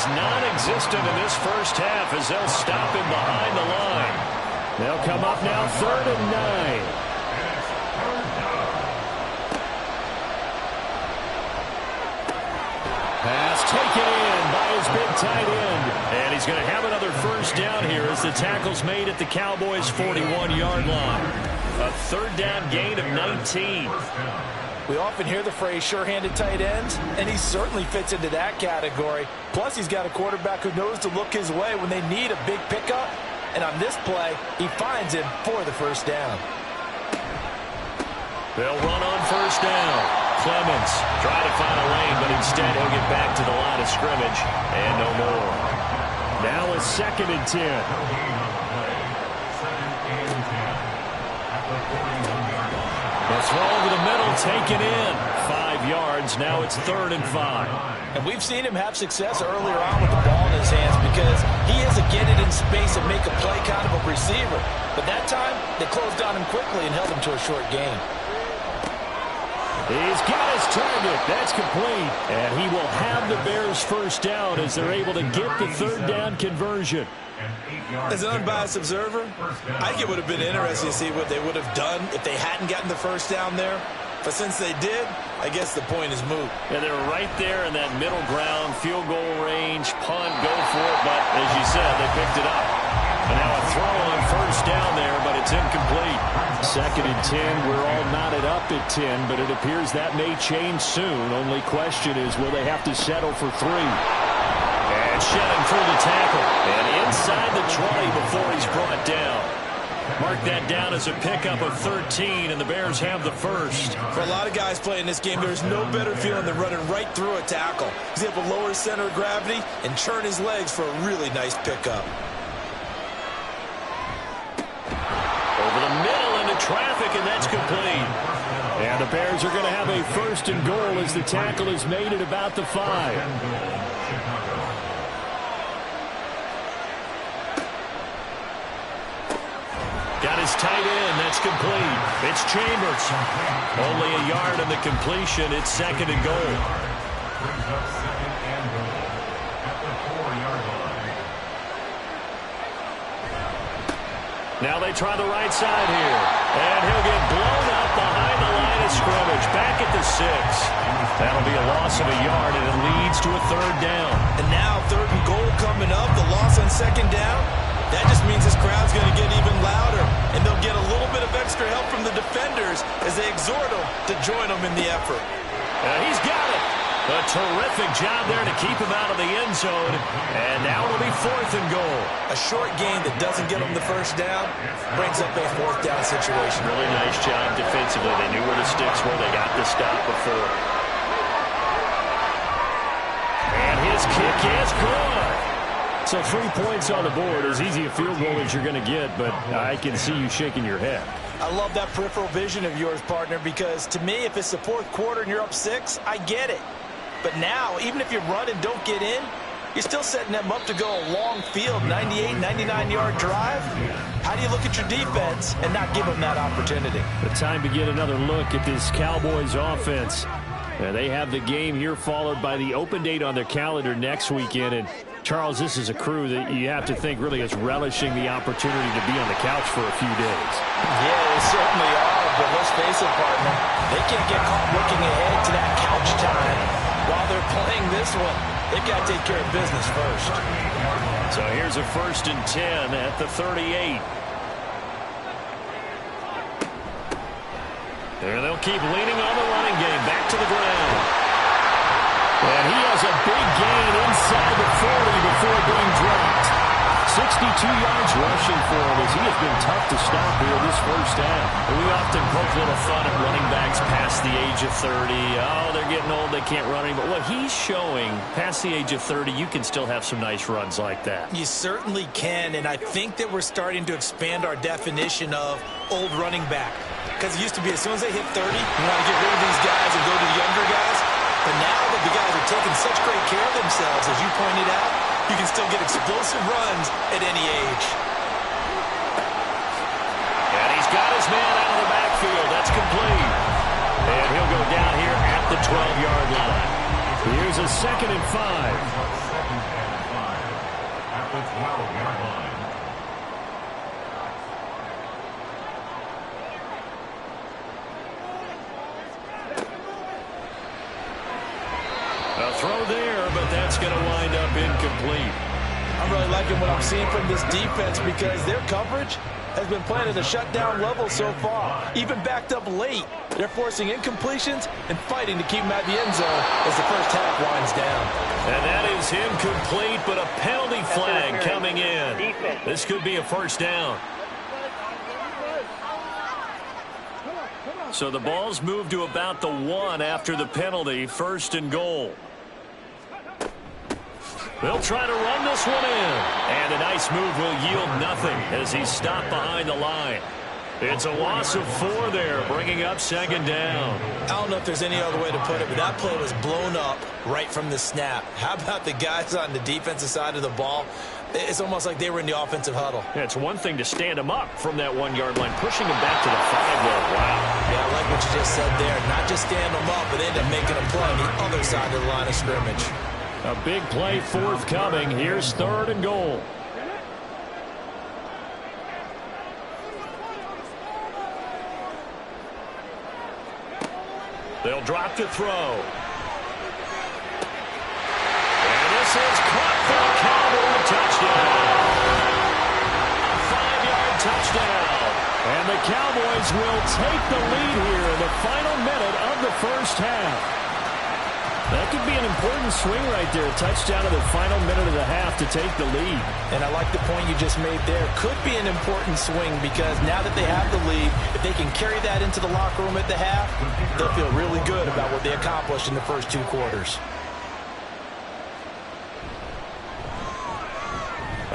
was non-existent in this first half as they'll stop him behind the line. They'll come up now 3rd and 9. Pass taken in by his big tight end. And he's going to have another first down here as the tackle's made at the Cowboys' 41-yard line. A 3rd down gain of 19. We often hear the phrase sure-handed tight ends, and he certainly fits into that category. Plus, he's got a quarterback who knows to look his way when they need a big pickup. And on this play, he finds him for the first down. They'll run on first down. Clemens trying to find a lane, but instead he'll get back to the line of scrimmage and no more. Now a 2nd and 10. The throw over the middle taken in. 5 yards. Now it's 3rd and 5. And we've seen him have success earlier on with the ball in his hands because he is a get it in space and make a play kind of a receiver. But that time, they closed on him quickly and held him to a short gain. He's got his target. That's complete. And he will have the Bears first down as they're able to get the 3rd down conversion. As an unbiased observer, I think it would have been interesting to see what they would have done if they hadn't gotten the first down there. But since they did, I guess the point is moot. And they were right there in that middle ground, field goal range, punt, go for it. But as you said, they picked it up. And now a throw on first down there, but it's incomplete. 2nd and 10. We're all knotted up at 10, but it appears that may change soon. Only question is, will they have to settle for 3? And shedding through the tackle. And inside the 20 before he's brought down. Mark that down as a pickup of 13, and the Bears have the first. For a lot of guys playing this game, there's no better feeling than running right through a tackle. He's able to lower his center of gravity and churn his legs for a really nice pickup. Over the middle into traffic, and that's complete. And the Bears are going to have a 1st and goal as the tackle is made at about the 5. Got his tight end. That's complete. It's Chambers. Only a yard on the completion. It's 2nd and goal. Now they try the right side here. And he'll get blown up behind the line of scrimmage. Back at the 6. That'll be a loss of a yard, and it leads to a 3rd down. And now 3rd and goal coming up. The loss on 2nd down. That just means this crowd's going to get even louder, and they'll get a little bit of extra help from the defenders as they exhort them to join them in the effort. He's got it. A terrific job there to keep him out of the end zone, and now it'll be 4th and goal. A short gain that doesn't get them the first down brings up a 4th down situation. Really nice job defensively. They knew where the sticks were. They got the stop before. And his kick is good. So 3 points on the board, as easy a field goal as you're going to get, but I can see you shaking your head. I love that peripheral vision of yours, partner, because to me, if it's the 4th quarter and you're up 6, I get it. But now, even if you run and don't get in, you're still setting them up to go a long field, 98, 99-yard drive. How do you look at your defense and not give them that opportunity? The time to get another look at this Cowboys offense. They have the game here followed by the open date on their calendar next weekend. And Charles, this is a crew that you have to think really is relishing the opportunity to be on the couch for a few days. Yeah, they certainly are, but let's face it, partner. They can't get caught looking ahead to that couch time while they're playing this one. They've got to take care of business first. So here's a 1st and 10 at the 38. There they'll keep leaning on the running game. Back to the ground. And he has a big gain inside the 40 before being dropped. 62 yards rushing for him as he has been tough to stop here this first half. We often poke a little fun at running backs past the age of 30. Oh, they're getting old, they can't run anymore. What he's showing past the age of 30, you can still have some nice runs like that. You certainly can, and I think that we're starting to expand our definition of old running back. Because it used to be as soon as they hit 30, you want to get rid of these guys and go to the younger guys. But now that the guys are taking such great care of themselves, as you pointed out, you can still get explosive runs at any age. And he's got his man out of the backfield. That's complete. And he'll go down here at the 12-yard line. Here's a 2nd and 5. the 12-yard line. A throw there, but that's going to wind up incomplete. I'm really liking what I'm seeing from this defense because their coverage has been playing at a shutdown level so far. Even backed up late, they're forcing incompletions and fighting to keep them at the end zone as the first half winds down. And that is incomplete, but a penalty flag coming in. This could be a first down. So the ball's moved to about the 1 after the penalty, first and goal. They'll try to run this one in. And a nice move will yield nothing as he's stopped behind the line. It's a loss of 4 there, bringing up second down. I don't know if there's any other way to put it, but that play was blown up right from the snap. How about the guys on the defensive side of the ball? It's almost like they were in the offensive huddle. Yeah, it's one thing to stand him up from that 1-yard line, pushing him back to the 5 there. Wow. Yeah, I like what you just said there. Not just stand them up, but end up making a play on the other side of the line of scrimmage. A big play forthcoming. Here's third and goal. They'll drop to throw. And this is caught for a Cowboy touchdown. A 5-yard touchdown. And the Cowboys will take the lead here in the final minute of the first half. That could be an important swing right there. A touchdown in the final minute of the half to take the lead. And I like the point you just made there. Could be an important swing because now that they have the lead, if they can carry that into the locker room at the half, they'll feel really good about what they accomplished in the first 2 quarters.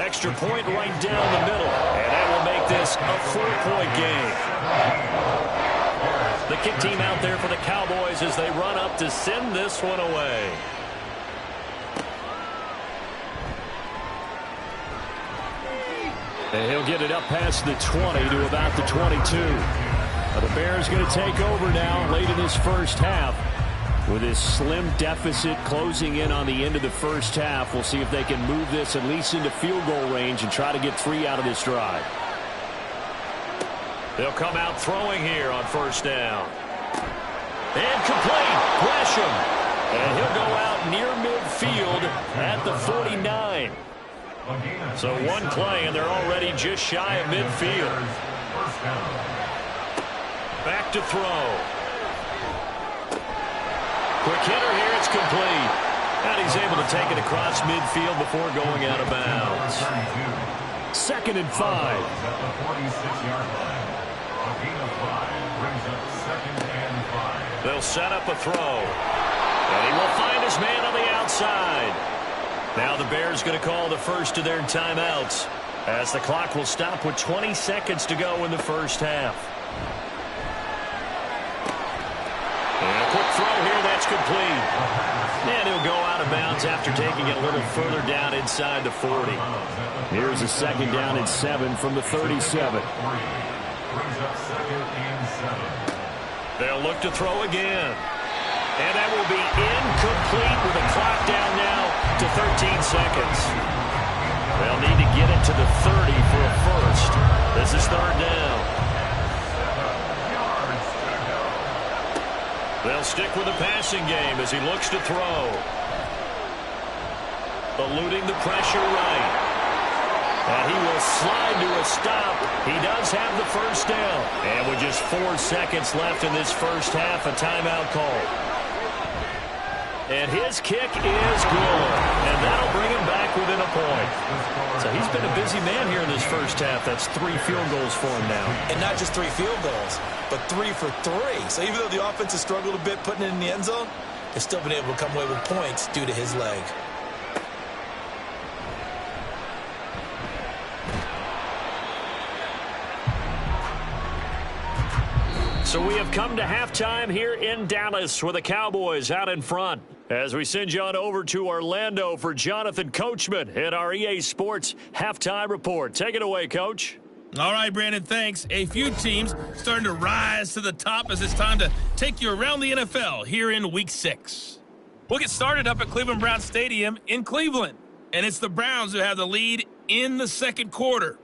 Extra point right down the middle. And that will make this a 4-point game. The kick team out there for the Cowboys as they run up to send this one away. And he'll get it up past the 20 to about the 22. The Bears going to take over now late in this first half. With this slim deficit closing in on the end of the first half, we'll see if they can move this at least into field goal range and try to get 3 out of this drive. They'll come out throwing here on first down. And complete. Gresham. And he'll go out near midfield at the 49. So one play, and they're already just shy of midfield. Back to throw. Quick hitter here. It's complete. And he's able to take it across midfield before going out of bounds. 2nd and 5. They'll set up a throw. And he will find his man on the outside. Now the Bears going to call the first of their timeouts as the clock will stop with 20 seconds to go in the first half. And a quick throw here. That's complete. And he'll go out of bounds after taking it a little further down inside the 40. Here's a 2nd down and 7 from the 37. They'll look to throw again. And that will be incomplete with the clock down now to 13 seconds. They'll need to get it to the 30 for a first. This is 3rd down. They'll stick with the passing game as he looks to throw. Eluding the pressure right. And he will slide to a stop. He does have the first down. And with just 4 seconds left in this first half, a timeout call. And his kick is good. And that'll bring him back within a point. So he's been a busy man here in this first half. That's 3 field goals for him now. And not just 3 field goals, but 3 for 3. So even though the offense has struggled a bit putting it in the end zone, they've still been able to come away with points due to his leg. So we have come to halftime here in Dallas with the Cowboys out in front. As we send you on over to Orlando for Jonathan Coachman at our EA Sports Halftime Report. Take it away, Coach. All right, Brandon, thanks. A few teams starting to rise to the top as it's time to take you around the NFL here in Week 6. We'll get started up at Cleveland Browns Stadium in Cleveland. And it's the Browns who have the lead in the second quarter.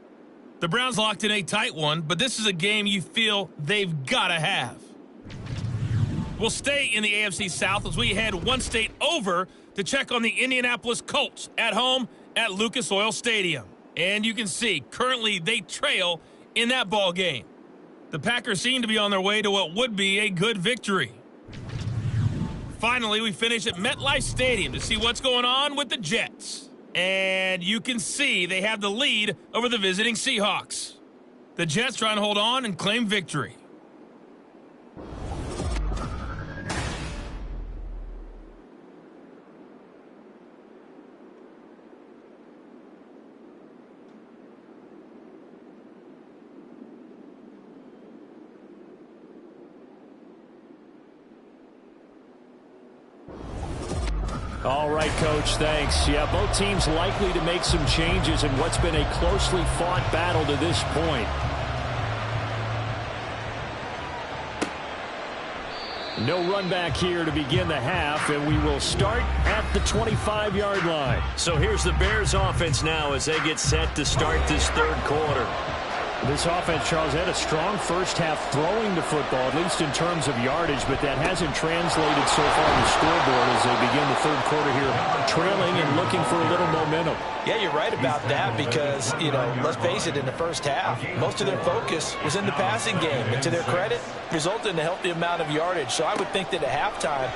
The Browns locked in a tight one, but this is a game you feel they've got to have. We'll stay in the AFC South as we head one state over to check on the Indianapolis Colts at home at Lucas Oil Stadium. And you can see, currently they trail in that ball game. The Packers seem to be on their way to what would be a good victory. Finally, we finish at MetLife Stadium to see what's going on with the Jets. And you can see they have the lead over the visiting Seahawks. The Jets trying to hold on and claim victory. All right, Coach, thanks. Yeah, both teams likely to make some changes in what's been a closely fought battle to this point. No run back here to begin the half, and we will start at the 25-yard line. So here's the Bears offense now as they get set to start this third quarter. This offense, Charles, had a strong first half throwing the football, at least in terms of yardage, but that hasn't translated so far on the scoreboard as they begin the third quarter here, trailing and looking for a little momentum. Yeah, you're right about that because, let's face it, in the first half, most of their focus was in the passing game. And to their credit, resulted in a healthy amount of yardage. So I would think that at halftime,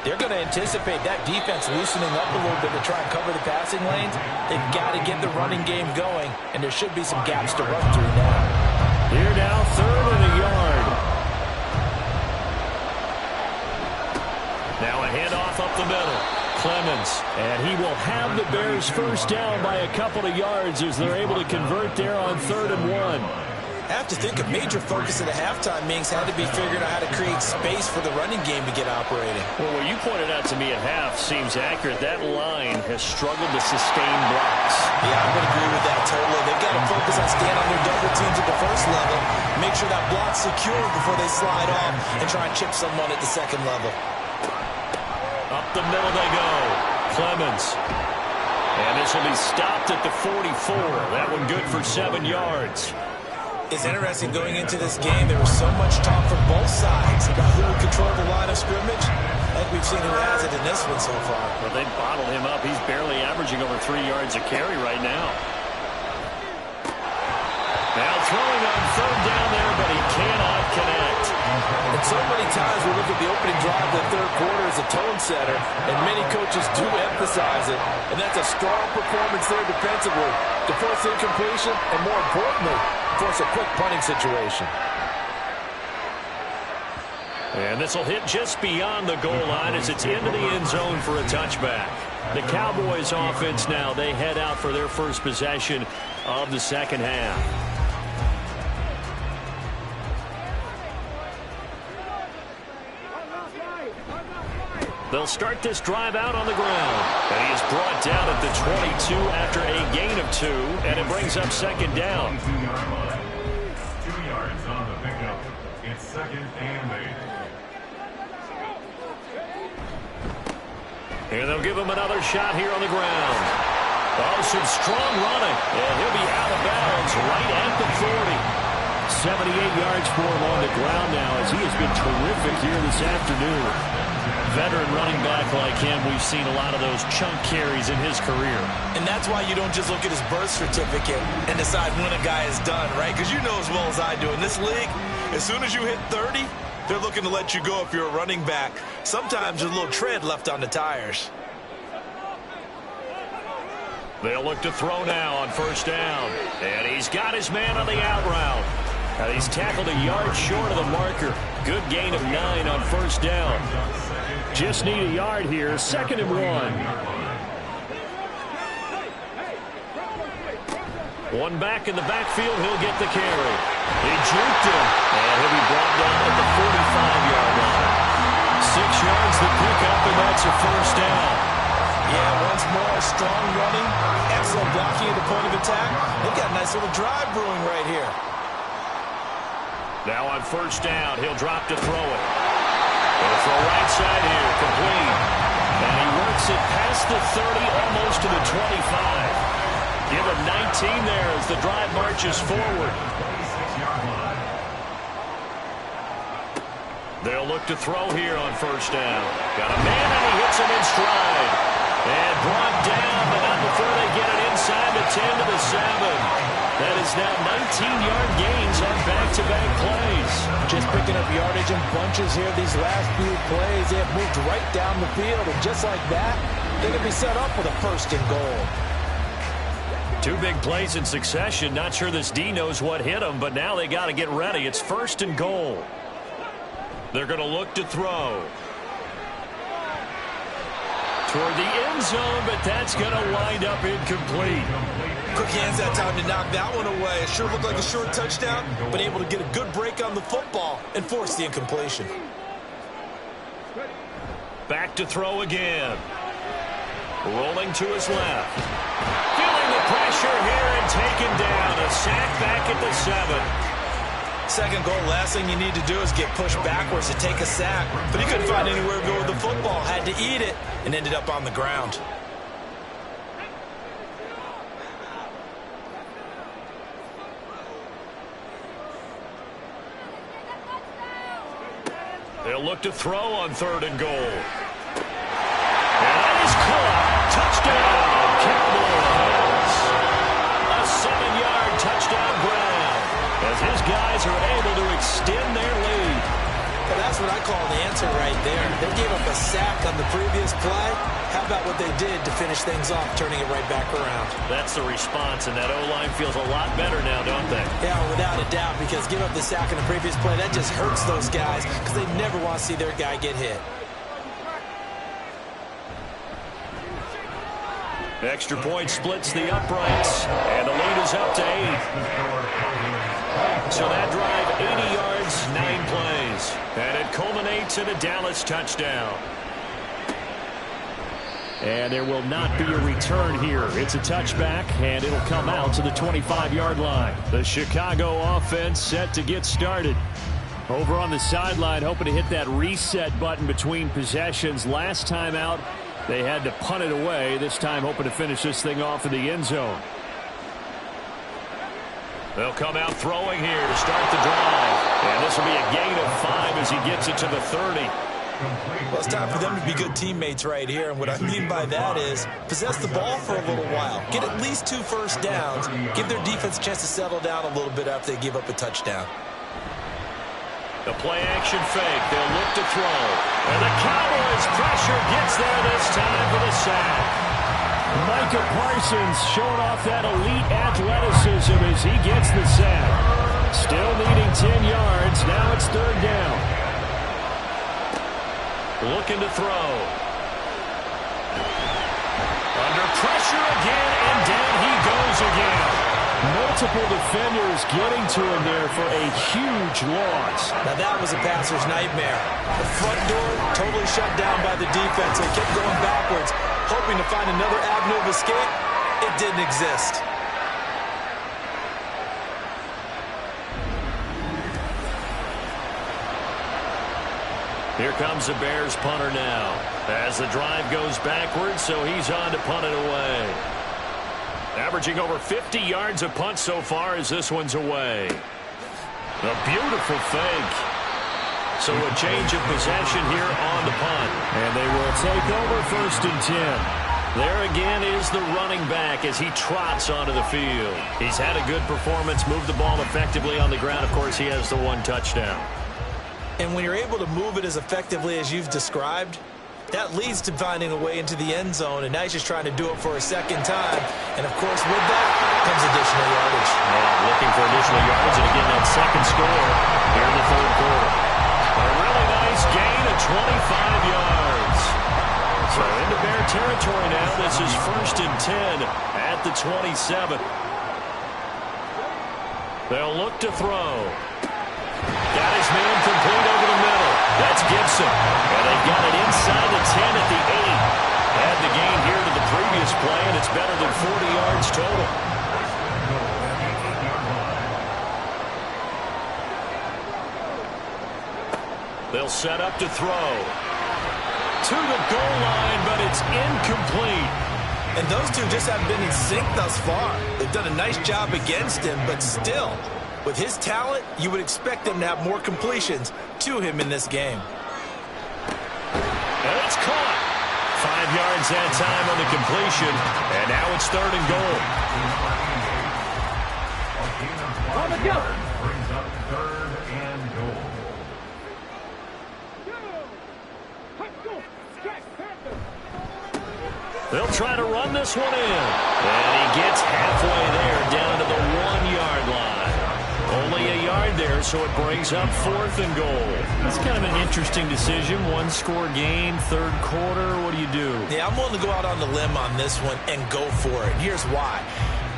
they're going to anticipate that defense loosening up a little bit to try and cover the passing lanes. They've got to get the running game going, and there should be some gaps to run through now. Here now, third and a yard. Now a handoff up the middle. Clemens, and he will have the Bears first down by a couple of yards as they're able to convert there on 3rd and 1. I have to think a major focus at the halftime, Minks, had to be figuring out how to create space for the running game to get operating. Well, what you pointed out to me at half seems accurate. That line has struggled to sustain blocks. Yeah, I would agree with that totally. They've got to focus on staying on their double teams at the first level, make sure that block's secure before they slide off, and try and chip someone at the second level. Up the middle they go. Clemens. And this will be stopped at the 44. That one good for 7 yards. It's interesting going into this game. There was so much talk from both sides about who would control the line of scrimmage. I think we've seen who has it in this one so far. Well, they bottled him up. He's barely averaging over 3 yards a carry right now. Now throwing on 3rd down there, but he cannot connect. And so many times we look at the opening drive of the third quarter as a tone setter, and many coaches do emphasize it. And that's a strong performance there defensively to force incompletion, and more importantly, force a quick punting situation. And this will hit just beyond the goal line as it's into the end zone for a touchback. The Cowboys offense now, they head out for their first possession of the second half. They'll start this drive out on the ground. And he is brought down at the 22 after a gain of 2, and it brings up 2nd down. 2 yards on the pickup. It's 2nd and 8. And they'll give him another shot here on the ground. Oh, some strong running. And he'll be out of bounds right at the 40. 78 yards for him on the ground now as he has been terrific here this afternoon. Veteran running back like him, we've seen a lot of those chunk carries in his career. And that's why you don't just look at his birth certificate and decide when a guy is done, right? Because you know as well as I do, in this league, as soon as you hit 30, they're looking to let you go if you're a running back. Sometimes there's a little tread left on the tires. They'll look to throw now on 1st down. And he's got his man on the out route. And he's tackled a yard short of the marker. Good gain of 9 on 1st down. Just need a yard here. 2nd and 1. One back in the backfield. He'll get the carry. He juked him. And he'll be brought down at the 45-yard line. 6 yards to pick up, and that's a 1st down. Yeah, once more, strong running, excellent blocking at the point of attack. They've got a nice little drive brewing right here. Now on 1st down, he'll drop to throw it. He'll throw right side here, complete. And he works it past the 30, almost to the 25. Give him 19 there as the drive marches forward. They'll look to throw here on first down. Got a man, and he hits him in stride. And brought down, but not before they get it inside the 10 to the 7. That is now 19-yard gains on back-to-back plays. Just picking up yardage in bunches here these last few plays. They have moved right down the field, and just like that, they can be set up with a first and goal. 2 big plays in succession. Not sure this D knows what hit him, but now they got to get ready. It's first and goal. They're going to look to throw. Toward the end zone, but that's going to wind up incomplete. Quick hands that time to knock that one away. It sure looked like a short touchdown, but able to get a good break on the football and force the incompletion. Back to throw again. Rolling to his left. Feeling the pressure here and taken down. A sack back at the 7. Second goal, last thing you need to do is get pushed backwards to take a sack. But he couldn't find anywhere to go with the football. Had to eat it and ended up on the ground. They'll look to throw on third and goal. And that is caught. Touchdown, Cowboys. A 7-yard touchdown grab as his guys are able to extend their lead. Well, that's what I call the answer right there. They gave up a sack on the previous play. How about what they did to finish things off, turning it right back around? That's the response, and that O-line feels a lot better now, don't they? Yeah, without a doubt, because give up the sack on the previous play, that just hurts those guys because they never want to see their guy get hit. Extra point splits the uprights, and the lead is up to 8. So that drive, 80 yards, 9 plays. And it culminates in a Dallas touchdown. And there will not be a return here. It's a touchback, and it'll come out to the 25-yard line. The Chicago offense set to get started. Over on the sideline, hoping to hit that reset button between possessions. Last time out, they had to punt it away. This time hoping to finish this thing off in the end zone. They'll come out throwing here to start the drive. And this will be a gain of 5 as he gets it to the 30. Well, it's time for them to be good teammates right here. And what I mean by that is possess the ball for a little while. Get at least 2 first downs. Give their defense a chance to settle down a little bit after they give up a touchdown. The play-action fake. They'll look to throw. And the Cowboys' pressure gets there this time for the sack. Micah Parsons showing off that elite athleticism as he gets the sack. Still needing 10 yards. Now it's third down. Looking to throw. Under pressure again, and down he goes again. Multiple defenders getting to him there for a huge loss. Now that was a passer's nightmare. The front door totally shut down by the defense. They kept going backwards, hoping to find another avenue of escape. It didn't exist. Here comes the Bears punter now. As the drive goes backwards, so he's on to punt it away. Averaging over 50 yards a punt so far as this one's away. A beautiful fake. So a change of possession here on the punt. And they will take over first and 10. There again is the running back as he trots onto the field. He's had a good performance, moved the ball effectively on the ground. Of course, he has the 1 touchdown. And when you're able to move it as effectively as you've described, that leads to finding a way into the end zone, and now he's just trying to do it for a second time. And, of course, with that comes additional yardage. Yeah, looking for additional yards, and again, that second score here in the third quarter. A really nice gain of 25 yards. So into Bear territory now. This is first and 10 at the 27. They'll look to throw. Got his man complete over the middle. That's Gibson. And they've got it inside the 10 at the 8. Add the gain here to the previous play, and it's better than 40 yards total. They'll set up to throw. To the goal line, but it's incomplete. And those two just haven't been in sync thus far. They've done a nice job against him, but still, with his talent, you would expect them to have more completions to him in this game. And it's caught. 5 yards that time on the completion, and now it's 3rd and goal. Brings up 3rd and goal. They'll try to run this one in. And he gets halfway there down to the 1-yard line. Only a yard there, so it brings up 4th and goal. It's kind of an interesting decision. 1-score game, 3rd quarter. What do you do? Yeah, I'm willing to go out on the limb on this one and go for it. Here's why.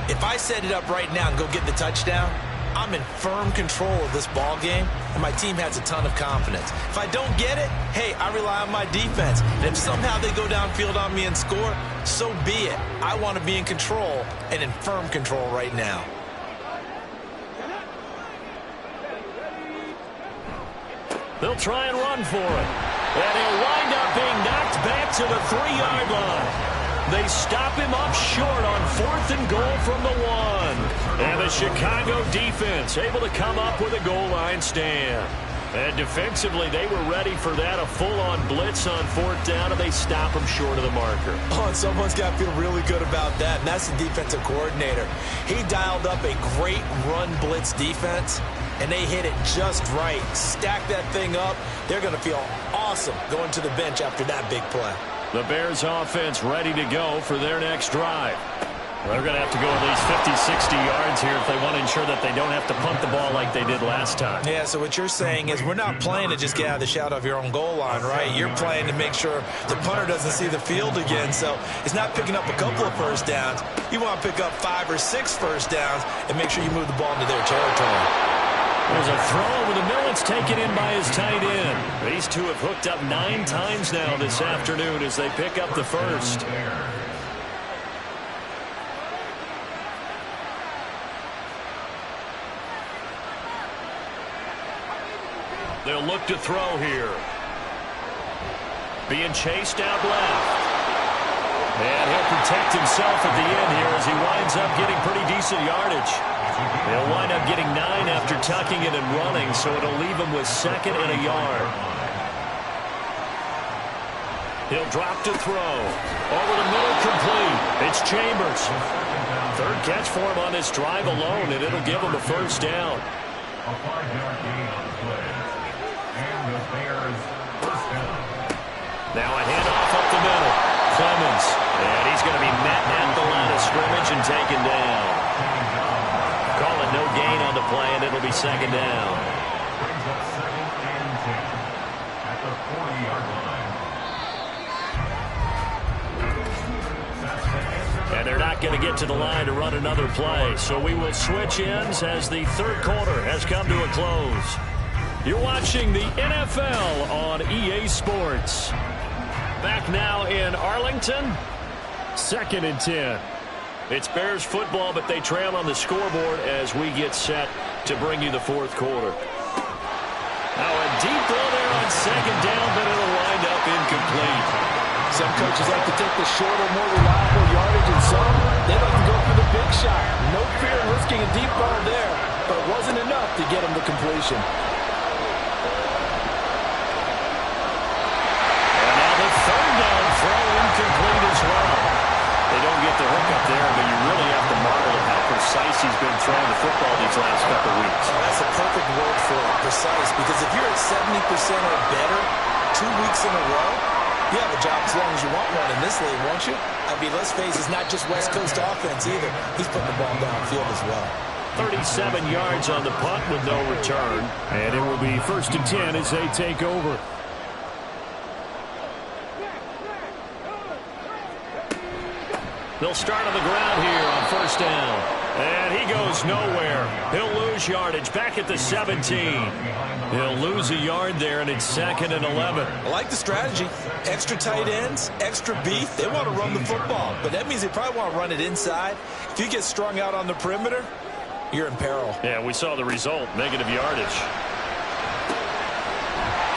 If I set it up right now and go get the touchdown, I'm in firm control of this ball game, and my team has a ton of confidence. If I don't get it, hey, I rely on my defense. And if somehow they go downfield on me and score, so be it. I want to be in control and in firm control right now. They'll try and run for it. And he'll wind up being knocked back to the 3-yard line. They stop him up short on 4th and goal from the 1. And the Chicago defense able to come up with a goal line stand. And defensively, they were ready for that, a full-on blitz on 4th down, and they stop him short of the marker. Oh, and someone's got to feel really good about that, and that's the defensive coordinator. He dialed up a great run blitz defense, and they hit it just right. Stack that thing up. They're going to feel awesome going to the bench after that big play. The Bears offense ready to go for their next drive. They're going to have to go at least 50, 60 yards here if they want to ensure that they don't have to punt the ball like they did last time. Yeah, so what you're saying is we're not playing to just get out of the shadow of your own goal line, right? You're playing to make sure the punter doesn't see the field again. So it's not picking up a couple of first downs. You want to pick up 5 or 6 first downs and make sure you move the ball into their territory. There's a throw over the middle. It's taken in by his tight end. These two have hooked up 9 times now this afternoon as they pick up the first. They'll look to throw here. Being chased out left. And he'll protect himself at the end here as he winds up getting pretty decent yardage. He'll wind up getting 9 after tucking it and running, so it'll leave him with 2nd and a yard. He'll drop to throw. Over the middle, complete. It's Chambers. 3rd catch for him on this drive alone, and it'll give him a first down. A 5-yard gain on the play. And the Bears first down. Now a handoff up the middle. Clemens. And he's going to be met at the line of scrimmage and taken down. Call it no gain on the play, and it'll be 2nd down. Brings up 2nd and 10 at the 40-yard line. And they're not going to get to the line to run another play. So we will switch ends as the 3rd quarter has come to a close. You're watching the NFL on EA Sports. Back now in Arlington. 2nd and 10. It's Bears football, but they trail on the scoreboard as we get set to bring you the 4th quarter. Now a deep throw there on 2nd down, but it'll wind up incomplete. Some coaches like to take the shorter, more reliable yardage, and some, they like to go for the big shot. No fear in risking a deep ball there, but it wasn't enough to get him the completion. And now the 3rd down throw incomplete as well. They don't get the hook up there, but you really have to marvel at how precise he's been throwing the football these last couple of weeks. Oh, that's a perfect word for it, precise, because if you're at 70% or better 2 weeks in a row, you have a job as long as you want one in this league, won't you? I mean, let's face it, it's not just West Coast offense either. He's putting the ball downfield as well. 37 yards on the punt with no return. And it will be 1st and 10 as they take over. They'll start on the ground here on 1st down. And he goes nowhere. He'll lose yardage back at the 17. He'll lose a yard there, and it's 2nd and 11. I like the strategy. Extra tight ends, extra beef. They want to run the football, but that means they probably want to run it inside. If you get strung out on the perimeter, you're in peril. Yeah, we saw the result, negative yardage.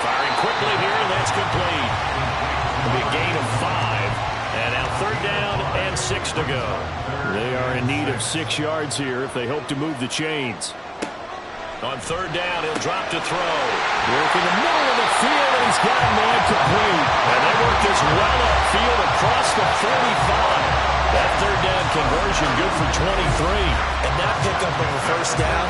Firing quickly here, and that's complete. It'll be a gain of 5. And now 3rd down and 6 to go. They are in need of 6 yards here if they hope to move the chains. On 3rd down, he'll drop to throw. Work in the middle of the field, and he's got a man complete. And they work this well upfield across the 45. That 3rd down conversion good for 23. And that pickup of a 1st down,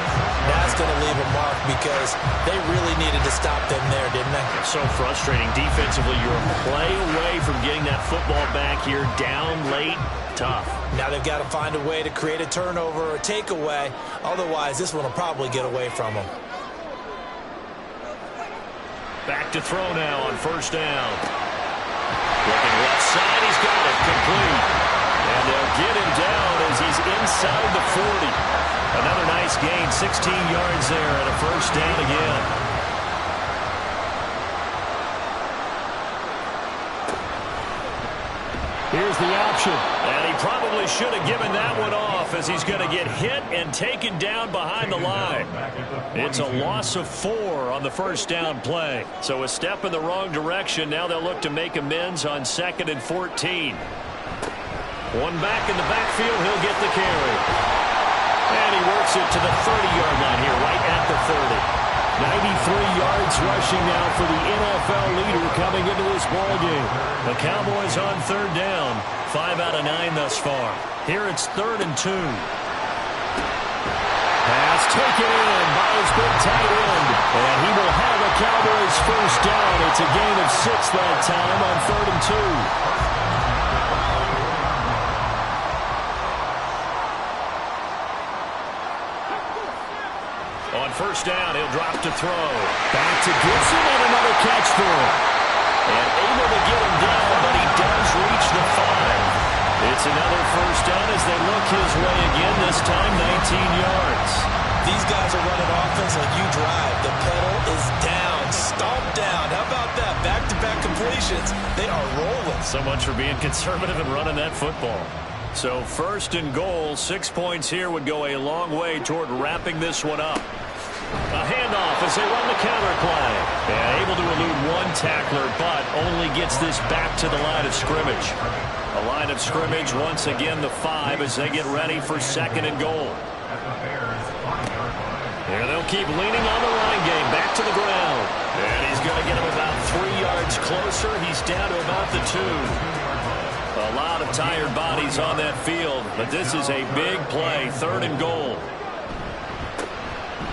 that's going to leave a mark because they really needed to stop them there, didn't they? So frustrating. Defensively, you're a play away from getting that football back here down late. Tough. Now they've got to find a way to create a turnover or a takeaway. Otherwise, this one will probably get away from them. Back to throw now on 1st down. Looking left side, he's got it complete. And they'll get him down as he's inside the 40. Another nice gain, 16 yards there and a 1st down again. Here's the option. And he probably should have given that one off as he's going to get hit and taken down behind the line. It's a loss of 4 on the 1st down play. So a step in the wrong direction. Now they'll look to make amends on 2nd and 14. One back in the backfield. He'll get the carry. And he works it to the 30-yard line here, right at the 30. 93 yards rushing now for the NFL leader coming into this ballgame. The Cowboys on 3rd down. 5 out of 9 thus far. Here it's 3rd and 2. Pass taken in by his big tight end. And he will have the Cowboys 1st down. It's a gain of 6 that time on 3rd and 2. On 1st down, he'll drop to throw. Back to Gibson and another catch for him. And able to get him down, but he does reach the 5. It's another 1st down as they look his way again, this time 19 yards. These guys are running offense like you drive. The pedal is down, stomped down. How about that? Back-to-back completions. They are rolling. So much for being conservative and running that football. So 1st and goal, 6 points here would go a long way toward wrapping this one up. A handoff as they run the counter play. And able to elude one tackler, but only gets this back to the line of scrimmage. A line of scrimmage, once again the 5 as they get ready for 2nd and goal. And they'll keep leaning on the line game, back to the ground. And he's going to get him about 3 yards closer. He's down to about the 2. A lot of tired bodies on that field, but this is a big play, 3rd and goal.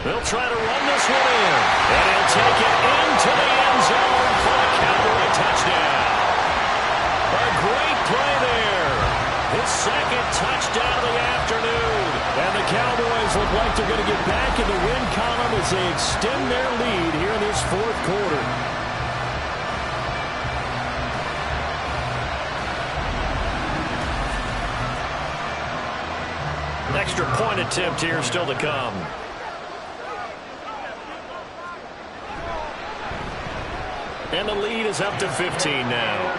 They'll try to run this one in, and he'll take it into the end zone for a Cowboy touchdown. A great play there. His 2nd touchdown of the afternoon. And the Cowboys look like they're going to get back in the win column as they extend their lead here in this 4th quarter. An extra point attempt here still to come. And the lead is up to 15 now.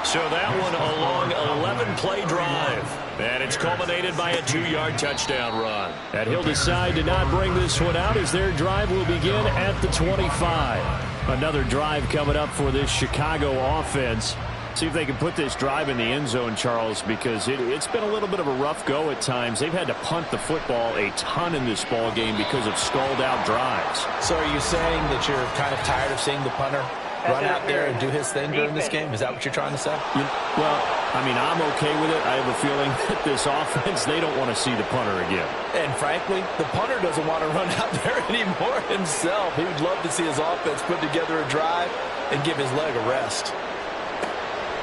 So that one a long 11-play drive. And it's culminated by a 2-yard touchdown run. And he'll decide to not bring this one out as their drive will begin at the 25. Another drive coming up for this Chicago offense. See if they can put this drive in the end zone, Charles, because it's been a little bit of a rough go at times. They've had to punt the football a ton in this ball game because of stalled-out drives. So are you saying that you're kind of tired of seeing the punter run out there and do his thing during this game? Is that what you're trying to say? Well, I mean, I'm okay with it. I have a feeling that this offense, they don't want to see the punter again. And frankly, the punter doesn't want to run out there anymore himself. He would love to see his offense put together a drive and give his leg a rest.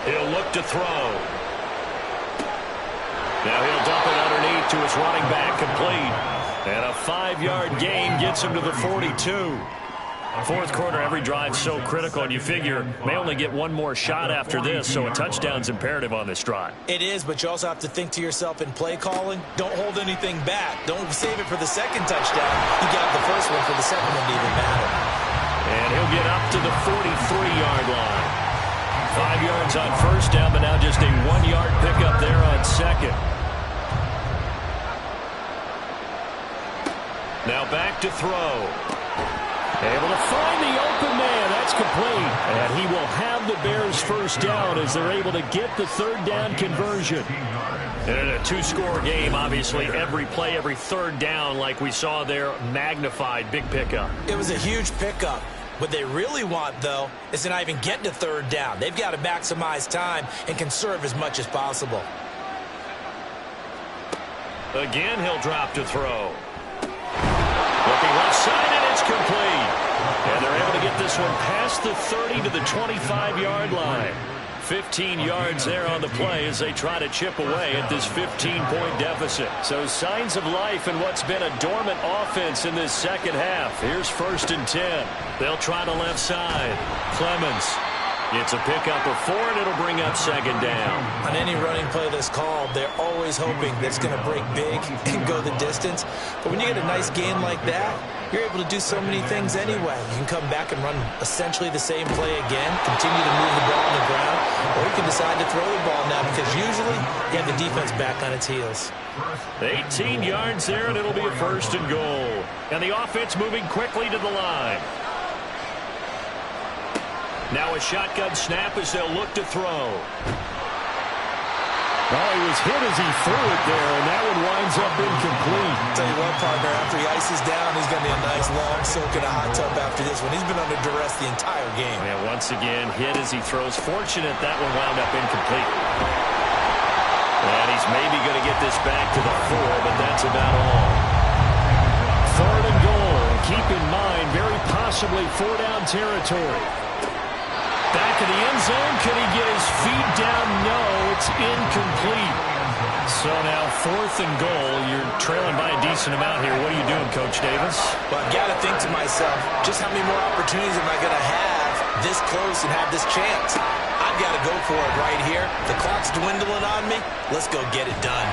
He'll look to throw. Now he'll dump it underneath to his running back, complete. And a 5-yard gain gets him to the 42. 4th quarter, every drive so critical, and you figure may only get one more shot after this, so a touchdown's imperative on this drive. It is, but you also have to think to yourself in play calling, don't hold anything back. Don't save it for the 2nd touchdown. You got the 1st one for the 2nd one to even matter. And he'll get up to the 43-yard line. 5 yards on 1st down, but now just a 1-yard pickup there on 2nd. Now back to throw. Able to find the open man. That's complete. And he will have the Bears first down as they're able to get the third down conversion. In a two-score game, obviously, every play, every third down, like we saw there, magnified. Big pickup. It was a huge pickup. What they really want, though, is to not even get to third down. They've got to maximize time and conserve as much as possible. Again, he'll drop to throw. Looking left side, and it's complete. And they're able to get this one past the 30 to the 25-yard line. 15 yards there on the play as they try to chip away at this 15-point deficit. So signs of life in what's been a dormant offense in this second half. Here's 1st and 10. They'll try the left side. Clemens. It's a pickup of 4, and it'll bring up 2nd down. On any running play that's called, they're always hoping that it's going to break big and go the distance. But when you get a nice game like that, you're able to do so many things anyway. You can come back and run essentially the same play again, continue to move the ball on the ground, or you can decide to throw the ball now because usually you have the defense back on its heels. 18 yards there, and it'll be a 1st and goal. And the offense moving quickly to the line. Now a shotgun snap as they'll look to throw. Oh, he was hit as he threw it there, and that one winds up incomplete. Tell you what, partner, after he ices down, he's going to be a nice long soak in a hot tub after this one. He's been under duress the entire game. And once again, hit as he throws. Fortunate that one wound up incomplete. And he's maybe going to get this back to the 4, but that's about all. 3rd and goal. Keep in mind, very possibly 4-down territory. Back in the end zone. Can he get his feet down? No, it's incomplete. So now 4th and goal. You're trailing by a decent amount here. What are you doing, Coach Davis? Well, I've got to think to myself, just how many more opportunities am I going to have this close and have this chance? I've got to go for it right here. The clock's dwindling on me. Let's go get it done.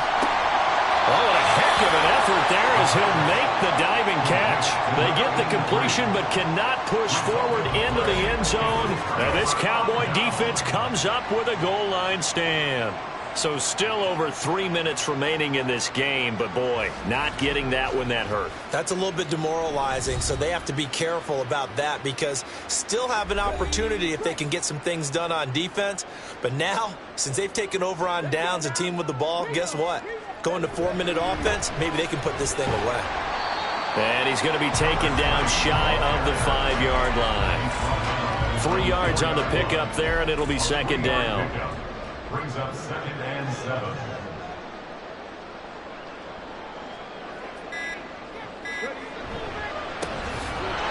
Oh, what a heck of an effort there as he'll make the diving catch. They get the completion but cannot push forward into the end zone. And this Cowboy defense comes up with a goal line stand. So still over 3 minutes remaining in this game, but boy, not getting that one that hurt. That's a little bit demoralizing, so they have to be careful about that because still have an opportunity if they can get some things done on defense. But now, since they've taken over on downs, a team with the ball, guess what? Going to 4-minute offense, maybe they can put this thing away. And he's going to be taken down shy of the 5-yard line. 3 yards on the pickup there, and it'll be 2nd down. Brings up 2nd and 7.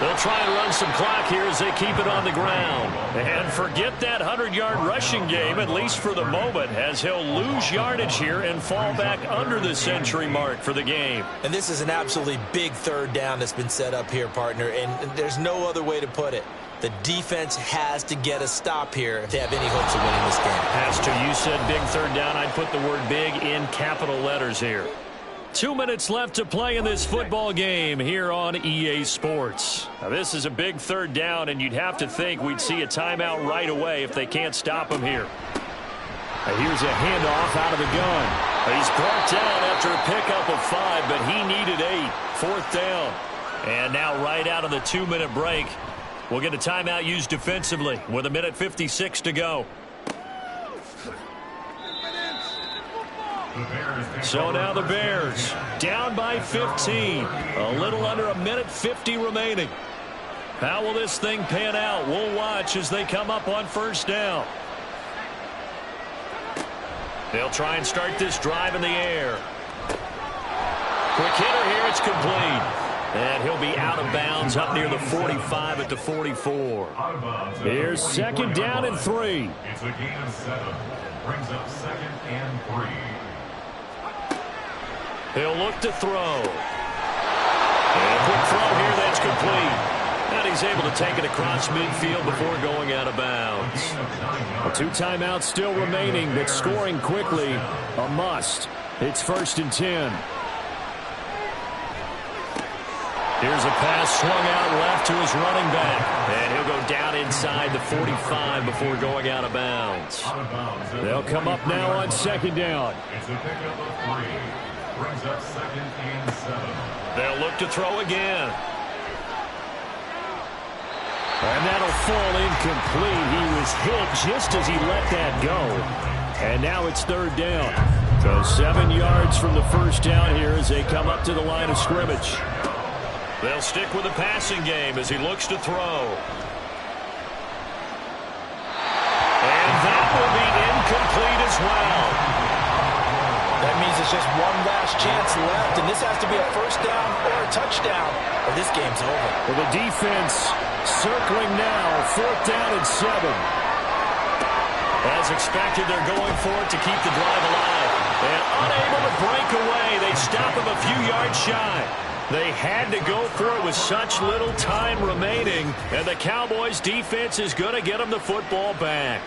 They'll try and run some clock here as they keep it on the ground. And forget that 100-yard rushing game, at least for the moment, as he'll lose yardage here and fall back under the century mark for the game. And this is an absolutely big 3rd down that's been set up here, partner, and there's no other way to put it. The defense has to get a stop here if they have any hopes of winning this game. Pastor, you said big 3rd down. I'd put the word big in capital letters here. 2 minutes left to play in this football game here on EA Sports. Now, this is a big 3rd down, and you'd have to think we'd see a timeout right away if they can't stop him here. Now, here's a handoff out of the gun. He's brought down after a pickup of 5, but he needed 8. 4th down. And now right out of the 2-minute break, we'll get a timeout used defensively with 1:56 to go. So now the Bears down by 15. A little under 1:50 remaining. How will this thing pan out? We'll watch as they come up on 1st down. They'll try and start this drive in the air. Quick hitter here. It's complete. And he'll be out of bounds up near the 45 at the 44. Here's 2nd down and 3. It's a gain of 7. Brings up 2nd and 3. He'll look to throw. And a quick throw here, that's complete. And he's able to take it across midfield before going out of bounds. 2 timeouts still remaining, but scoring quickly, a must. It's 1st and 10. Here's a pass swung out left to his running back. And he'll go down inside the 45 before going out of bounds. They'll come up now on 2nd down. It's a pickup of 3. Brings up 2nd and 7. They'll look to throw again. And that'll fall incomplete. He was hit just as he let that go. And now it's third down. So 7 yards from the first down here as they come up to the line of scrimmage. They'll stick with the passing game as he looks to throw. And that will be incomplete as well. That means it's just one last chance left, and this has to be a first down or a touchdown, or this game's over. Well, the defense circling now, 4th down and 7. As expected, they're going for it to keep the drive alive. And unable to break away, they stop him a few yards shy. They had to go for it with such little time remaining, and the Cowboys' defense is going to get them the football back.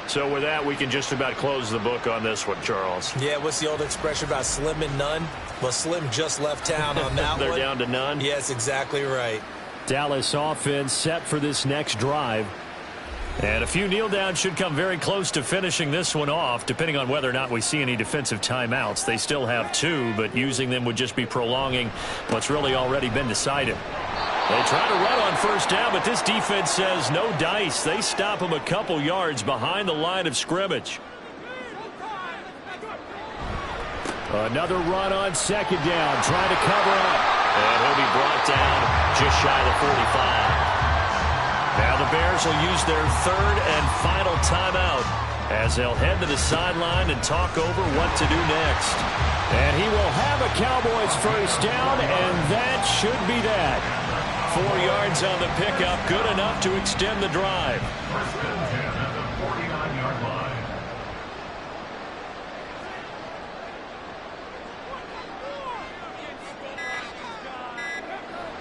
So with that, we can just about close the book on this one, Charles. Yeah, what's the old expression about slim and none? Well, Slim just left town on that They're one. down to none? Yes, exactly right. Dallas offense set for this next drive. And a few kneel downs should come very close to finishing this one off, depending on whether or not we see any defensive timeouts. They still have 2, but using them would just be prolonging what's really already been decided. They try to run on first down, but this defense says no dice. They stop him a couple yards behind the line of scrimmage. Another run on second down, trying to cover up. And he'll be brought down just shy of the 45. Now the Bears will use their 3rd and final timeout as they'll head to the sideline and talk over what to do next. And he will have a Cowboys first down, and that should be that. 4 yards on the pickup, good enough to extend the drive. First and 10 at the 49-yard line.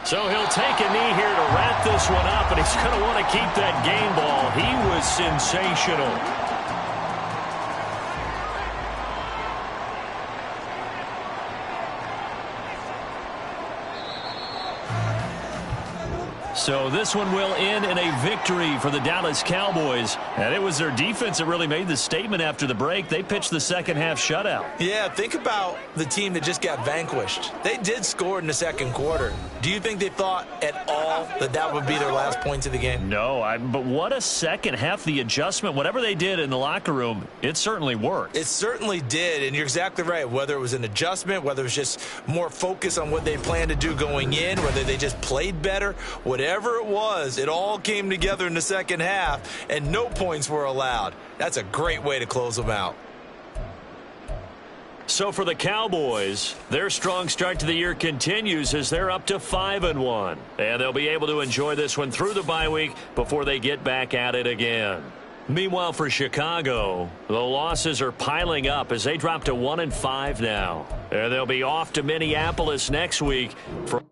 So he'll take a knee here to wrap this one up, and he's going to want to keep that game ball. He was sensational. So this one will end in a victory for the Dallas Cowboys. And it was their defense that really made the statement after the break. They pitched the second half shutout. Yeah, think about the team that just got vanquished. They did score in the second quarter. Do you think they thought at all that that would be their last points of the game? No, but what a second half. The adjustment, whatever they did in the locker room, it certainly worked. It certainly did, and you're exactly right. Whether it was an adjustment, whether it was just more focus on what they planned to do going in, whether they just played better, whatever it was, it all came together in the second half, and no points were allowed. That's a great way to close them out. So for the Cowboys, their strong start to the year continues as they're up to 5-1. And they'll be able to enjoy this one through the bye week before they get back at it again. Meanwhile, for Chicago, the losses are piling up as they drop to 1-5 now. And they'll be off to Minneapolis next week for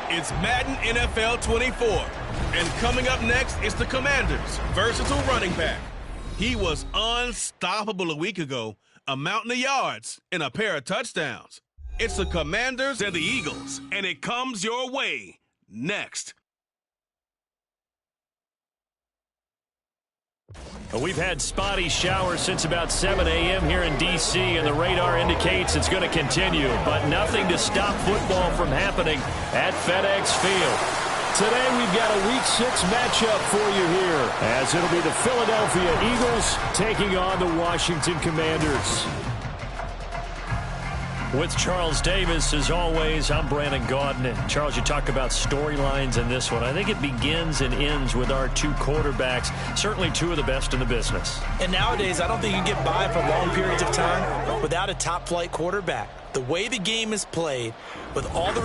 It's Madden NFL 24. And coming up next is the Commanders' versatile running back. He was unstoppable a week ago, a mountain of yards and a pair of touchdowns. It's the Commanders and the Eagles, and it comes your way next. We've had spotty showers since about 7 a.m. here in D.C., and the radar indicates it's going to continue, but nothing to stop football from happening at FedEx Field. Today we've got a Week 6 matchup for you here, as it'll be the Philadelphia Eagles taking on the Washington Commanders. With Charles Davis, as always, I'm Brandon Gaudin. And Charles, you talk about storylines in this one. I think it begins and ends with our two quarterbacks, certainly two of the best in the business. And nowadays, I don't think you can get by for long periods of time without a top-flight quarterback. The way the game is played, with all the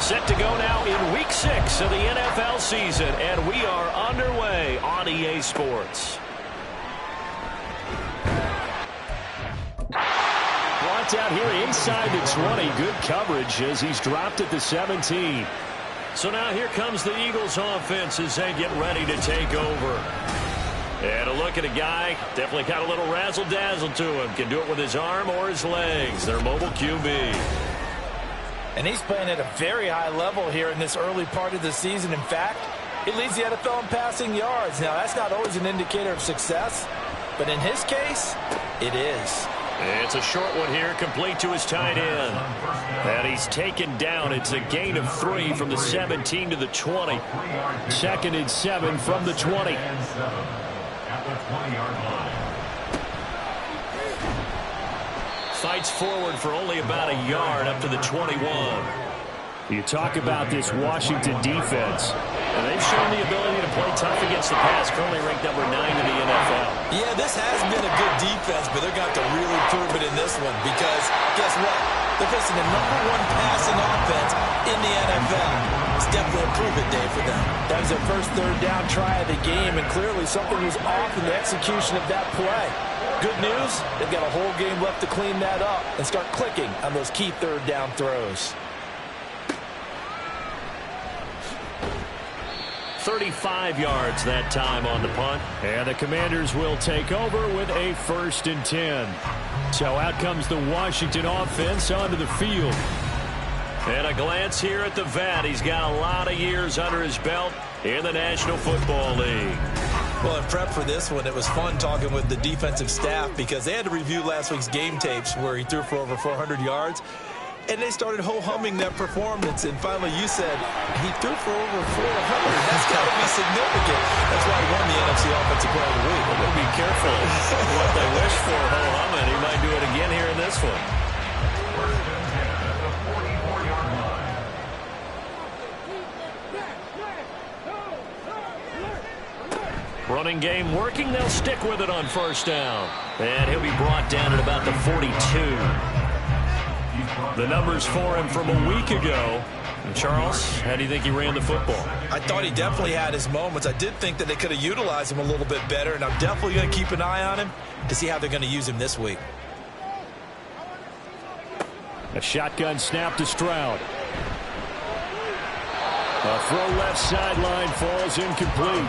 Set to go now in Week 6 of the NFL season, and we are underway on EA Sports. Brought out here inside the 20. Good coverage as he's dropped at the 17. So now here comes the Eagles offense as they get ready to take over. And a look at a guy, definitely got a little razzle-dazzle to him. Can do it with his arm or his legs. Their mobile QB. And he's playing at a very high level here in this early part of the season. In fact, he leads the NFL in passing yards. Now, that's not always an indicator of success, but in his case, it is. It's a short one here, complete to his tight end. And he's taken down. It's a gain of 3 from the 17 to the 20. 2nd and 7 from the 20. At the 20-yard line. Fights forward for only about a yard up to the 21. You talk about this Washington defense, and they've shown the ability to play tough against the pass, currently ranked number 9 in the NFL. Yeah, this has been a good defense, but they're going to have to really prove it in this one because, guess what? They're facing the #1 passing offense in the NFL. It's definitely a prove-it day for them. That was their first third down try of the game, and clearly something was off in the execution of that play. Good news, they've got a whole game left to clean that up and start clicking on those key third down throws. 35 yards that time on the punt. And the Commanders will take over with a 1st and 10. So out comes the Washington offense onto the field. And a glance here at the vet. He's got a lot of years under his belt in the National Football League. Well, in prep for this one, it was fun talking with the defensive staff because they had to review last week's game tapes where he threw for over 400 yards. And they started ho-humming that performance. And finally, you said he threw for over 400. That's got to be significant. That's why he won the NFC Offensive Player of the Week. They're going to be careful what they wish for ho-humming. He might do it again here in this one. 1st and 10 at the 44-yard line. Running game working. They'll stick with it on 1st down. And he'll be brought down at about the 42. The numbers for him from a week ago. And Charles, how do you think he ran the football? I thought he definitely had his moments. I did think that they could have utilized him a little bit better, and I'm definitely going to keep an eye on him to see how they're going to use him this week. A shotgun snap to Stroud. A throw left sideline falls incomplete.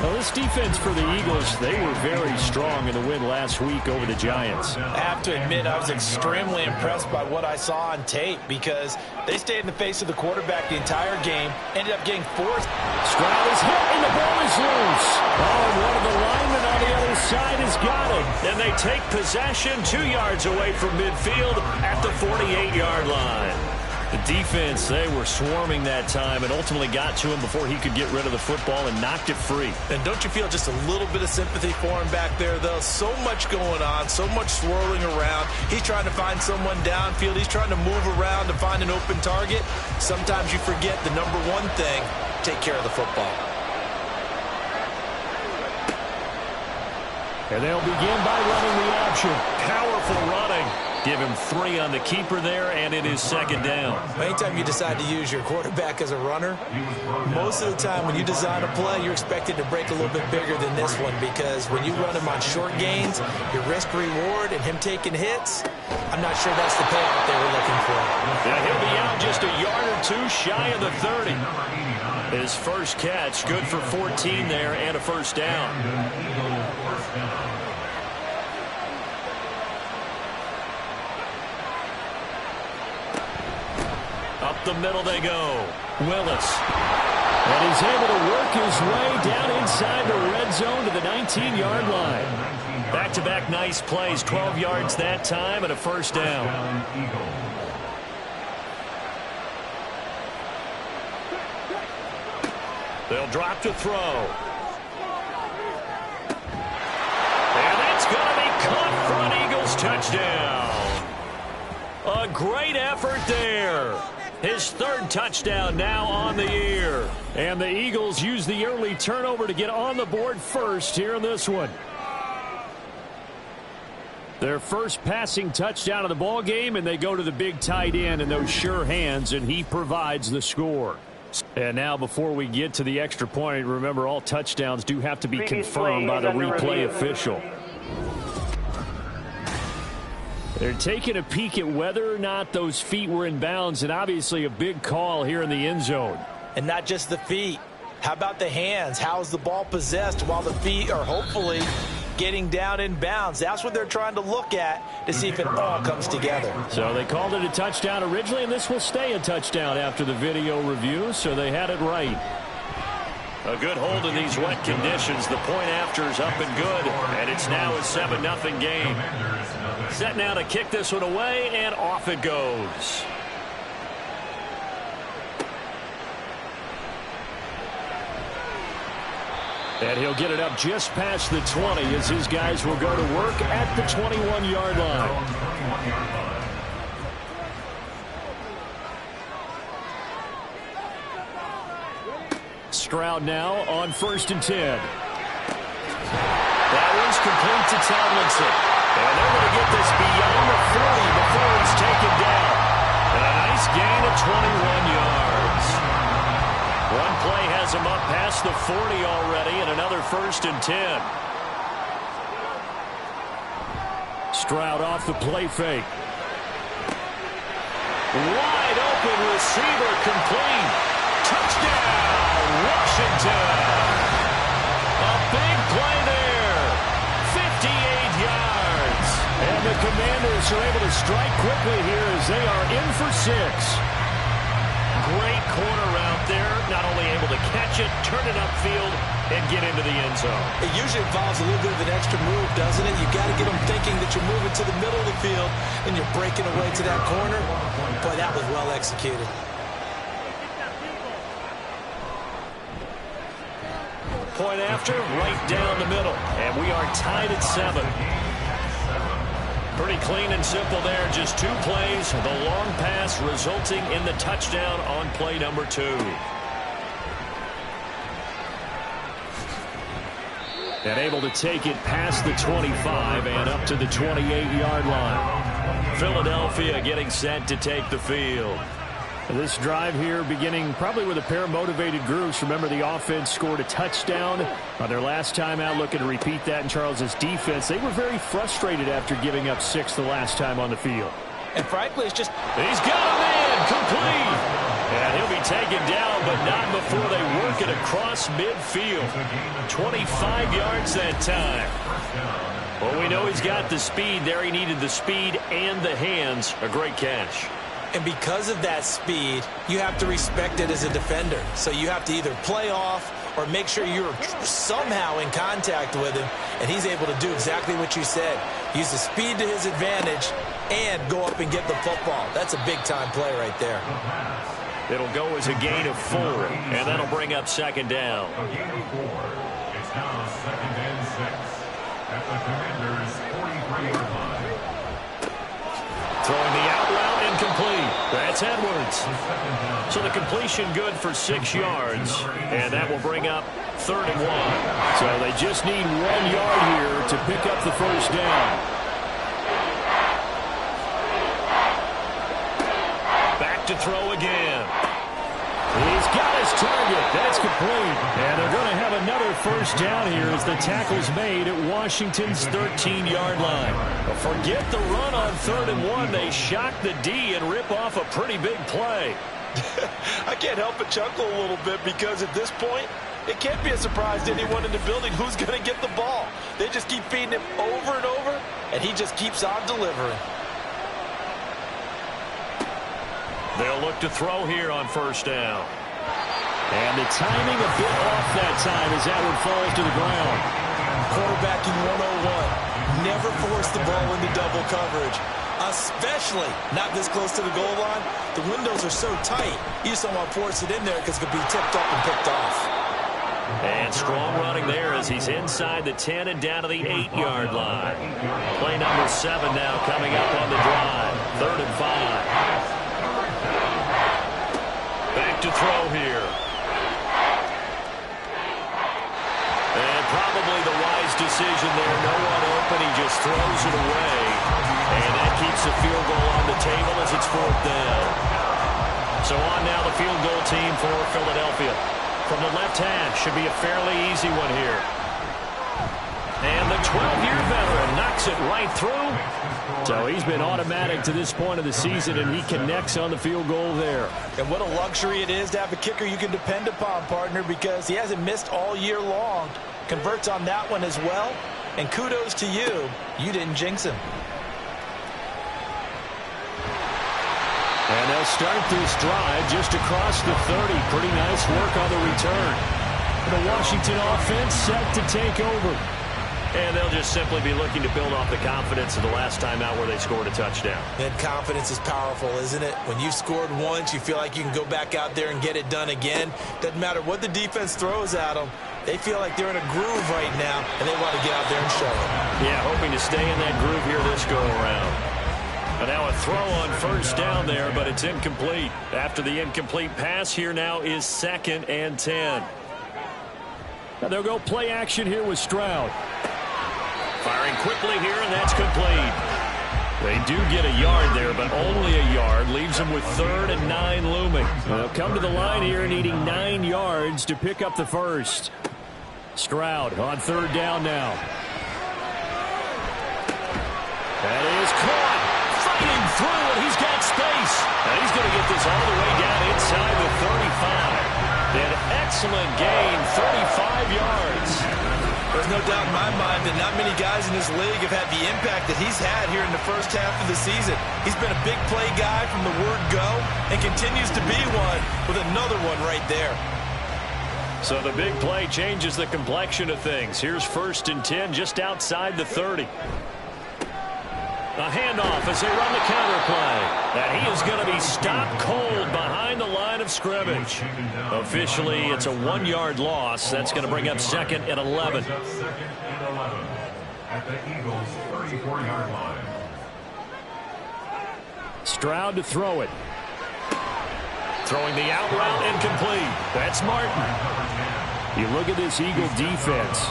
Well, this defense for the Eagles, they were very strong in the win last week over the Giants. I have to admit, I was extremely impressed by what I saw on tape because they stayed in the face of the quarterback the entire game, ended up getting forced. Stroud is hit, and the ball is loose. Oh, and one of the linemen on the other side has got it. And they take possession 2 yards away from midfield at the 48-yard line. The defense, they were swarming that time and ultimately got to him before he could get rid of the football and knocked it free. And don't you feel just a little bit of sympathy for him back there, though? So much going on, so much swirling around. He's trying to find someone downfield. He's trying to move around to find an open target. Sometimes you forget the #1 thing, take care of the football. And they'll begin by running the option. Powerful running. Give him 3 on the keeper there, and it is second down. Anytime you decide to use your quarterback as a runner, most of the time when you design a play, you're expected to break a little bit bigger than this one, because when you run him on short gains, your risk-reward and him taking hits, I'm not sure that's the payout they were looking for. Yeah, he'll be out just a yard or 2 shy of the 30. His first catch, good for 14 there and a first down. Up the middle they go. Willis. And he's able to work his way down inside the red zone to the 19-yard line. Back-to-back nice plays, 12 yards that time and a first down. They'll drop to throw. And that's going to be caught for an Eagles touchdown. A great effort there. His 3rd touchdown now on the year. And the Eagles use the early turnover to get on the board first here in this one. Their first passing touchdown of the ball game, and they go to the big tight end in those sure hands, and he provides the score. And now before we get to the extra point, remember all touchdowns do have to be confirmed by the replay official. They're taking a peek at whether or not those feet were in bounds, and obviously a big call here in the end zone. And not just the feet. How about the hands? How is the ball possessed while the feet are hopefully getting down in bounds? That's what they're trying to look at to see if it all comes together. So they called it a touchdown originally, and this will stay a touchdown after the video review, so they had it right. A good hold in these wet conditions. The point after is up and good, and it's now a 7-0 game. Set now to kick this one away, and off it goes. And he'll get it up just past the 20 as his guys will go to work at the 21-yard line. Stroud now on 1st and 10. That one's complete to Tomlinson. And they're going to get this beyond the 40 before it's taken down. And a nice gain of 21 yards. One play has him up past the 40 already, and another 1st and 10. Stroud off the play fake. Wide open receiver complete. Touchdown, Washington. A big play there. 58 yards. And the Commanders are able to strike quickly here as they are in for 6. Great corner route there. Not only able to catch it, turn it upfield, and get into the end zone. It usually involves a little bit of an extra move, doesn't it? You've got to get them thinking that you're moving to the middle of the field and you're breaking away to that corner. Boy, that was well executed. Point after, right down the middle. And we are tied at 7. Pretty clean and simple there. Just 2 plays. The long pass resulting in the touchdown on play number 2. And able to take it past the 25 and up to the 28-yard line. Philadelphia getting set to take the field. This drive here beginning probably with a pair of motivated groups. Remember, the offense scored a touchdown on their last time out, looking to repeat that in Charles's defense. They were very frustrated after giving up 6 the last time on the field. And frankly, it's just... He's got a man complete. And he'll be taken down, but not before they work it across midfield. 25 yards that time. Well, we know he's got the speed there. He needed the speed and the hands. A great catch. And because of that speed, you have to respect it as a defender. So you have to either play off or make sure you're somehow in contact with him. And he's able to do exactly what you said. Use the speed to his advantage and go up and get the football. That's a big-time play right there. It'll go as a gain of 4, and that'll bring up second down. A gain of 4. It's now 2nd and 6 at the Commanders' 43-yard line. Throwing the out route incomplete. That's Edwards. So the completion good for 6 yards, and that will bring up 3rd and 1. So they just need 1 yard here to pick up the first down. back to throw again. He's got his target. That's complete. And they're going to have another first down here as the tackle's made at Washington's 13-yard line. But forget the run on 3rd and 1. They shock the D and rip off a pretty big play. I can't help but chuckle a little bit because at this point, it can't be a surprise to anyone in the building who's going to get the ball. They just keep feeding him over and over, and he just keeps on delivering. They'll look to throw here on 1st down. And the timing a bit off that time as that one falls to the ground. Quarterbacking 101. Never force the ball into double coverage, especially not this close to the goal line. The windows are so tight, you just don't want to force it in there because it could be tipped up and picked off. And strong running there as he's inside the 10 and down to the 8-yard line. Play number 7 now coming up on the drive. 3rd and 5. Back to throw here. And probably the wise decision there. No one open. He just throws it away. And that keeps the field goal on the table as it's 4th down. So on now the field goal team for Philadelphia. From the left hash, should be a fairly easy one here. And the 12-year veteran knocks it right through. So he's been automatic to this point of the season, and he connects on the field goal there. And what a luxury it is to have a kicker you can depend upon, partner, because he hasn't missed all year long. Converts on that one as well. And kudos to you. You didn't jinx him. And they'll start this drive just across the 30. Pretty nice work on the return. The Washington offense set to take over. And they'll just simply be looking to build off the confidence of the last time out where they scored a touchdown. And confidence is powerful, isn't it? When you've scored once, you feel like you can go back out there and get it done again. Doesn't matter what the defense throws at them. They feel like they're in a groove right now, and they want to get out there and show it. Yeah, hoping to stay in that groove here this go-around. And now a throw on 1st down there, but it's incomplete. After the incomplete pass, here now is 2nd and 10. Now they'll go play action here with Stroud. Firing quickly here, and that's complete. They do get a yard there, but only a yard. Leaves them with 3rd and 9 looming. They'll come to the line here needing 9 yards to pick up the first. Stroud on 3rd down now. That is caught. Fighting through, and he's got space. And he's going to get this all the way down inside the 35. An excellent gain, 35 yards. There's no doubt in my mind that not many guys in this league have had the impact that he's had here in the first half of the season. He's been a big play guy from the word go and continues to be one with another one right there. So the big play changes the complexion of things. Here's 1st and 10 just outside the 30. A handoff as they run the counter play. And he is going to be stopped cold behind the line of scrimmage. Officially, it's a 1-yard loss. That's going to bring up 2nd and 11. 2nd and 11 at the Eagles' 34-yard line. Stroud to throw it. Throwing the out route incomplete. That's Martin. You look at this Eagle defense.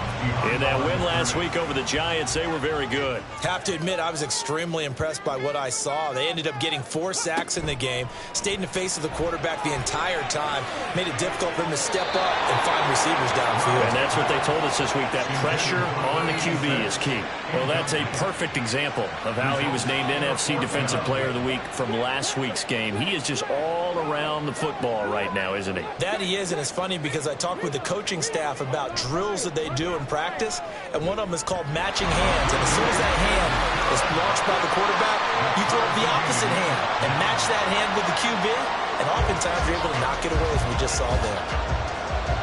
In that win last week over the Giants, they were very good. Have to admit, I was extremely impressed by what I saw. They ended up getting 4 sacks in the game, stayed in the face of the quarterback the entire time, made it difficult for him to step up and find receivers downfield. And that's what they told us this week, that pressure on the QB is key. Well, that's a perfect example of how he was named NFC Defensive Player of the Week from last week's game. He is just all around the football right now, isn't he? That he is, and it's funny because I talked with the coaching staff about drills that they do in practice, and one of them is called matching hands. And as soon as that hand is launched by the quarterback, you throw up the opposite hand and match that hand with the QB, and oftentimes you're able to knock it away, as we just saw there.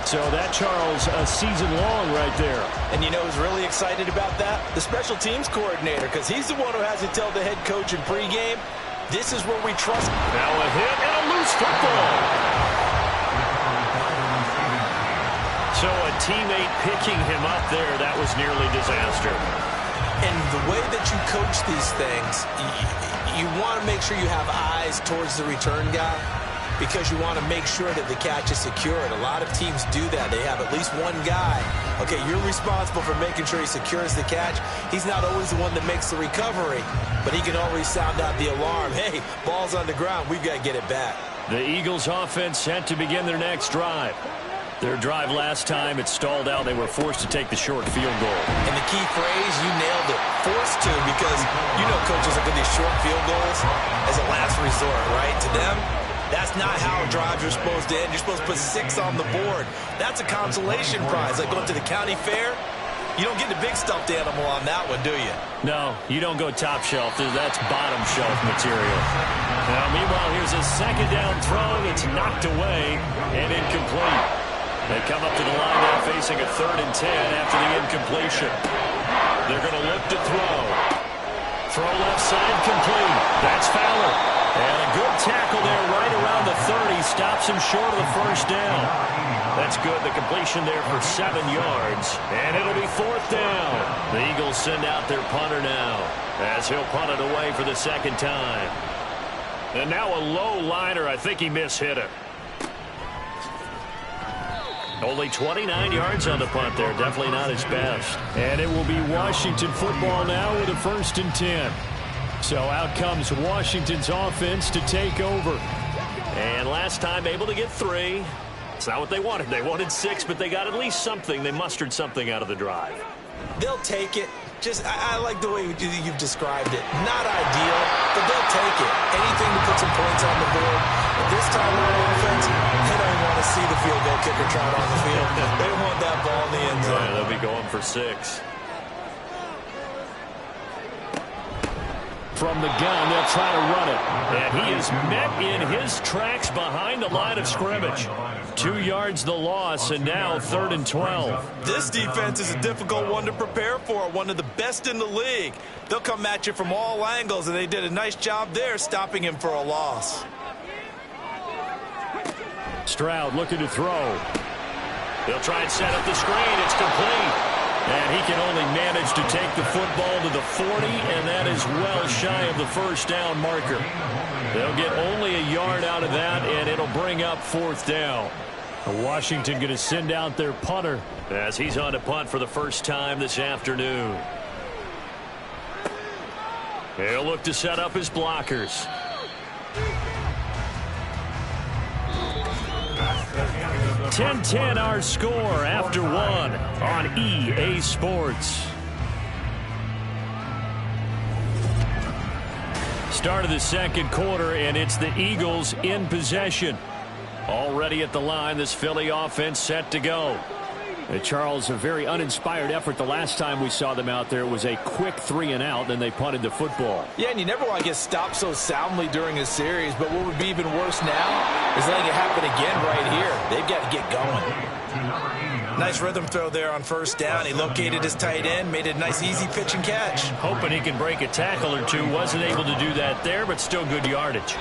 So that, Charles, a season long right there. And you know who's really excited about that? The special teams coordinator, because he's the one who has to tell the head coach in pregame, this is where we trust. Now a hit and a loose football. So a teammate picking him up there, that was nearly disaster. And the way that you coach these things, you want to make sure you have eyes towards the return guy. because you want to make sure that the catch is secured. A lot of teams do that. They have at least one guy. Okay, you're responsible for making sure he secures the catch. He's not always the one that makes the recovery, but he can always sound out the alarm. Hey, ball's on the ground. We've got to get it back. The Eagles offense set to begin their next drive. Their drive last time, it stalled out. They were forced to take the short field goal. And the key phrase, you nailed it, forced to, because you know coaches look at these short field goals as a last resort, right? To them, that's not how drives are supposed to end. You're supposed to put 6 on the board. That's a consolation prize, like going to the county fair. You don't get the big stuffed animal on that one, do you? No, you don't go top shelf. That's bottom shelf material. Now, meanwhile, here's a second down throw that's knocked away and incomplete. They come up to the line now facing a 3rd and 10 after the incompletion. They're going to look to throw. Throw left side complete. That's Fowler. And a good tackle there right around the 30. Stops him short of the first down. That's good. The completion there for 7 yards. And it'll be 4th down. The Eagles send out their punter now as he'll punt it away for the second time. And now a low liner. I think he mishit it. Only 29 yards on the punt there. Definitely not his best. And it will be Washington football now with a 1st and 10. So out comes Washington's offense to take over. And last time able to get 3. It's not what they wanted. They wanted 6, but they got at least something. They mustered something out of the drive. They'll take it. Just, I like the way you've described it. Not ideal, but they'll take it. Anything to put some points on the board. But this time on offense, they don't want to see the field goal kicker trot on the field. They want that ball in the end zone. Yeah, they'll be going for 6. From the gun, they'll try to run it. And he is met in his tracks behind the line of scrimmage. 2 yards the loss, and now 3rd and 12. This defense is a difficult one to prepare for, one of the best in the league. They'll come at you from all angles, and they did a nice job there stopping him for a loss. Stroud looking to throw. They'll try and set up the screen. It's complete. And he can only manage to take the football to the 40, and that is well shy of the first down marker. They'll get only a yard out of that, and it'll bring up 4th down. Washington going to send out their punter as he's on to punt for the first time this afternoon. He'll look to set up his blockers. 10-10 our score after 1 on EA Sports. Start of the second quarter, and it's the Eagles in possession. Already at the line, this Philly offense set to go. Charles, a very uninspired effort the last time we saw them out there. It was a quick 3 and out, then they punted the football. Yeah, and you never want to get stopped so soundly during a series, but what would be even worse now is letting it happen again right here. They've got to get going. Nice rhythm throw there on 1st down. He located his tight end, made it a nice easy pitch and catch. Hoping he can break a tackle or two. Wasn't able to do that there, but still good yardage.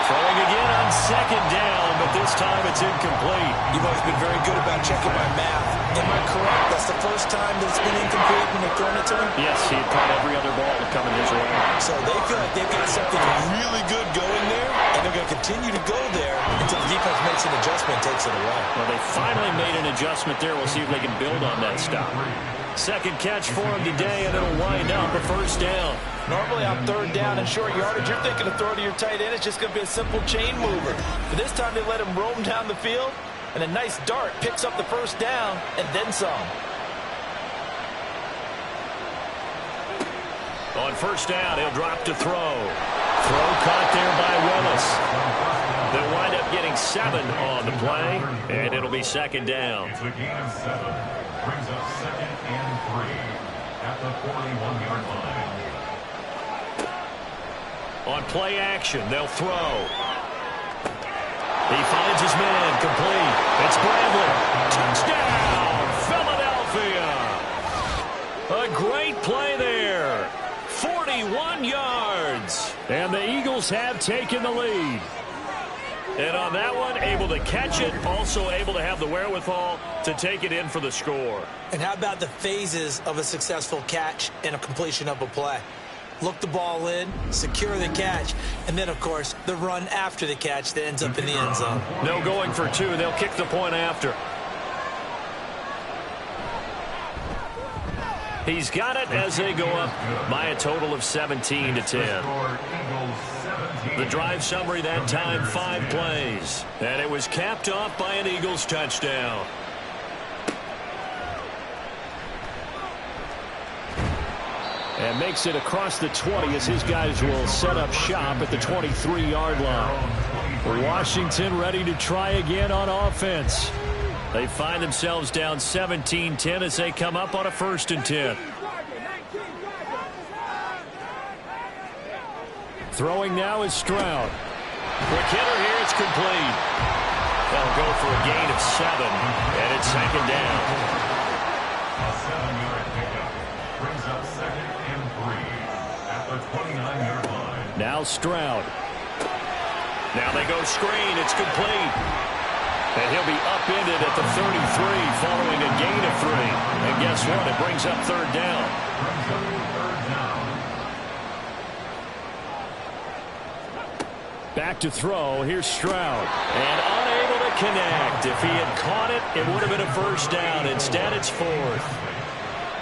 Throwing again on 2nd down, but this time it's incomplete. You've always been very good about checking my math. Am I correct? That's the first time that it's been incomplete when they've thrown it to him? Yes, he had caught every other ball coming his way. So they feel like they've got something really good going there, and they're going to continue to go there until the defense makes an adjustment and takes it away. Well, they finally made an adjustment there. We'll see if they can build on that stop. Second catch for him today, and it'll wind up a 1st down. Normally on 3rd down and short yardage, you're thinking to throw to your tight end. It's just going to be a simple chain mover. But this time they let him roam down the field, and a nice dart picks up the 1st down and then some. On 1st down, he'll drop to throw. Throw caught there by Willis. They'll wind up getting 7 on the play, and it'll be 2nd down. It's a gain of 7. Brings up 2nd and 3 at the 41-yard line. On play action, they'll throw. He finds his man, complete. It's Bradley. Touchdown, Philadelphia. A great play there. 41 yards. And the Eagles have taken the lead. And on that one, able to catch it, also able to have the wherewithal to take it in for the score. And how about the phases of a successful catch and a completion of a play? look the ball in, secure the catch, and then, of course, the run after the catch that ends up in the end zone. No going for two. They'll kick the point after. He's got it as they go up by a total of 17-10. The drive summary that time, 5 plays. And it was capped off by an Eagles touchdown. And makes it across the 20 as his guys will set up shop at the 23-yard line. Washington ready to try again on offense. They find themselves down 17-10 as they come up on a 1st and 10. Throwing now is Stroud. Quick hitter here, it's complete. They'll go for a gain of 7, and it's 2nd down. A 7-yard pickup brings up 2nd and 3 at the 29-yard line. Now Stroud. Now they go screen, it's complete. And he'll be upended at the 33 following a gain of 3. And guess what? It brings up 3rd down. Back to throw. Here's Stroud. And unable to connect. If he had caught it, it would have been a 1st down. Instead, it's 4th.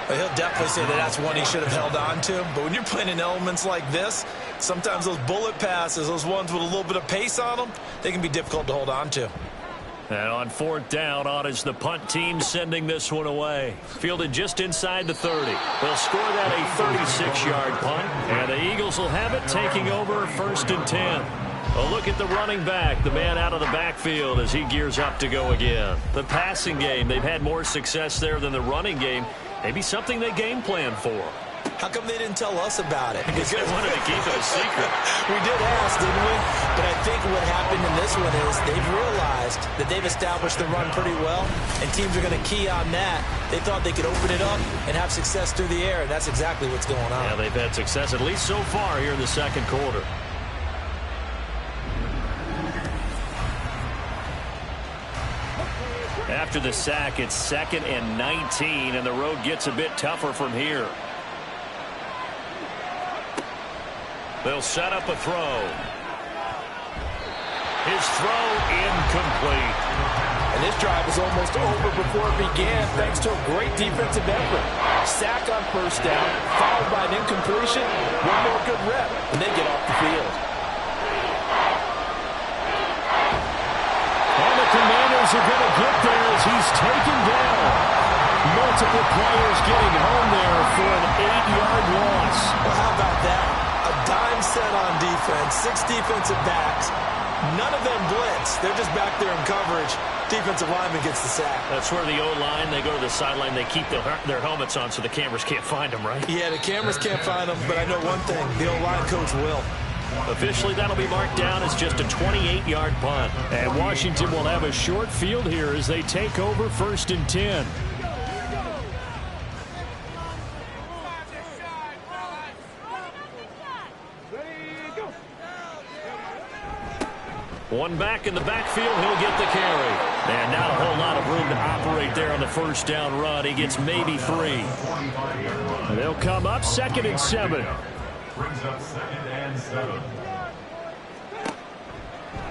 He'll definitely say that that's one he should have held on to. But when you're playing in elements like this, sometimes those bullet passes, those ones with a little bit of pace on them, they can be difficult to hold on to. And on 4th down, on is the punt team sending this one away. Fielded just inside the 30. They'll score that a 36-yard punt. And the Eagles will have it taking over 1st and 10. A look at the running back, the man out of the backfield as he gears up to go again. The passing game, they've had more success there than the running game. Maybe something they game plan for. How come they didn't tell us about it? Because they wanted to keep it a secret. We did ask, didn't we? But I think what happened in this one is they've realized that they've established the run pretty well, and teams are going to key on that. They thought they could open it up and have success through the air, and that's exactly what's going on. Yeah, they've had success at least so far here in the 2nd quarter. After the sack, it's 2nd and 19, and the road gets a bit tougher from here. They'll set up a throw. His throw incomplete. And this drive was almost over before it began thanks to a great defensive effort. Sack on 1st down, followed by an incompletion. One more good rep, and they get off the field. And the Commanders are going to get there as he's taken down. Multiple players getting home there for an 8-yard loss. Well, how about that? A dime set on defense, 6 defensive backs. None of them blitz. They're just back there in coverage. Defensive lineman gets the sack. That's where the O-line, they go to the sideline, they keep their helmets on so the cameras can't find them, right? Yeah, the cameras can't find them, but I know one thing. The O-line coach will. Officially, that'll be marked down as just a 28-yard punt. And Washington will have a short field here as they take over 1st and 10. One back in the backfield, he'll get the carry. And not a whole lot of room to operate there on the 1st down run. He gets maybe 3. They'll come up 2nd and 7. Brings up 2nd and 7.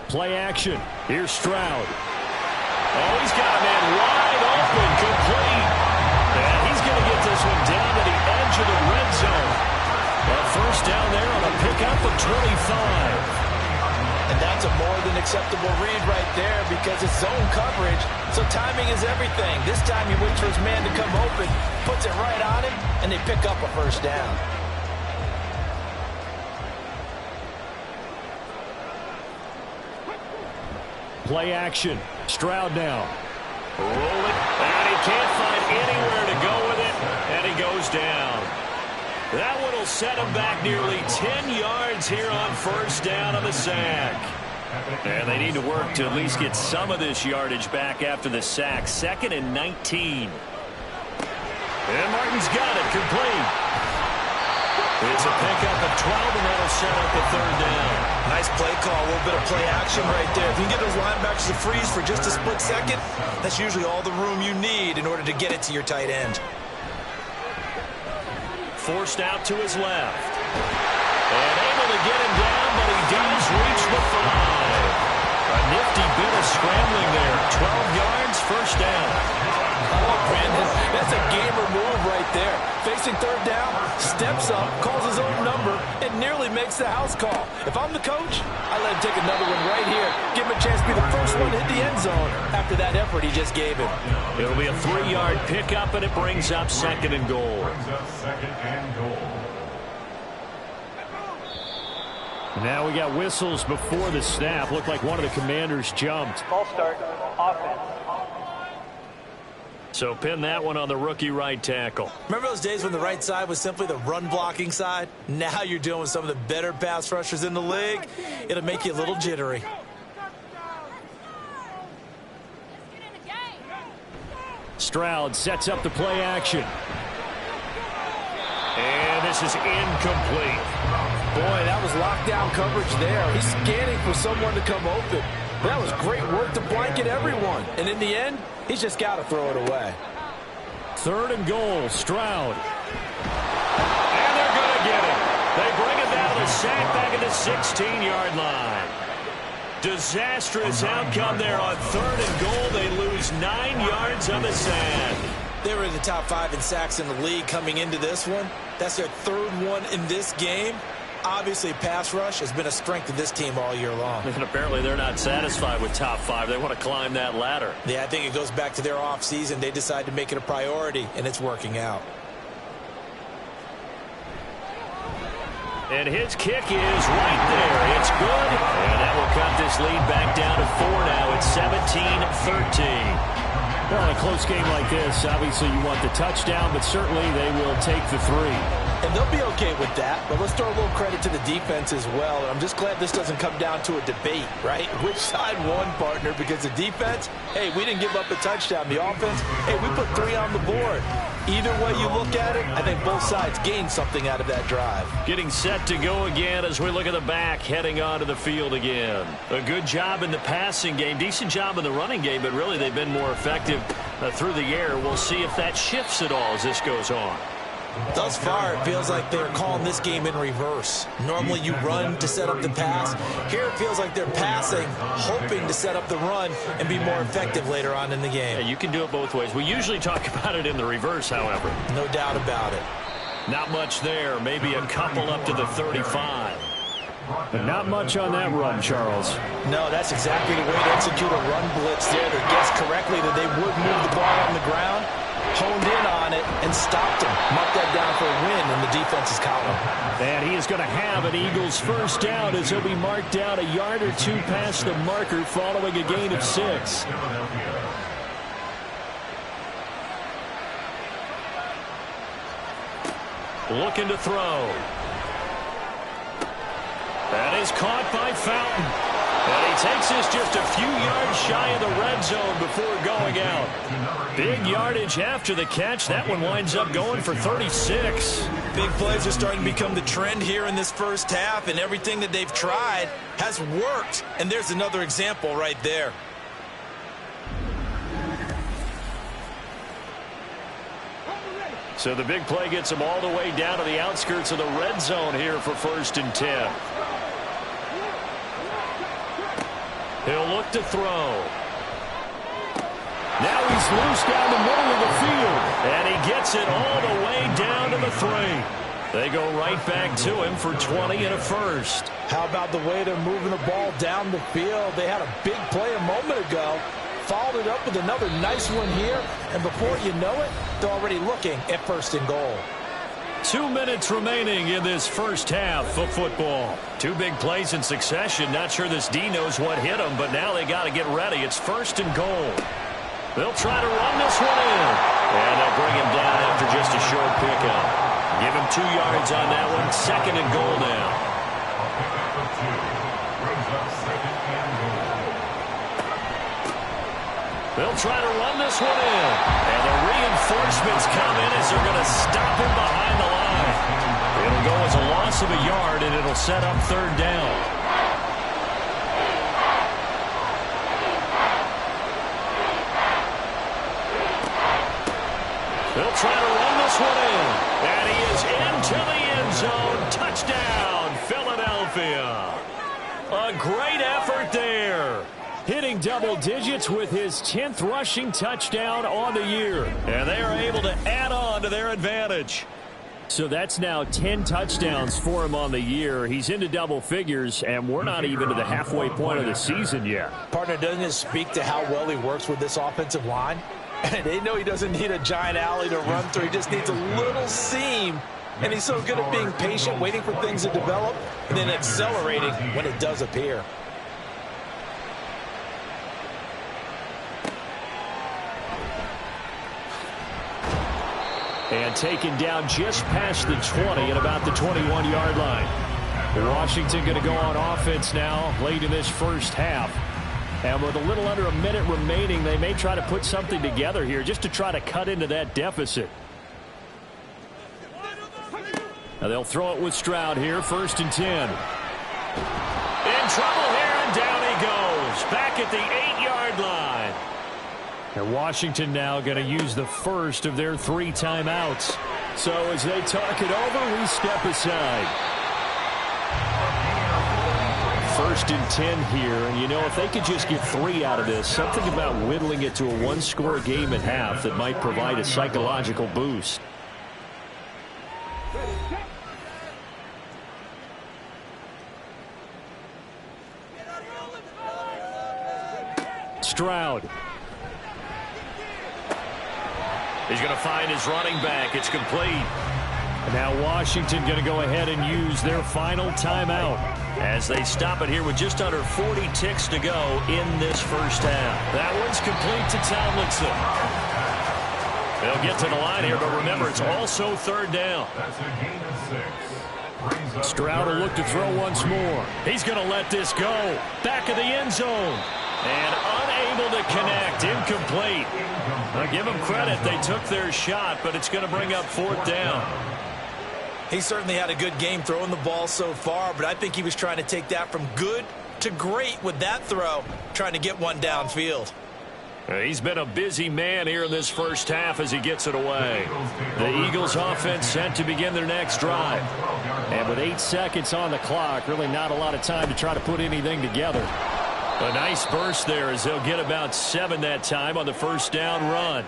Play action. Here's Stroud. Oh, he's got a man wide open, complete. And he's going to get this one down to the edge of the red zone. A 1st down there on a pickup of 25. And that's a more than acceptable read right there because it's zone coverage, so timing is everything. This time he waits for his man to come open, puts it right on him, and they pick up a 1st down. Play action. Stroud now. Rolling, and he can't find anywhere to go with it, and he goes down. That one will set him back nearly 10 yards here on 1st down on the sack. And they need to work to at least get some of this yardage back after the sack. 2nd and 19. And Martin's got it, complete. It's a pickup of 12, and that'll set up the 3rd down. Nice play call, a little bit of play action right there. If you can get those linebackers to freeze for just a split second, that's usually all the room you need in order to get it to your tight end. Forced out to his left. And able to get him down, but he does reach the 5. A nifty bit of scrambling there. 12 yards, first down. Oh, Brandon, that's a gamer move right there. Facing third down, steps up, calls his own number, and nearly makes the house call. If I'm the coach, I let him take another one right here. Give him a chance to be the first one to hit the end zone after that effort he just gave him. It'll be a 3-yard pickup, and it brings up second and goal. Now we got whistles before the snap. Looked like one of the commanders jumped. False start, offense. So pin that one on the rookie right tackle. Remember those days when the right side was simply the run-blocking side? Now you're dealing with some of the better pass rushers in the league. It'll make you a little jittery. Stroud sets up the play action. And this is incomplete. Boy, that was lockdown coverage there. He's scanning for someone to come open. That was great work to blanket everyone. And in the end, he's just got to throw it away. Third and goal, Stroud. And they're going to get him. They bring it down to sack back at the 16-yard line. Disastrous outcome there on third and goal. They lose 9 yards on the sand. They were in the top 5 in sacks in the league coming into this one. That's their third one in this game. Obviously, pass rush has been a strength of this team all year long. And apparently they're not satisfied with top 5. They want to climb that ladder. Yeah, I think it goes back to their offseason. They decided to make it a priority, and it's working out. And his kick is right there. It's good. And that will cut this lead back down to 4 now. It's 17-13. Well, in a close game like this, obviously you want the touchdown, but certainly they will take the 3. And they'll be okay with that, but let's throw a little credit to the defense as well. And I'm just glad this doesn't come down to a debate, right? Which side won, partner? Because the defense, hey, we didn't give up a touchdown. The offense, hey, we put 3 on the board. Either way you look at it, I think both sides gained something out of that drive. Getting set to go again as we look at the back, heading onto the field again. A good job in the passing game, decent job in the running game, but really they've been more effective through the air. We'll see if that shifts at all as this goes on. Thus far, it feels like they're calling this game in reverse. Normally you run to set up the pass. Here it feels like they're passing, hoping to set up the run and be more effective later on in the game. Yeah, you can do it both ways. We usually talk about it in the reverse, however. No doubt about it. Not much there. Maybe a couple up to the 35. But not much on that run, Charles. No, that's exactly the way to execute a run blitz there. They guessed correctly that they would move the ball on the ground, honed in on it, and stopped him. Marked that down for a win in the defense's column. And he is going to have an Eagles first down as he'll be marked down a yard or 2 past the marker following a gain of 6. Looking to throw. That is caught by Fountain. And he takes this just a few yards shy of the red zone before going out. Big yardage after the catch. That one winds up going for 36. Big plays are starting to become the trend here in this first half, and everything that they've tried has worked. And there's another example right there. So the big play gets him all the way down to the outskirts of the red zone here for 1st and 10. He'll look to throw. Now he's loose down the middle of the field. And he gets it all the way down to the 3. They go right back to him for 20 and a first. How about the way they're moving the ball down the field? They had a big play a moment ago. Followed it up with another nice one here. And before you know it, they're already looking at 1st and goal. 2 minutes remaining in this first half of football. 2 big plays in succession. Not sure this D knows what hit him, but now they got to get ready. It's 1st and goal. They'll try to run this one in. And they'll bring him down after just a short pickup. Give him 2 yards on that one. 2nd and goal now. They'll try to run this one in. And the reinforcements come in as they're going to stop him behind the line. It'll go as a loss of a yard, and it'll set up 3rd down. They'll try to run this one in. And he is into the end zone. Touchdown. Touchdown, Philadelphia. A great effort there. Hitting double digits with his 10th rushing touchdown on the year. And they are able to add on to their advantage. So that's now 10 touchdowns for him on the year. He's into double figures, and we're not even to the halfway point of the season yet. Partner, doesn't it speak to how well he works with this offensive line? And they know he doesn't need a giant alley to run through. He just needs a little seam. And he's so good at being patient, waiting for things to develop, and then accelerating when it does appear. And taken down just past the 20 at about the 21-yard line. Washington going to go on offense now late in this first half. And with a little under a minute remaining, they may try to put something together here just to try to cut into that deficit. Now they'll throw it with Stroud here, 1st and 10. In trouble here, and down he goes. Back at the 8-yard line. And Washington now going to use the first of their 3 timeouts. So as they talk it over, we step aside. 1st and 10 here, and you know, if they could just get 3 out of this, something about whittling it to a 1-score game at half that might provide a psychological boost. Stroud. He's going to find his running back. It's complete. And now Washington going to go ahead and use their final timeout as they stop it here with just under 40 ticks to go in this first half. That one's complete to Tomlinson. They'll get to the line here, but remember, it's also 3rd down. That's a gain of 6. Stroud will look to throw once more. He's going to let this go. Back of the end zone. And unable to connect. Incomplete. Now give them credit. They took their shot, but it's going to bring up 4th down. He certainly had a good game throwing the ball so far, but I think he was trying to take that from good to great with that throw, trying to get one downfield. He's been a busy man here in this first half as he gets it away. The Eagles offense set to begin their next drive. And with 8 seconds on the clock, really not a lot of time to try to put anything together. A nice burst there as they'll get about 7 that time on the 1st down run.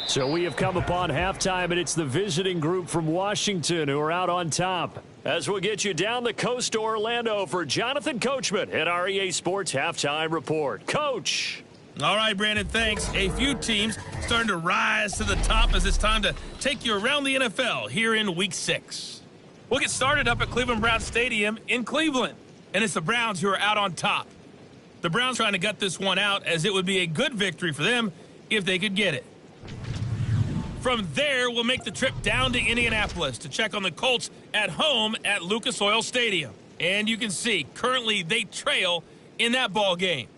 So we have come upon halftime, and it's the visiting group from Washington who are out on top. As we'll get you down the coast to Orlando for Jonathan Coachman at our EA Sports Halftime Report. Coach. All right, Brandon, thanks. A few teams starting to rise to the top as it's time to take you around the NFL here in Week 6. We'll get started up at Cleveland Browns Stadium in Cleveland. And it's the Browns who are out on top. The Browns trying to gut this one out as it would be a good victory for them if they could get it. From there, we'll make the trip down to Indianapolis to check on the Colts at home at Lucas Oil Stadium. And you can see, currently they trail in that ball game.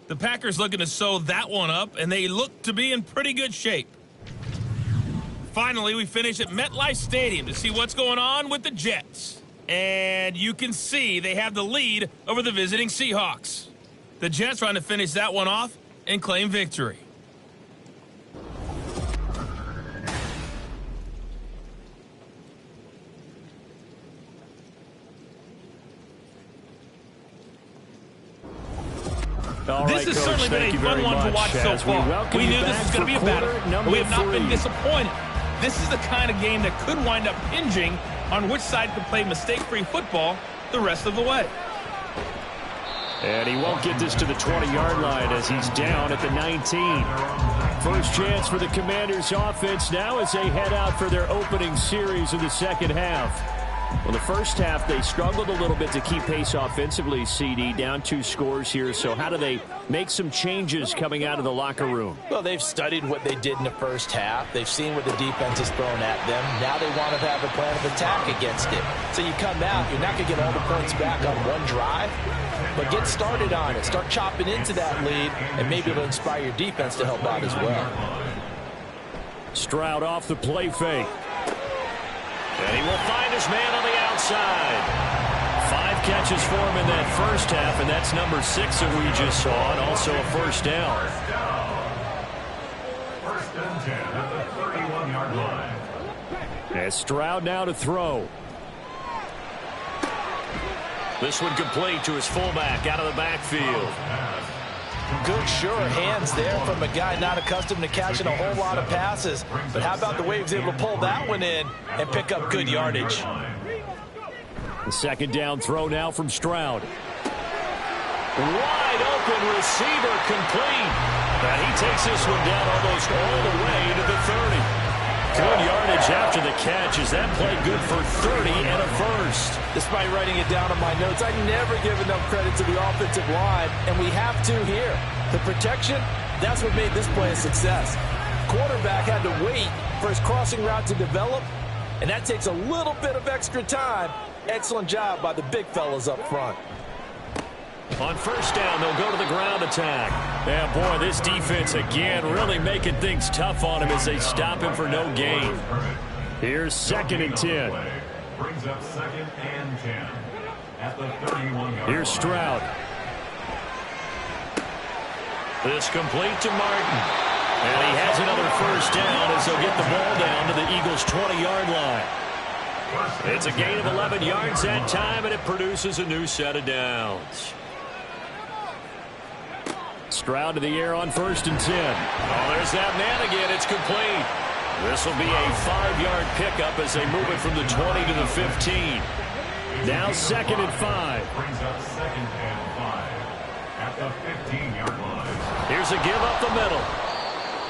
The Packers looking to sew that one up, and they look to be in pretty good shape. Finally, we finish at MetLife Stadium to see what's going on with the Jets. And you can see they have the lead over the visiting Seahawks. The Jets trying to finish that one off and claim victory. This has certainly been a fun one to watch so far. We knew this was going to be a battle, but we have not been disappointed. This is the kind of game that could wind up hinging on which side could play mistake-free football the rest of the way. And he won't get this to the 20-yard line as he's down at the 19. First chance for the Commanders' offense now as they head out for their opening series of the second half. Well, the first half, they struggled a little bit to keep pace offensively, CD, down 2 scores here. So how do they make some changes coming out of the locker room? Well, they've studied what they did in the first half. They've seen what the defense has thrown at them. Now they want to have a plan of attack against it. So you come out, you're not going to get all the points back on one drive, but get started on it. Start chopping into that lead, and maybe it'll inspire your defense to help out as well. Stroud off the play fake. And he will find his man on the outside. 5 catches for him in that first half, and that's number 6 that we just saw, and also a first down. 1st and 10 at the 31-yard line. As Stroud now to throw. This one complete to his fullback out of the backfield. Good, sure hands there from a guy not accustomed to catching a whole lot of passes. But how about the way he was able to pull that one in and pick up good yardage? The second down throw now from Stroud. Wide open receiver complete. And he takes this one down almost all the way to the 30. Good yardage after the catch. Is that play good for 30 and a first? Despite writing it down on my notes, I never give enough credit to the offensive line, and we have to here. The protection, that's what made this play a success. Quarterback had to wait for his crossing route to develop, and that takes a little bit of extra time. Excellent job by the big fellas up front. On first down, they'll go to the ground attack. Yeah, boy, this defense again really making things tough on him as they stop him for no gain. Here's 2nd and 10. Brings up 2nd and 10 at the 31-yard Here's Stroud. This complete to Martin. And he has another first down as they'll get the ball down to the Eagles' 20-yard line. It's a gain of 11 yards that time, and it produces a new set of downs. Stroud to the air on 1st and 10. Oh, there's that man again. It's complete. This will be a 5-yard pickup as they move it from the 20 to the 15. Now 2nd and 5. brings up 2nd and 5 at the 15-yard line. Here's a give up the middle.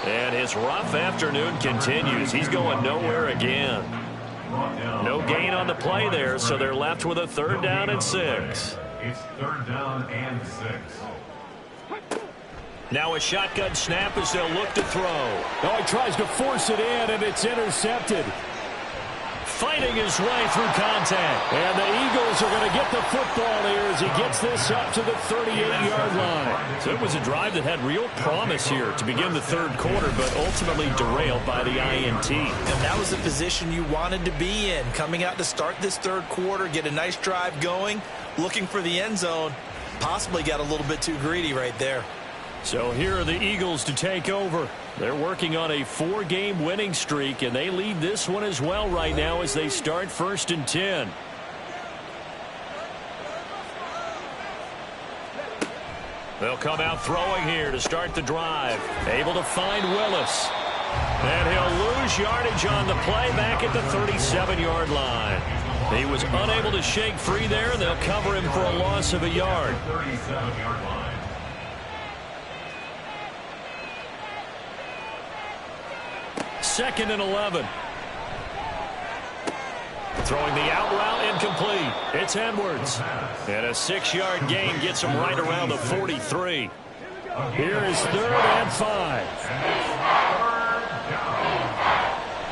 And his rough afternoon continues. He's going nowhere again. No gain on the play there, so they're left with a 3rd down and 6. It's 3rd down and 6. Now a shotgun snap as they'll look to throw. Oh, he tries to force it in, and it's intercepted. Fighting his way through contact. And the Eagles are going to get the football here as he gets this up to the 38-yard line. So it was a drive that had real promise here to begin the 3rd quarter, but ultimately derailed by the INT. And that was the position you wanted to be in. Coming out to start this 3rd quarter, get a nice drive going, looking for the end zone. Possibly got a little bit too greedy right there. So here are the Eagles to take over. They're working on a 4-game winning streak, and they lead this one as well right now as they start 1st and 10. They'll come out throwing here to start the drive. Able to find Willis. And he'll lose yardage on the play back at the 37-yard line. He was unable to shake free there, and they'll cover him for a loss of a yard. 37-yard line. Second and 11. Throwing the out route incomplete. It's Edwards. And a 6-yard gain gets him right around the 43. Here is 3rd and 5.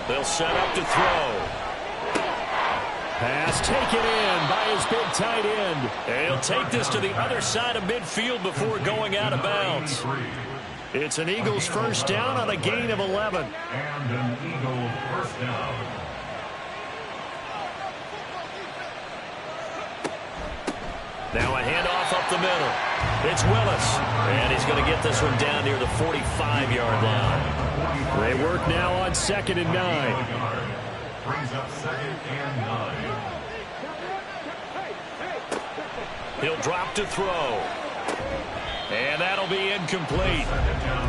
They'll set up to throw. Pass taken in by his big tight end. And he'll take this to the other side of midfield before going out of bounds. It's an Eagles first down on a gain of 11. And an Eagle first down. Now a handoff up the middle. It's Willis. And he's going to get this one down near the 45-yard line. They work now on 2nd and 9. Brings up 2nd and 9. He'll drop to throw. And that'll be incomplete.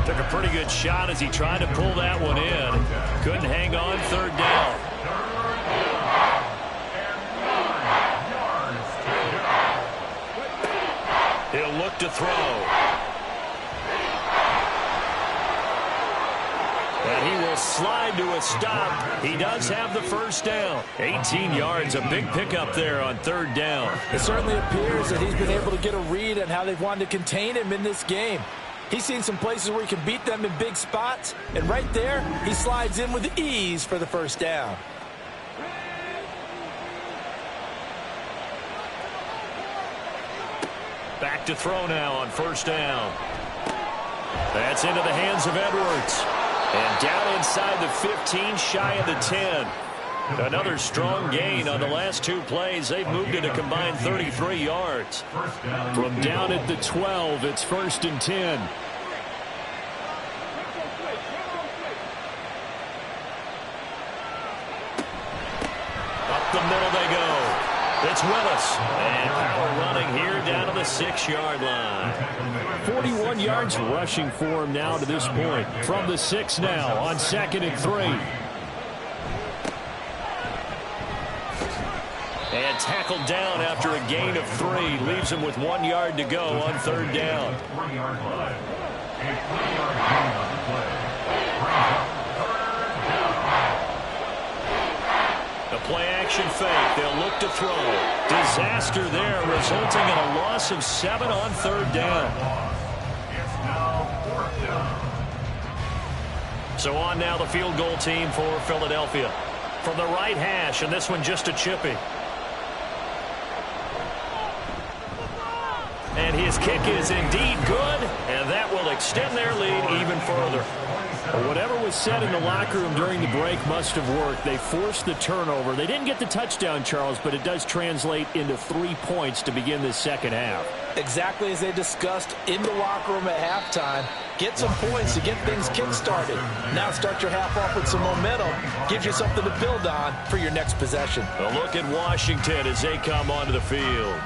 Took a pretty good shot as he tried to pull that one in. Couldn't hang on 3rd down. He'll look to throw. And he will slide to a stop. He does have the first down. 18 yards, a big pickup there on 3rd down. It certainly appears that he's been able to get a read on how they've wanted to contain him in this game. He's seen some places where he can beat them in big spots, and right there, he slides in with ease for the first down. Back to throw now on 1st down. That's into the hands of Edwards. And down inside the 15, shy of the 10. Another strong gain on the last 2 plays. They've moved it a combined 33 yards. From down at the 12, it's 1st and 10. Up the middle they go. It's It's Willis. And power running here down to the 6-yard line. 41 yards rushing for him now to this point. From the 6 now on 2nd and 3. And tackled down after a gain of 3. Leaves him with 1 yard to go on 3rd down. 3-yard line. A 3-yard gain on the play. The play-action fake. They'll look to throw. Disaster there, resulting in a loss of 7 on 3rd down. It's now 4th down. So on now the field goal team for Philadelphia. From the right hash, and this one just a chippy. And his kick is indeed good, and that will extend their lead even further. Whatever was said in the locker room during the break must have worked. They forced the turnover. They didn't get the touchdown, Charles, but it does translate into 3 points to begin this second half. Exactly as they discussed in the locker room at halftime. Get some points to get things kick-started. Now start your half off with some momentum. Gives you something to build on for your next possession. A look at Washington as they come onto the field.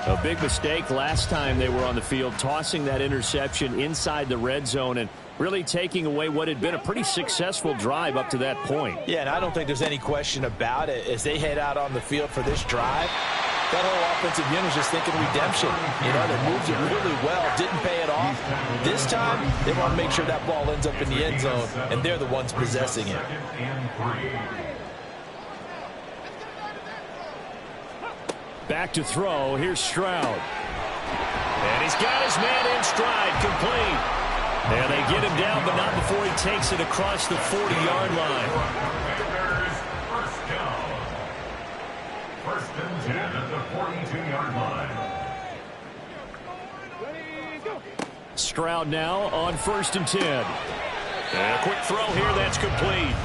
A big mistake last time they were on the field, tossing that interception inside the red zone and really taking away what had been a pretty successful drive up to that point. Yeah, and I don't think there's any question about it. As they head out on the field for this drive, that whole offensive unit is just thinking redemption. You know, they moved it really well, didn't pay it off. This time, they want to make sure that ball ends up in the end zone, and they're the ones possessing it. Back to throw. Here's Stroud. And he's got his man in stride, complete. And they get him down, but not before he takes it across the 40-yard line. First down. 1st and 10 at the 42-yard line. Stroud now on 1st and 10. And a quick throw here, that's complete.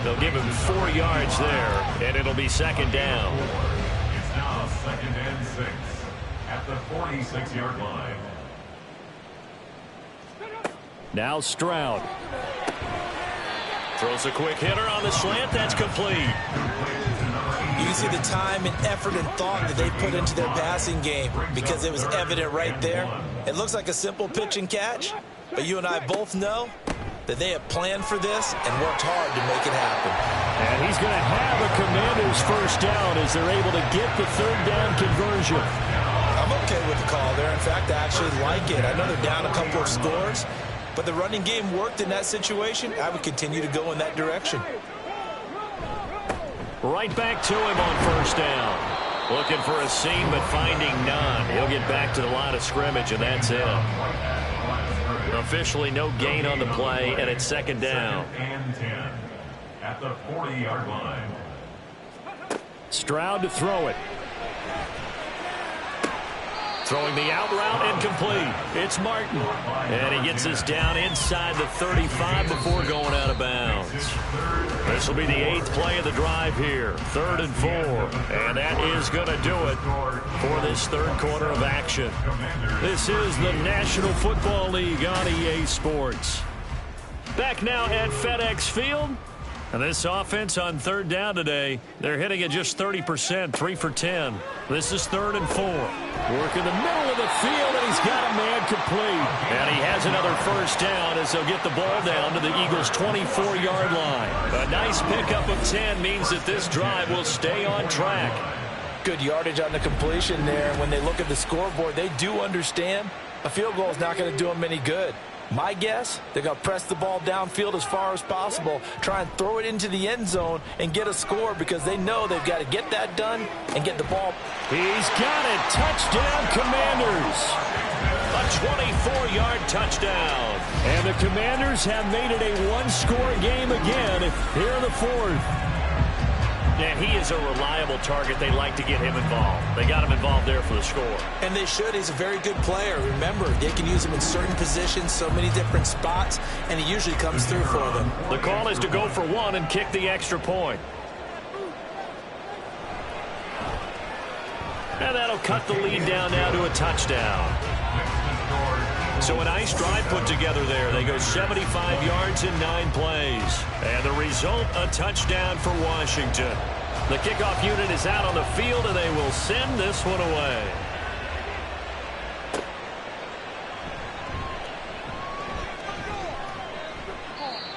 They'll give him 4 yards there, and it'll be 2nd down. It's now 2nd and 6 at the 46-yard line. Now Stroud. Throws a quick hitter on the slant. That's complete. You can see the time and effort and thought that they put into their passing game because it was evident right there. It looks like a simple pitch and catch, but you and I both know that they have planned for this and worked hard to make it happen. And he's going to have a Commanders first down as they're able to get the 3rd down conversion. I'm okay with the call there. In fact, I actually like it. I know they're down a couple of scores, but the running game worked in that situation. I would continue to go in that direction. Right back to him on 1st down. Looking for a seam, but finding none. He'll get back to the line of scrimmage, and that's it. Officially no gain on the play, and it's 2nd down. 2nd and 10 at the 40-yard line. Stroud to throw it. Throwing the out route incomplete. It's Martin. And he gets us down inside the 35 before going out of bounds. This will be the 8th play of the drive here. 3rd and 4. And that is going to do it for this 3rd quarter of action. This is the National Football League on EA Sports. Back now at FedEx Field. And this offense on 3rd down today, they're hitting at just 30%, 3 for 10. This is 3rd and 4. Work in the middle of the field, and he's got a man complete. And he has another 1st down as they'll get the ball down to the Eagles' 24-yard line. A nice pickup of 10 means that this drive will stay on track. Good yardage on the completion there. When they look at the scoreboard, they do understand a field goal is not going to do them any good. My guess, they're going to press the ball downfield as far as possible, try and throw it into the end zone and get a score because they know they've got to get that done and get the ball. He's got it. Touchdown, Commanders. A 24-yard touchdown. And the Commanders have made it a one-score game again here in the 4th. And he is a reliable target. They like to get him involved. They got him involved there for the score. And they should. He's a very good player. Remember, they can use him in certain positions, so many different spots, and he usually comes through for them. The call is to go for 1 and kick the extra point. And that'll cut the lead down now to a touchdown. So a nice drive put together there. They go 75 yards in 9 plays. And the result, a touchdown for Washington. The kickoff unit is out on the field, and they will send this one away.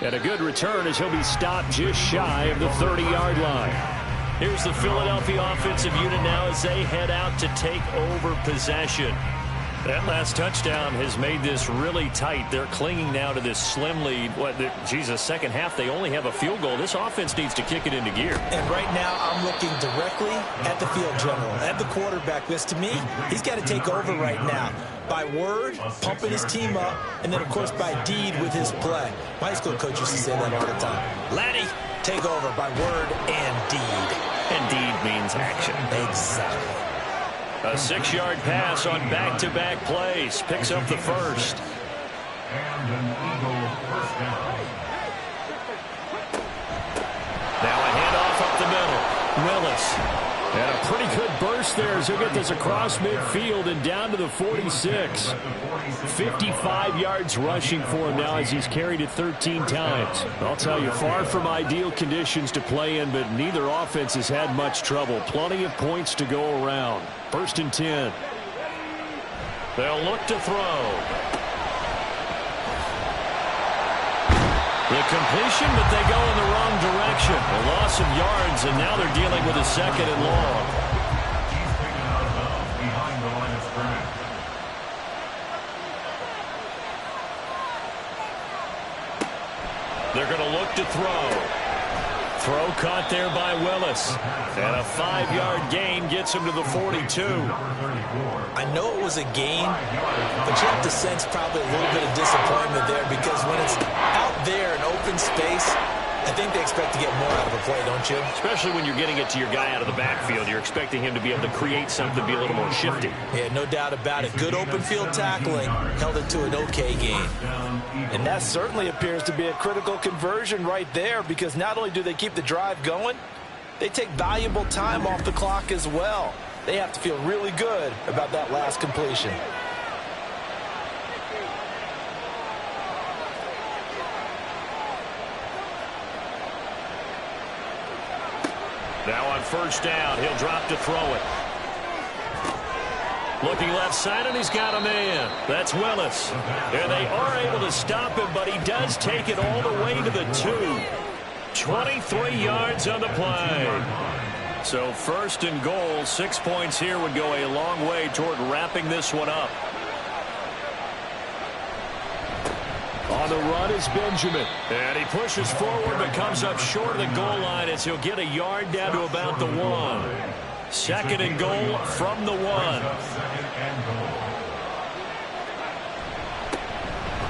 And a good return as he'll be stopped just shy of the 30-yard line. Here's the Philadelphia offensive unit now as they head out to take over possession. That last touchdown has made this really tight. They're clinging now to this slim lead. Second half, they only have a field goal. This offense needs to kick it into gear. And right now, I'm looking directly at the field general, at the quarterback, because to me, he's got to take over right now. By word, pumping his team up, and then, of course, by deed with his play. My high school coach used to say that all the time. Laddie, take over by word and deed. And deed means action. Exactly. A 6-yard pass on back-to-back plays. Picks up the first. And an Eagle first down. Now a handoff up the middle. Willis. And a pretty good burst there as he'll get this across midfield and down to the 46. 55 yards rushing for him now as he's carried it 13 times. I'll tell you, far from ideal conditions to play in, but neither offense has had much trouble. Plenty of points to go around. 1st and 10. They'll look to throw. The completion, but they go in the wrong direction. A loss of yards, and now they're dealing with a 2nd and long. He's taken out of bounds behind the line of scrimmage. They're going to look to throw. Throw caught there by Willis. And a 5-yard gain gets him to the 42. I know it was a gain, but you have to sense probably a little bit of disappointment there because when it's out there in open space, I think they expect to get more out of a play, don't you? Especially when you're getting it to your guy out of the backfield. You're expecting him to be able to create something, be a little more shifty. Yeah, no doubt about it. Good open field tackling held it to an okay gain. And that certainly appears to be a critical conversion right there because not only do they keep the drive going, they take valuable time off the clock as well. They have to feel really good about that last completion. Now on 1st down, he'll drop to throw it. Looking left side, and he's got a man. That's Willis. And they are able to stop him, but he does take it all the way to the 2. 23 yards on the play. So 1st and goal, 6 points here would go a long way toward wrapping this one up. On the run is Benjamin. And he pushes forward but comes up short of the goal line as he'll get a yard down to about the 1. 2nd and goal from the 1.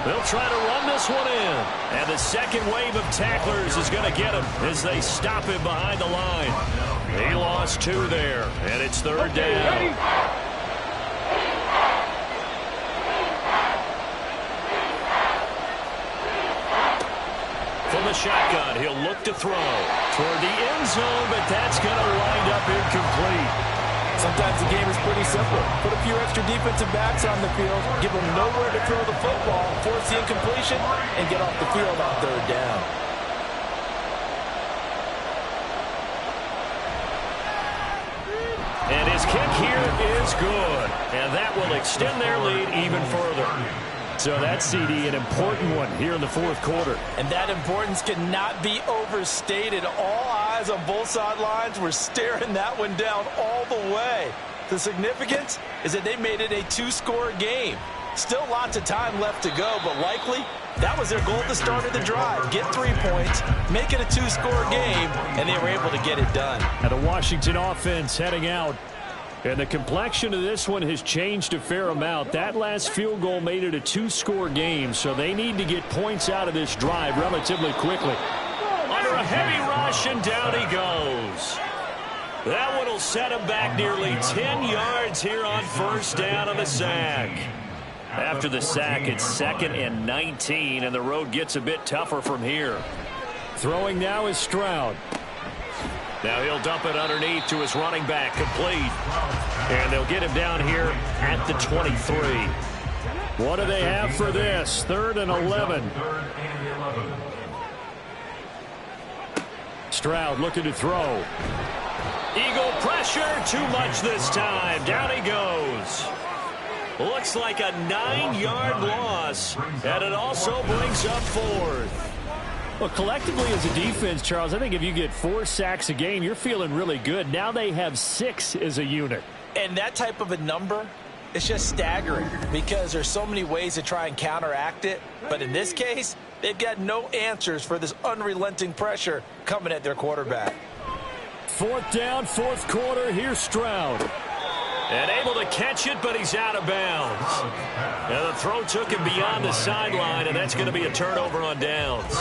They'll try to run this one in. And the second wave of tacklers is going to get him as they stop him behind the line. He lost 2 there, and it's 3rd down. From the shotgun, he'll look to throw toward the end zone, but that's going to wind up incomplete. Sometimes the game is pretty simple. Put a few extra defensive backs on the field, give them nowhere to throw the football, force the incompletion, and get off the field on 3rd down. And his kick here is good, and that will extend their lead even further. So that's, CD, an important one here in the 4th quarter. And that importance cannot be overstated. All eyes on both sidelines were staring that one down all the way. The significance is that they made it a 2-score game. Still lots of time left to go, but likely that was their goal at the start of the drive. Get 3 points, make it a 2-score game, and they were able to get it done. And the Washington offense heading out. And the complexion of this one has changed a fair amount. That last field goal made it a 2-score game, so they need to get points out of this drive relatively quickly. Under a heavy rush, and down he goes. That one will set him back nearly 10 yards here on 1st down on the sack. After the sack, it's 2nd and 19, and the road gets a bit tougher from here. Throwing now is Stroud. Now he'll dump it underneath to his running back, complete. And they'll get him down here at the 23. What do they have for this? 3rd and 11. Stroud looking to throw. Eagle pressure, too much this time. Down he goes. Looks like a 9-yard loss, and it also brings up 4th. Well, collectively as a defense, Charles, I think if you get 4 sacks a game, you're feeling really good. Now they have 6 as a unit. And that type of a number, it's just staggering because there's so many ways to try and counteract it. But in this case, they've got no answers for this unrelenting pressure coming at their quarterback. 4th down, 4th quarter. Here's Stroud. And able to catch it, but he's out of bounds. And the throw took him beyond the sideline, and that's going to be a turnover on downs.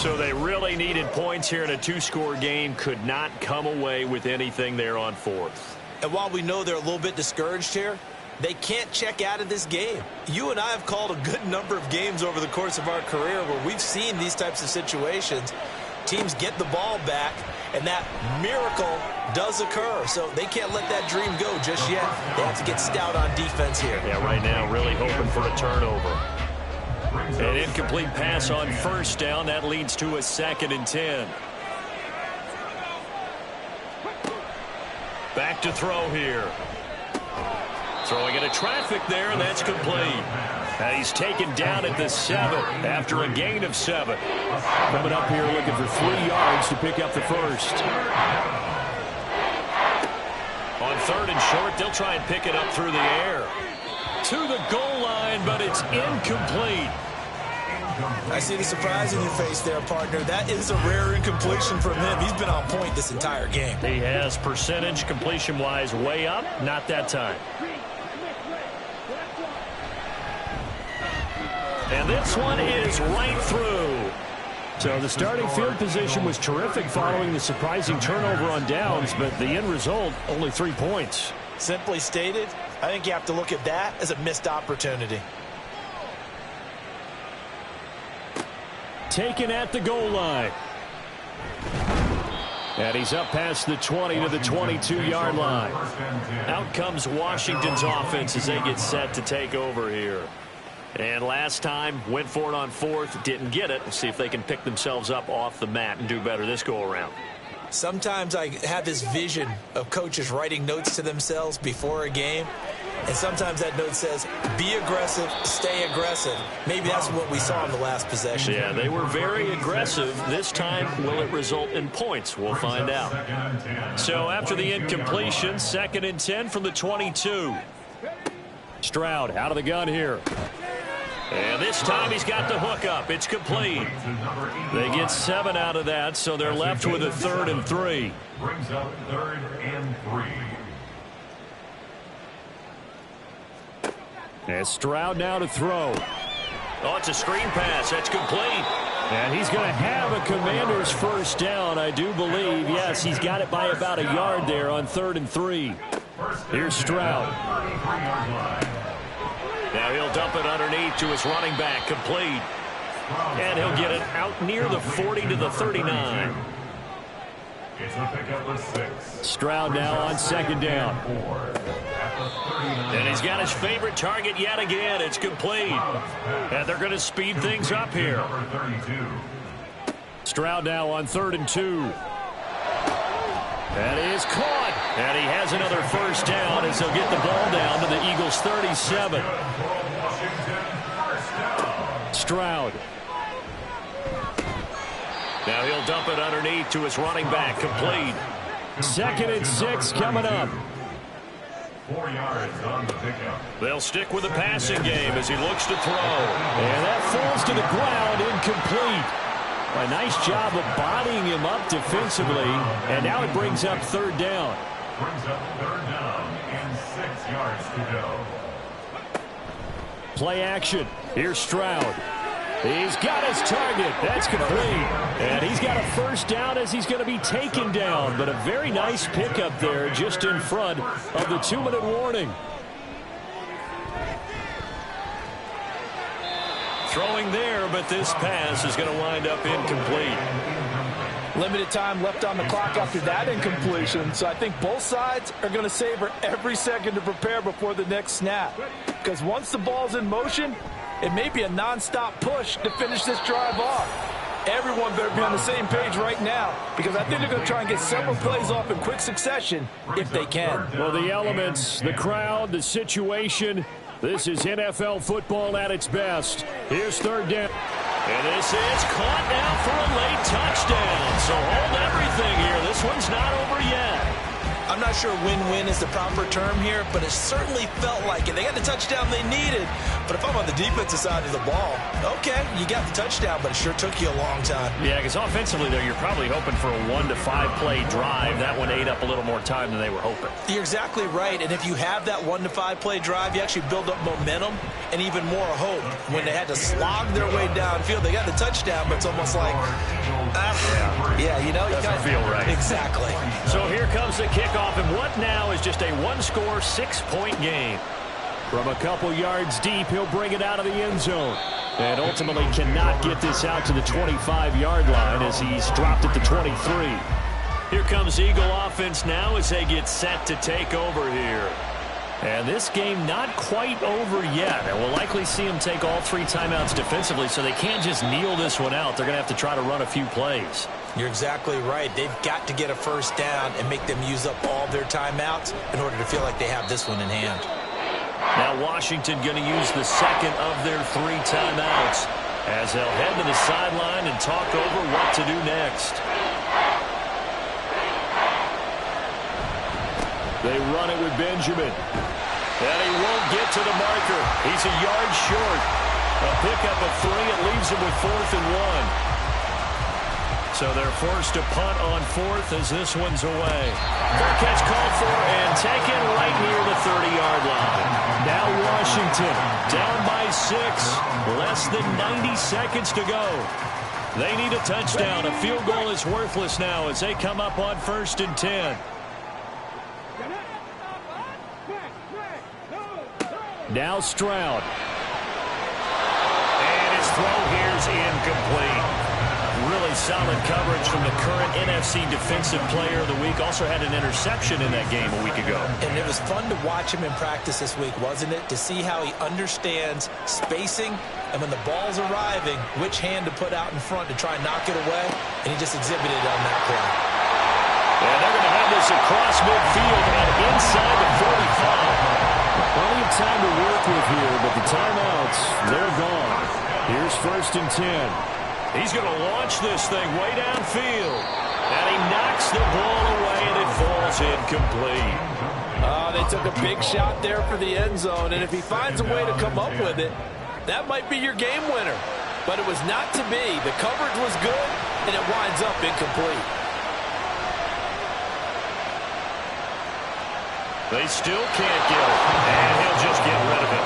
So they really needed points here in a 2-score game. Could not come away with anything there on 4th. And while we know they're a little bit discouraged here, they can't check out of this game. You and I have called a good number of games over the course of our career where we've seen these types of situations. Teams get the ball back, and that miracle does occur. So they can't let that dream go just yet. They have to get stout on defense here. Yeah, right now really hoping for a turnover. An incomplete pass on 1st down. That leads to a 2nd and 10. Back to throw here. Throwing into traffic there, and that's complete. And he's taken down at the 7 after a gain of 7. Coming up here looking for 3 yards to pick up the 1st. On 3rd and short, they'll try and pick it up through the air. To the goal line, but it's incomplete. I see the surprise in your face there, partner. That is a rare incompletion from him. He's been on point this entire game. He has percentage completion-wise way up. Not that time. And this one is right through. So the starting field position was terrific following the surprising turnover on downs, but the end result, only 3 points. Simply stated, I think you have to look at that as a missed opportunity. Taken at the goal line. And he's up past the 20 to the 22-yard line. Out comes Washington's offense as they get set to take over here. And last time, went for it on 4th, didn't get it. We'll see if they can pick themselves up off the mat and do better this go-around. Sometimes I have this vision of coaches writing notes to themselves before a game. And sometimes that note says, be aggressive, stay aggressive. Maybe that's what we saw in the last possession. Yeah, they were very aggressive. This time, will it result in points? We'll find out. So after the incompletion, 2nd and 10 from the 22. Stroud out of the gun here. And this time he's got the hook up. It's complete. They get 7 out of that, so they're left with a 3rd and 3. Brings up 3rd and 3. And Stroud now to throw. Oh, it's a screen pass. That's complete. And he's going to have a Commander's 1st down, I do believe. Yes, he's got it by about a yard there on 3rd and 3. Here's Stroud. Now he'll dump it underneath to his running back, complete. And he'll get it out near the 40 to the 39. It's a pickup of 6. Stroud now on 2nd down. And he's got his favorite target yet again. It's complete. And they're going to speed things up here. Stroud now on 3rd and 2. And he is caught. And he has another 1st down as he'll get the ball down to the Eagles' 37. Stroud. Now he'll dump it underneath to his running back, complete. 2nd and 6 coming up. 4 yards on the pickup. They'll stick with the passing game as he looks to throw. And that falls to the ground, incomplete. A nice job of bodying him up defensively. And now it brings up 3rd down. Brings up 3rd down and 6 yards to go. Play action. Here's Stroud. He's got his target. That's complete. And he's got a 1st down as he's going to be taken down. But a very nice pickup there just in front of the 2-minute warning. Throwing there, but this pass is going to wind up incomplete. Limited time left on the clock after that incompletion, so I think both sides are going to savor every second to prepare before the next snap. Because once the ball's in motion, it may be a non-stop push to finish this drive off. Everyone better be on the same page right now because I think they're going to try and get several plays off in quick succession if they can. Well, the elements, the crowd, the situation, this is NFL football at its best. Here's third down. And this is caught now for a late touchdown. So hold everything here. This one's not over yet. I'm not sure win-win is the proper term here, but it certainly felt like it. They got the touchdown they needed. But if I'm on the defensive side of the ball, okay, you got the touchdown, but it sure took you a long time. Yeah, because offensively, though, you're probably hoping for a 1 to 5 play drive. That one ate up a little more time than they were hoping. You're exactly right. And if you have that 1 to 5 play drive, you actually build up momentum and even more hope. When they had to slog their way downfield, they got the touchdown, but it's almost like, yeah, you know, doesn't feel right. Exactly. So here comes the kickoff, and what now is just a one-score, 6-point game. From a couple yards deep, he'll bring it out of the end zone. And ultimately cannot get this out to the 25-yard line as he's dropped at the 23. Here comes Eagle offense now as they get set to take over here. And this game not quite over yet. And we'll likely see them take all 3 timeouts defensively, so they can't just kneel this one out. They're going to have to try to run a few plays. You're exactly right. They've got to get a first down and make them use up all their timeouts in order to feel like they have this one in hand. Now Washington going to use the second of their 3 timeouts as they'll head to the sideline and talk over what to do next. They run it with Benjamin. And he won't get to the marker. He's a yard short. A pickup of 3. It leaves him with 4th and 1. So they're forced to punt on 4th as this one's away. Fair catch called for and taken right near the 30-yard line. Now Washington Down by 6. Less than 90 seconds to go. They need a touchdown. A field goal is worthless now as they come up on 1st and 10. Now Stroud. And his throw here's incomplete. Really solid coverage from the current NFC Defensive Player of the Week. Also had an interception in that game a week ago. And it was fun to watch him in practice this week, wasn't it? To see how he understands spacing and when the ball's arriving, which hand to put out in front to try and knock it away. And he just exhibited on that play. And they're going to have this across midfield and inside the 45. Plenty of time to work with here, but the timeouts, they're gone. Here's 1st and 10. He's going to launch this thing way downfield. And he knocks the ball away, and it falls incomplete. They took a big shot there for the end zone, and if he finds a way to come up with it, that might be your game winner. But it was not to be. The coverage was good, and it winds up incomplete. They still can't get it, and he'll just get rid of it.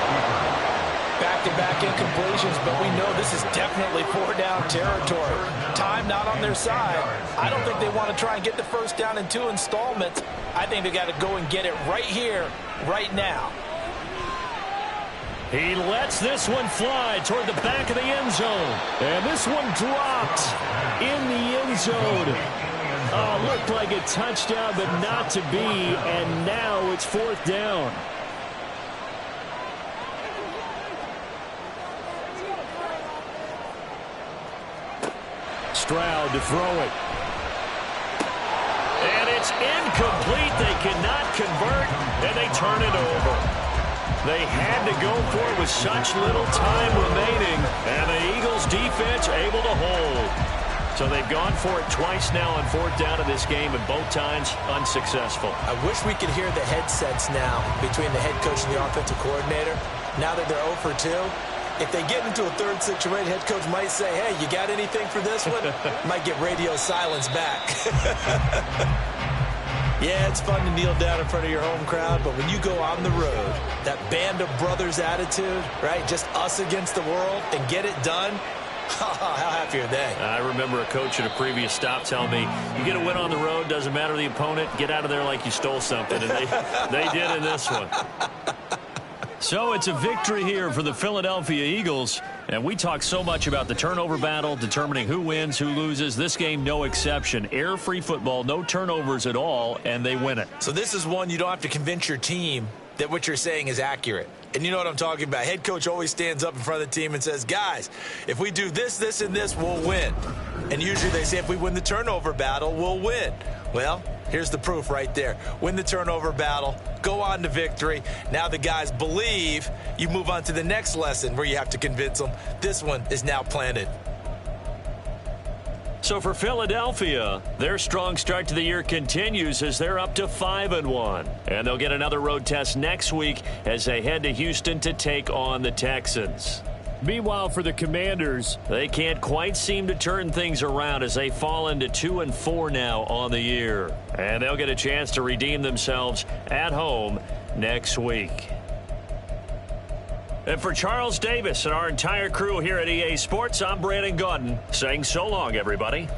Back-to-back incompletions, but we know this is definitely 4-down territory. Time not on their side. I don't think they want to try and get the first down in 2 installments. I think they got to go and get it right here, right now. He lets this one fly toward the back of the end zone. And this one dropped in the end zone. Looked like a touchdown, but not to be. And now it's 4th down. Stroud to throw it. And it's incomplete. They cannot convert, and they turn it over. They had to go for it with such little time remaining, and the Eagles defense able to hold. So they've gone for it twice now on 4th down in this game, and both times unsuccessful. I wish we could hear the headsets now between the head coach and the offensive coordinator. Now that they're 0 for 2, if they get into a third situation, head coach might say, hey, you got anything for this one? Might get radio silence back. Yeah, it's fun to kneel down in front of your home crowd, but when you go on the road, that band of brothers attitude, right, just us against the world, and get it done, how happy are they? I remember a coach at a previous stop telling me, you get a win on the road, doesn't matter the opponent, get out of there like you stole something, and they did in this one. So it's a victory here for the Philadelphia Eagles. And we talk so much about the turnover battle, determining who wins, who loses. This game, no exception. Error-free football, no turnovers at all, and they win it. So this is one you don't have to convince your team that what you're saying is accurate. And you know what I'm talking about. Head coach always stands up in front of the team and says, guys, if we do this, this, and this, we'll win. And usually they say if we win the turnover battle, we'll win. Well, here's the proof right there. Win the turnover battle, go on to victory. Now the guys believe. You move on to the next lesson where you have to convince them. This one is now planted. So for Philadelphia, their strong start to the year continues as they're up to 5-1. And they'll get another road test next week as they head to Houston to take on the Texans. Meanwhile, for the Commanders, they can't quite seem to turn things around as they fall into 2-4 now on the year. And they'll get a chance to redeem themselves at home next week. And for Charles Davis and our entire crew here at EA Sports, I'm Brandon Gaudin saying so long, everybody.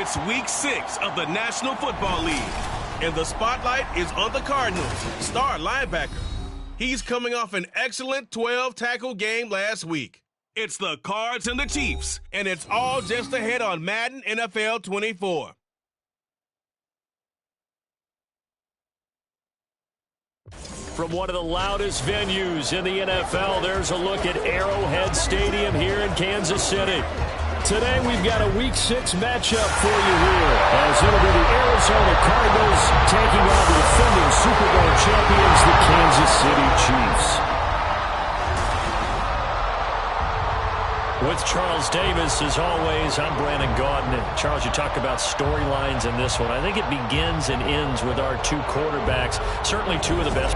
It's week 6 of the National Football League, and the spotlight is on the Cardinals' star linebacker. He's coming off an excellent 12-tackle game last week. It's the Cards and the Chiefs, and it's all just ahead on Madden NFL 24. From one of the loudest venues in the NFL, there's a look at Arrowhead Stadium here in Kansas City. Today we've got a Week 6 matchup for you here, as it'll be the Arizona Cardinals taking on the defending Super Bowl champions, the Kansas City Chiefs. With Charles Davis, as always, I'm Brandon Gaudin. Charles, you talk about storylines in this one. I think it begins and ends with our two quarterbacks, certainly two of the best.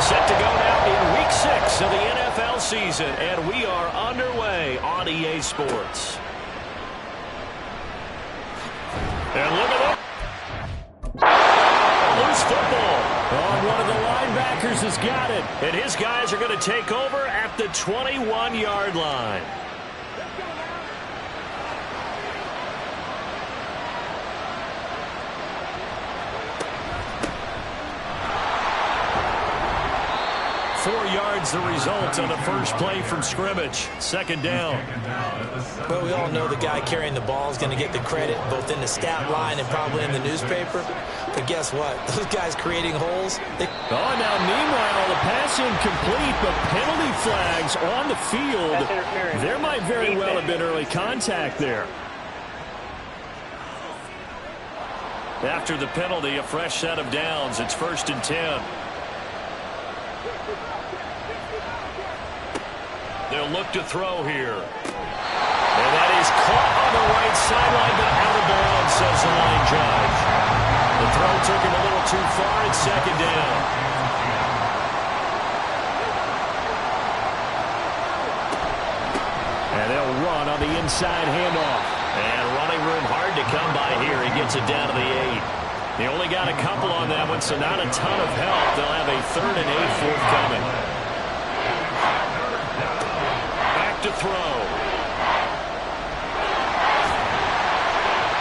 Set to go now in Week 6 of the NFL season, and we are underway on EA Sports. And look at that. Loose football. Oh, one of the linebackers has got it, and his guys are going to take over at the 21-yard line. The result on the first play from scrimmage. Second down. Well, we all know the guy carrying the ball is going to get the credit both in the stat line and probably in the newspaper. But guess what? Those guys creating holes. Oh, now meanwhile, the pass incomplete, but penalty flags on the field. There might very well have been early contact there. After the penalty, a fresh set of downs. It's 1st and 10. They'll look to throw here. And that is caught on the right sideline, but out of bounds, says the line judge. The throw took him a little too far. It's 2nd down. And they'll run on the inside handoff. And running room hard to come by here. He gets it down to the 8. They only got a couple on that one, so not a ton of help. They'll have a 3rd and 8 forthcoming. To throw.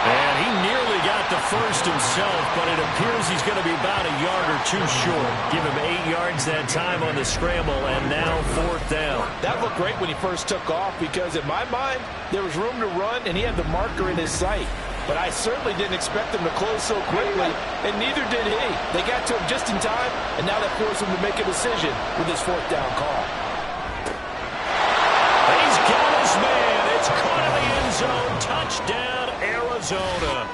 And he nearly got the first himself, but it appears he's going to be about a yard or two short. Give him 8 yards that time on the scramble, and now 4th down. That looked great when he first took off because, in my mind, there was room to run, and he had the marker in his sight. But I certainly didn't expect him to close so quickly, and neither did he. They got to him just in time, and now that forced him to make a decision with his 4th down call. Man, it's caught in the end zone. Touchdown, Arizona.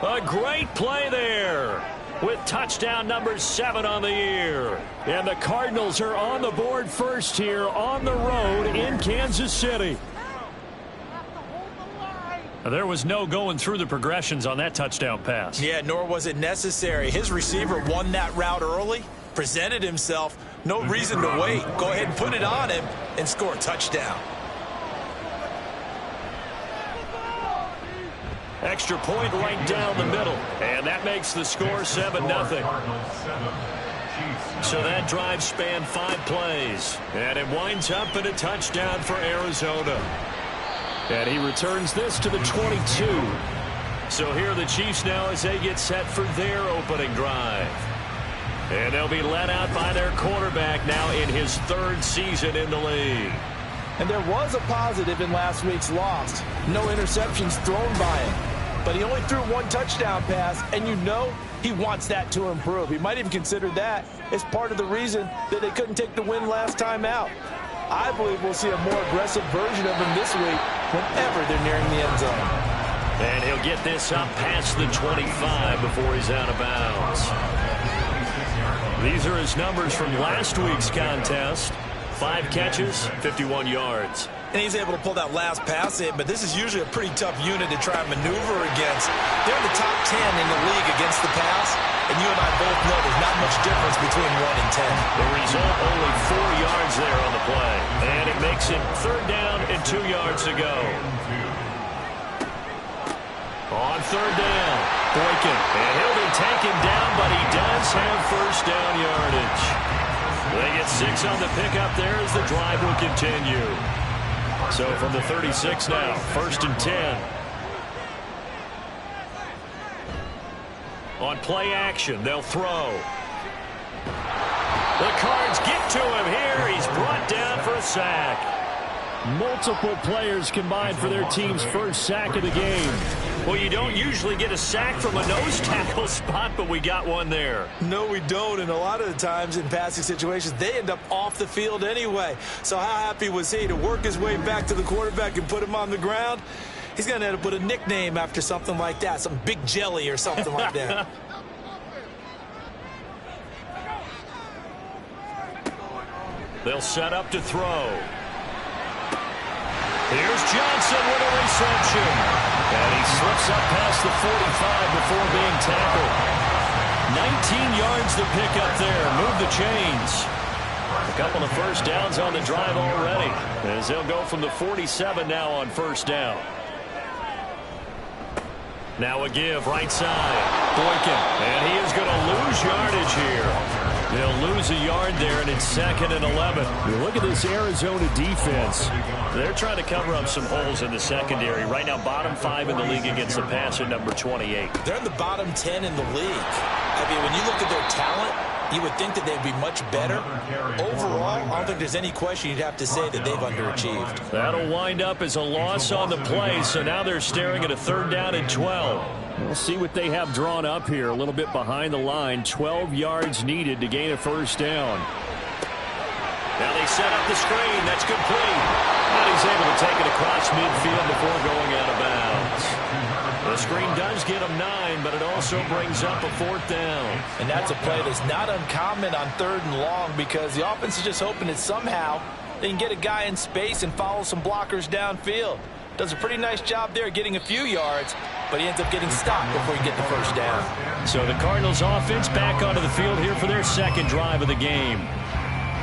A great play there with touchdown number 7 on the year. And the Cardinals are on the board first here on the road in Kansas City. There was no going through the progressions on that touchdown pass. Yeah, nor was it necessary. His receiver won that route early, presented himself. No reason to wait. Go ahead and put it on him and score a touchdown. Extra point right down the middle. And that makes the score 7-0. So that drive spanned 5 plays. And it winds up in a touchdown for Arizona. And he returns this to the 22. So here are the Chiefs now as they get set for their opening drive. And they'll be led out by their quarterback now in his 3rd season in the league. And there was a positive in last week's loss. No interceptions thrown by him. But he only threw 1 touchdown pass, and you know he wants that to improve. He might even consider that as part of the reason that they couldn't take the win last time out. I believe we'll see a more aggressive version of him this week whenever they're nearing the end zone. And he'll get this up past the 25 before he's out of bounds. These are his numbers from last week's contest. 5 catches, 51 yards. And he's able to pull that last pass in, but this is usually a pretty tough unit to try and maneuver against. They're in the top 10 in the league against the pass, and you and I both know there's not much difference between 1 and 10. The result, only 4 yards there on the play. And it makes it 3rd down and 2 yards to go. On third down, Boykin. And he'll be taken down, but he does have first down yardage. They get 6 on the pickup there as the drive will continue. So from the 36 now, 1st and 10. On play action, they'll throw. The Cards get to him here. He's brought down for a sack. Multiple players combined for their team's first sack of the game. Well, you don't usually get a sack from a nose tackle spot, but we got one there. No, we don't, and a lot of the times in passing situations, they end up off the field anyway. So how happy was he to work his way back to the quarterback and put him on the ground? He's going to end up with a nickname after something like that, some Big Jelly or something like that. They'll set up to throw. Here's Johnson with a reception. And he slips up past the 45 before being tackled. 19 yards to pick up there. Move the chains. A couple of first downs on the drive already, as they'll go from the 47 now on first down. Now a give right side. Boykin. And he is going to lose yardage here. They'll lose a yard there, and it's 2nd and 11. You look at this Arizona defense. They're trying to cover up some holes in the secondary. Right now, bottom 5 in the league against the pass at number 28. They're in the bottom 10 in the league. I mean, when you look at their talent, you would think that they'd be much better. Overall, I don't think there's any question you'd have to say that they've underachieved. That'll wind up as a loss on the play, so now they're staring at a 3rd down and 12. We'll see what they have drawn up here. A little bit behind the line. 12 yards needed to gain a first down. Now they set up the screen. That's complete. And he's able to take it across midfield before going out of bounds. The screen does get him 9, but it also brings up a 4th down. And that's a play that's not uncommon on 3rd and long, because the offense is just hoping that somehow they can get a guy in space and follow some blockers downfield. Does a pretty nice job there getting a few yards, but he ends up getting stopped before he gets the first down. So the Cardinals offense back onto the field here for their 2nd drive of the game.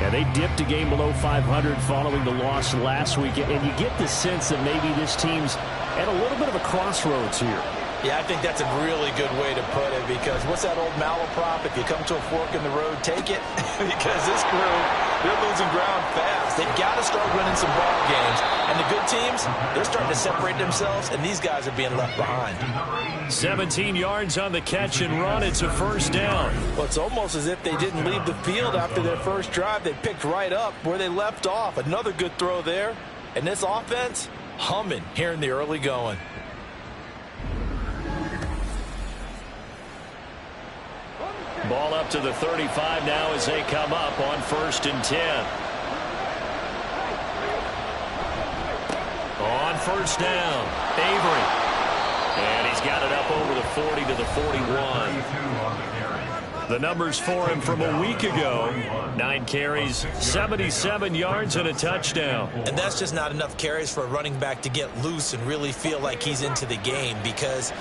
Yeah, they dipped a game below 500 following the loss last week, and you get the sense that maybe this team's at a little bit of a crossroads here. Yeah, I think that's a really good way to put it, because what's that old malaprop? If you come to a fork in the road, take it. Because this crew, they're losing ground fast. They've got to start winning some ball games. And the good teams, they're starting to separate themselves, and these guys are being left behind. 17 yards on the catch and run. It's a first down. Well, it's almost as if they didn't leave the field after their first drive. They picked right up where they left off. Another good throw there. And this offense, humming here in the early going. Ball up to the 35 now as they come up on 1st and 10. On first down, Avery. And he's got it up over the 40 to the 41. The numbers for him from a week ago: 9 carries, 77 yards, and a touchdown. And that's just not enough carries for a running back to get loose and really feel like he's into the game, because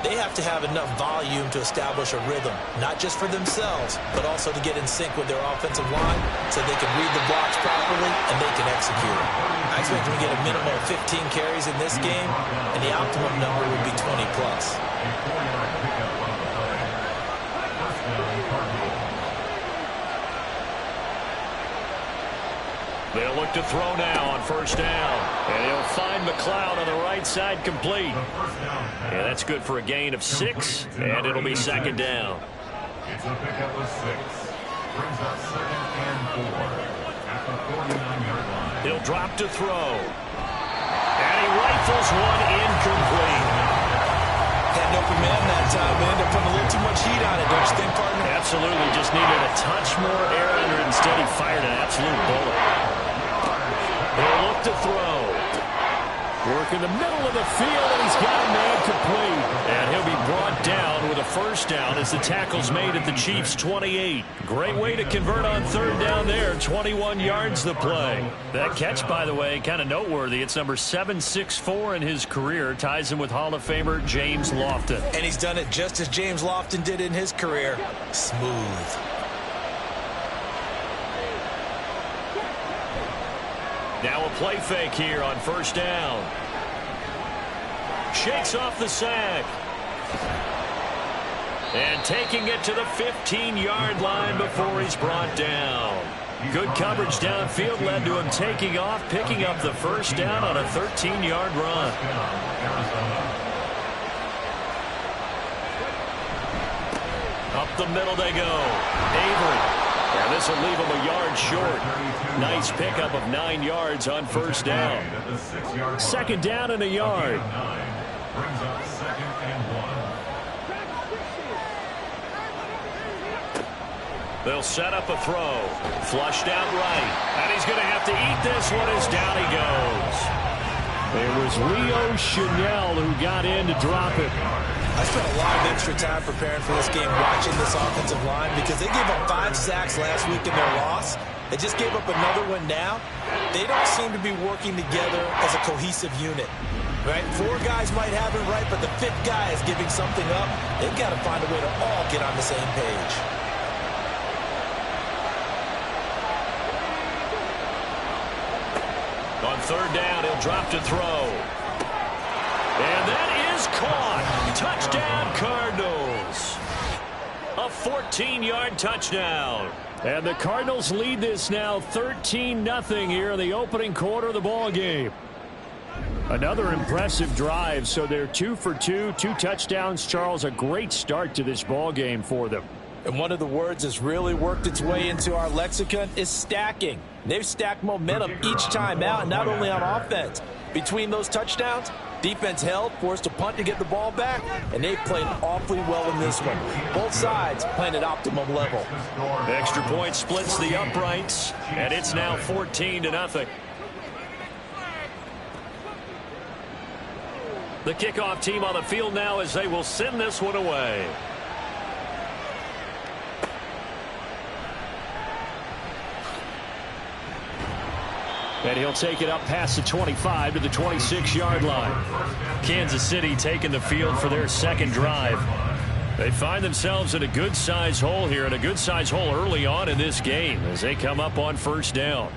they have to have enough volume to establish a rhythm, not just for themselves, but also to get in sync with their offensive line so they can read the blocks properly and they can execute. I expect them to get a minimum of 15 carries in this game, and the optimum number would be 20 plus. They'll look to throw now on first down. And he'll find McLeod on the right side, complete. Yeah, that's good for a gain of 6, and it'll be 2nd down. It's a pickup of 6. Brings up 2nd and 4 at the 49-yard line. He'll drop to throw. And he rifles one incomplete. Had no command that time, man. They're putting a little too much heat on it, don't you think, partner? Absolutely. Just needed a touch more air under it. Instead, he fired an absolute bullet. He'll look to throw. Work in the middle of the field, and he's got a man complete. And he'll be brought down with a first down as the tackle's made at the Chiefs' 28. Great way to convert on 3rd down there. 21 yards the play. That catch, by the way, kind of noteworthy. It's number 764 in his career. Ties him with Hall of Famer James Lofton. And he's done it just as James Lofton did in his career. Smooth. Now a play fake here on first down. Shakes off the sack. And taking it to the 15-yard line before he's brought down. Good coverage downfield led to him taking off, picking up the first down on a 13-yard run. Up the middle they go. Avery. And this will leave him a yard short. Nice pickup of 9 yards on first down. Second down and a yard. Brings up 2nd and 1. They'll set up a throw. Flushed out right. And he's going to have to eat this one as down he goes. It was Leo Chanel who got in to drop it. I spent a lot of extra time preparing for this game, watching this offensive line, because they gave up 5 sacks last week in their loss. They just gave up another one now. They don't seem to be working together as a cohesive unit. Right? 4 guys might have it right, but the 5th guy is giving something up. They've got to find a way to all get on the same page. On third down, he'll drop to throw. And that is caught. Touchdown, Cardinals. A 14-yard touchdown. And the Cardinals lead this now 13-0 here in the opening quarter of the ball game. Another impressive drive, so they're 2 for 2, 2 touchdowns. Charles, a great start to this ball game for them. And one of the words that's really worked its way into our lexicon is stacking. They've stacked momentum each time out, not only on offense. Between those touchdowns, defense held, forced a punt to get the ball back, and they've played awfully well in this one. Both sides playing at optimum level. The extra point splits the uprights, and it's now 14-0. The kickoff team on the field now as they will send this one away. And he'll take it up past the 25 to the 26-yard line. Kansas City taking the field for their second drive. They find themselves in a good-sized hole here, and a good-sized hole early on in this game as they come up on first down.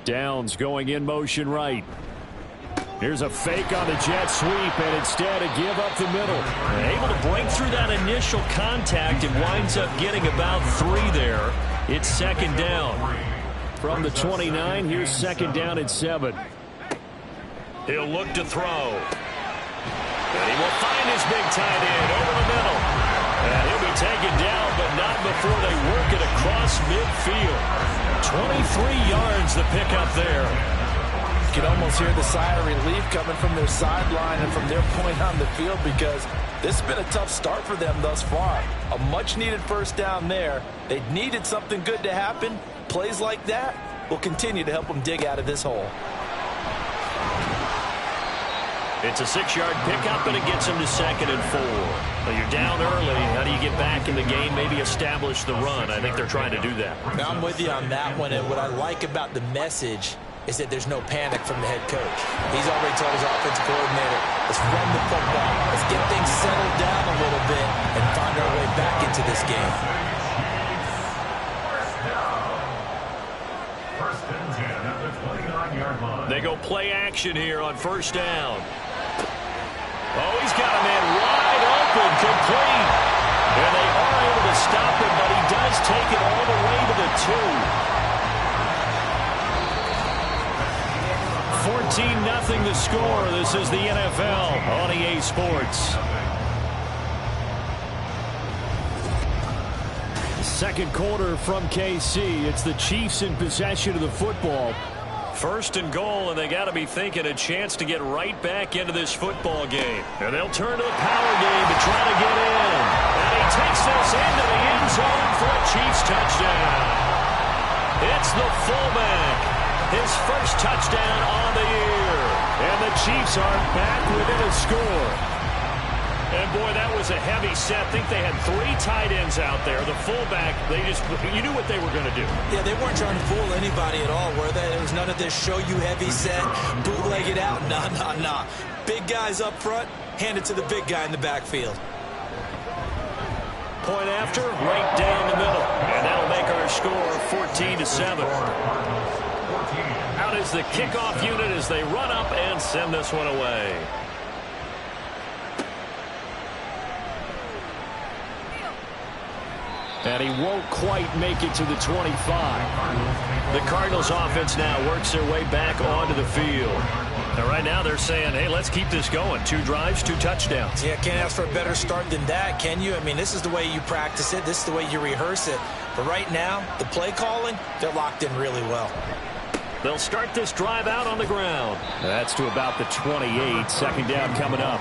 Downs going in motion right. Here's a fake on the jet sweep, and instead a give up the middle. And able to break through that initial contact and winds up getting about 3 there. It's second down. From the 29, here's second down and 7. He'll look to throw. And he will find his big tight end over the middle. And he'll be taken down, but not before they work it across midfield. 23 yards the pickup there. You can almost hear the sigh of relief coming from their sideline and from their point on the field, because this has been a tough start for them thus far. A much-needed first down there. They needed something good to happen. Plays like that will continue to help them dig out of this hole. It's a 6-yard pickup, and it gets them to second and 4. Well, you're down early. How do you get back in the game, maybe establish the run? I think they're trying to do that. Now, I'm with you on that one, and what I like about the message is that there's no panic from the head coach. He's already told his offensive coordinator, let's run the football. Let's get things settled down a little bit and find our way back into this game. First and 10 at the 29-yard line. They go play action here on first down. Oh, he's got a man wide open, complete. And they are able to stop him, but he does take it all the way to the 2. 14-0 the score. This is the NFL on EA Sports. Second quarter from KC. It's the Chiefs in possession of the football. First and goal, and they got to be thinking a chance to get right back into this football game. And they'll turn to the power game to try to get in. And he takes this into the end zone for a Chiefs touchdown. It's the fullback. His first touchdown on the year. And the Chiefs are back within a score. And, boy, that was a heavy set. I think they had 3 tight ends out there. The fullback, you knew what they were going to do. Yeah, they weren't trying to fool anybody at all, were they? There was none of this show-you heavy set, bootleg it out. Nah. Big guys up front, hand it to the big guy in the backfield. Point after, right down the middle. And that'll make our score 14-7. out as the kickoff unit as they run up and send this one away. And he won't quite make it to the 25. The Cardinals offense now works their way back onto the field. And right now they're saying, hey, let's keep this going. 2 drives, 2 touchdowns. Yeah, can't ask for a better start than that, can you? I mean, this is the way you practice it. This is the way you rehearse it. But right now, the play calling, they're locked in really well. They'll start this drive out on the ground. That's to about the 28. Second down coming up.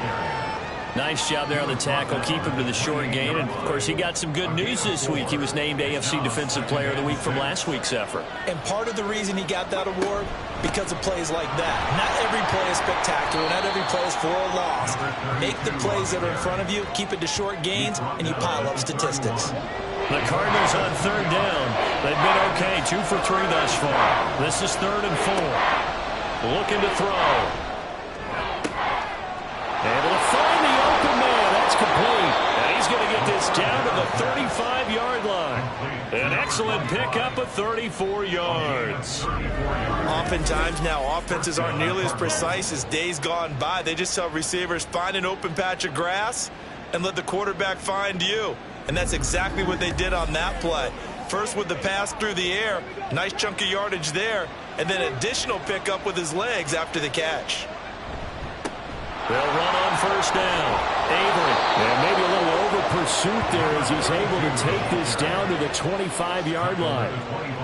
Nice job there on the tackle. Keep him to the short gain. And, of course, he got some good news this week. He was named AFC Defensive Player of the Week from last week's effort. And part of the reason he got that award, because of plays like that. Not every play is spectacular. Not every play is for a loss. Make the plays that are in front of you, keep it to short gains, and you pile up statistics. The Cardinals on third down. They've been okay. 2 for 3 thus far. This is 3rd and 4. Looking to throw. Able to find the open man. That's complete. And he's going to get this down to the 35-yard line. An excellent pickup of 34 yards. Oftentimes now, offenses aren't nearly as precise as days gone by. They just tell receivers, find an open patch of grass and let the quarterback find you. And that's exactly what they did on that play. First with the pass through the air, nice chunk of yardage there, and then additional pickup with his legs after the catch. They'll run on first down. Avery. And maybe a little over pursuit there as he's able to take this down to the 25-yard line.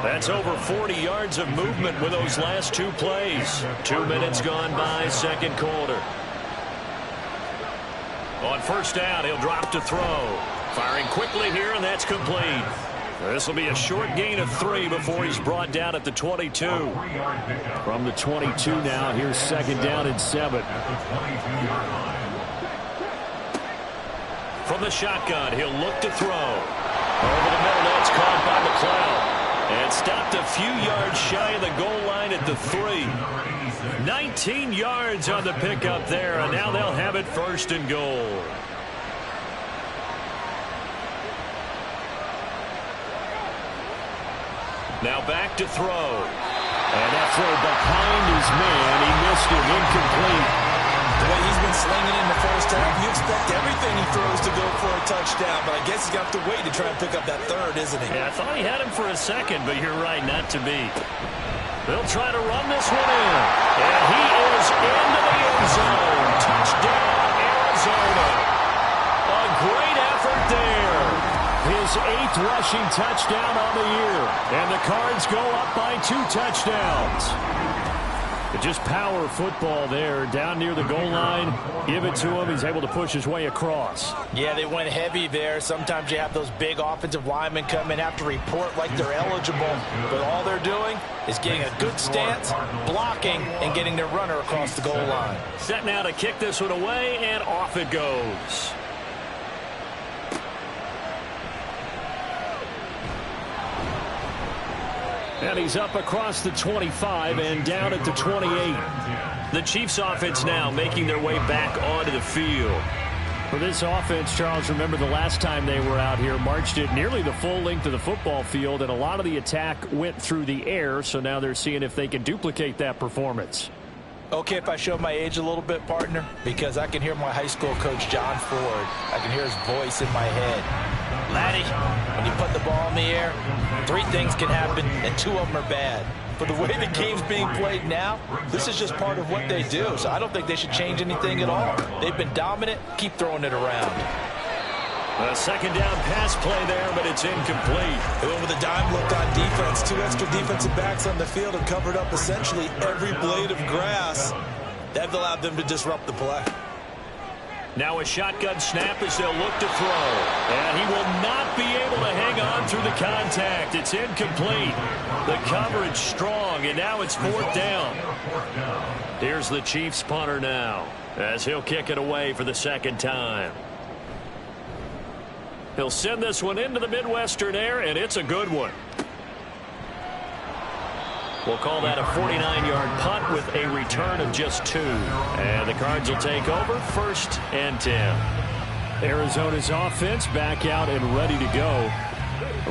That's over 40 yards of movement with those last 2 plays. 2 minutes gone by, second quarter. On first down, he'll drop to throw. Firing quickly here, and that's complete. This will be a short gain of 3 before he's brought down at the 22. From the 22 now, here's second down and 7. From the shotgun, he'll look to throw. Over the middle, that's caught by McLeod. And stopped a few yards shy of the goal line at the 3. 19 yards on the pickup there, and now they'll have it 1st and goal. Now back to throw. And that throw behind his man. He missed it, incomplete. The way he's been slinging in the first half, you expect everything he throws to go for a touchdown. But I guess he's got to wait to try and pick up that 3rd, isn't he? Yeah, I thought he had him for a second, but you're right, not to be. They'll try to run this one in. And he is into the end zone. Touchdown, Arizona. A great effort there. His 8th rushing touchdown on the year. And the Cards go up by 2 touchdowns. But just power football there. Down near the goal line. Give it to him. He's able to push his way across. Yeah, they went heavy there. Sometimes you have those big offensive linemen come and have to report like they're eligible. But all they're doing is getting a good stance, blocking, and getting their runner across the goal line. Set now to kick this one away, and off it goes. And he's up across the 25 and down at the 28. The Chiefs offense now making their way back onto the field. For this offense, Charles, remember the last time they were out here, marched it nearly the full length of the football field, and a lot of the attack went through the air, so now they're seeing if they can duplicate that performance. Okay, if I show my age a little bit, partner, because I can hear my high school coach, John Ford. I can hear his voice in my head. Laddie, when you put the ball in the air, 3 things can happen, and 2 of them are bad. But the way the game's being played now, this is just part of what they do. So I don't think they should change anything at all. They've been dominant. Keep throwing it around. A second down pass play there, but it's incomplete. They went with a dime look on defense. 2 extra defensive backs on the field and covered up essentially every blade of grass. That allowed them to disrupt the play. Now a shotgun snap as they'll look to throw. And he will not be able to hang on through the contact. It's incomplete. The coverage strong, and now it's 4th down. Here's the Chiefs punter now as he'll kick it away for the 2nd time. He'll send this one into the Midwestern air, and it's a good one. We'll call that a 49-yard punt with a return of just 2. And the Cards will take over 1st and 10. Arizona's offense back out and ready to go.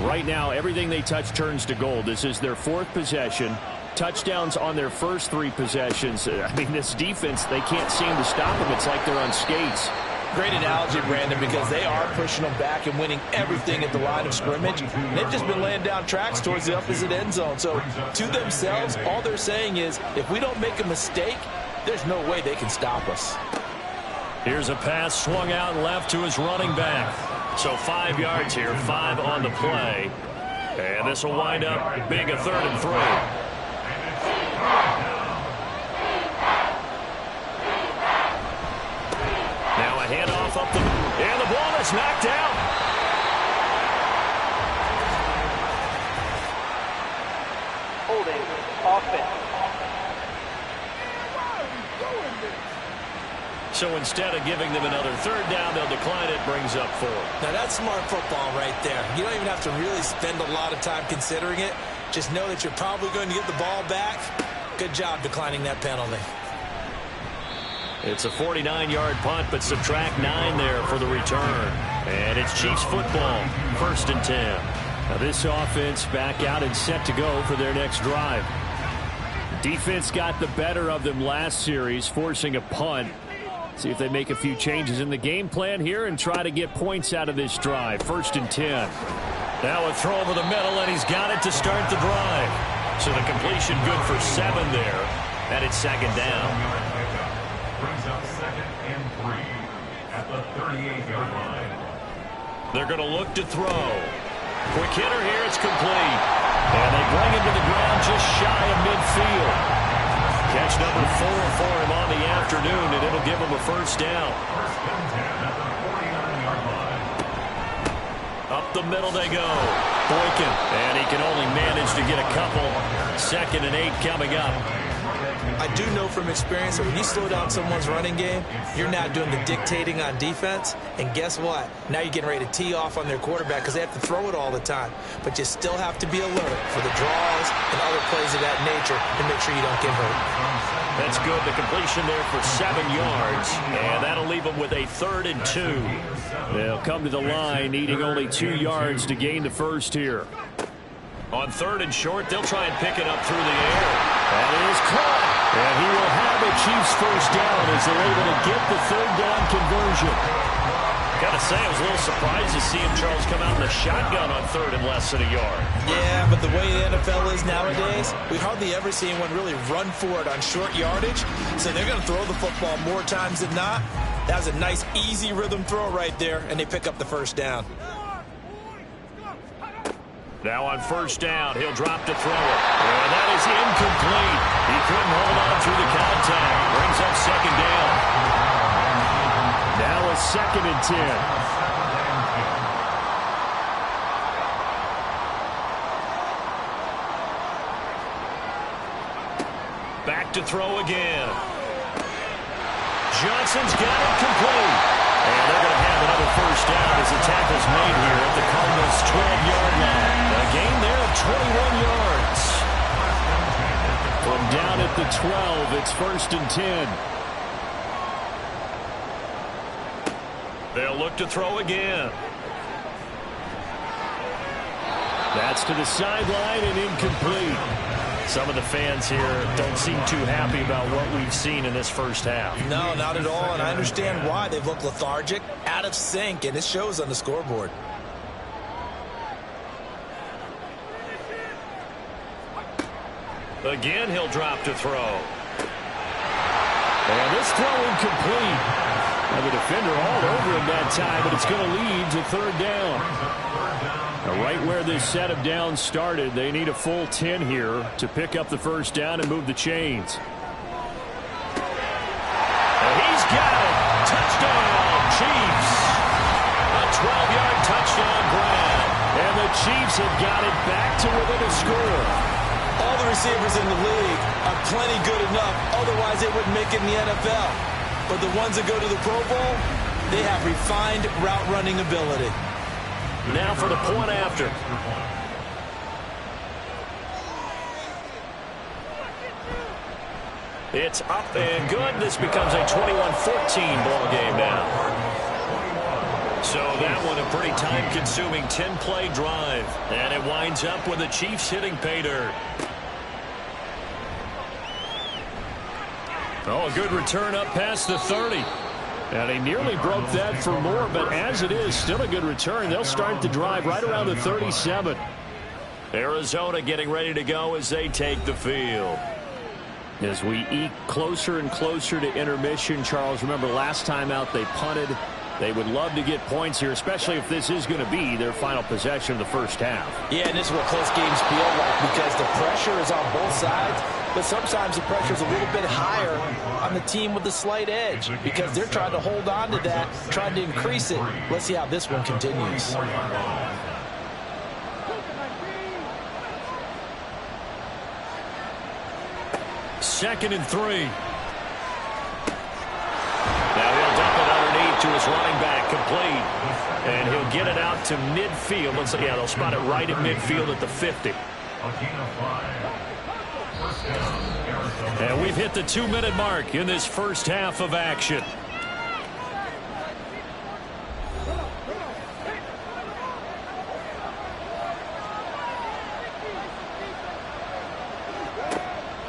Right now, everything they touch turns to gold. This is their 4th possession. touchdowns on their first 3 possessions. I mean, this defense, they can't seem to stop them. It's like they're on skates. Great analogy, Brandon, because they are pushing them back and winning everything at the line of scrimmage. And they've just been laying down tracks towards the opposite end zone. So to themselves, all they're saying is, if we don't make a mistake, there's no way they can stop us. Here's a pass swung out left to his running back. So 5 yards here, 5 on the play. And this will wind up being a 3rd and 3. Now a handoff up the... And the ball is knocked out. Holding offense. So instead of giving them another 3rd down, they'll decline it, brings up 4. Now, that's smart football right there. You don't even have to really spend a lot of time considering it. Just know that you're probably going to get the ball back. Good job declining that penalty. It's a 49-yard punt, but subtract 9 there for the return. And it's Chiefs football, 1st and 10. Now this offense back out and set to go for their next drive. Defense got the better of them last series, forcing a punt. See if they make a few changes in the game plan here and try to get points out of this drive. 1st and 10. Now a throw over the middle, and he's got it to start the drive. So the completion good for 7 there. And it's 2nd down. Brings up 2nd and 3 at the 38-yard line. They're going to look to throw. Quick hitter here, it's complete. And they bring him to the ground just shy of midfield. Catch number 4 for him on the afternoon, and it'll give him a 1st down. 1st and 10 at the 49-yard line. Up the middle they go. Boykin, and he can only manage to get a couple. 2nd and 8 coming up. I do know from experience that when you slow down someone's running game, you're not doing the dictating on defense. And guess what? Now you're getting ready to tee off on their quarterback because they have to throw it all the time. But you still have to be alert for the draws and other plays of that nature to make sure you don't get hurt. That's good. The completion there for 7 yards. And that'll leave them with a 3rd and 2. They'll come to the line needing only 2 yards to gain the 1st here. On 3rd and short, they'll try and pick it up through the air. That is caught. And he will have a Chiefs 1st down as they're able to get the 3rd down conversion. Got to say, I was a little surprised to see him, Charles, come out in the shotgun on 3rd and less than a yard. Yeah, but the way the NFL is nowadays, we hardly ever see anyone really run for it on short yardage. So they're going to throw the football more times than not. That was a nice, easy rhythm throw right there, and they pick up the 1st down. Now on 1st down, he'll drop to throw it. And that is incomplete. He couldn't hold on through the contact. Brings up 2nd down. Now a 2nd and 10. Back to throw again. Johnson's got it complete. And they're going to have another 1st down as the tackle's made here at the Cardinals' 12-yard line. A gain there of 21 yards. From down at the 12, it's 1st and 10. They'll look to throw again. That's to the sideline and incomplete. Some of the fans here don't seem too happy about what we've seen in this 1st half. No, not at all, and I understand why. They've looked lethargic, out of sync, and it shows on the scoreboard. Again, he'll drop to throw. And this throw incomplete. Now the defender all over him that time, but it's going to lead to 3rd down. Now right where this set of downs started, they need a full 10 here to pick up the 1st down and move the chains. And he's got it. Touchdown, Chiefs. A 12-yard touchdown grab. And the Chiefs have got it back to within a score. All the receivers in the league are plenty good enough. Otherwise, they wouldn't make it in the NFL. But the ones that go to the Pro Bowl, they have refined route running ability. Now for the point after. It's up and good. This becomes a 21-14 ball game now. So that one a pretty time-consuming 10-play drive. And it winds up with the Chiefs hitting pay dirt. Oh, a good return up past the 30. And he nearly broke that for more, but as it is, still a good return. They'll start the drive right around the 37. Arizona getting ready to go as they take the field. As we eke closer and closer to intermission, Charles, remember last time out they punted. They would love to get points here, especially if this is going to be their final possession of the first half. Yeah, and this is what close games feel like because the pressure is on both sides, but sometimes the pressure is a little bit higher on the team with the slight edge because they're trying to hold on to that, trying to increase it. Let's see how this one continues. Second and 3. Now he'll dump it underneath to his running back, complete. And he'll get it out to midfield. Yeah, they'll spot it right at midfield at the 50. And we've hit the 2-minute mark in this first half of action.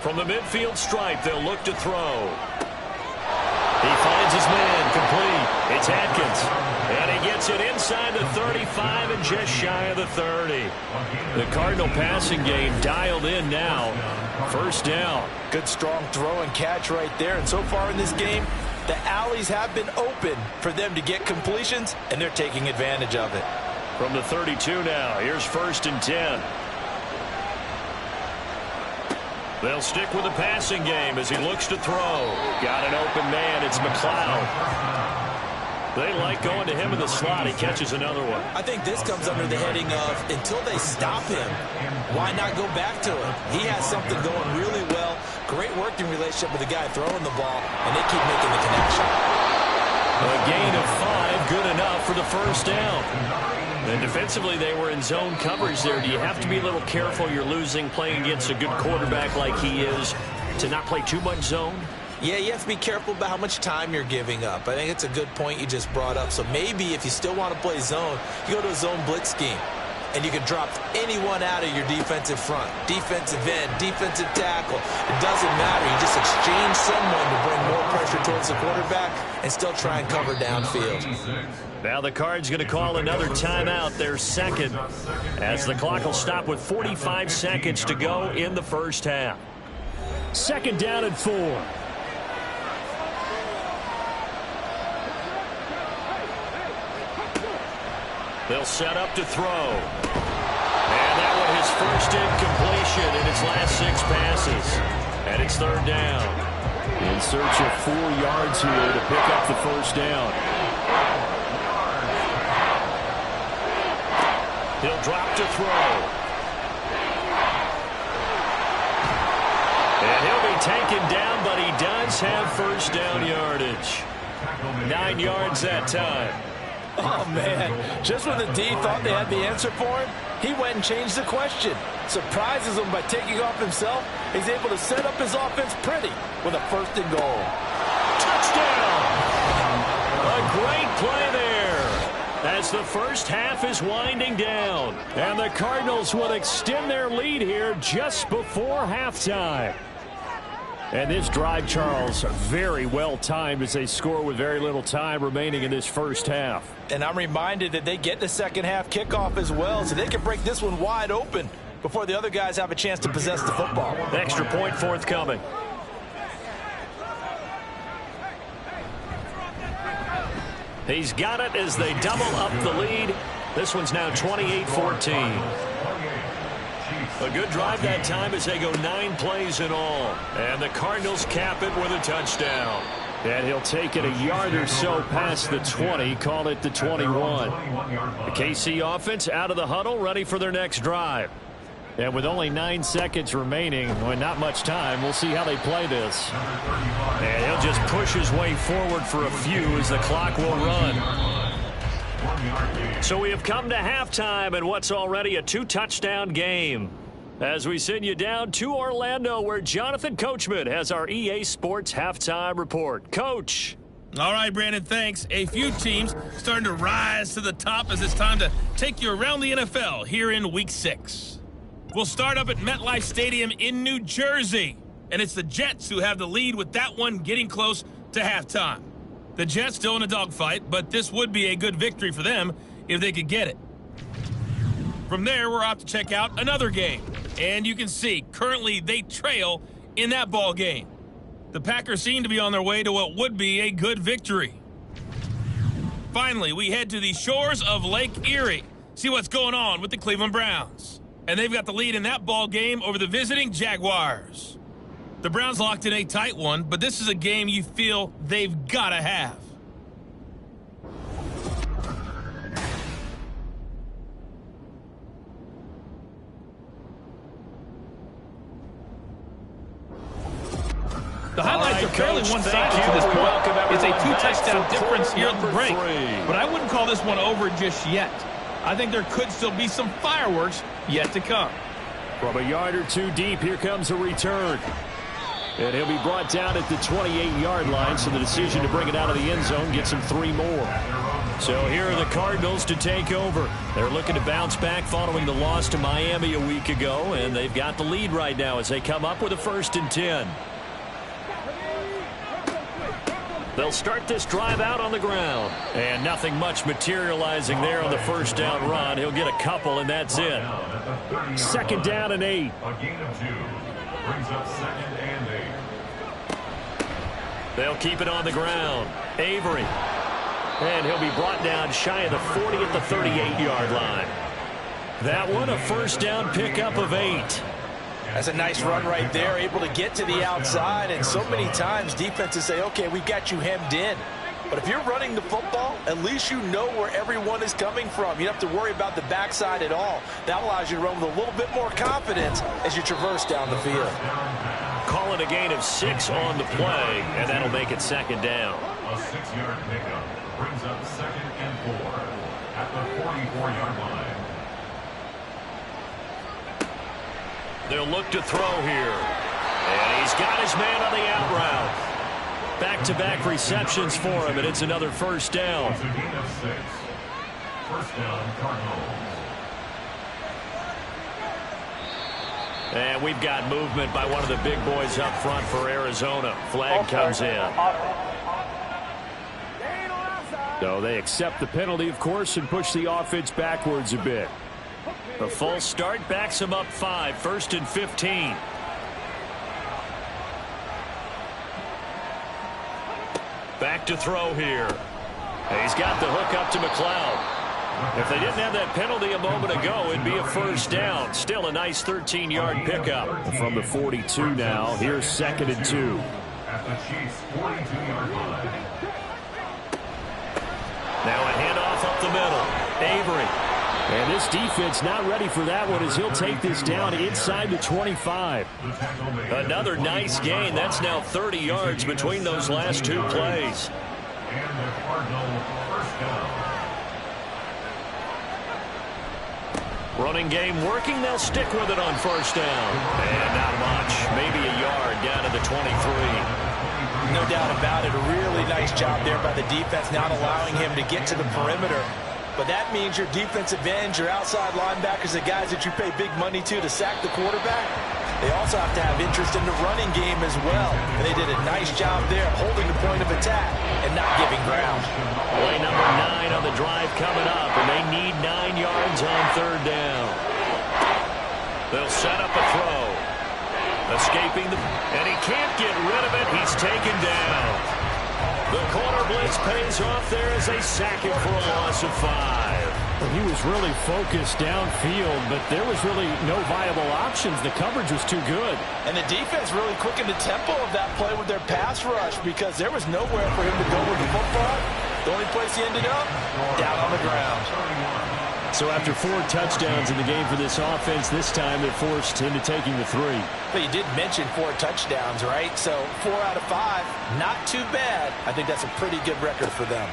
From the midfield stripe, they'll look to throw. He finds his man, complete. It's Atkins. And he gets it inside the 35 and just shy of the 30. The Cardinal passing game dialed in now. First down. Good strong throw and catch right there. And so far in this game, the alleys have been open for them to get completions, and they're taking advantage of it. From the 32 now, here's 1st and 10. They'll stick with the passing game as he looks to throw. Got an open man. It's McLeod. They like going to him in the slot. He catches another one. I think this comes under the heading of until they stop him, why not go back to him? He has something going really well. Great working relationship with the guy throwing the ball, and they keep making the connection. A gain of 5, good enough for the first down. And defensively, they were in zone coverage there. Do you have to be a little careful? You're losing playing against a good quarterback like he is to not play too much zone? Yeah, you have to be careful about how much time you're giving up. I think it's a good point you just brought up. So maybe if you still want to play zone, you go to a zone blitz scheme. And you can drop anyone out of your defensive front. Defensive end, defensive tackle. It doesn't matter. You just exchange someone to bring more pressure towards the quarterback and still try and cover downfield. Now the Cards going to call another timeout, their second, as the clock will stop with 45 seconds to go in the first half. Second down and 4. They'll set up to throw. And that one his first incompletion in his last 6 passes. And it's 3rd down. In search of 4 yards here to pick up the first down. He'll drop to throw. And he'll be taken down, but he does have first down yardage. 9 yards that time. Oh, man. Just when the D thought they had the answer for him, he went and changed the question. Surprises him by taking off himself. He's able to set up his offense pretty with a 1st and goal. Touchdown! A great play there as the first half is winding down. And the Cardinals will extend their lead here just before halftime. And this drive, Charles, very well timed as they score with very little time remaining in this first half. And I'm reminded that they get the second half kickoff as well, so they can break this one wide open before the other guys have a chance to possess the football. Extra point forthcoming. He's got it as they double up the lead. This one's now 28-14. A good drive that time as they go 9 plays in all. And the Cardinals cap it with a touchdown. And he'll take it a yard or so past the 20, call it the 21. The KC offense out of the huddle, ready for their next drive. And with only 9 seconds remaining, well, not much time, we'll see how they play this. And he'll just push his way forward for a few as the clock will run. So we have come to halftime in what's already a 2-touchdown game. As we send you down to Orlando, where Jonathan Coachman has our EA Sports halftime report. Coach. All right, Brandon, thanks. A few teams starting to rise to the top as it's time to take you around the NFL here in Week 6. We'll start up at MetLife Stadium in New Jersey. and it's the Jets who have the lead with that one getting close to halftime. The Jets still in a dogfight, but this would be a good victory for them if they could get it. From there, we're off to check out another game. And you can see, currently they trail in that ball game. The Packers seem to be on their way to what would be a good victory. Finally, we head to the shores of Lake Erie. See what's going on with the Cleveland Browns. And they've got the lead in that ball game over the visiting Jaguars. The Browns locked in a tight one, but this is a game you feel they've got to have. The highlights are fairly one-sided to this point. It's a two-touchdown difference here at the break. But I wouldn't call this one over just yet. I think there could still be some fireworks yet to come. From a yard or two deep, here comes a return. And he'll be brought down at the 28-yard line, so the decision to bring it out of the end zone gets him 3 more. So here are the Cardinals to take over. They're looking to bounce back following the loss to Miami a week ago, and they've got the lead right now as they come up with a 1st and 10. They'll start this drive out on the ground. And nothing much materializing there on the 1st down run. He'll get a couple, and that's it. 2nd down and 8. A gain of 2 brings up 2nd and 8. They'll keep it on the ground. Avery. And he'll be brought down shy of the 40 at the 38-yard line. That one, a 1st down pickup of 8. That's a nice run right there, able to get to the outside, and so many times defenses say, okay, we got you hemmed in. But if you're running the football, at least you know where everyone is coming from. You don't have to worry about the backside at all. That allows you to run with a little bit more confidence as you traverse down the field. Call it a gain of 6 on the play, and that'll make it 2nd down. A 6-yard pickup brings up 2nd and 4 at the 44-yard line. They'll look to throw here. And he's got his man on the out route. Back-to-back receptions for him, and it's another 1st down. It's a gain of 6. 1st down, Cardinals. And we've got movement by one of the big boys up front for Arizona. Flag comes in. So they accept the penalty, of course, and push the offense backwards a bit. A false start backs him up 5. 1st and 15. Back to throw here. He's got the hook up to McLeod. If they didn't have that penalty a moment ago, it'd be a 1st down. Still a nice 13-yard pickup. From the 42 now, here's 2nd and 2. At the Chiefs' 42-yard line. Now a handoff up the middle. Avery. And this defense not ready for that one as he'll take this down inside the 25. Another nice gain. That's now 30 yards between those last 2 plays. And the Cardinal 1st down. Running game working. They'll stick with it on 1st down. And not much. Maybe a yard down to the 23. No doubt about it. A really nice job there by the defense, not allowing him to get to the perimeter. But that means your defensive ends, your outside linebackers, the guys that you pay big money to sack the quarterback, they also have to have interest in the running game as well. And they did a nice job there holding the point of attack and not giving ground. Play number 9 on the drive coming up, and they need 9 yards on 3rd down. They'll set up a throw. Escaping and he can't get rid of it. He's taken down. The corner blitz pays off there as they sack him for a loss of 5. Well, he was really focused downfield, but there was really no viable options. The coverage was too good. And the defense really quickened the tempo of that play with their pass rush because there was nowhere for him to go with the football. The only place he ended up, down on the ground. So after 4 touchdowns in the game for this offense, this time they're forced into taking the 3. But you did mention 4 touchdowns, right? So 4 out of 5, not too bad. I think that's a pretty good record for them.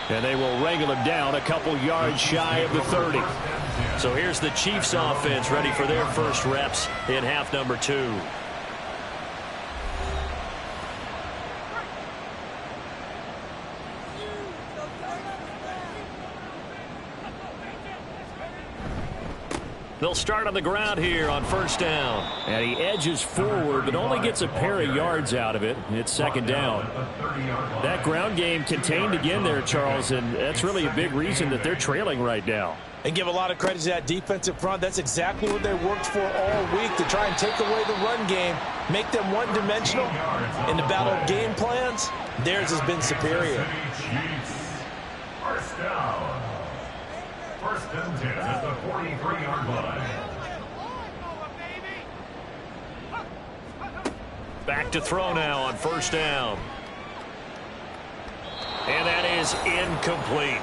And they will wrangle him down a couple yards shy of the 30. So here's the Chiefs offense ready for their first reps in half number 2. They'll start on the ground here on first down. And he edges forward, but only gets a pair of yards out of it. It's second down. That ground game contained again there, Charles, and that's really a big reason that they're trailing right now. And give a lot of credit to that defensive front. That's exactly what they worked for all week, to try and take away the run game, make them one-dimensional. In the battle of game plans, theirs has been superior. First down. First and 10 at the 43-yard line. Back to throw now on first down. And that is incomplete.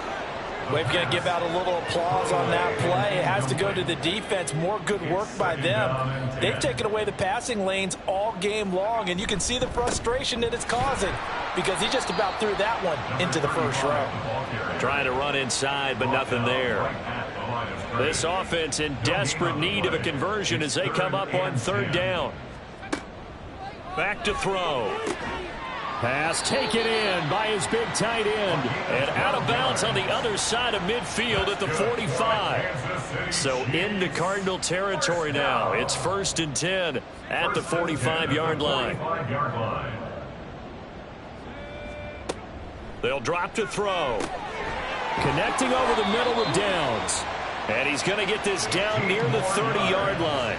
We've got to give out a little applause on that play. It has to go to the defense. More good work by them. They've taken away the passing lanes all game long, and you can see the frustration that it's causing because he just about threw that one into the first row. Trying to run inside, but nothing there. This offense in desperate need of a conversion as they come up on third down. Back to throw. Pass taken in by his big tight end. And out of bounds on the other side of midfield at the 45. So into Cardinal territory now. It's first and 10 at the 45-yard line. They'll drop to throw. Connecting over the middle with Downs. And he's going to get this down near the 30-yard line.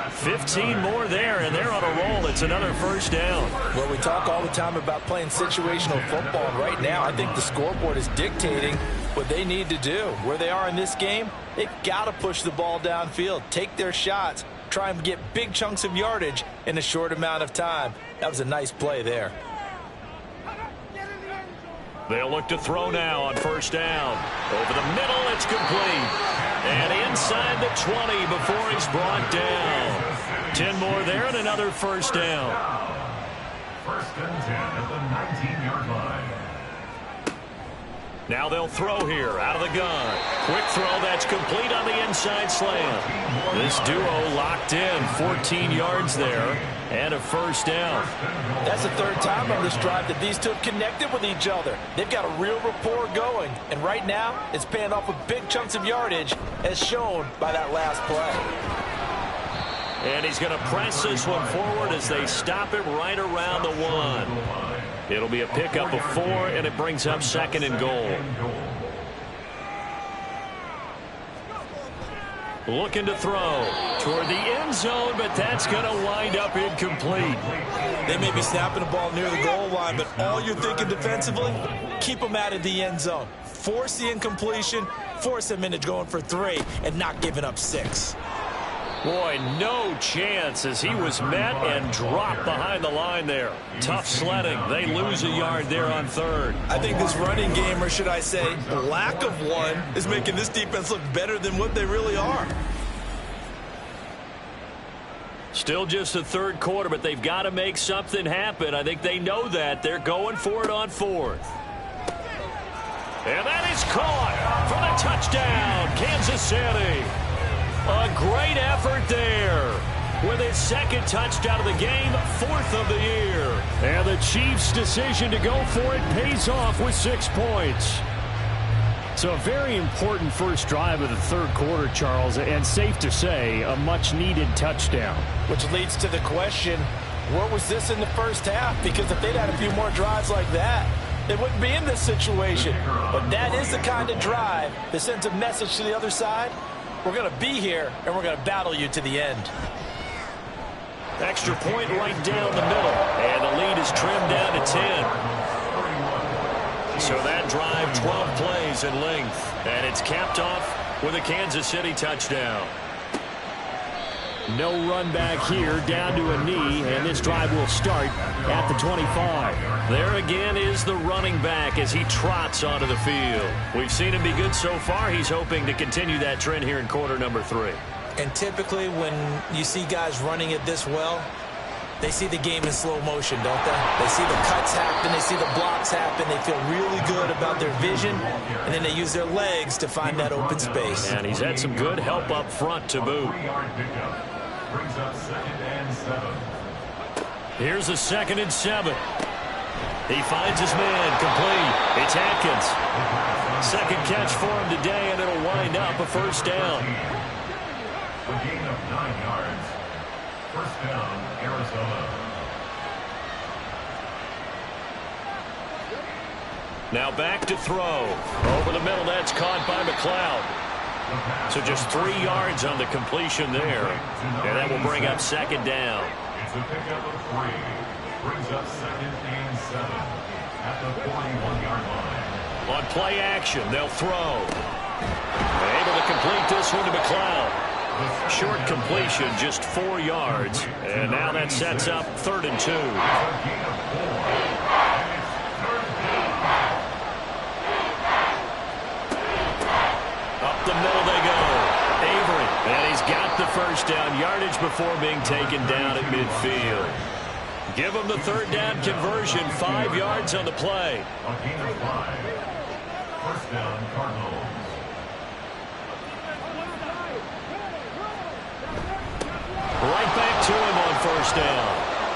15 more there, and they're on a roll. It's another first down. Well, we talk all the time about playing situational football. And right now, I think the scoreboard is dictating what they need to do. Where they are in this game, they've got to push the ball downfield, take their shots, try and get big chunks of yardage in a short amount of time. That was a nice play there. They'll look to throw now on first down. Over the middle, it's complete. And inside the 20 before he's brought down. 10 more there and another first down. First and 10 at the 19-yard line. Now they'll throw here out of the gun. Quick throw that's complete on the inside slant. This duo locked in. 14 yards there and a first down. That's the third time on this drive that these two have connected with each other. They've got a real rapport going. And right now, it's paying off with big chunks of yardage as shown by that last play. And he's going to press this one forward as they stop it right around the 1. It'll be a pickup of 4, and it brings up second and goal. Looking to throw toward the end zone, but that's going to wind up incomplete. They may be snapping the ball near the goal line, but all you're thinking defensively, keep them out of the end zone. Force the incompletion, force them into going for 3, and not giving up 6. Boy, no chance as he was met and dropped behind the line there. Tough sledding. They lose a yard there on third. I think this running game, or should I say lack of one, is making this defense look better than what they really are. Still just the third quarter, but they've got to make something happen. I think they know that. They're going for it on fourth. And that is caught for the touchdown, Kansas City. A great effort there with his second touchdown of the game, 4th of the year. And the Chiefs' decision to go for it pays off with 6 points. So a very important first drive of the third quarter, Charles, and safe to say, a much-needed touchdown. Which leads to the question, where was this in the first half? Because if they'd had a few more drives like that, they wouldn't be in this situation. But that is the kind of drive that sends a message to the other side. We're going to be here, and we're going to battle you to the end. Extra point right down the middle, and the lead is trimmed down to 10. So that drive, 12 plays in length, and it's capped off with a Kansas City touchdown. No run back here, down to a knee, and this drive will start at the 25. There again is the running back as he trots onto the field. We've seen him be good so far. He's hoping to continue that trend here in quarter number 3. And typically when you see guys running it this well, they see the game in slow motion, don't they? They see the cuts happen, they see the blocks happen, they feel really good about their vision, and then they use their legs to find that open space. And he's had some good help up front to boot. Brings up 2nd and 7. Here's a 2nd and 7. He finds his man complete. It's Atkins. Second catch for him today, and it'll wind up a first down. gain of 9 yards. First down, Arizona. Now back to throw. Over the middle, that's caught by McLeod. So just 3 yards on the completion there. And that will bring up second down. It's a pickup of 3. Brings up second and 7 at the 41-yard line. On play action, they'll throw. Able to complete this one to McLeod. Short completion, just 4 yards. And now that sets up 3rd and 2. Up the middle they go. Avery, and he's got the first down. Yardage before being taken down at midfield. Give him the 3rd down conversion. 5 yards on the play. A gain of 5. First down, Cardinals. Right back to him on first down.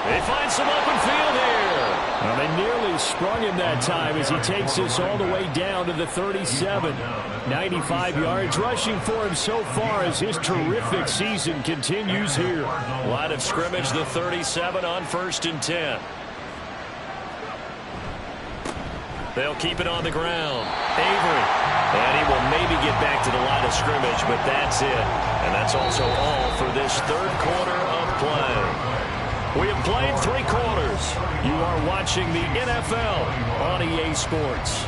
They find some open field here. Well, they nearly sprung him that time as he takes this all the way down to the 37. 95 yards rushing for him so far as his terrific season continues here. Line of scrimmage, the 37 on 1st and 10. They'll keep it on the ground. Avery. And he will maybe get back to the line of scrimmage, but that's it. And that's also all for this 3rd quarter of play. We have played 3 quarters. You are watching the NFL on EA Sports.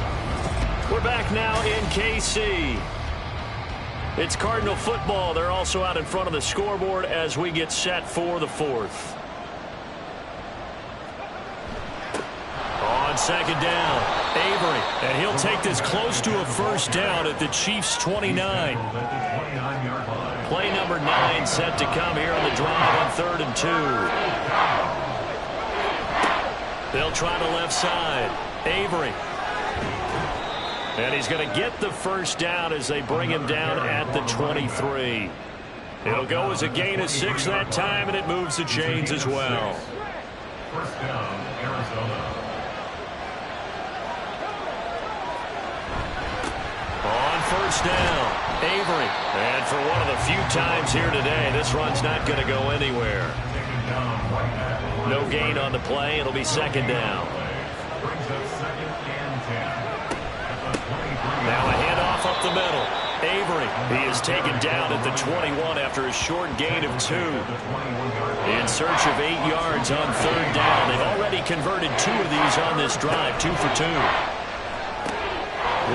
We're back now in KC. It's Cardinal football. They're also out in front of the scoreboard as we get set for the 4th. On 2nd down, Avery. And he'll take this close to a first down at the Chiefs' 29. Play number 9 set to come here on the drive on 3rd and 2. They'll try the left side. Avery. And he's going to get the first down as they bring him down at the 23. It'll go as a gain of 6 that time, and it moves the chains as well. First down, Arizona. On first down, Avery. And for one of the few times here today, this run's not going to go anywhere. No gain on the play. It'll be 2nd down. Now a handoff up the middle. Avery, he is taken down at the 21 after a short gain of 2. In search of 8 yards on 3rd down. They've already converted 2 of these on this drive, 2 for 2.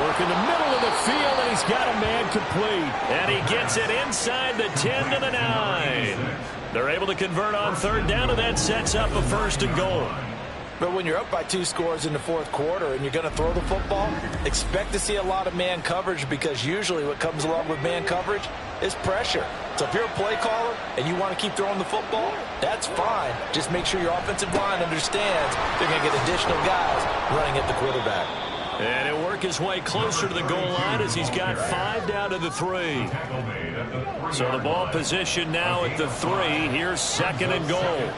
Work in the middle of the field, and he's got a man complete. And he gets it inside the 10 to the 9. They're able to convert on 3rd down, and that sets up a 1st and goal. But when you're up by 2 scores in the 4th quarter and you're going to throw the football, expect to see a lot of man coverage, because usually what comes along with man coverage is pressure. So if you're a play caller and you want to keep throwing the football, that's fine. Just make sure your offensive line understands they're going to get additional guys running at the quarterback. And he'll work his way closer to the goal line as he's got 5 down to the 3. So the ball position now at the 3. Here's 2nd and goal.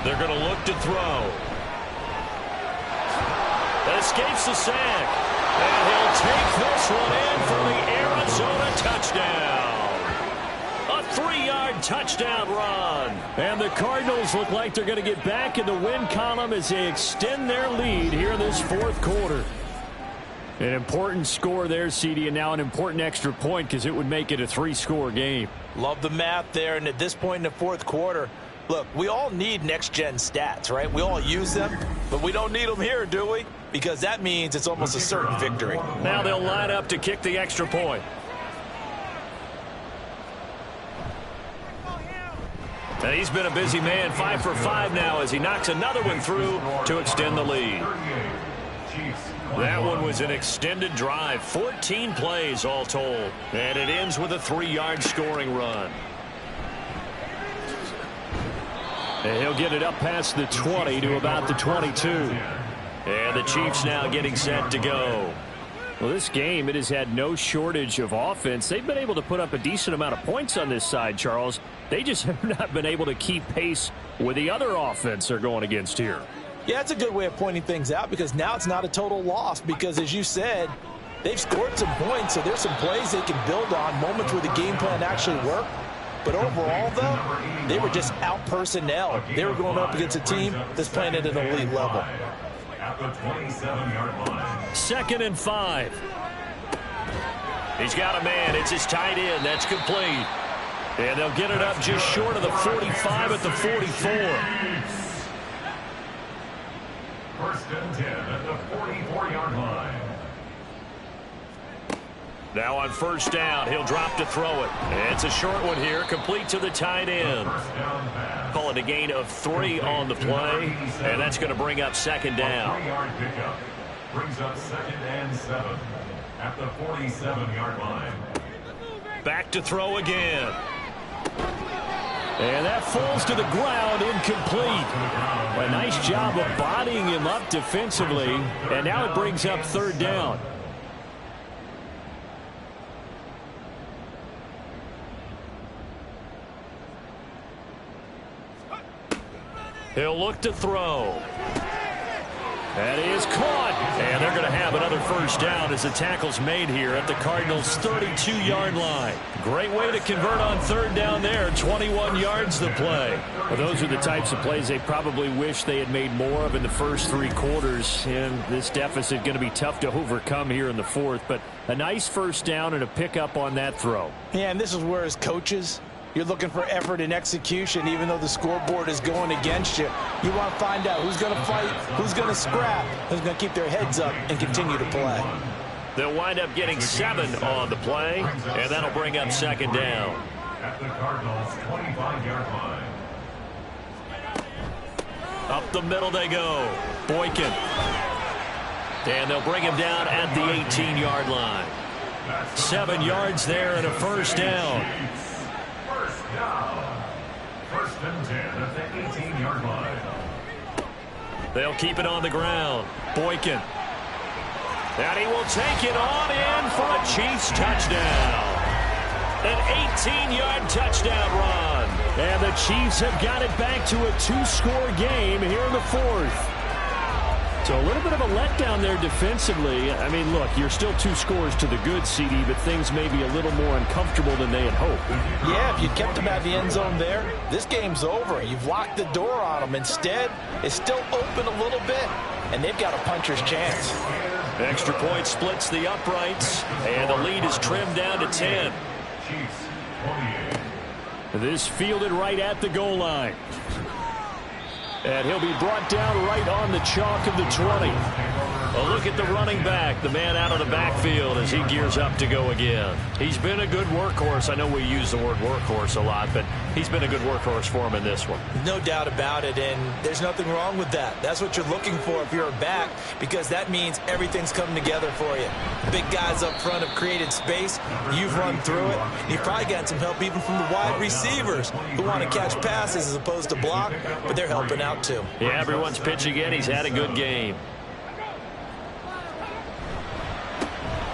They're going to look to throw. Escapes the sack. And he'll take this one in for the Arizona touchdown. A 3-yard touchdown run. And the Cardinals look like they're going to get back in the win column as they extend their lead here in this 4th quarter. An important score there, CD, and now an important extra point because it would make it a 3-score game. Love the math there, and at this point in the 4th quarter, look, we all need next-gen stats, right? We all use them, but we don't need them here, do we? Because that means it's almost a certain victory. Now they'll line up to kick the extra point. And he's been a busy man, 5 for 5 now as he knocks another one through to extend the lead. That one was an extended drive, 14 plays all told. And it ends with a 3-yard scoring run. And he'll get it up past the 20 to about the 22. And the Chiefs now getting set to go. Well, this game, it has had no shortage of offense. They've been able to put up a decent amount of points on this side, Charles. They just have not been able to keep pace with the other offense they're going against here. Yeah, that's a good way of pointing things out, because now it's not a total loss, because as you said, They've scored some points, so there's some plays they can build on, moments where the game plan actually worked. But overall, though, they were just out-personnel. They were going up against a team that's playing at an elite level. At the 27-yard line. 2nd and 5. He's got a man. It's his tight end. That's complete. And they'll get it up just short of the 45 at the 44. 1st and 10 at the 44-yard line. Now on 1st down, he'll drop to throw it. It's a short one here, complete to the tight end. Call it a gain of 3 on the play, and that's going to bring up 2nd down. 3-yard pickup brings up 2nd and 7 at the 47-yard line. Back to throw again. And that falls to the ground, incomplete. A nice job of bodying him up defensively, and now it brings up 3rd down. He'll look to throw. That is caught. And they're going to have another 1st down as the tackle's made here at the Cardinals' 32-yard line. Great way to convert on 3rd down there. 21 yards the play. Well, those are the types of plays they probably wish they had made more of in the first 3 quarters. And this deficit going to be tough to overcome here in the 4th. But a nice 1st down and a pickup on that throw. Yeah, and this is where as coaches, you're looking for effort and execution, even though the scoreboard is going against you. You want to find out who's going to fight, who's going to scrap, who's going to keep their heads up and continue to play. They'll wind up getting 7 on the play, and that'll bring up 2nd down. At the Cardinals' 25-yard line. Up the middle they go. Boykin. And they'll bring him down at the 18-yard line. 7 yards there and a 1st down. 1st and 10 at the 18-yard line. They'll keep it on the ground. Boykin. And he will take it on in for a Chiefs touchdown. An 18-yard touchdown run. And the Chiefs have got it back to a 2-score game here in the 4th. So a little bit of a letdown there defensively. I mean, look, you're still 2 scores to the good, CD, but things may be a little more uncomfortable than they had hoped. Yeah, if you kept them at the end zone there, this game's over. You've locked the door on them. Instead, it's still open a little bit, and they've got a puncher's chance. Extra point splits the uprights, and the lead is trimmed down to 10. Chiefs, 28. This fielded right at the goal line. And he'll be brought down right on the chalk of the 20. A look at the running back, the man out of the backfield as he gears up to go again. He's been a good workhorse. I know we use the word workhorse a lot, but he's been a good workhorse for him in this one. No doubt about it, and there's nothing wrong with that. That's what you're looking for if you're a back, because that means everything's coming together for you. Big guys up front have created space. You've run through it. You've probably gotten some help even from the wide receivers who want to catch passes as opposed to block, but they're helping out too. Yeah, everyone's pitching in. He's had a good game.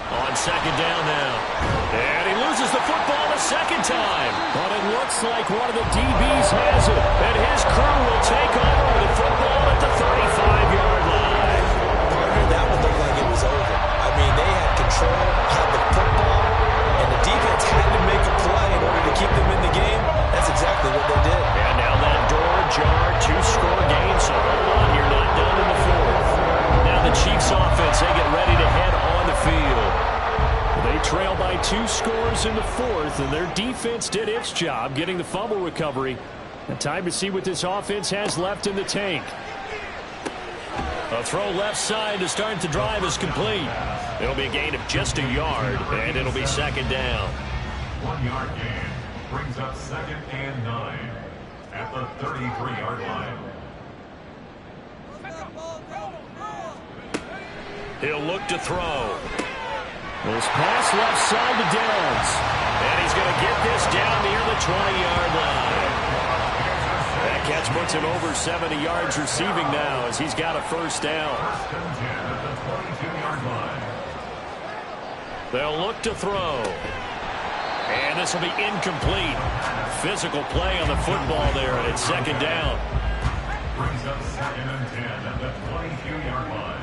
On 2nd down now. And he loses the football the 2nd time. But it looks like one of the DBs has it. And his crew will take over the football at the 35-yard line. Partner, that one looked like it was over. I mean, they had control, had the football, and the defense had to make a play in order to keep them in the game. That's exactly what they did. And now that door ajar, 2-score game, so hold on, you're not done in the 4th. Now the Chiefs offense, they get ready to head on the field. They trail by 2 scores in the 4th, and their defense did its job getting the fumble recovery. And time to see what this offense has left in the tank. A throw left side to start the drive is complete. It'll be a gain of just a yard, and it'll be 2nd down. 1-yard gain brings up 2nd and 9 at the 33-yard line. He'll look to throw. This pass left side to Downs. And he's going to get this down near the 20-yard line. That catch puts him over 70 yards receiving now as he's got a 1st down. 1st and 10 at the 22-yard line. They'll look to throw. And this will be incomplete. Physical play on the football there, and it's 2nd down. Brings up 2nd and 10 at the 22-yard line.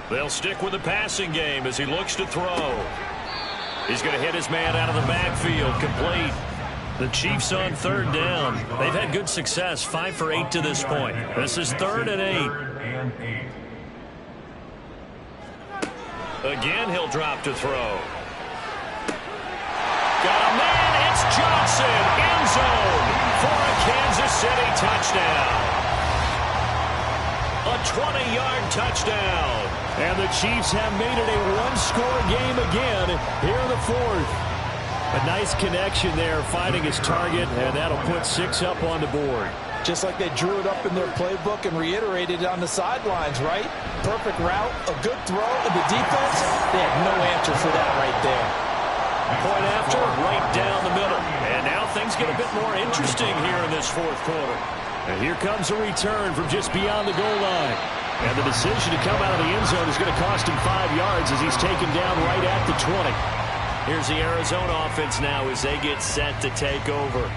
They'll stick with the passing game as he looks to throw. He's going to hit his man out of the backfield, complete. The Chiefs on third down. They've had good success, 5 for 8 to this point. This is 3rd and 8. Again, he'll drop to throw. Got a man, it's Johnson, end zone for a Kansas City touchdown. A 20-yard touchdown. And the Chiefs have made it a one-score game again here in the 4th. A nice connection there, finding his target, and that'll put 6 up on the board. Just like they drew it up in their playbook and reiterated it on the sidelines, right? Perfect route, a good throw, and the defense, they had no answer for that right there. Point after, right down the middle. And now things get a bit more interesting here in this 4th quarter. And here comes a return from just beyond the goal line. And the decision to come out of the end zone is going to cost him 5 yards as he's taken down right at the 20. Here's the Arizona offense now as they get set to take over.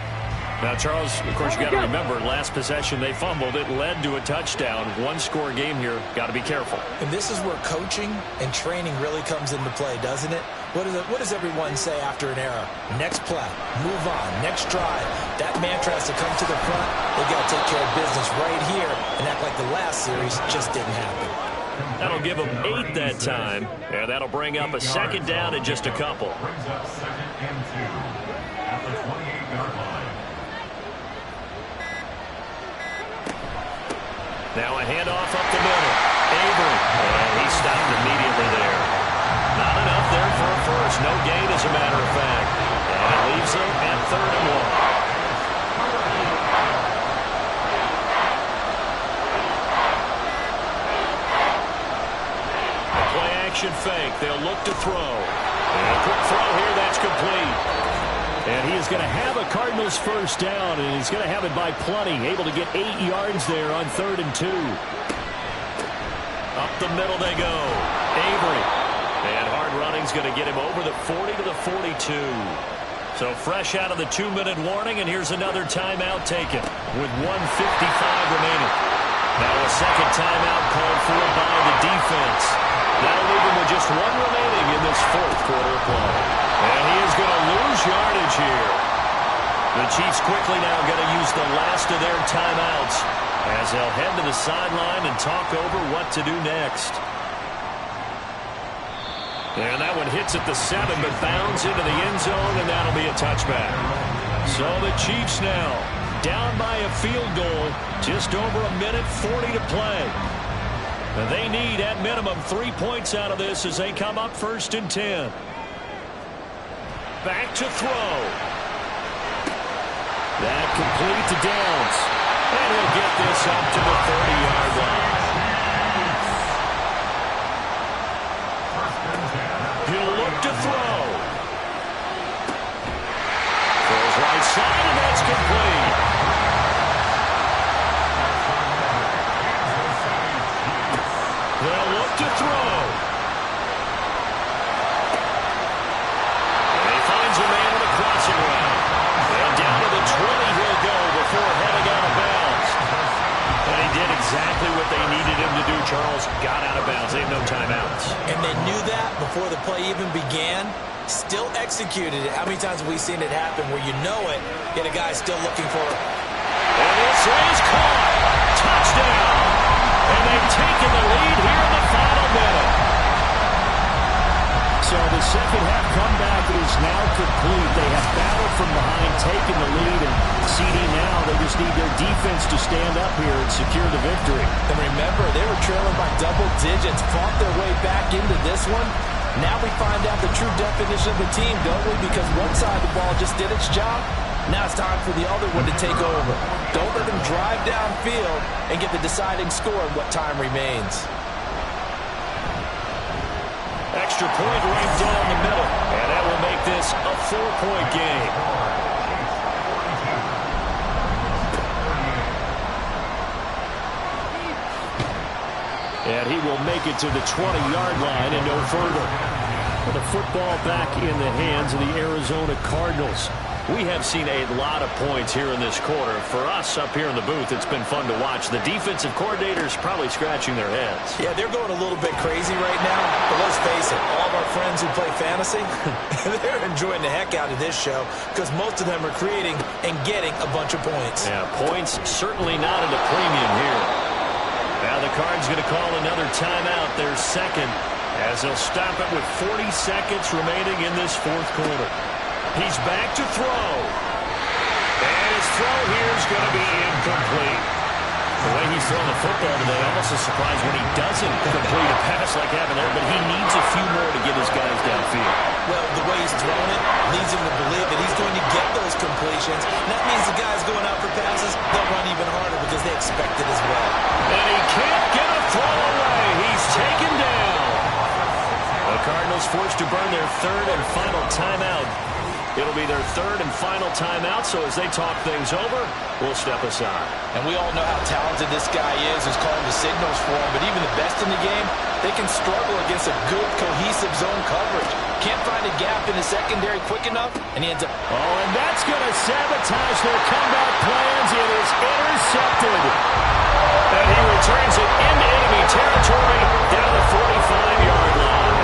Now, Charles, of course, you got to remember, last possession they fumbled. It led to a touchdown. One-score game here. Got to be careful. And this is where coaching and training really comes into play, doesn't it? What does everyone say after an error? Next play, move on, next drive. That mantra has to come to the front. They got to take care of business right here and act like the last series just didn't happen. That'll give them 8 that time, and that'll bring up a 2nd down in just a couple. Brings up 2nd and 2 at the 28-yard line. Now a handoff up the middle. Avery, and he stopped immediately there. Not enough there for a first. No gain, as a matter of fact. And it leaves them at 3rd and 1. A play-action fake. They'll look to throw. And a quick throw here. That's complete. And he is going to have a Cardinals first down, and he's going to have it by plenty. Able to get 8 yards there on 3rd and 2. Up the middle they go. Avery. And hard running's going to get him over the 40 to the 42. So fresh out of the 2-minute warning, and here's another timeout taken with 1:55 remaining. Now a second timeout called for by the defense. That'll leave him with just 1 remaining in this 4th quarter of play. And he is going to lose yardage here. The Chiefs quickly now going to use the last of their timeouts as they'll head to the sideline and talk over what to do next. And that one hits at the 7, but bounds into the end zone, and that'll be a touchback. So the Chiefs now down by a field goal, just over 1:40 to play. And they need, at minimum, 3 points out of this as they come up 1st and 10. Back to throw. That complete to Downs. And he'll get this up to the 30-yard line. He'll look to throw. Throws right side, and that's complete. They'll look to throw. And he finds a man on the crossing route. And down to the 20 he'll go before heading out of bounds. And he did exactly what they needed him to do, Charles. Got out of bounds. They have no timeouts. And they knew that before the play even began. Still executed it. How many times have we seen it happen where you know it, yet a guy's still looking for it? And this is caught. Touchdown. And they've taken the lead here in the final minute. So the second half comeback is now complete. They have battled from behind, taken the lead, and CD now, they just need their defense to stand up here and secure the victory. And remember, they were trailing by double digits, fought their way back into this one. Now we find out the true definition of the team, don't we? Because one side of the ball just did its job. Now it's time for the other one to take over. Don't let them drive downfield and get the deciding score in what time remains. Extra point right down the middle. And that will make this a 4-point game. And he will make it to the 20-yard line and no further. The football back in the hands of the Arizona Cardinals. We have seen a lot of points here in this quarter. For us up here in the booth, it's been fun to watch. The defensive coordinators probably scratching their heads. Yeah, they're going a little bit crazy right now. But let's face it, all of our friends who play fantasy, they're enjoying the heck out of this show because most of them are creating and getting a bunch of points. Yeah, points certainly not at a premium here. Now the Cards going to call another timeout, their second, as they'll stop it with 40 seconds remaining in this fourth quarter. He's back to throw. And his throw here is going to be incomplete. The way he's throwing the football today, almost a surprise when he doesn't complete a pass like happened there, but he needs a few more to get his guys downfield. Well, the way he's throwing it leads him to believe that he's going to get those completions. And that means the guys going out for passes, they'll run even harder because they expect it as well. And he can't get a throw away. He's taken down. The Cardinals forced to burn their third and final timeout. It'll be their third and final timeout, so as they talk things over, we'll step aside. And we all know how talented this guy is who's calling the signals for him, but even the best in the game, they can struggle against a good, cohesive zone coverage. Can't find a gap in the secondary quick enough, and he ends up... Oh, and that's going to sabotage their comeback plans. It is intercepted. And he returns it into enemy territory down the 45-yard line.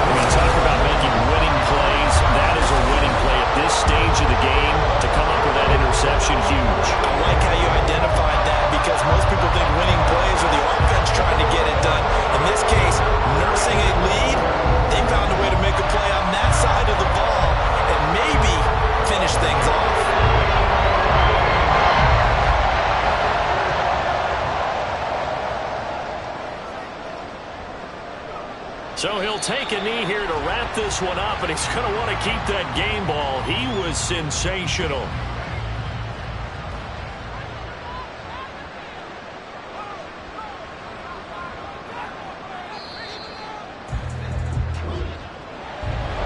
When you talk about making winning plays, that is a winning play at this stage of the game. To come up with that interception, huge. I like how you identified that because most people think winning plays are the offense trying to get it done. In this case, nursing a lead, they found a way to make a play on that side of the ball and maybe finish things off. So he'll take a knee here to wrap this one up, and he's going to want to keep that game ball. He was sensational.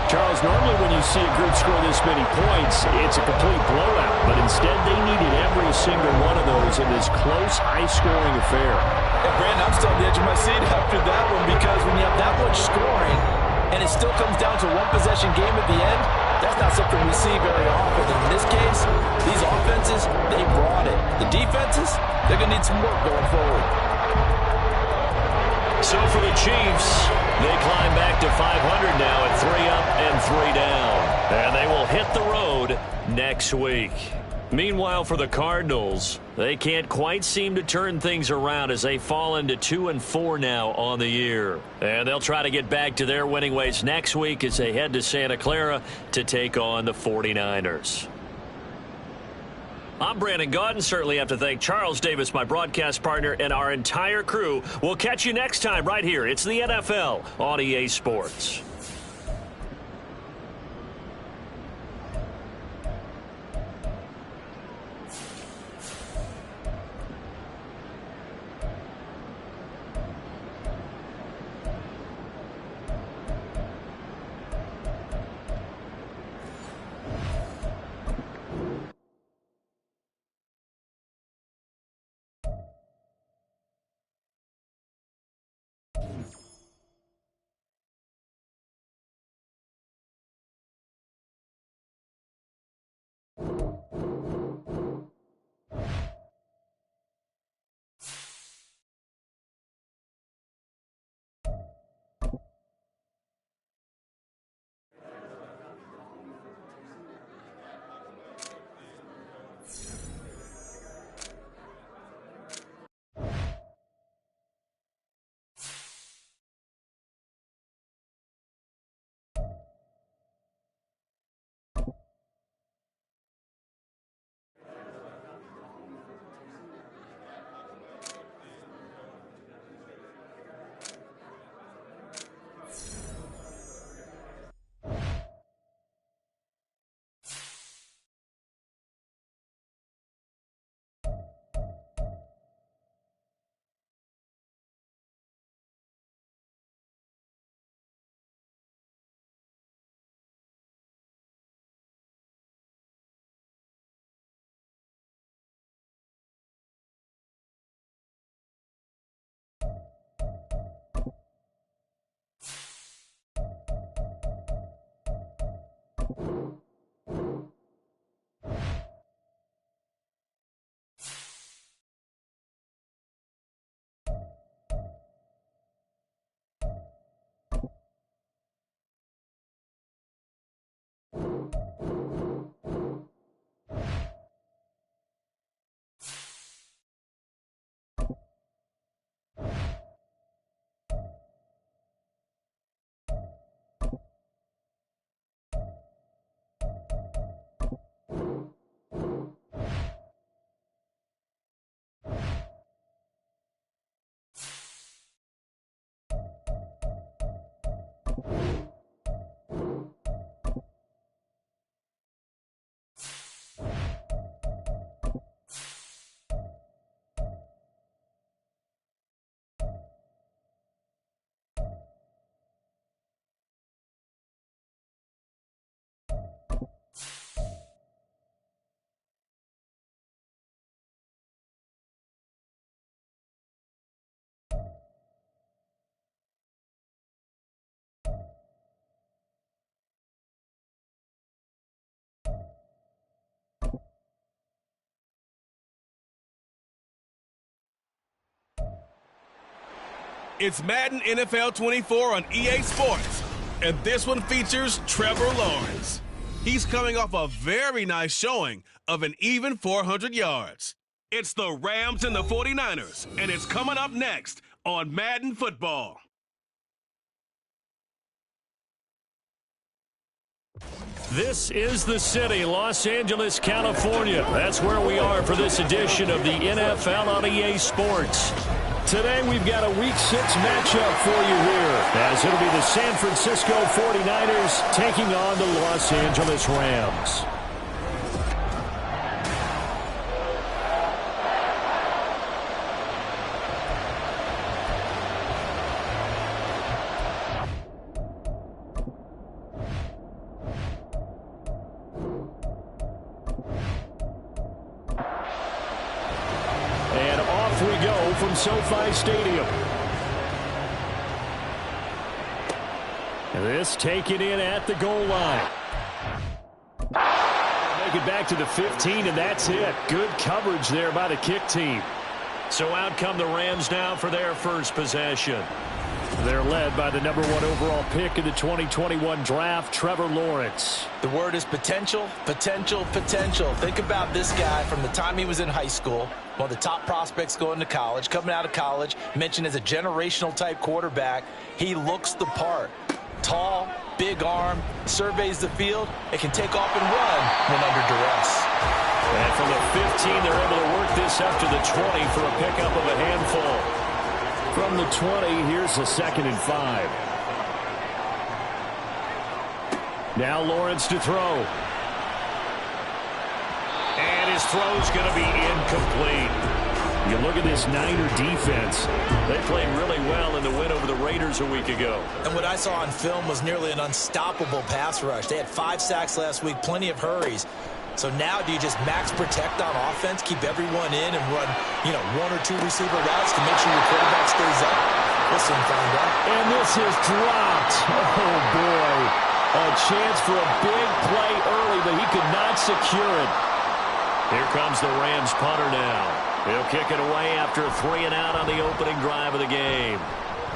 Charles, normally when you see a group score this many points, it's a complete blowout, but instead they needed every single one of those in this close, high-scoring affair. And Brandon, I'm still on the edge of my seat after that one because when you have that much scoring and it still comes down to a one-possession game at the end, that's not something we see very often. And in this case, these offenses, they brought it. The defenses, they're going to need some work going forward. So for the Chiefs, they climb back to 500 now at 3 up and 3 down. And they will hit the road next week. Meanwhile, for the Cardinals, they can't quite seem to turn things around as they fall into 2-4 now on the year. And they'll try to get back to their winning ways next week as they head to Santa Clara to take on the 49ers. I'm Brandon Gaudin. Certainly have to thank Charles Davis, my broadcast partner, and our entire crew. We'll catch you next time right here. It's the NFL on EA Sports. It's Madden NFL 24 on EA Sports, and this one features Trevor Lawrence. He's coming off a very nice showing of an even 400 yards. It's the Rams and the 49ers, and it's coming up next on Madden Football. This is the city, Los Angeles, California. That's where we are for this edition of the NFL on EA Sports. Today we've got a Week 6 matchup for you here, as it'll be the San Francisco 49ers taking on the Los Angeles Rams. From SoFi Stadium. And this taken in at the goal line. Make it back to the 15, and that's it. Good coverage there by the kick team. So out come the Rams now for their first possession. They're led by the #1 overall pick in the 2021 draft, Trevor Lawrence. The word is potential, potential, potential. Think about this guy from the time he was in high school, one of the top prospects going to college, coming out of college, mentioned as a generational type quarterback. He looks the part. Tall, big arm, surveys the field, and can take off and run when under duress. And from the 15, they're able to work this up to the 20 for a pickup of a handful. From the 20, here's a 2nd and 5. Now Lawrence to throw. And his throw's going to be incomplete. You look at this Niner defense. They played really well in the win over the Raiders a week ago. And what I saw on film was nearly an unstoppable pass rush. They had 5 sacks last week, plenty of hurries. So now do you just max protect on offense, keep everyone in, and run, 1 or 2 receiver routes to make sure your quarterback stays up? We'll soon find out. And this is dropped. Oh, boy. A chance for a big play early, but he could not secure it. Here comes the Rams punter now. He'll kick it away after a 3-and-out on the opening drive of the game.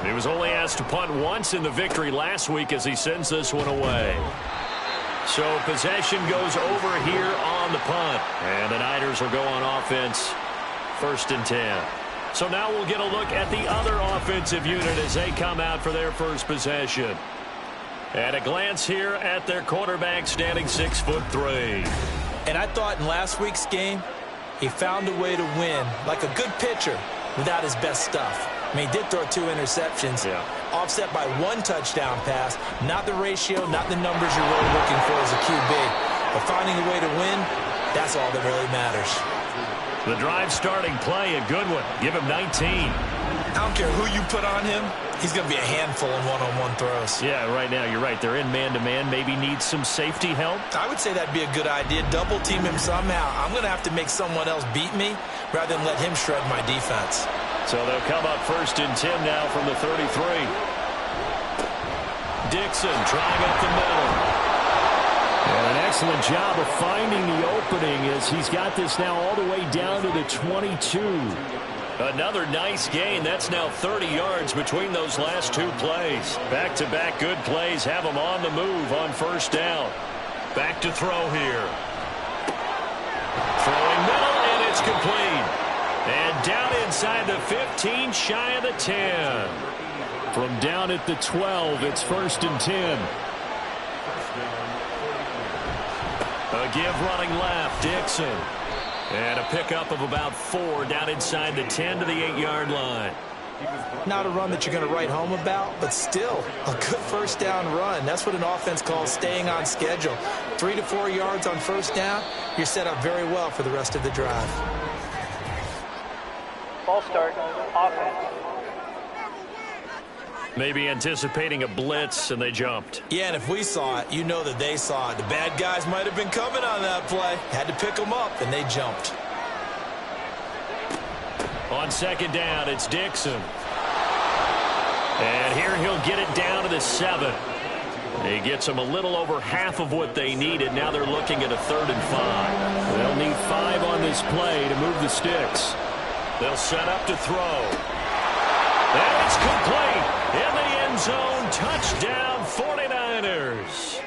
He was only asked to punt once in the victory last week as he sends this one away. So possession goes over here on the punt. And the Niners will go on offense, 1st and 10. So now we'll get a look at the other offensive unit as they come out for their first possession. And a glance here at their quarterback standing 6'3". And I thought in last week's game, he found a way to win like a good pitcher without his best stuff. I mean, he did throw 2 interceptions, offset by 1 touchdown pass. Not the ratio, not the numbers you're really looking for as a QB. But finding a way to win, that's all that really matters. The drive starting play, a good one. Give him 19. I don't care who you put on him. He's going to be a handful in one-on-one throws. Yeah, right now, you're right. They're in man-to-man. Maybe needs some safety help. I would say that'd be a good idea. Double team him somehow. I'm going to have to make someone else beat me rather than let him shred my defense. So they'll come up 1st and 10 now from the 33. Dixon trying up the middle. And an excellent job of finding the opening as he's got this now all the way down to the 22. Another nice gain. That's now 30 yards between those last 2 plays. Back-to-back good plays have him on the move on 1st down. Back to throw here. Throwing middle, and it's complete. And down inside the 15, shy of the 10. From down at the 12, it's 1st and 10. A give running left, Dixon. And a pickup of about 4 down inside the 10 to the 8-yard line. Not a run that you're going to write home about, but still a good 1st down run. That's what an offense calls staying on schedule. 3 to 4 yards on 1st down, you're set up very well for the rest of the drive. Ball start, offense. Maybe anticipating a blitz, and they jumped. Yeah, and if we saw it, you know that they saw it. The bad guys might have been coming on that play. Had to pick them up, and they jumped. On 2nd down, it's Dixon. And here he'll get it down to the 7. He gets them a little over half of what they needed. Now they're looking at a 3rd and 5. They'll need 5 on this play to move the sticks. They'll set up to throw. And it's complete. In the end zone, touchdown 49ers.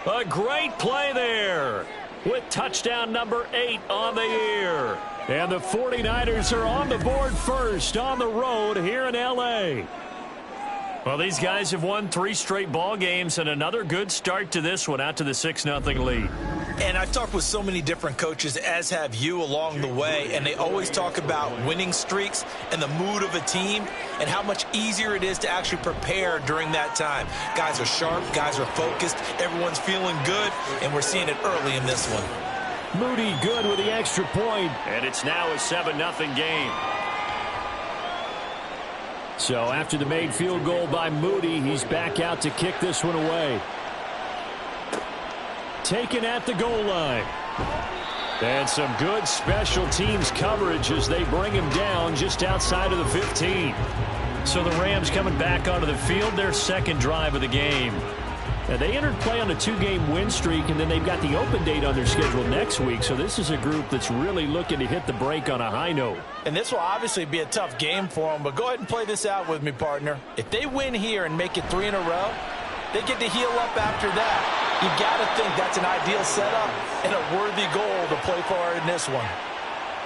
A great play there with touchdown number 8 on the year. And the 49ers are on the board first on the road here in L.A. Well, these guys have won 3 straight ball games and another good start to this one out to the 6-0 lead. And I've talked with so many different coaches, as have you, along the way, and they always talk about winning streaks and the mood of a team and how much easier it is to actually prepare during that time. Guys are sharp, guys are focused, everyone's feeling good, and we're seeing it early in this one. Moody good with the extra point, and it's now a 7-0 game. So after the made field goal by Moody, he's back out to kick this one away. Taken at the goal line. And some good special teams coverage as they bring him down just outside of the 15. So the Rams coming back onto the field, their second drive of the game. Now, they entered play on a 2-game win streak, and then they've got the open date on their schedule next week. So this is a group that's really looking to hit the break on a high note. And this will obviously be a tough game for them, but go ahead and play this out with me, partner. If they win here and make it 3 in a row, they get to heal up after that. You got to think that's an ideal setup and a worthy goal to play for in this one.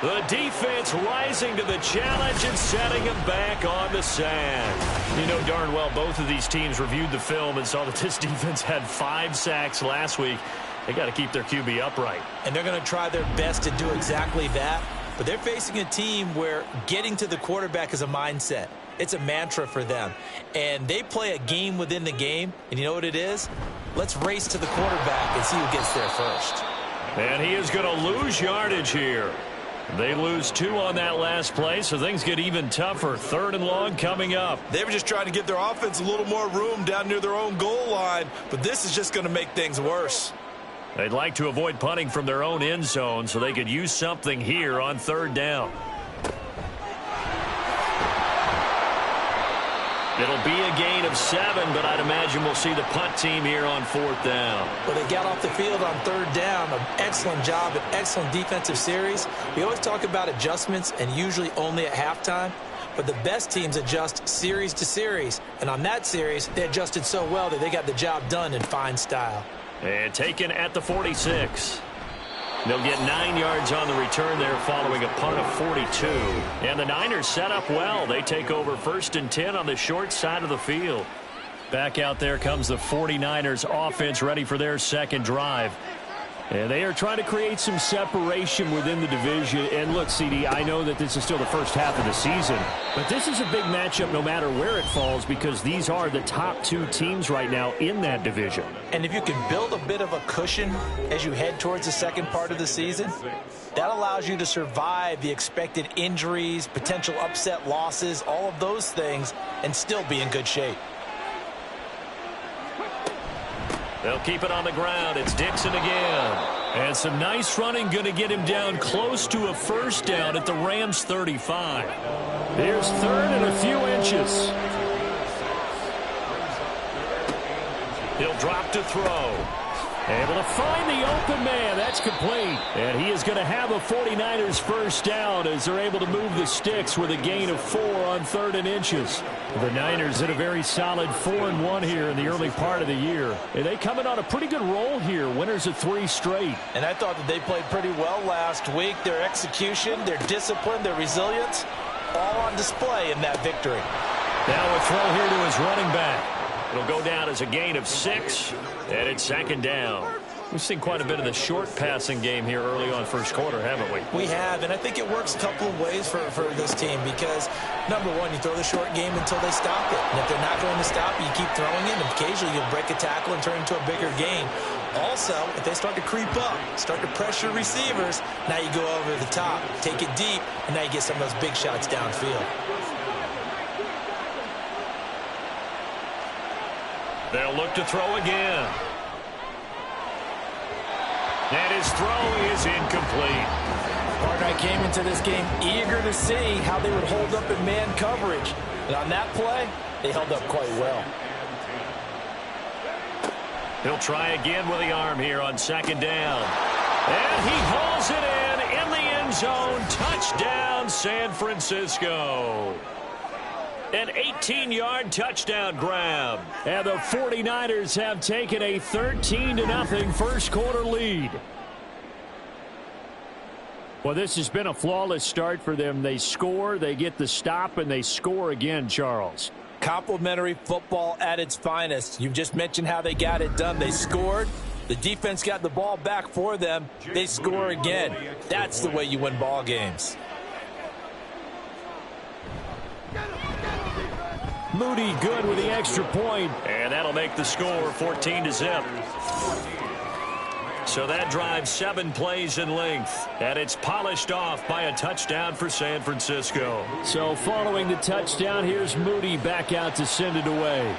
The defense rising to the challenge and setting him back on the sand. You know darn well both of these teams reviewed the film and saw that this defense had 5 sacks last week. They got to keep their QB upright. And they're going to try their best to do exactly that. But they're facing a team where getting to the quarterback is a mindset. It's a mantra for them. And they play a game within the game. And you know what it is? Let's race to the quarterback and see who gets there first. And he is going to lose yardage here. They lose 2 on that last play, so things get even tougher. 3rd and long coming up. They were just trying to get their offense a little more room down near their own goal line, but this is just going to make things worse. They'd like to avoid punting from their own end zone so they could use something here on 3rd down. It'll be a gain of 7, but I'd imagine we'll see the punt team here on 4th down. Well, they got off the field on 3rd down. An excellent job, an excellent defensive series. We always talk about adjustments and usually only at halftime. But the best teams adjust series to series. And on that series, they adjusted so well that they got the job done in fine style. And taken at the 46. They'll get 9 yards on the return there following a punt of 42. And the Niners set up well. They take over 1st and 10 on the short side of the field. Back out there comes the 49ers offense ready for their second drive. And they are trying to create some separation within the division. And look, CD, I know that this is still the first half of the season, but this is a big matchup no matter where it falls because these are the top 2 teams right now in that division. And if you can build a bit of a cushion as you head towards the second part of the season, that allows you to survive the expected injuries, potential upset losses, all of those things, and still be in good shape. They'll keep it on the ground. It's Dixon again. And some nice running going to get him down close to a 1st down at the Rams 35. Here's 3rd and a few inches. He'll drop to throw. Able to find the open man. That's complete. And he is going to have a 49ers 1st down as they're able to move the sticks with a gain of 4 on 3rd and inches. The Niners hit a very solid 4-1 here in the early part of the year. And they come in on a pretty good roll here. Winners of 3 straight. And I thought that they played pretty well last week. Their execution, their discipline, their resilience, all on display in that victory. Now a throw here to his running back. It'll go down as a gain of 6, and it's 2nd down. We've seen quite a bit of the short passing game here early on 1st quarter, haven't we? We have, and I think it works a couple of ways for this team because, number one, you throw the short game until they stop it. And if they're not going to stop it, you keep throwing it, and occasionally you'll break a tackle and turn into a bigger gain. Also, if they start to creep up, start to pressure receivers, now you go over the top, take it deep, and now you get some of those big shots downfield. They'll look to throw again. And his throw is incomplete. Partner, I came into this game eager to see how they would hold up in man coverage. And on that play, they held up quite well. He'll try again with the arm here on 2nd down. And he hauls it in the end zone. Touchdown, San Francisco. An 18-yard touchdown grab. And the 49ers have taken a 13-0 first quarter lead. Well, this has been a flawless start for them. They score, they get the stop, and they score again, Charles. Complimentary football at its finest. You've just mentioned how they got it done. They scored. The defense got the ball back for them. They score again. That's the way you win ball games. Moody good with the extra point. And that'll make the score 14-0. So that drives 7 plays in length. And it's polished off by a touchdown for San Francisco. So following the touchdown, here's Moody back out to send it away.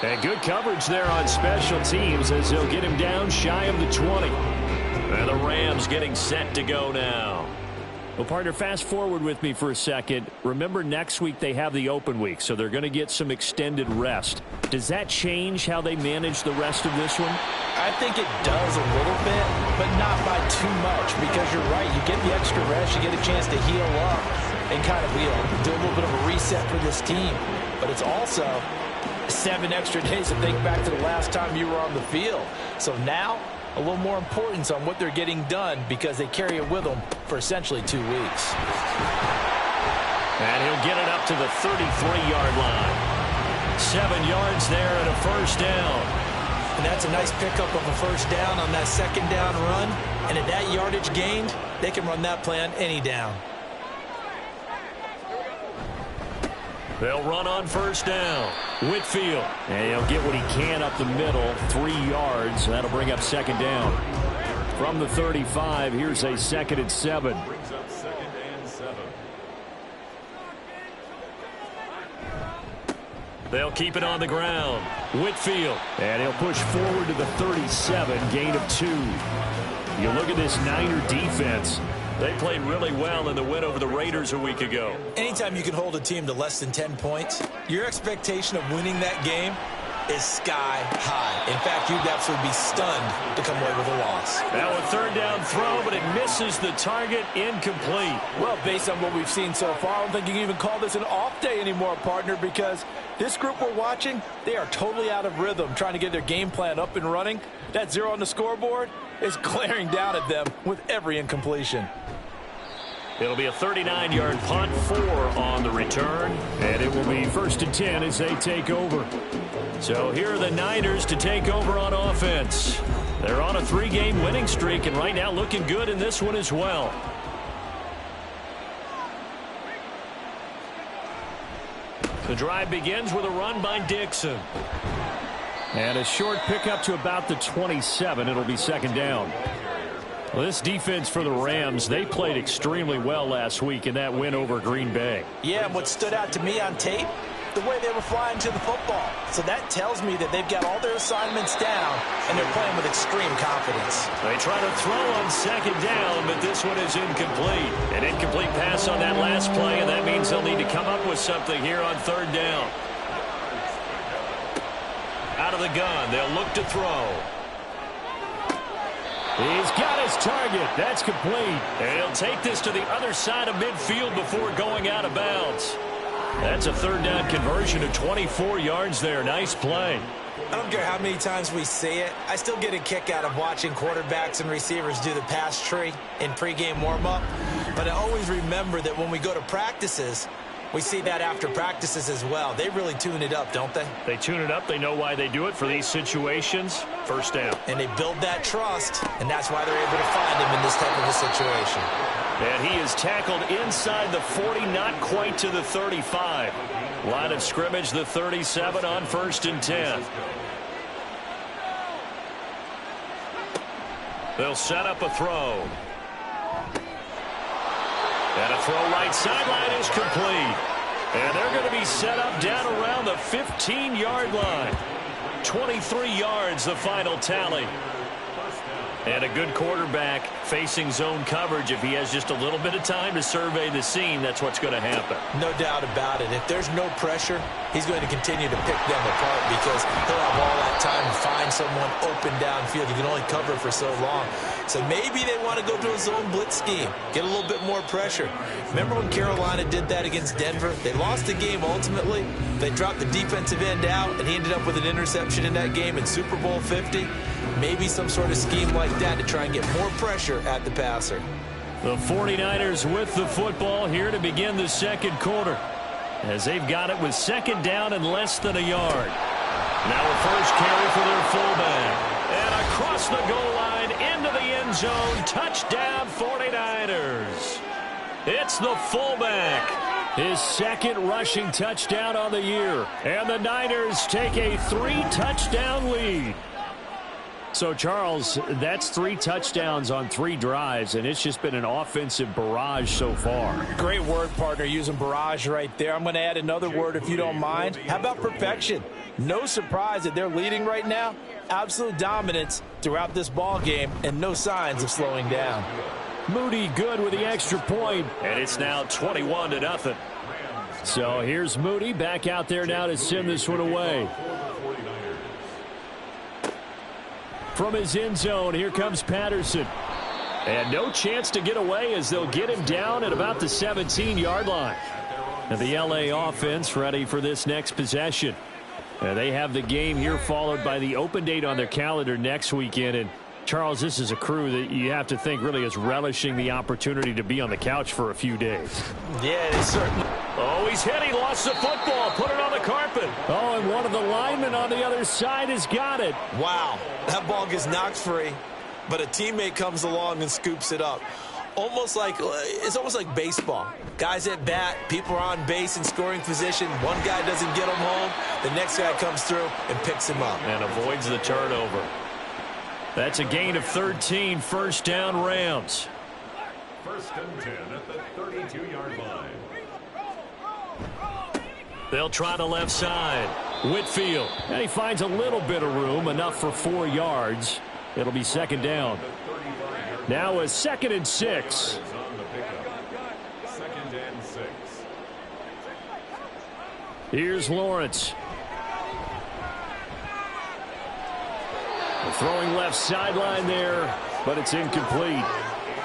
And good coverage there on special teams as they'll get him down shy of the 20. And the Rams getting set to go now. Well, partner, fast forward with me for a second. Remember, next week they have the open week, so they're going to get some extended rest. Does that change how they manage the rest of this one? I think it does a little bit, but not by too much, because you're right. You get the extra rest. You get a chance to heal up and kind of do a little bit of a reset for this team. But it's also 7 extra days to think back to the last time you were on the field. So now, a little more importance on what they're getting done because they carry it with them for essentially 2 weeks. And he'll get it up to the 33-yard line. 7 yards there and a first down. And that's a nice pickup of a first down on that second down run. And at that yardage gained, they can run that play on any down. They'll run on first down. Whitfield. And he'll get what he can up the middle, 3 yards. That'll bring up second down. From the 35, here's a 2nd and 7. Brings up 2nd and 7. They'll keep it on the ground. Whitfield. And he'll push forward to the 37, gain of 2. You look at this Niner defense. They played really well in the win over the Raiders a week ago. Anytime you can hold a team to less than 10 points, your expectation of winning that game is sky high. In fact, you'd absolutely be stunned to come away with a loss. Now a 3rd down throw, but it misses the target, incomplete. Well, based on what we've seen so far, I don't think you can even call this an off day anymore, partner, because this group we're watching, they are totally out of rhythm, trying to get their game plan up and running. That 0 on the scoreboard is glaring down at them with every incompletion. It'll be a 39-yard punt, 4 on the return. And it will be 1st and 10 as they take over. So here are the Niners to take over on offense. They're on a 3-game winning streak, and right now looking good in this one as well. The drive begins with a run by Dixon. And a short pickup to about the 27. It'll be 2nd down. Well, this defense for the Rams, they played extremely well last week in that win over Green Bay. Yeah, and what stood out to me on tape, the way they were flying to the football. So that tells me that they've got all their assignments down, and they're playing with extreme confidence. They try to throw on 2nd down, but this one is incomplete. An incomplete pass on that last play, and that means they'll need to come up with something here on 3rd down. Out of the gun, they'll look to throw. He's got his target. That's complete. And he'll take this to the other side of midfield before going out of bounds. That's a 3rd down conversion of 24 yards there. Nice play. I don't care how many times we see it. I still get a kick out of watching quarterbacks and receivers do the pass tree in pregame warm-up. But I always remember that when we go to practices, we see that after practices as well. They really tune it up, don't they? They tune it up. They know why they do it for these situations. 1st down. And they build that trust, and that's why they're able to find him in this type of a situation. And he is tackled inside the 40, not quite to the 35. Line of scrimmage, the 37 on 1st and 10. They'll set up a throw. And a throw right sideline is complete. And they're going to be set up down around the 15-yard line. 23 yards, the final tally. And a good quarterback facing zone coverage, if he has just a little bit of time to survey the scene, that's what's going to happen. No doubt about it. If there's no pressure, he's going to continue to pick them apart because he'll have all that time to find someone open downfield. He can only cover for so long. So maybe they want to go to a zone blitz scheme, get a little bit more pressure. Remember when Carolina did that against Denver? They lost the game ultimately. They dropped the defensive end out, and he ended up with an interception in that game in Super Bowl 50. Maybe some sort of scheme like that to try and get more pressure at the passer. The 49ers with the football here to begin the second quarter, as they've got it with second down and less than a yard. Now a first carry for their fullback. And across the goal line into the end zone. Touchdown 49ers. It's the fullback. His second rushing touchdown on the year. And the Niners take a 3-touchdown lead. So, Charles, that's 3 touchdowns on 3 drives, and it's just been an offensive barrage so far. Great word, partner, using barrage right there. I'm going to add another word if you don't mind. How about perfection? No surprise that they're leading right now. Absolute dominance throughout this ball game and no signs of slowing down. Moody good with the extra point, and it's now 21-0. So here's Moody back out there now to send this one away. From his end zone, here comes Patterson. And no chance to get away as they'll get him down at about the 17-yard line. And the LA offense ready for this next possession. They have the game here followed by the open date on their calendar next weekend. And Charles, this is a crew that you have to think really is relishing the opportunity to be on the couch for a few days. Yeah, they certainly. Oh, he's hit. He lost the football. Put it on the carpet. Oh, and one of the linemen on the other side has got it. Wow, that ball gets knocked free, but a teammate comes along and scoops it up. It's almost like baseball. Guys at bat, people are on base in scoring position. One guy doesn't get him home. The next guy comes through and picks him up. And avoids the turnover. That's a gain of 13, first down Rams. First and 10 at the 32-yard line. They'll try the left side. Whitfield. And he finds a little bit of room, enough for 4 yards. It'll be second down. Now a 2nd and 6. Second and 6. Here's Lawrence. Throwing left sideline there, but it's incomplete.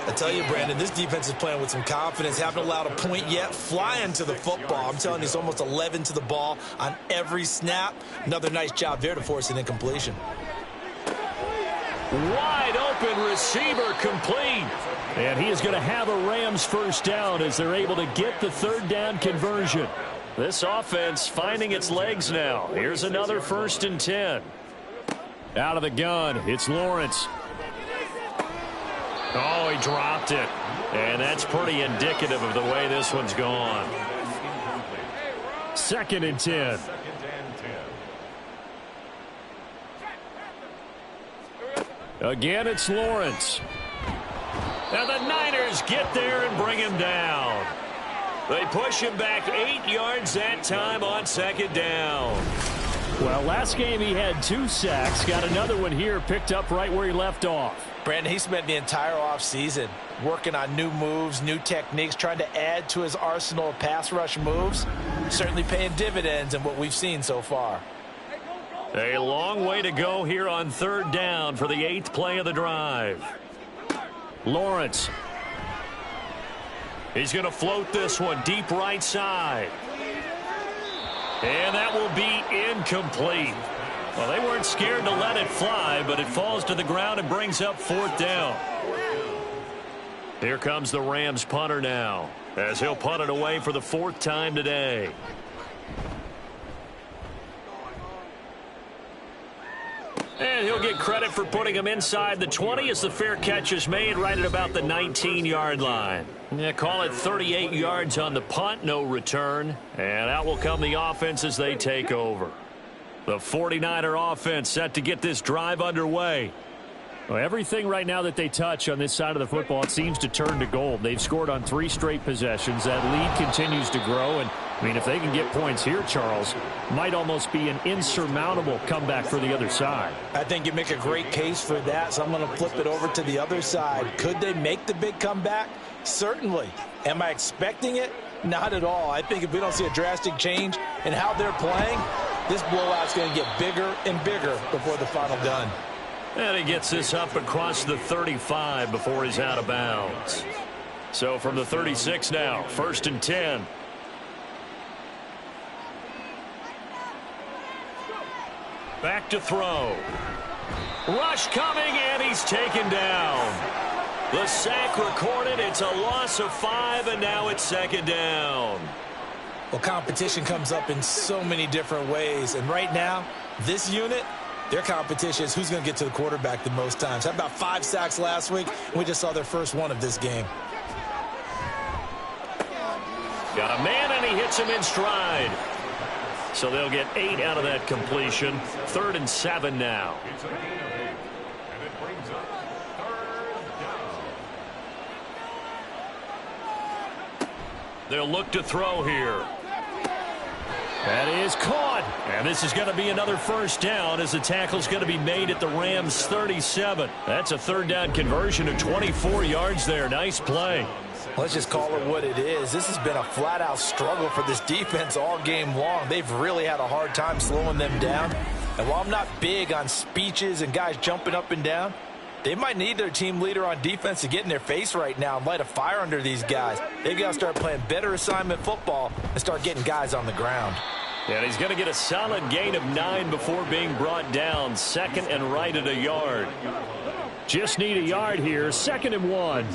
I tell you, Brandon, this defense is playing with some confidence. Haven't allowed a point yet. Flying to the football. I'm telling you, it's almost 11 to the ball on every snap. Another nice job there to force an incompletion. Wide open receiver complete. And he is going to have a Rams first down as they're able to get the third down conversion. This offense finding its legs now. Here's another 1st and 10. Out of the gun, it's Lawrence. Oh, he dropped it. And that's pretty indicative of the way this one's gone. 2nd and 10. Again, it's Lawrence. And the Niners get there and bring him down. They push him back 8 yards that time on 2nd down. Well, last game he had 2 sacks. Got another one here picked up right where he left off. Brandon, he spent the entire offseason working on new moves, new techniques, trying to add to his arsenal of pass rush moves. Certainly paying dividends in what we've seen so far. A long way to go here on 3rd down for the 8th play of the drive. Lawrence. He's going to float this one deep right side. And that will be incomplete. Well, they weren't scared to let it fly, but it falls to the ground and brings up 4th down. Here comes the Rams punter now, as he'll punt it away for the 4th time today. And he'll get credit for putting him inside the 20 as the fair catch is made right at about the 19-yard line. Yeah, call it 38 yards on the punt, no return. And out will come the offense as they take over. The 49er offense set to get this drive underway. Well, everything right now that they touch on this side of the football, it seems to turn to gold. They've scored on 3 straight possessions. That lead continues to grow, and I mean, if they can get points here, Charles, might almost be an insurmountable comeback for the other side. I think you make a great case for that, so I'm going to flip it over to the other side. Could they make the big comeback? Certainly. Am I expecting it? Not at all. I think if we don't see a drastic change in how they're playing, this blowout's going to get bigger and bigger before the final gun. And he gets this up across the 35 before he's out of bounds. So from the 36 now, 1st and 10. Back to throw. Rush coming, and he's taken down. The sack recorded. It's a loss of 5, and now it's 2nd down. Well, competition comes up in so many different ways. And right now, this unit, their competition is who's going to get to the quarterback the most times. How about 5 sacks last week? We just saw their first one of this game. Got a man, and he hits him in stride. So they'll get 8 out of that completion. 3rd and 7 now. It's a gain of 8, and it brings up 3rd down. They'll look to throw here. That is caught. And this is going to be another 1st down as the tackle's going to be made at the Rams' 37. That's a 3rd down conversion of 24 yards there. Nice play. Let's just call it what it is. This has been a flat-out struggle for this defense all game long. They've really had a hard time slowing them down. And while I'm not big on speeches and guys jumping up and down, they might need their team leader on defense to get in their face right now and light a fire under these guys. They've got to start playing better assignment football and start getting guys on the ground. And he's going to get a solid gain of 9 before being brought down. 2nd and right at a yard. Just need a yard here. 2nd and 1.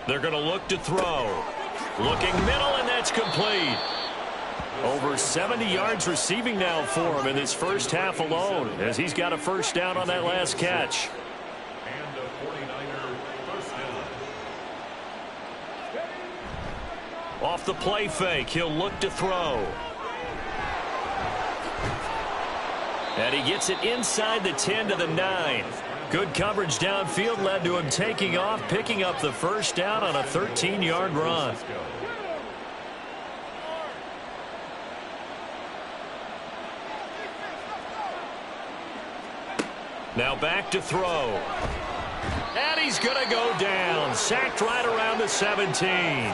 They're going to look to throw. Looking middle, and that's complete. Over 70 yards receiving now for him in this first half alone, as he's got a 1st down on that last catch. And a 49er 1st down. Off the play fake, he'll look to throw. And he gets it inside the 10 to the 9. Good coverage downfield led to him taking off, picking up the 1st down on a 13-yard run. Now back to throw. And he's going to go down. Sacked right around the 17.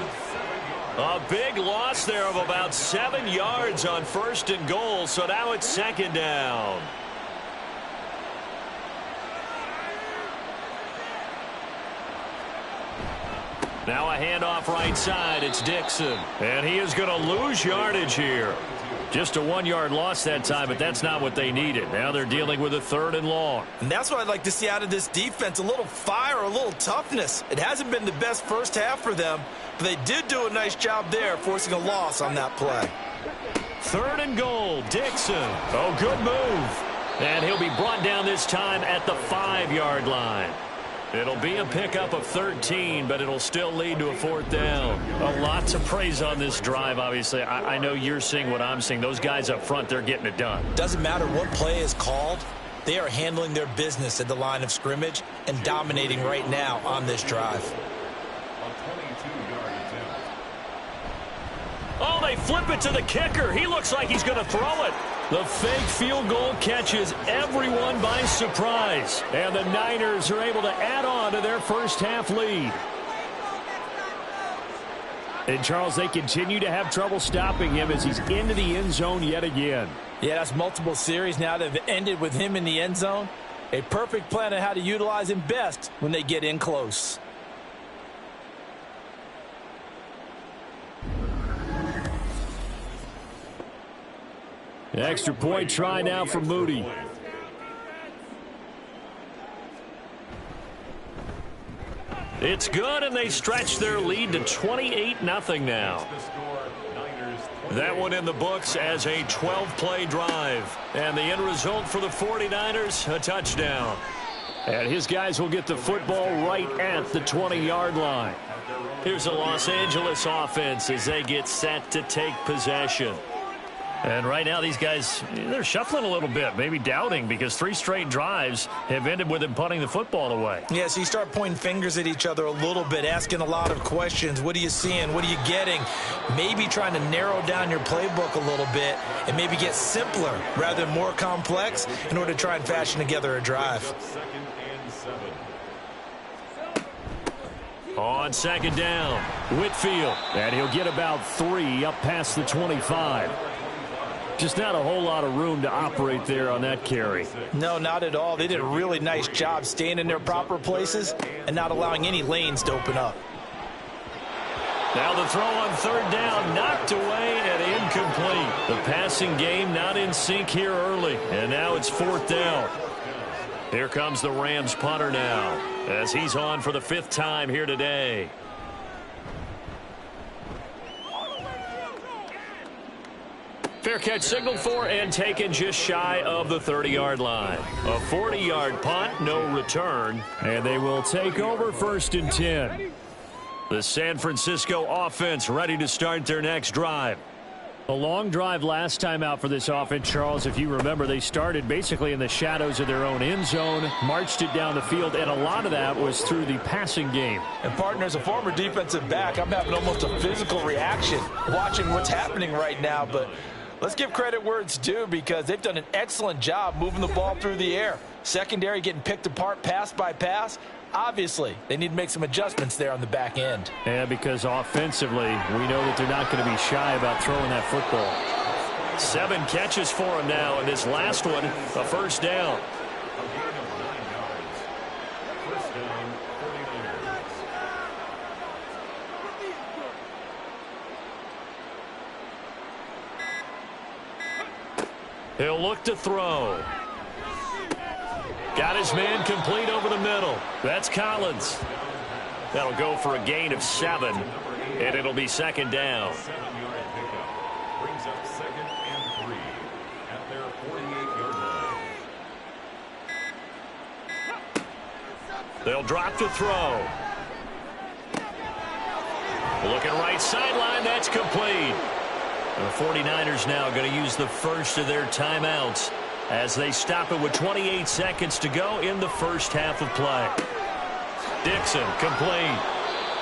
A big loss there of about 7 yards on 1st and goal, so now it's 2nd down. Now a handoff right side. It's Dixon. And he is going to lose yardage here. Just a 1-yard loss that time, but that's not what they needed. Now they're dealing with a 3rd and long. And that's what I'd like to see out of this defense, a little fire, a little toughness. It hasn't been the best first half for them, but they did do a nice job there, forcing a loss on that play. 3rd and goal, Dixon. Oh, good move. And he'll be brought down this time at the 5-yard line. It'll be a pickup of 13, but it'll still lead to a 4th down. A lot to praise on this drive, obviously. I know you're seeing what I'm seeing. Those guys up front, they're getting it done. Doesn't matter what play is called. They are handling their business at the line of scrimmage and dominating right now on this drive. Oh, they flip it to the kicker. He looks like he's going to throw it. The fake field goal catches everyone by surprise. And the Niners are able to add on to their first half lead. And, Charles, they continue to have trouble stopping him as he's into the end zone yet again. Yeah, that's multiple series now that have ended with him in the end zone. A perfect plan on how to utilize him best when they get in close. Extra point try now for Moody. It's good, and they stretch their lead to 28-0 now. That one in the books as a 12-play drive. And the end result for the 49ers, a touchdown. And his guys will get the football right at the 20-yard line. Here's the Los Angeles offense as they get set to take possession. And right now, these guys, they're shuffling a little bit, maybe doubting, because 3 straight drives have ended with them punting the football away. Yeah, so you start pointing fingers at each other a little bit, asking a lot of questions. What are you seeing? What are you getting? Maybe trying to narrow down your playbook a little bit and maybe get simpler rather than more complex in order to try and fashion together a drive. On second down, Whitfield, and he'll get about 3 up past the 25. Just not a whole lot of room to operate there on that carry. No, not at all. They did a really nice job staying in their proper places and not allowing any lanes to open up. Now the throw on third down, knocked away and incomplete. The passing game not in sync here early, and now it's 4th down. Here comes the Rams punter now, as he's on for the 5th time here today. Fair catch signaled for and taken just shy of the 30-yard line. A 40-yard punt, no return, and they will take over 1st and 10. The San Francisco offense ready to start their next drive. A long drive last time out for this offense, Charles. If you remember, they started basically in the shadows of their own end zone, marched it down the field, and a lot of that was through the passing game. And, partner, as a former defensive back, I'm having almost a physical reaction watching what's happening right now. But let's give credit where it's due, because they've done an excellent job moving the ball through the air. Secondary getting picked apart pass by pass. Obviously, they need to make some adjustments there on the back end. Yeah, because offensively, we know that they're not going to be shy about throwing that football. 7 catches for him now, and this last one, a 1st down. He'll look to throw. Got his man complete over the middle. That's Collins. That'll go for a gain of 7, and it'll be 2nd down. 7-yard pickup brings up 2nd and 3 at their 48-yard line. They'll drop to throw. Looking right sideline, that's complete. The 49ers now going to use the first of their timeouts as they stop it with 28 seconds to go in the first half of play. Dixon complete.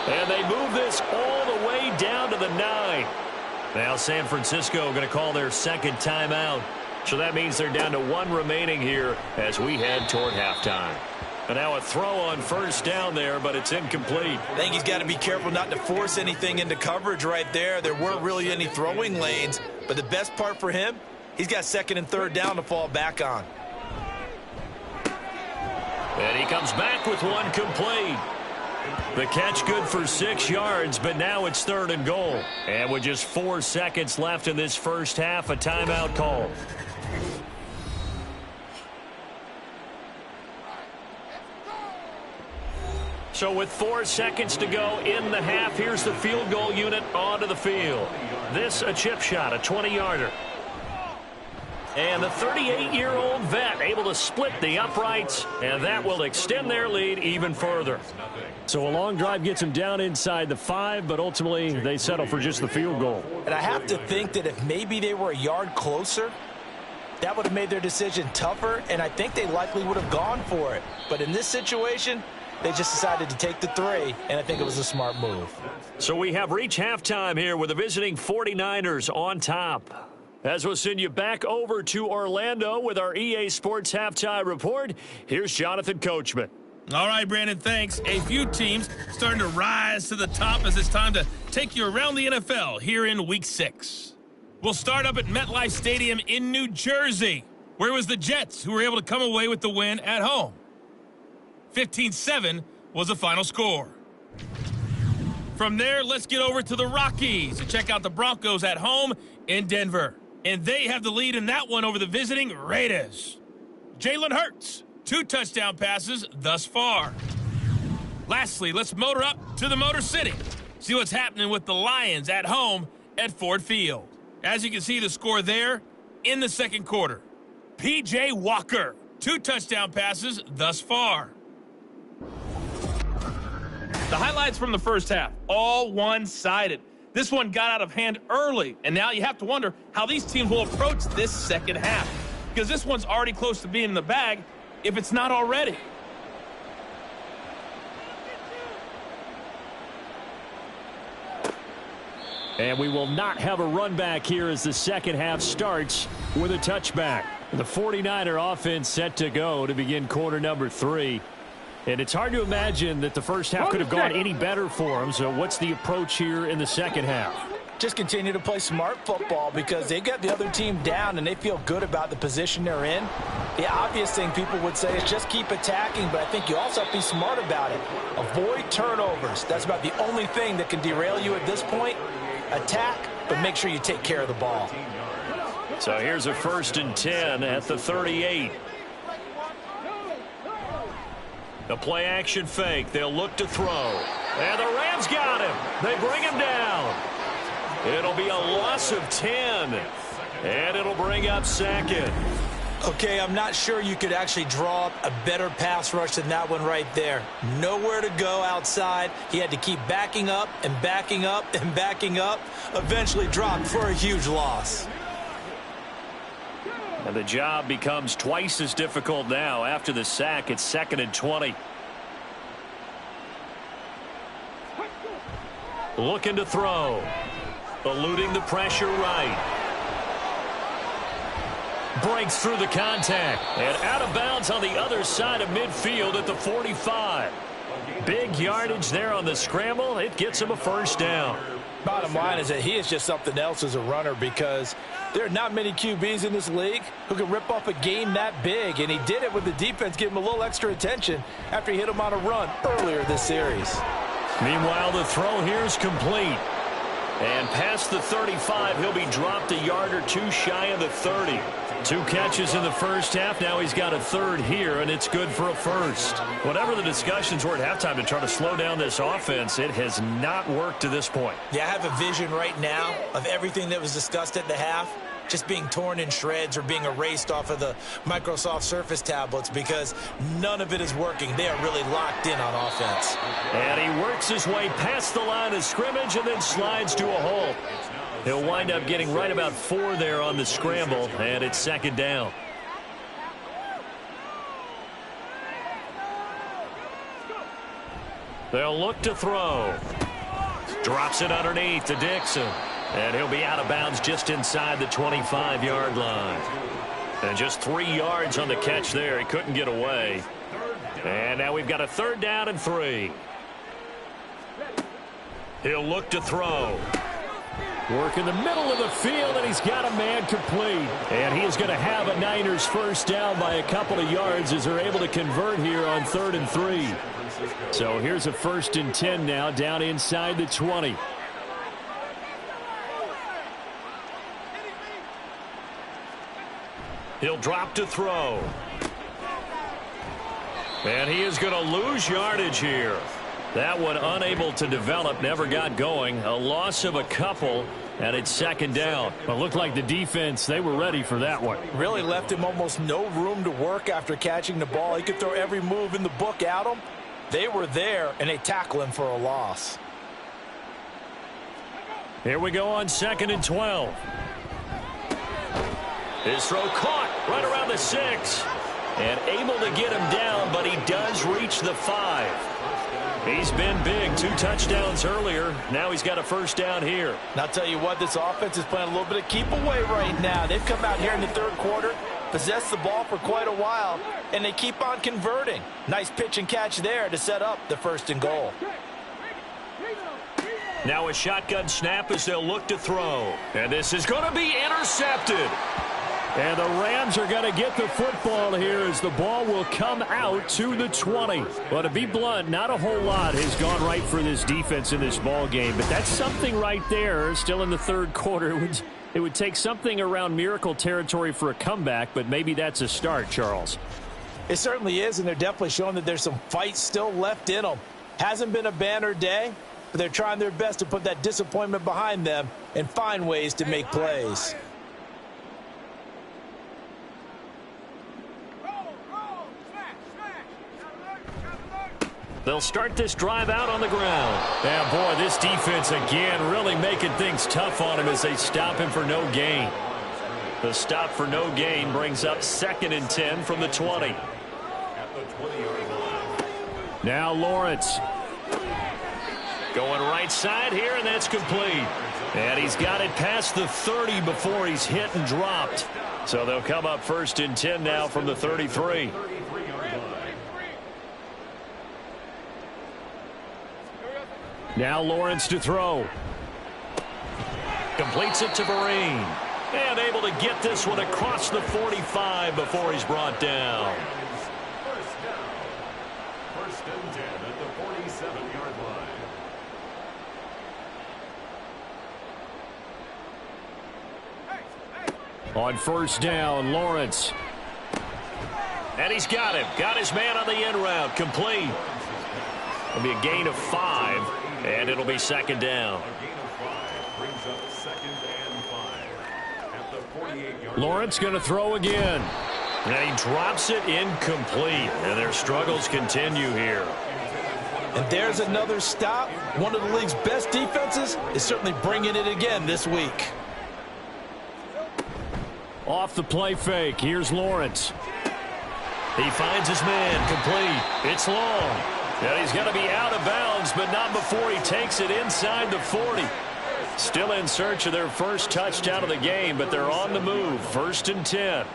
And they move this all the way down to the 9. Now San Francisco going to call their 2nd timeout. So that means they're down to 1 remaining here as we head toward halftime. And now a throw on 1st down there, but it's incomplete. I think he's got to be careful not to force anything into coverage right there. There weren't really any throwing lanes, but the best part for him, he's got 2nd and 3rd down to fall back on. And he comes back with 1 complete. The catch good for 6 yards, but now it's 3rd and goal. And with just 4 seconds left in this first half, a timeout call. So with 4 seconds to go in the half, here's the field goal unit onto the field. This a chip shot, a 20-yarder. And the 38-year-old vet able to split the uprights, and that will extend their lead even further. So a long drive gets them down inside the 5, but ultimately they settle for just the field goal. And I have to think that if maybe they were a yard closer, that would have made their decision tougher, and I think they likely would have gone for it. But in this situation, they just decided to take the 3, and I think it was a smart move. So we have reached halftime here with the visiting 49ers on top. As we'll send you back over to Orlando with our EA Sports Halftime Report, here's Jonathan Coachman. All right, Brandon, thanks. A few teams starting to rise to the top as it's time to take you around the NFL here in Week 6. We'll start up at MetLife Stadium in New Jersey, where it was the Jets who were able to come away with the win at home. 15-7 was the final score. From there, let's get over to the Rockies to check out the Broncos at home in Denver. And they have the lead in that one over the visiting Raiders. Jalen Hurts, 2 touchdown passes thus far. Lastly, let's motor up to the Motor City. See what's happening with the Lions at home at Ford Field. As you can see, the score there in the second quarter. P.J. Walker, 2 touchdown passes thus far. The highlights from the first half, all one-sided. This one got out of hand early, and now you have to wonder how these teams will approach this second half, because this one's already close to being in the bag if it's not already. And we will not have a run back here as the second half starts with a touchback. The 49er offense set to go to begin quarter number 3. And it's hard to imagine that the first half could have gone any better for them. So what's the approach here in the second half? Just continue to play smart football because they got the other team down and they feel good about the position they're in. The obvious thing people would say is just keep attacking, but I think you also have to be smart about it. Avoid turnovers. That's about the only thing that can derail you at this point. Attack, but make sure you take care of the ball. So here's a 1st and 10 at the 38. A play action fake. They'll look to throw. And the Rams got him. They bring him down. It'll be a loss of 10. And it'll bring up 2nd. Okay, I'm not sure you could actually draw up a better pass rush than that one right there. Nowhere to go outside. He had to keep backing up and backing up and backing up. Eventually dropped for a huge loss. And the job becomes twice as difficult now after the sack. It's 2nd and 20. Looking to throw. Eluding the pressure right. Breaks through the contact. And out of bounds on the other side of midfield at the 45. Big yardage there on the scramble. It gets him a 1st down. Bottom line is that he is just something else as a runner because there are not many QBs in this league who can rip off a game that big, and he did it with the defense giving him a little extra attention after he hit him on a run earlier this series. Meanwhile, the throw here is complete. And past the 35, he'll be dropped a yard or two shy of the 30. 2 catches in the first half. Now he's got a 3rd here, and it's good for a 1st. Whatever the discussions were at halftime to try to slow down this offense, it has not worked to this point. Yeah, I have a vision right now of everything that was discussed at the half just being torn in shreds or being erased off of the Microsoft Surface tablets because none of it is working. They are really locked in on offense. And he works his way past the line of scrimmage and then slides to a halt. He'll wind up getting right about 4 there on the scramble, and it's 2nd down. They'll look to throw. Drops it underneath to Dixon. And he'll be out of bounds just inside the 25-yard line. And just 3 yards on the catch there. He couldn't get away. And now we've got a 3rd down and 3. He'll look to throw. Work in the middle of the field, and he's got a man complete. And he is going to have a Niners 1st down by a couple of yards as they're able to convert here on 3rd and 3. So here's a 1st and 10 now down inside the 20. He'll drop to throw. And he is going to lose yardage here. That one unable to develop, never got going. A loss of a couple, and it's 2nd down. But it looked like the defense, they were ready for that one. Really left him almost no room to work after catching the ball. He could throw every move in the book at him. They were there, and they tackle him for a loss. Here we go on 2nd and 12. His throw caught right around the 6. And able to get him down, but he does reach the 5. He's been big. 2 touchdowns earlier. Now he's got a 1st down here. And I'll tell you what, this offense is playing a little bit of keep away right now. They've come out here in the 3rd quarter, possessed the ball for quite a while, and they keep on converting. Nice pitch and catch there to set up the 1st and goal. Now a shotgun snap as they'll look to throw. And this is going to be intercepted. And the Rams are going to get the football here as the ball will come out to the 20. Well, to be blunt, not a whole lot has gone right for this defense in this ball game, but that's something right there. Still in the 3rd quarter. It would take something around miracle territory for a comeback, but maybe that's a start, Charles. It certainly is, and they're definitely showing that there's some fight still left in them. Hasn't been a banner day, but they're trying their best to put that disappointment behind them and find ways to make plays. They'll start this drive out on the ground. Yeah, boy, this defense again really making things tough on him as they stop him for no gain. The stop for no gain brings up 2nd and 10 from the 20. Now Lawrence. Going right side here, and that's complete. And he's got it past the 30 before he's hit and dropped. So they'll come up 1st and 10 now from the 33. Now Lawrence to throw. Completes it to Vereen. And able to get this one across the 45 before he's brought down. First and 10 at the 47-yard line. On 1st down, Lawrence. And he's got him. Got his man on the end route. Complete. It'll be a gain of 5, and it'll be 2nd down. Lawrence going to throw again. And he drops it incomplete. And their struggles continue here. And there's another stop. One of the league's best defenses is certainly bringing it again this week. Off the play fake. Here's Lawrence. He finds his man. Complete. It's long. And he's going to be out of bounds, but not before he takes it inside the 40. Still in search of their first touchdown of the game, but they're on the move. 1st and 10.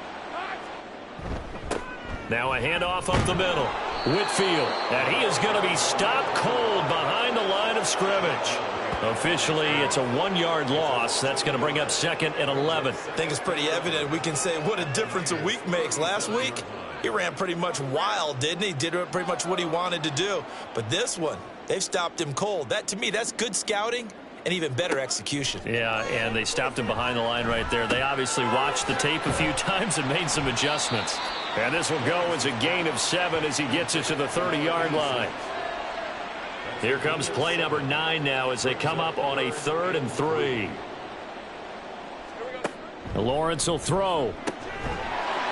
Now a handoff up the middle. Whitfield, and he is going to be stopped cold behind the line of scrimmage. Officially, it's a 1-yard loss. That's going to bring up 2nd and 11. I think it's pretty evident. We can say what a difference a week makes. Last week, he ran pretty much wild, didn't he? Did pretty much what he wanted to do. But this one, they've stopped him cold. That, to me, that's good scouting and even better execution. Yeah, and they stopped him behind the line right there. They obviously watched the tape a few times and made some adjustments. And this will go as a gain of 7 as he gets it to the 30-yard line. Here comes play number 9 now as they come up on a 3rd and 3. Lawrence will throw.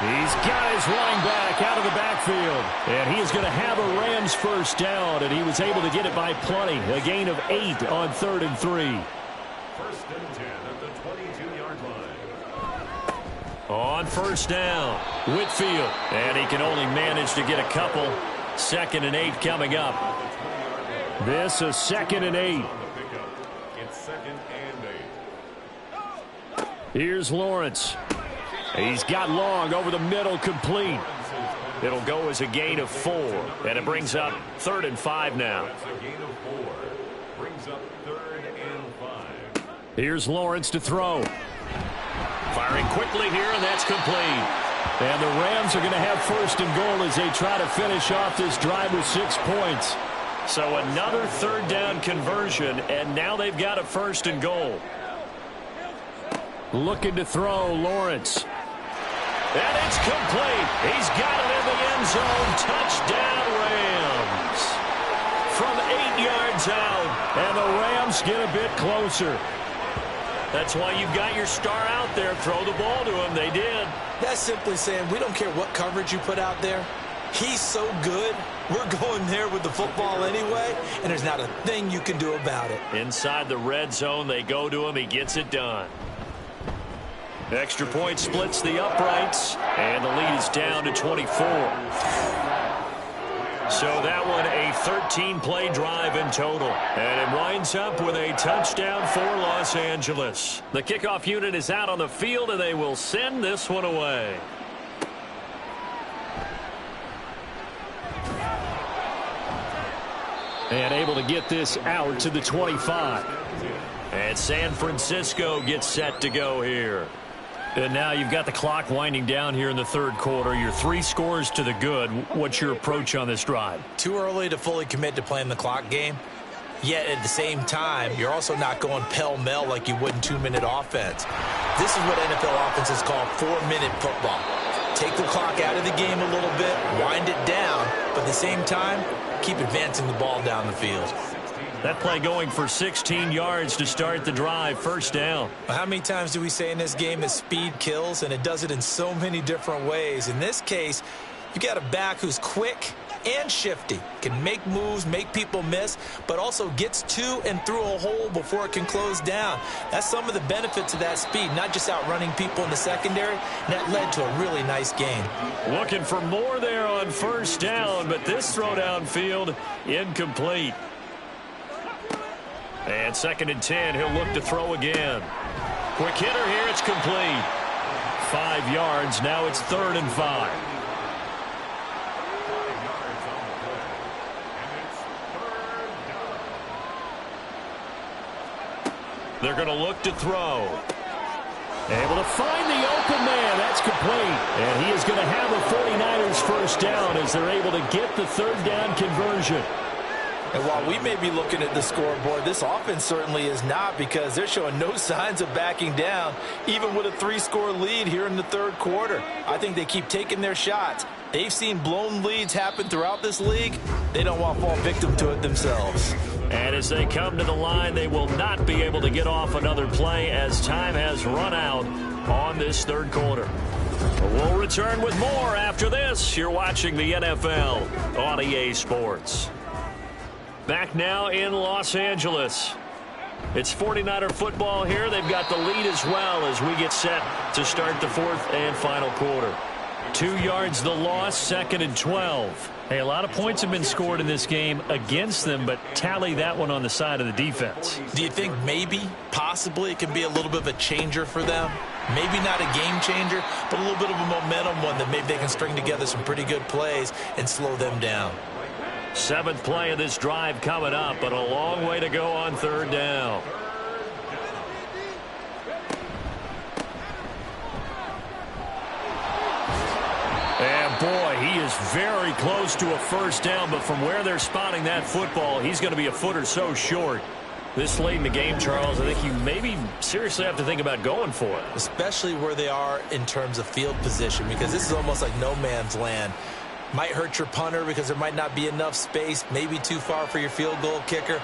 He's got his running back out of the backfield. And he is going to have a Rams first down, and he was able to get it by plenty. A gain of 8 on 3rd and 3. 1st and 10 at the 22-yard line. On 1st down, Whitfield. And he can only manage to get a couple. 2nd and 8 coming up. This is 2nd and 8. It's 2nd and 8. Here's Lawrence. He's got long over the middle, complete. It'll go as a gain of 4, and it brings up 3rd and 5 now. That's a gain of 4. Brings up 3rd and 5. Here's Lawrence to throw. Firing quickly here, and that's complete. And the Rams are going to have 1st and goal as they try to finish off this drive with 6 points. So another 3rd down conversion, and now they've got a 1st and goal. Looking to throw, Lawrence. And it's complete. He's got it in the end zone. Touchdown, Rams. From 8 yards out, and the Rams get a bit closer. That's why you've got your star out there. Throw the ball to him. They did. That's simply saying we don't care what coverage you put out there. He's so good. We're going there with the football anyway, and there's not a thing you can do about it. Inside the red zone, they go to him. He gets it done. Extra point splits the uprights, and the lead is down to 24. So that one a 13-play drive in total. And it winds up with a touchdown for Los Angeles. The kickoff unit is out on the field, and they will send this one away. And able to get this out to the 25. And San Francisco gets set to go here. And now you've got the clock winding down here in the 3rd quarter. You're 3 scores to the good. What's your approach on this drive? Too early to fully commit to playing the clock game. Yet at the same time, you're also not going pell-mell like you would in 2-minute offense. This is what NFL offenses call 4-minute football. Take the clock out of the game a little bit, wind it down, but at the same time, keep advancing the ball down the field. That play going for 16 yards to start the drive. 1st down. How many times do we say in this game that speed kills, and it does it in so many different ways? In this case, you got a back who's quick, and shifty. Can make moves, make people miss, but also gets to and through a hole before it can close down. That's some of the benefits of that speed, not just outrunning people in the secondary, and that led to a really nice gain. Looking for more there on first down, but this throw downfield incomplete. And 2nd and 10, he'll look to throw again. Quick hitter here, it's complete. 5 yards, now it's 3rd and 5. They're going to look to throw. Able to find the open man. That's complete. And he is going to have a 49ers first down as they're able to get the 3rd down conversion. And while we may be looking at the scoreboard, this offense certainly is not, because they're showing no signs of backing down, even with a 3-score lead here in the 3rd quarter. I think they keep taking their shots. They've seen blown leads happen throughout this league. They don't want to fall victim to it themselves. And as they come to the line, they will not be able to get off another play as time has run out on this 3rd quarter. We'll return with more after this. You're watching the NFL on EA Sports. Back now in Los Angeles. It's 49er football here. They've got the lead as well as we get set to start the 4th and final quarter. 2 yards the loss, 2nd and 12. Hey, a lot of points have been scored in this game against them, but tally that one on the side of the defense. Do you think maybe, possibly, it can be a little bit of a changer for them? Maybe not a game changer, but a little bit of a momentum one that maybe they can string together some pretty good plays and slow them down. 7th play of this drive coming up, but a long way to go on 3rd down. And boy, he is very close to a first down, but from where they're spotting that football, he's going to be a foot or so short. This late in the game, Charles, I think you maybe seriously have to think about going for it. Especially where they are in terms of field position, because this is almost like no man's land. Might hurt your punter because there might not be enough space, maybe too far for your field goal kicker.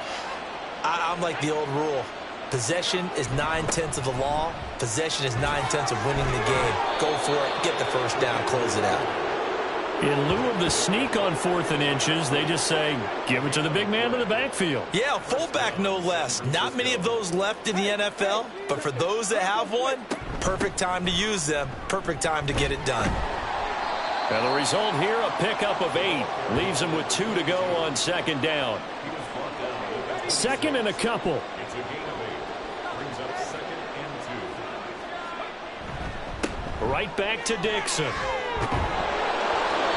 I'm like the old rule. Possession is 9/10 of the law. Possession is 9/10 of winning the game. Go for it. Get the first down. Close it out. In lieu of the sneak on 4th and inches, they just say, give it to the big man in the backfield. Yeah, fullback no less. Not many of those left in the NFL, but for those that have one, perfect time to use them. Perfect time to get it done. And the result here, a pickup of 8. Leaves him with 2 to go on 2nd down. 2nd and a couple. Right back to Dixon.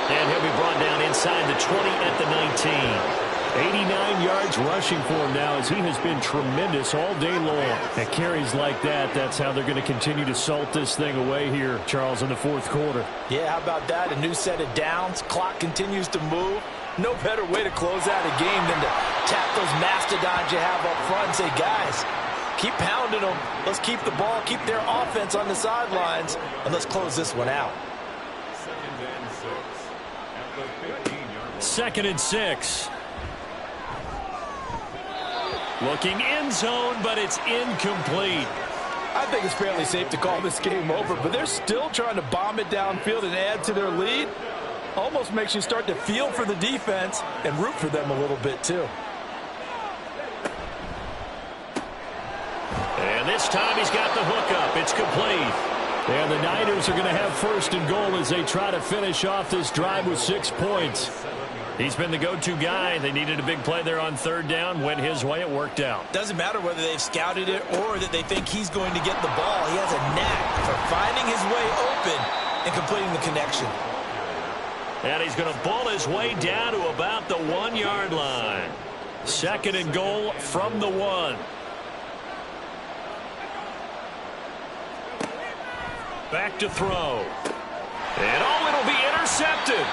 And he'll be brought down inside the 20 at the 19. 89 yards rushing for him now as he has been tremendous all day long. At carries like that, that's how they're going to continue to salt this thing away here, Charles, in the 4th quarter. Yeah, how about that? A new set of downs. Clock continues to move. No better way to close out a game than to tap those mastodons you have up front and say, guys, keep pounding them. Let's keep the ball, keep their offense on the sidelines, and let's close this one out. 2nd and 6. Looking end zone, but it's incomplete. I think it's fairly safe to call this game over, but they're still trying to bomb it downfield and add to their lead. Almost makes you start to feel for the defense and root for them a little bit, too. And this time he's got the hook up. It's complete. And the Niners are going to have 1st and goal as they try to finish off this drive with 6 points. He's been the go-to guy. They needed a big play there on 3rd down. Went his way. It worked out. Doesn't matter whether they've scouted it or that they think he's going to get the ball. He has a knack for finding his way open and completing the connection. And he's going to ball his way down to about the 1-yard line. 2nd and goal from the 1. Back to throw. And it'll be intercepted.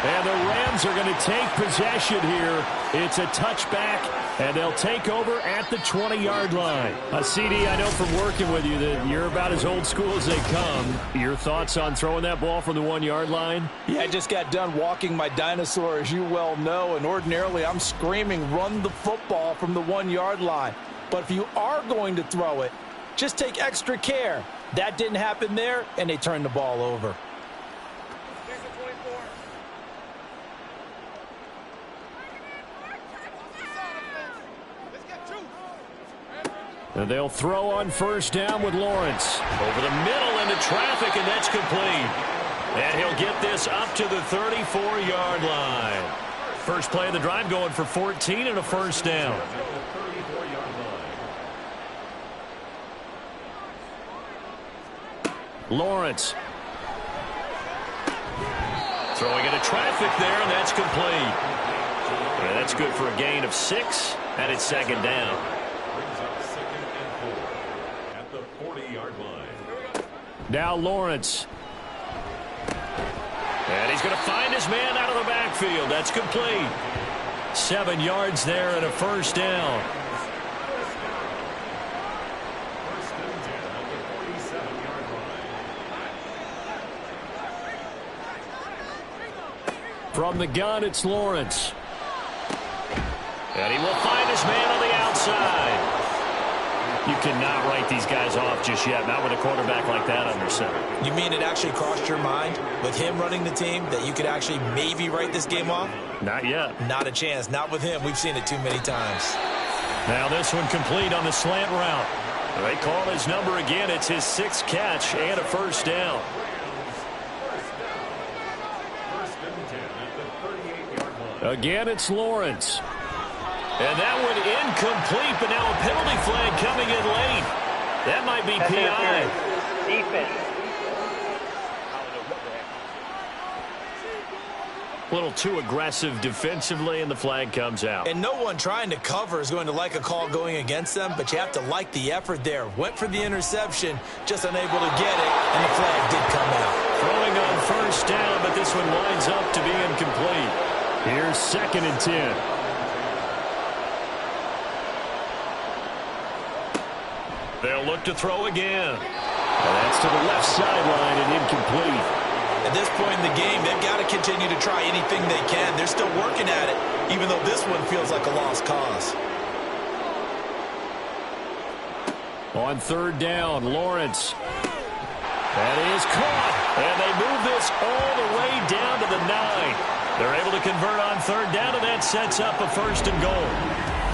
And the Rams are going to take possession here. It's a touchback, and they'll take over at the 20-yard line. CD, I know from working with you that you're about as old school as they come. Your thoughts on throwing that ball from the 1-yard line? Yeah, I just got done walking my dinosaur, as you well know, and ordinarily I'm screaming, run the football from the 1-yard line. But if you are going to throw it, just take extra care. That didn't happen there, and they turned the ball over. And they'll throw on first down with Lawrence. Over the middle into traffic, and that's complete. And he'll get this up to the 34-yard line. First play of the drive going for 14 and a first down. Lawrence. Throwing into traffic there, and that's complete. And that's good for a gain of 6, and it's second down. Brings up 2nd and 4 at the 40-yard line. Now Lawrence. And he's going to find his man out of the backfield. That's complete. 7 yards there and a first down. First and 10 at the 47-yard line. From the gun, it's Lawrence. And he will find his man on the outside. You cannot write these guys off just yet, not with a quarterback like that under center. You mean it actually crossed your mind with him running the team that you could actually maybe write this game off? Not yet. Not a chance. Not with him. We've seen it too many times. Now this one complete on the slant route. They call his number again. It's his 6th catch and a first down. First and 10 at the 38-yard line. Again, it's Lawrence. And that one incomplete, but now a penalty flag coming in late. That might be Pass PI. interference. Defense. A little too aggressive defensively, and the flag comes out. And no one trying to cover is going to like a call going against them, but you have to like the effort there. Went for the interception, just unable to get it, and the flag did come out. Throwing on first down, but this one winds up to be incomplete. Here's 2nd and 10. They'll look to throw again. And that's to the left sideline and incomplete. At this point in the game, they've got to continue to try anything they can. They're still working at it, even though this one feels like a lost cause. On 3rd down, Lawrence. That is caught. And they move this all the way down to the 9. They're able to convert on 3rd down, and that sets up a 1st and goal.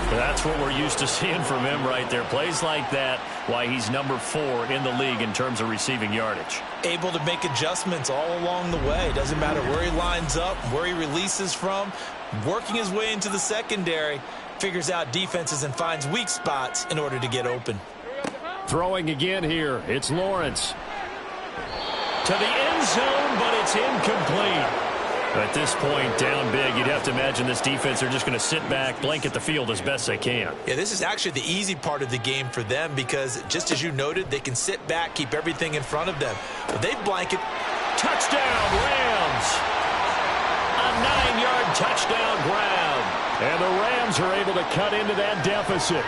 That's what we're used to seeing from him right there. Plays like that, why he's number 4 in the league in terms of receiving yardage. Able to make adjustments all along the way. Doesn't matter where he lines up, where he releases from. Working his way into the secondary. Figures out defenses and finds weak spots in order to get open. Throwing again here. It's Lawrence. To the end zone, but it's incomplete. At this point, down big, you'd have to imagine this defense are just going to sit back, blanket the field as best they can. Yeah, this is actually the easy part of the game for them because, just as you noted, they can sit back, keep everything in front of them. But they blanket. Touchdown, Rams! A 9-yard touchdown grab. And the Rams are able to cut into that deficit.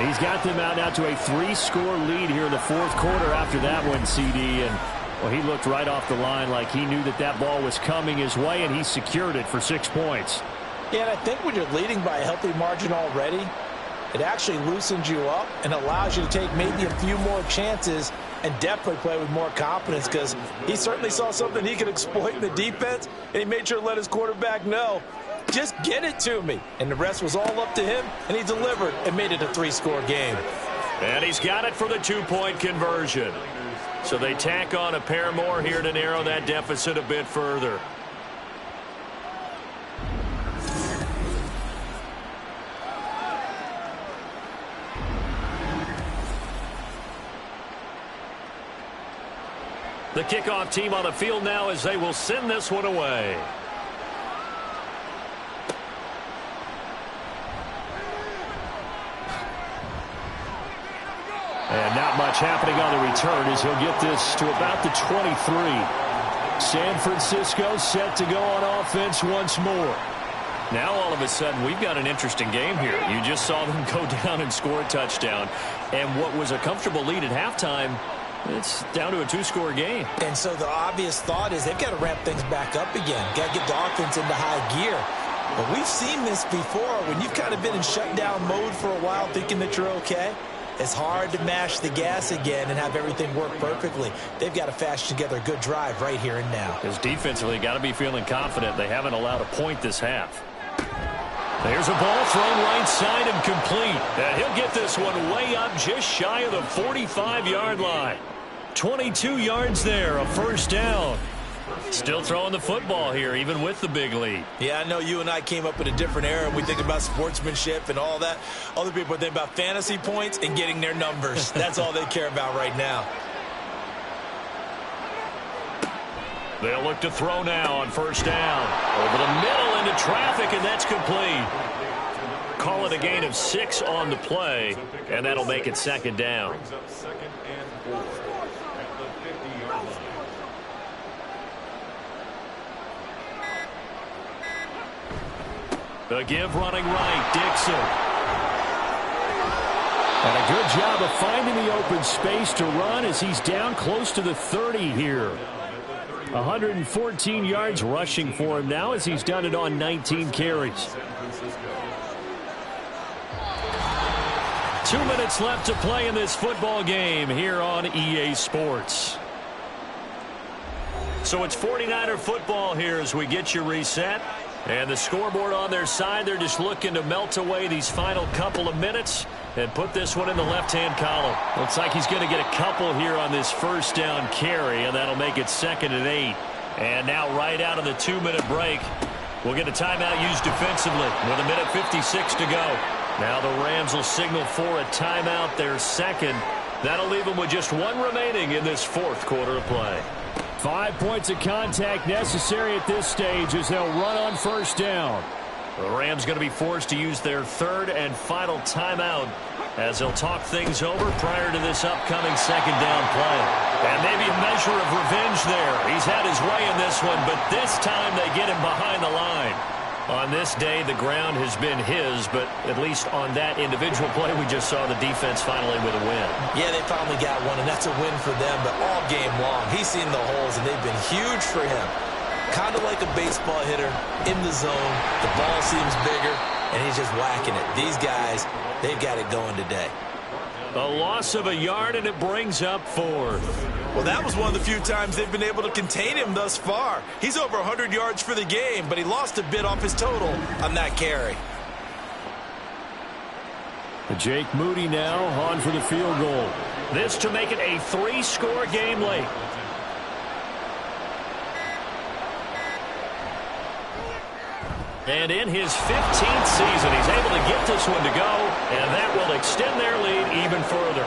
He's got them out now to a 3-score lead here in the 4th quarter after that one, CD. And well, he looked right off the line like he knew that that ball was coming his way, and he secured it for 6 points. Yeah, and I think when you're leading by a healthy margin already, it actually loosens you up and allows you to take maybe a few more chances and definitely play with more confidence because he certainly saw something he could exploit in the defense, and he made sure to let his quarterback know, just get it to me. And the rest was all up to him, and he delivered and made it a 3-score game. And he's got it for the 2-point conversion. So they tack on a pair more here to narrow that deficit a bit further. The kickoff team on the field now as they will send this one away. And not much happening on the return as he'll get this to about the 23. San Francisco set to go on offense once more. Now all of a sudden we've got an interesting game here. You just saw them go down and score a touchdown. And what was a comfortable lead at halftime, it's down to a 2-score game. And so the obvious thought is they've got to ramp things back up again. Got to get the offense into high gear. But we've seen this before when you've kind of been in shutdown mode for a while thinking that you're okay. It's hard to mash the gas again and have everything work perfectly. They've got to fashion together a good drive right here and now. Because defensively, got to be feeling confident. They haven't allowed a point this half. There's a ball thrown right side and complete. And he'll get this one way up just shy of the 45-yard line. 22 yards there, a first down. Still throwing the football here, even with the big lead. Yeah, I know you and I came up in a different era, and we think about sportsmanship and all that. Other people think about fantasy points and getting their numbers. That's all they care about right now. They'll look to throw now on first down. Over the middle into traffic, and that's complete. Call it a gain of 6 on the play, and that'll make it second down. The give running right, Dixon. And a good job of finding the open space to run as he's down close to the 30 here. 114 yards rushing for him now as he's done it on 19 carries. 2 minutes left to play in this football game here on EA Sports. So it's 49er football here as we get you reset. And the scoreboard on their side, they're just looking to melt away these final couple of minutes and put this one in the left-hand column. Looks like he's going to get a couple here on this first down carry, and that'll make it 2nd and 8. And now right out of the 2-minute break, we'll get a timeout used defensively with 1:56 to go. Now the Rams will signal for a timeout, their second. That'll leave them with just 1 remaining in this 4th quarter of play. 5 points of contact necessary at this stage as they'll run on first down. The Rams going to be forced to use their 3rd and final timeout as they'll talk things over prior to this upcoming 2nd down play. And maybe a measure of revenge there. He's had his way in this one, but this time they get him behind the line. On this day, the ground has been his, but at least on that individual play, we just saw the defense finally with a win. Yeah, they finally got one, and that's a win for them, but all game long, he's seen the holes, and they've been huge for him. Kind of like a baseball hitter in the zone. The ball seems bigger, and he's just whacking it. These guys, they've got it going today. A loss of a yard, and it brings up 4th. Well, that was one of the few times they've been able to contain him thus far. He's over 100 yards for the game, but he lost a bit off his total on that carry. Jake Moody now on for the field goal. This to make it a 3-score game late. And in his 15th season, he's able to get this one to go, and that will extend their lead even further.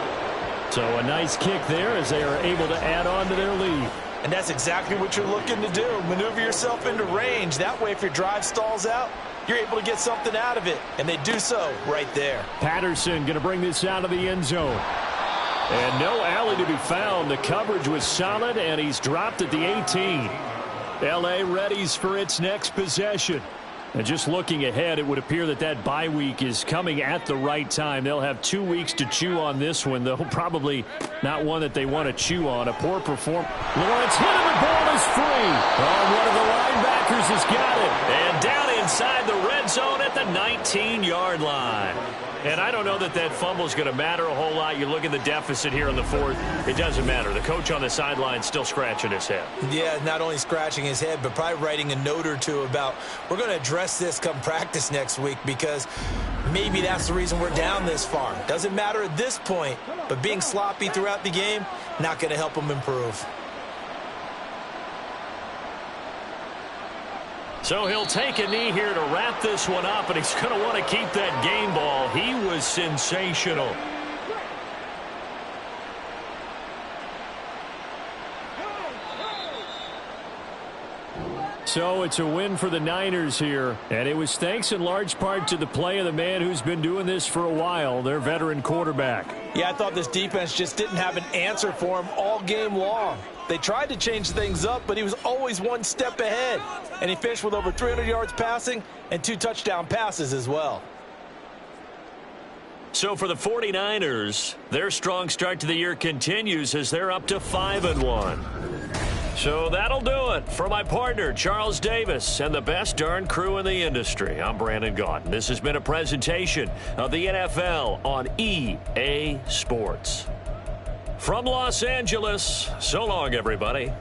So a nice kick there as they are able to add on to their lead. And that's exactly what you're looking to do. Maneuver yourself into range. That way, if your drive stalls out, you're able to get something out of it. And they do so right there. Patterson going to bring this out of the end zone. And no alley to be found. The coverage was solid, and he's dropped at the 18. L.A. readies for its next possession. And just looking ahead, it would appear that that bye week is coming at the right time. They'll have 2 weeks to chew on this one, though probably not one that they want to chew on. A poor performance. Lawrence hit and the ball is free. Oh, one of the linebackers has got it. And down inside the red zone at the 19-yard line. And I don't know that that fumble is going to matter a whole lot. You look at the deficit here in the 4th. It doesn't matter. The coach on the sideline still scratching his head. Yeah, not only scratching his head, but probably writing a note or two about we're going to address this come practice next week because maybe that's the reason we're down this far. Doesn't matter at this point, but being sloppy throughout the game, not going to help him improve. So he'll take a knee here to wrap this one up, and he's going to want to keep that game ball. He was sensational. So it's a win for the Niners here, and it was thanks in large part to the play of the man who's been doing this for a while, their veteran quarterback. Yeah, I thought this defense just didn't have an answer for him all game long. They tried to change things up, but he was always one step ahead. And he finished with over 300 yards passing and 2 touchdown passes as well. So for the 49ers, their strong start to the year continues as they're up to 5-1. So that'll do it for my partner, Charles Davis, and the best darn crew in the industry. I'm Brandon Gaudin. This has been a presentation of the NFL on EA Sports. From Los Angeles, so long, everybody.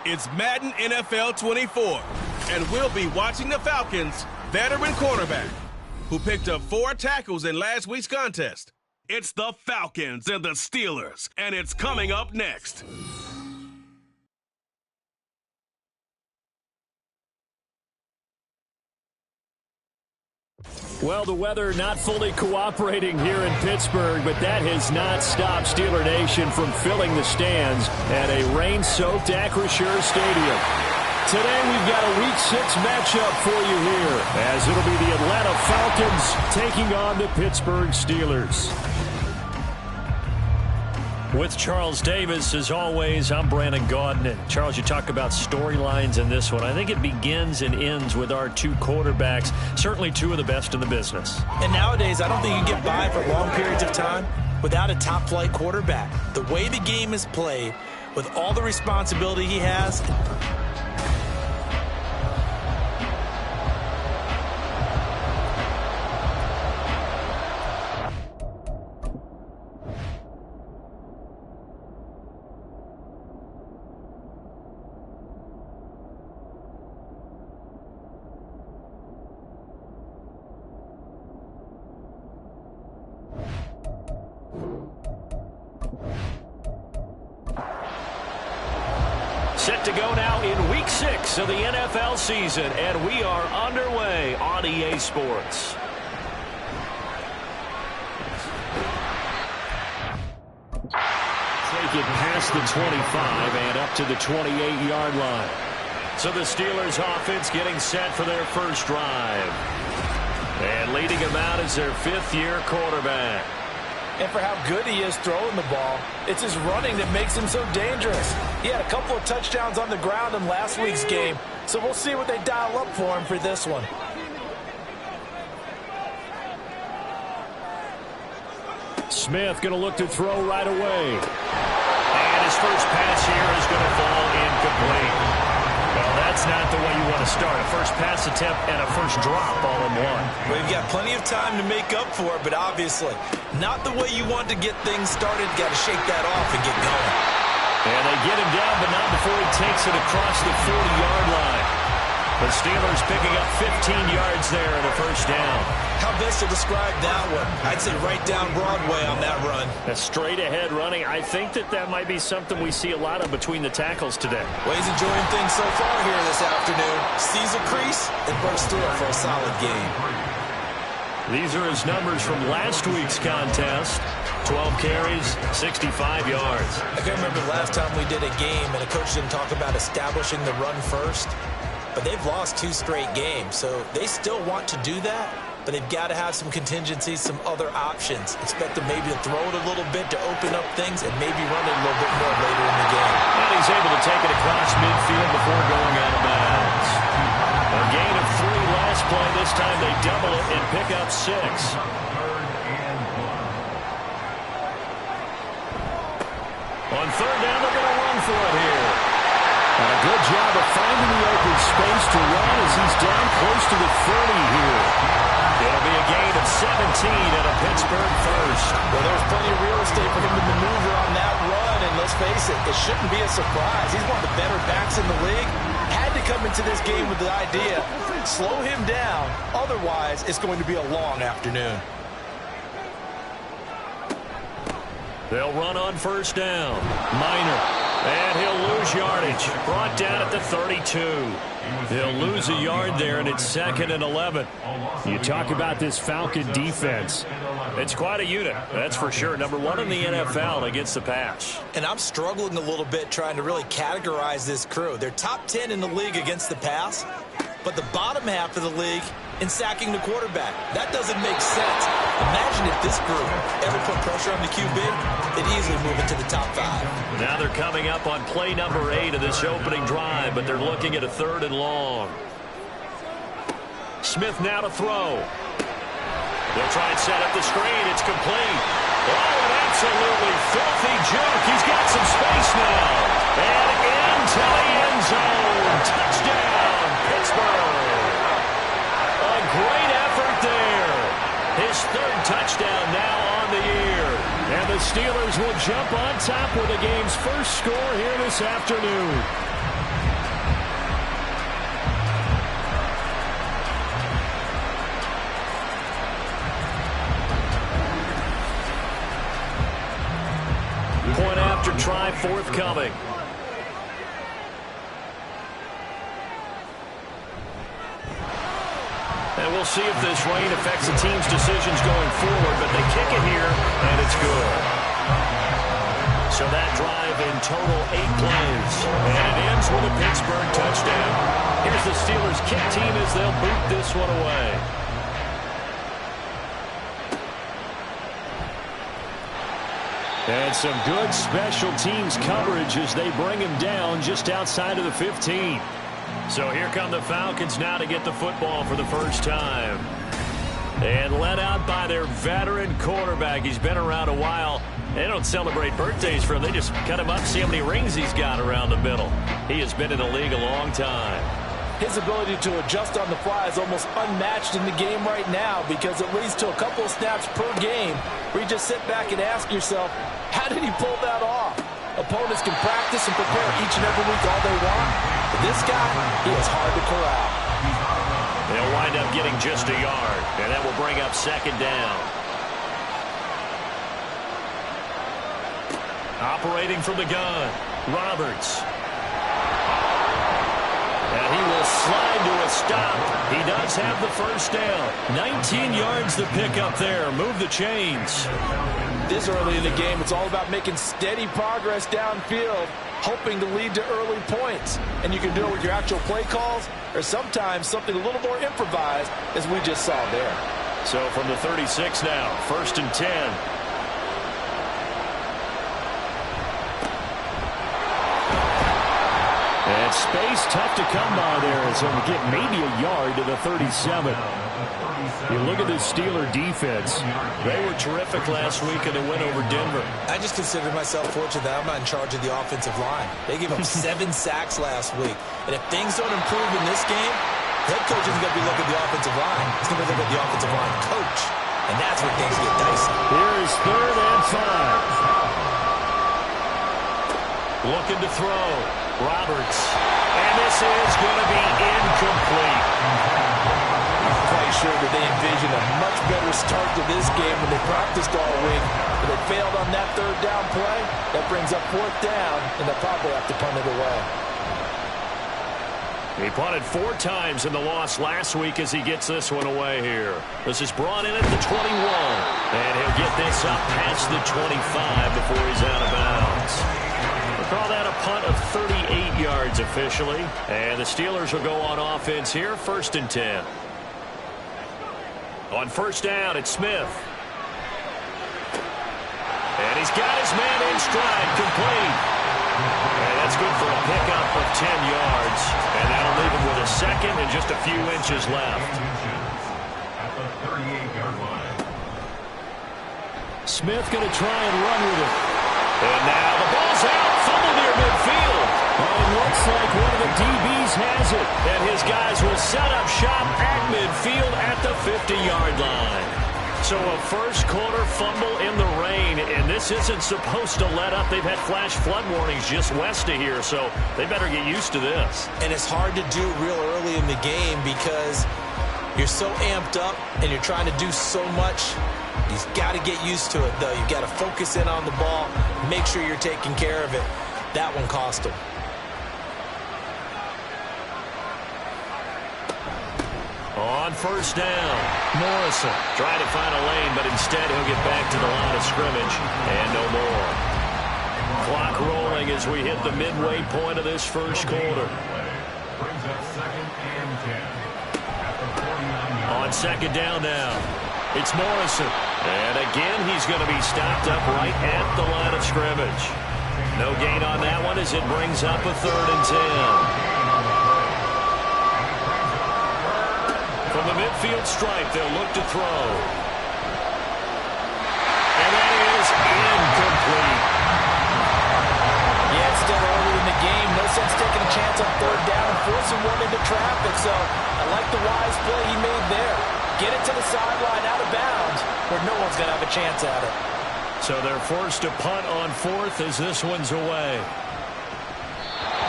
It's Madden NFL 24, and we'll be watching the Falcons' veteran quarterback, who picked up 4 tackles in last week's contest. It's the Falcons and the Steelers, and it's coming up next. Well, the weather not fully cooperating here in Pittsburgh, but that has not stopped Steeler Nation from filling the stands at a rain-soaked Acrisure Stadium. Today we've got a Week 6 matchup for you here, as it'll be the Atlanta Falcons taking on the Pittsburgh Steelers. With Charles Davis, as always, I'm Brandon Gaudin. And Charles, you talk about storylines in this one. I think it begins and ends with our 2 quarterbacks, certainly 2 of the best in the business. And nowadays, I don't think you can get by for long periods of time without a top-flight quarterback. The way the game is played, with all the responsibility he has, set to go now in Week 6 of the NFL season, and we are underway on EA Sports. Take it past the 25 and up to the 28-yard line. So the Steelers offense getting set for their first drive. And leading him out is their 5th-year quarterback. and for how good he is throwing the ball, it's his running that makes him so dangerous. He had a couple of touchdowns on the ground in last week's game, so we'll see what they dial up for him for this one. Smith going to look to throw right away. And his first pass here is going to fall incomplete. Well, that That's not the way you want to start. A first pass attempt and a first drop all in one. Well, you've got plenty of time to make up for it, but obviously not the way you want to get things started. Got to shake that off and get going. And they get him down, but not before he takes it across the 40-yard line. The Steelers picking up 15 yards there and a first down. How best to describe that one? I'd say right down Broadway on that run. A straight-ahead running. I think that might be something we see a lot of between the tackles today. Well, he's enjoying things so far here this afternoon. Sees a crease and bursts through it for a solid game. These are his numbers from last week's contest. 12 carries, 65 yards. I can remember the last time we did a game and a coach didn't talk about establishing the run first. But they've lost 2 straight games, so they still want to do that, but they've got to have some contingencies, some other options. Expect them maybe to throw it a little bit to open up things and maybe run it a little bit more later in the game. And he's able to take it across midfield before going out of bounds. A gain of 3 last play. This time they double it and pick up 6. On third down, they're going to run for it here. And a good job of finding the open space to run as he's down close to the 30 here. It'll be a gain of 17 and a Pittsburgh first. Well, there's plenty of real estate for him to maneuver on that run, and let's face it, it shouldn't be a surprise. He's one of the better backs in the league. Had to come into this game with the idea, slow him down, otherwise it's going to be a long afternoon. They'll run on first down. Minor. And he'll lose yardage. Brought down at the 32. He'll lose a yard there, and it's 2nd and 11. You talk about this Falcon defense. It's quite a unit, that's for sure. Number 1 in the NFL against the pass. And I'm struggling a little bit trying to really categorize this crew. They're top 10 in the league against the pass, but the bottom half of the league in sacking the quarterback. That doesn't make sense. Imagine if this group ever put pressure on the QB, they'd easily move into the top 5. Now they're coming up on play number 8 of this opening drive, but they're looking at a 3rd and long. Smith now to throw. They'll try and set up the screen. It's complete. Oh, an absolutely filthy juke. He's got some space now. And into the end zone. Touchdown, Pittsburgh. A great effort there. His 3rd touchdown now on the year. And the Steelers will jump on top with the game's first score here this afternoon. Point after try forthcoming. And we'll see if this rain affects the team's decisions going forward, but they kick it here, and it's good. So that drive in total 8 plays, and it ends with a Pittsburgh touchdown. Here's the Steelers kick team as they'll boot this one away. And some good special teams coverage as they bring him down just outside of the 15. So here come the Falcons now to get the football for the first time. And led out by their veteran quarterback. He's been around a while. They don't celebrate birthdays for him. They just cut him up, see how many rings he's got around the middle. He has been in the league a long time. His ability to adjust on the fly is almost unmatched in the game right now because it leads to a couple of snaps per game where you just sit back and ask yourself, how did he pull that off? Opponents can practice and prepare each and every week all they want. But this guy, he is hard to corral. They'll wind up getting just a yard, and that will bring up 2nd down. Operating from the gun, Roberts. And he will slide to a stop. He does have the first down. 19 yards to pick up there. Move the chains. This early in the game, it's all about making steady progress downfield, hoping to lead to early points. And you can do it with your actual play calls or sometimes something a little more improvised, as we just saw there. So from the 36 now, 1st and 10. And space, tough to come by there, as he'll get maybe a yard to the 37. You look at the Steeler defense. They were terrific last week in the win over Denver. I just consider myself fortunate that I'm not in charge of the offensive line. They gave up 7 sacks last week. And if things don't improve in this game, head coach isn't going to be looking at the offensive line. He's going to be looking at the offensive line coach. And that's where things get dicey. Here is 3rd and 5. Looking to throw. Roberts. And this is going to be incomplete. I'm quite sure that they envisioned a much better start to this game when they practiced all week. But they failed on that 3rd down play. That brings up 4th down, and they'll probably have to punt it away. He punted 4 times in the loss last week as he gets this one away here. This is brought in at the 21. And he'll get this up past the 25 before he's out of bounds. We'll call that a punt of 38 yards officially. And the Steelers will go on offense here, 1st and 10. On 1st down, it's Smith. And he's got his man in stride, complete. And that's good for a pickup of 10 yards. And that'll leave him with a 2nd and just a few inches left. At the 38-yard line. Smith going to try and run with it. And now the ball's out, fumble near midfield. Well, it looks like one of the DBs has it. And his guys will set up shop at midfield at the 50-yard line. So a first-quarter fumble in the rain, and this isn't supposed to let up. They've had flash flood warnings just west of here, so they better get used to this. And it's hard to do real early in the game because you're so amped up and you're trying to do so much. You've got to get used to it, though. You've got to focus in on the ball, make sure you're taking care of it. That one cost him. On 1st down, Morrison trying to find a lane, but instead he'll get back to the line of scrimmage and no more. Clock rolling as we hit the midway point of this first quarter. Brings up 2nd and 10. At the 49-yard On 2nd down now, it's Morrison. And again, he's going to be stopped up right at the line of scrimmage. No gain on that one as it brings up a 3rd and 10. From the midfield stripe, they'll look to throw. And that is incomplete. Yeah, it's still early in the game. No sense taking a chance on 3rd down and forcing one into traffic. So I like the wise play he made there. Get it to the sideline out of bounds where no one's going to have a chance at it. So they're forced to punt on 4th as this one's away.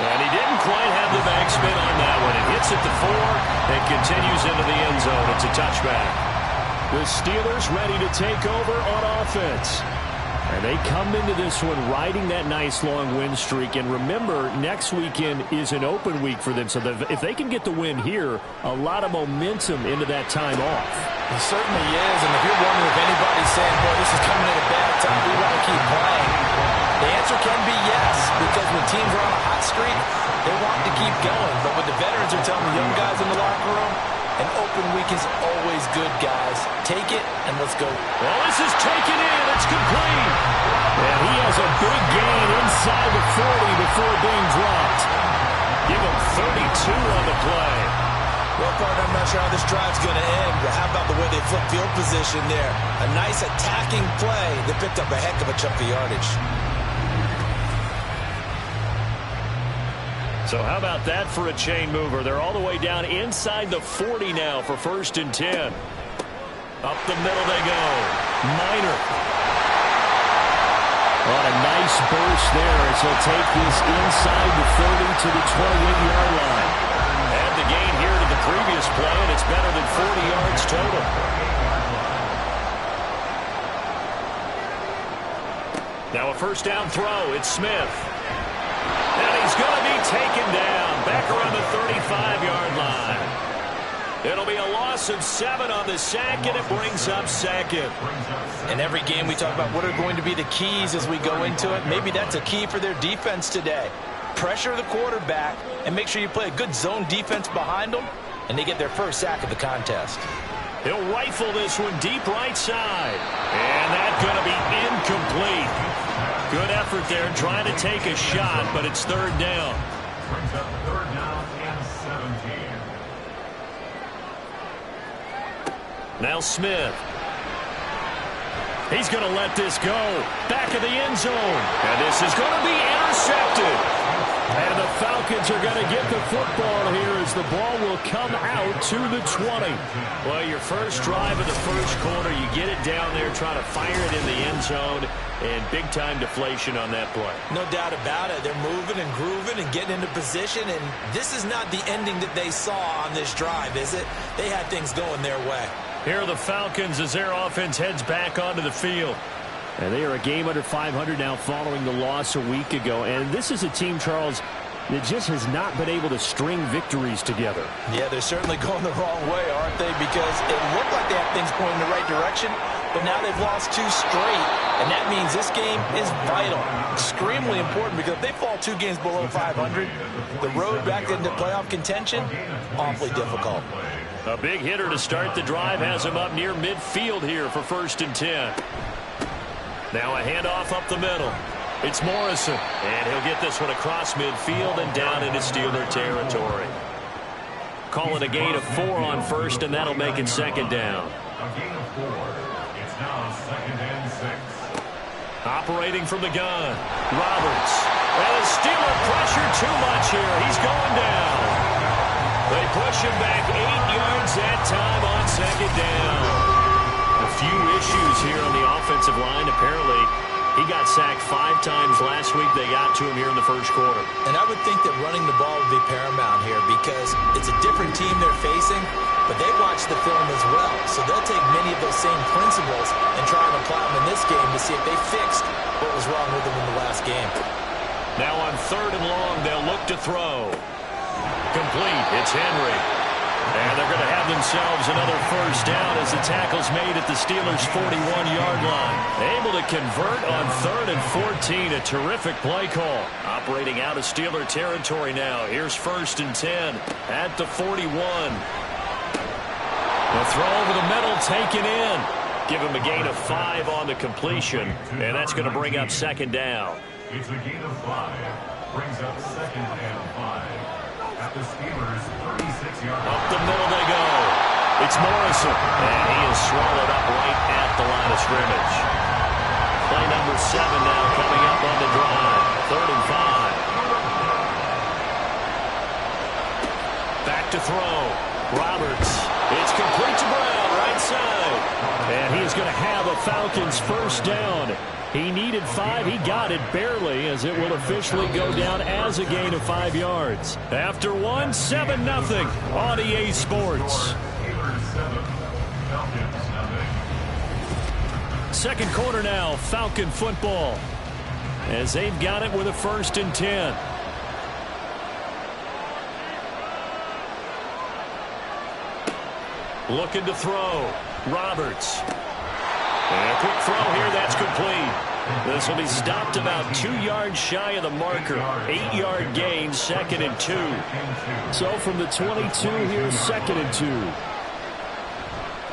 And he didn't quite have the backspin on that one. It hits at the 4 and continues into the end zone. It's a touchback. The Steelers ready to take over on offense. And they come into this one riding that nice long win streak. And remember, next weekend is an open week for them. So if they can get the win here, a lot of momentum into that time off. It certainly is. And if you're wondering if anybody's saying, boy, this is coming at a bad time, we want to keep playing, the answer can be yes, because when teams are on a hot streak, they want to keep going. But what the veterans are telling the young guys in the locker room, an open week is always good, guys. Take it, and let's go. Well, this is taken in. It's complete. And he has a big gain inside the 40 before being dropped. Give him 32 on the play. Well, partner, I'm not sure how this drive's going to end, but how about the way they flip field position there? A nice attacking play that picked up a heck of a chunk of yardage. So how about that for a chain mover? They're all the way down inside the 40 now for 1st and 10. Up the middle they go. Minor. On a nice burst there as he'll take this inside the 30 to the 28-yard line. And the gain here to the previous play, and it's better than 40 yards total. Now a 1st down throw. It's Smith. And he's going to be taken down back around the 35-yard line. It'll be a loss of 7 on the sack, and it brings up 2nd. In every game we talk about what are going to be the keys as we go into it. Maybe that's a key for their defense today. Pressure the quarterback and make sure you play a good zone defense behind them, and they get their first sack of the contest. He'll rifle this one deep right side. And that's going to be incomplete. Good effort there trying to take a shot, but it's 3rd down. brings up 3rd Now Smith. He's going to let this go. Back of the end zone. And this is going to be intercepted. And the Falcons are going to get the football here as the ball will come out to the 20. Well, your first drive of the first quarter, you get it down there, try to fire it in the end zone, and big-time deflation on that play. No doubt about it. They're moving and grooving and getting into position, and this is not the ending that they saw on this drive, is it? They had things going their way. Here are the Falcons as their offense heads back onto the field. And they are a game under 500 now following the loss a week ago. And this is a team, Charles, that just has not been able to string victories together. Yeah, they're certainly going the wrong way, aren't they? Because it looked like they have things going in the right direction, but now they've lost 2 straight. And that means this game is vital, extremely important, because if they fall 2 games below 500, the road back into playoff contention, awfully difficult. A big hitter to start the drive has him up near midfield here for 1st and 10. Now a handoff up the middle. It's Morrison, and he'll get this one across midfield and down into Steeler territory. Call it a gain of 4 on 1st, and that'll make it 2nd down. A gain of 4. It's now 2nd and 6. Operating from the gun, Roberts. And the Steeler pressure too much here. He's going down. They push him back 8 yards that time on 2nd down. A few issues here on the offensive line. Apparently, he got sacked 5 times last week. They got to him here in the first quarter. And I would think that running the ball would be paramount here because it's a different team they're facing, but they watch the film as well. So they'll take many of those same principles and try and apply them in this game to see if they fixed what was wrong with them in the last game. Now on 3rd and long, they'll look to throw. Complete. It's Henry. And they're going to have themselves another 1st down as the tackle's made at the Steelers' 41-yard line. Able to convert on 3rd and 14. A terrific play call. Operating out of Steeler territory now. Here's 1st and 10 at the 41. The throw over the middle taken in. Give him a gain of 5 on the completion. And that's going to bring up 2nd down. It's a gain of 5. Brings up 2nd and 5. At the Steelers' 36-yard line. Up the middle they go. It's Morrison. And he is swallowed up right at the line of scrimmage. Play number 7 now coming up on the drive. 3rd and 5. Back to throw. Roberts. It's complete to Brown, right side. And he's going to have a Falcons 1st down. He needed 5. He got it barely as it will officially go down as a gain of 5 yards. After 1, 7-0 on EA Sports. 2nd quarter now, Falcon football. As they've got it with a 1st and 10. Looking to throw. Roberts. And a quick throw here, that's complete. This will be stopped about 2 yards shy of the marker. 8-yard gain, 2nd and 2. So from the 22 here, 2nd and 2.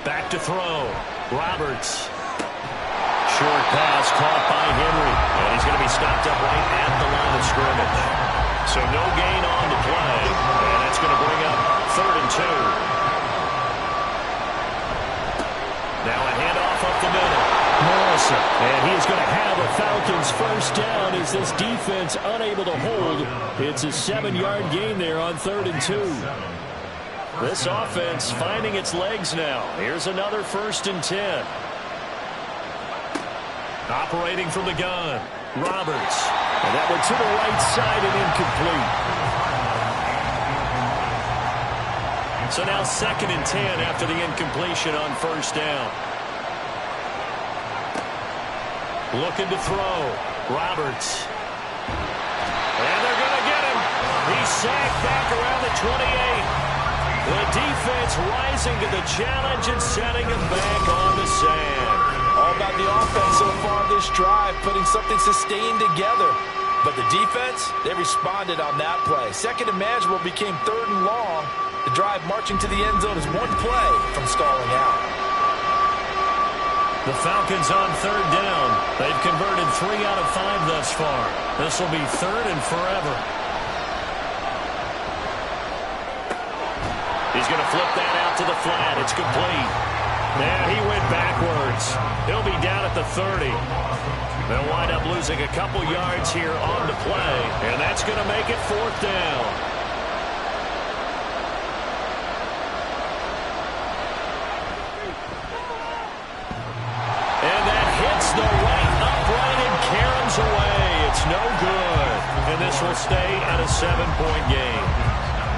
Back to throw. Roberts. Short pass caught by Henry. And he's going to be stopped up right at the line of scrimmage. So no gain on the play. And that's going to bring up 3rd and 2. Now a handoff up the middle. Morrison. And he is going to have a Falcons 1st down as this defense unable to hold. It's a 7-yard gain there on 3rd and 2. This offense finding its legs now. Here's another 1st and 10. Operating from the gun. Roberts. And that one to the right side and incomplete. So now 2nd and 10 after the incompletion on 1st down. Looking to throw. Roberts. And they're going to get him. He's sacked back around the 28. The defense rising to the challenge and setting him back on the sand. All about the offense so far this drive, putting something sustained together. But the defense, they responded on that play. 2nd and manageable became 3rd and long. The drive marching to the end zone is 1 play from stalling out. The Falcons on 3rd down. They've converted 3 out of 5 thus far. This will be 3rd and forever. He's going to flip that out to the flat. It's complete. And he went backwards. He'll be down at the 30. They'll wind up losing a couple yards here on the play, and that's going to make it 4th down. And that hits the right upright and caroms away. It's no good. And this will stay at a 7-point game.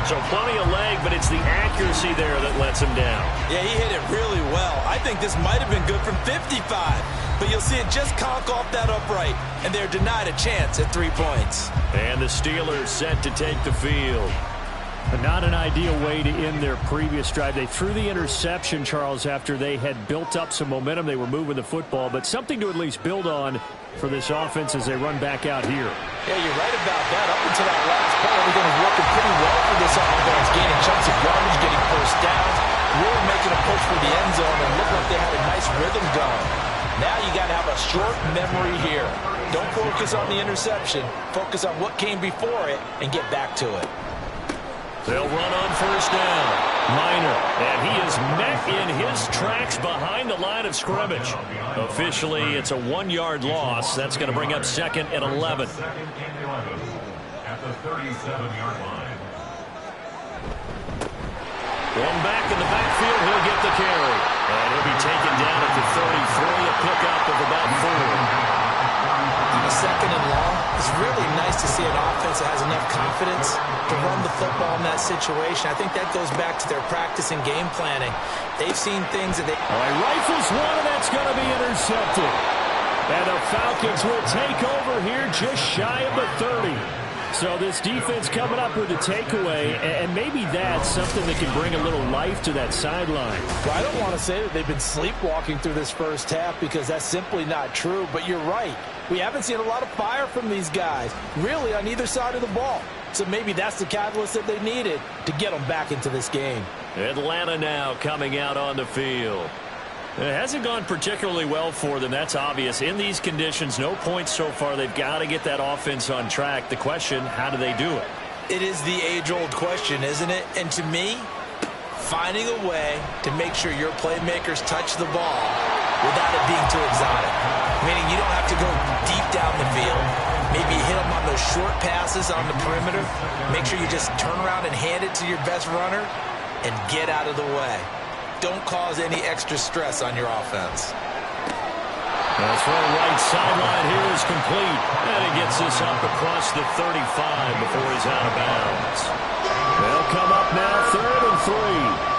So plenty of leg, but it's the accuracy there that lets him down. Yeah, he hit it really well. I think this might have been good from 55. But you'll see it just conk off that upright. And they're denied a chance at 3 points. And the Steelers set to take the field. But not an ideal way to end their previous drive. They threw the interception, Charles, after they had built up some momentum. They were moving the football, but something to at least build on for this offense as they run back out here. Yeah, you're right about that. Up until that last play, everything was working pretty well for this offense, gaining chunks of yardage, getting first downs, really making a push for the end zone, and looked like they had a nice rhythm going. Now you got to have a short memory here. Don't focus on the interception. Focus on what came before it and get back to it. They'll run on first down. Minor, and he is met in his tracks behind the line of scrimmage. Officially, it's a 1-yard loss. That's going to bring up 2nd and 11. Second and 11 at the 37-yard line. One back in the backfield, he'll get the carry. And he'll be taken down at the 33, a pickup of about 4. A 2nd and long. It's really nice to see an offense that has enough confidence to run the football in that situation. I think that goes back to their practice and game planning. They've seen things that they... All right, rifles one, and that's going to be intercepted. And the Falcons will take over here just shy of the 30. So this defense coming up with a takeaway, and maybe that's something that can bring a little life to that sideline. Well, I don't want to say that they've been sleepwalking through this first half because that's simply not true, but you're right. We haven't seen a lot of fire from these guys, really, on either side of the ball. So maybe that's the catalyst that they needed to get them back into this game. Atlanta now coming out on the field. It hasn't gone particularly well for them. That's obvious. In these conditions, no points so far. They've got to get that offense on track. The question, how do they do it? It is the age-old question, isn't it? And to me, finding a way to make sure your playmakers touch the ball without it being too exotic. Meaning you don't have to go deep down the field. Maybe hit them on those short passes on the perimeter. Make sure you just turn around and hand it to your best runner and get out of the way. Don't cause any extra stress on your offense. That's right, right sideline here is complete. And he gets this up across the 35 before he's out of bounds. They'll come up now 3rd and 3.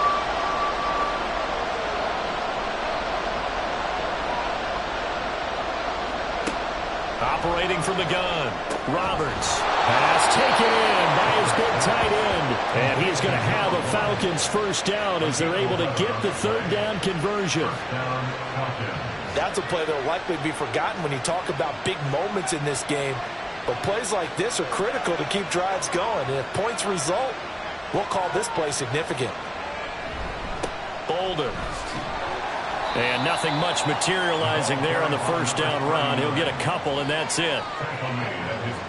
Operating from the gun, Roberts. Pass taken in by his big tight end. And he's going to have a Falcons first down as they're able to get the 3rd down conversion. That's a play that will likely be forgotten when you talk about big moments in this game. But plays like this are critical to keep drives going. And if points result, we'll call this play significant. Bolden. And nothing much materializing there on the first down run. He'll get a couple, and that's it.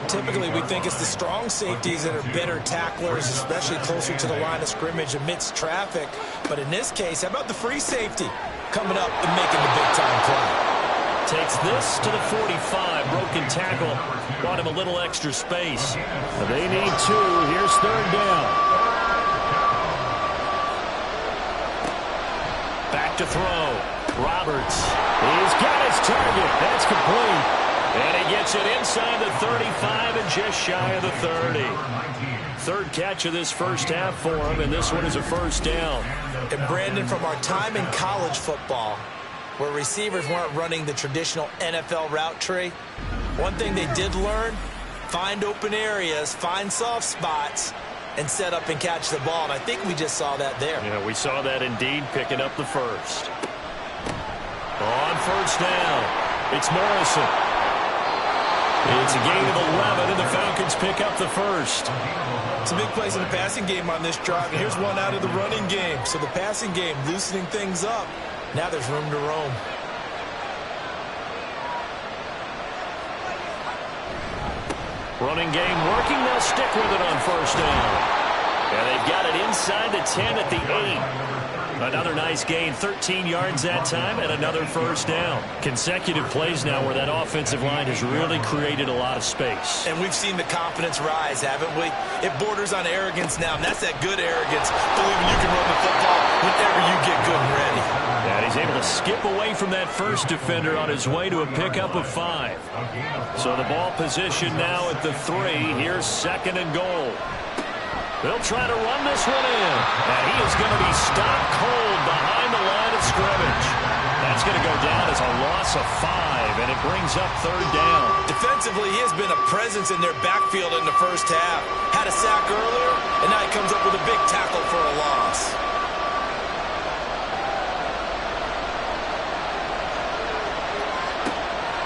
Typically, we think it's the strong safeties that are better tacklers, especially closer to the line of scrimmage amidst traffic. But in this case, how about the free safety coming up and making the big-time play? Takes this to the 45. Broken tackle. Brought him a little extra space. They need 2. Here's 3rd down. Back to throw. Roberts. He's got his target. That's complete. And he gets it inside the 35 and just shy of the 30. 3rd catch of this first half for him, and this one is a first down. And Brandon, from our time in college football, where receivers weren't running the traditional NFL route tree, one thing they did learn, find open areas, find soft spots, and set up and catch the ball. And I think we just saw that there. Yeah, we saw that indeed, picking up the first. On first down, it's Morrison. It's a gain of 11, and the Falcons pick up the first. It's a big place in the passing game on this drive, and here's one out of the running game. So the passing game loosening things up. Now there's room to roam. Running game working. They'll stick with it on first down. And they've got it inside the 10 at the 8. Another nice gain, 13 yards that time, and another first down. Consecutive plays now where that offensive line has really created a lot of space. And we've seen the confidence rise, haven't we? It borders on arrogance now, and that's that good arrogance, believing you can run the football whenever you get good and ready. And he's able to skip away from that first defender on his way to a pickup of 5. So the ball position now at the 3. Here's 2nd and goal. They'll try to run this one in. And he is going to be stopped cold behind the line of scrimmage. That's going to go down as a loss of 5, and it brings up 3rd down. Defensively, he has been a presence in their backfield in the first half. Had a sack earlier, and now he comes up with a big tackle for a loss.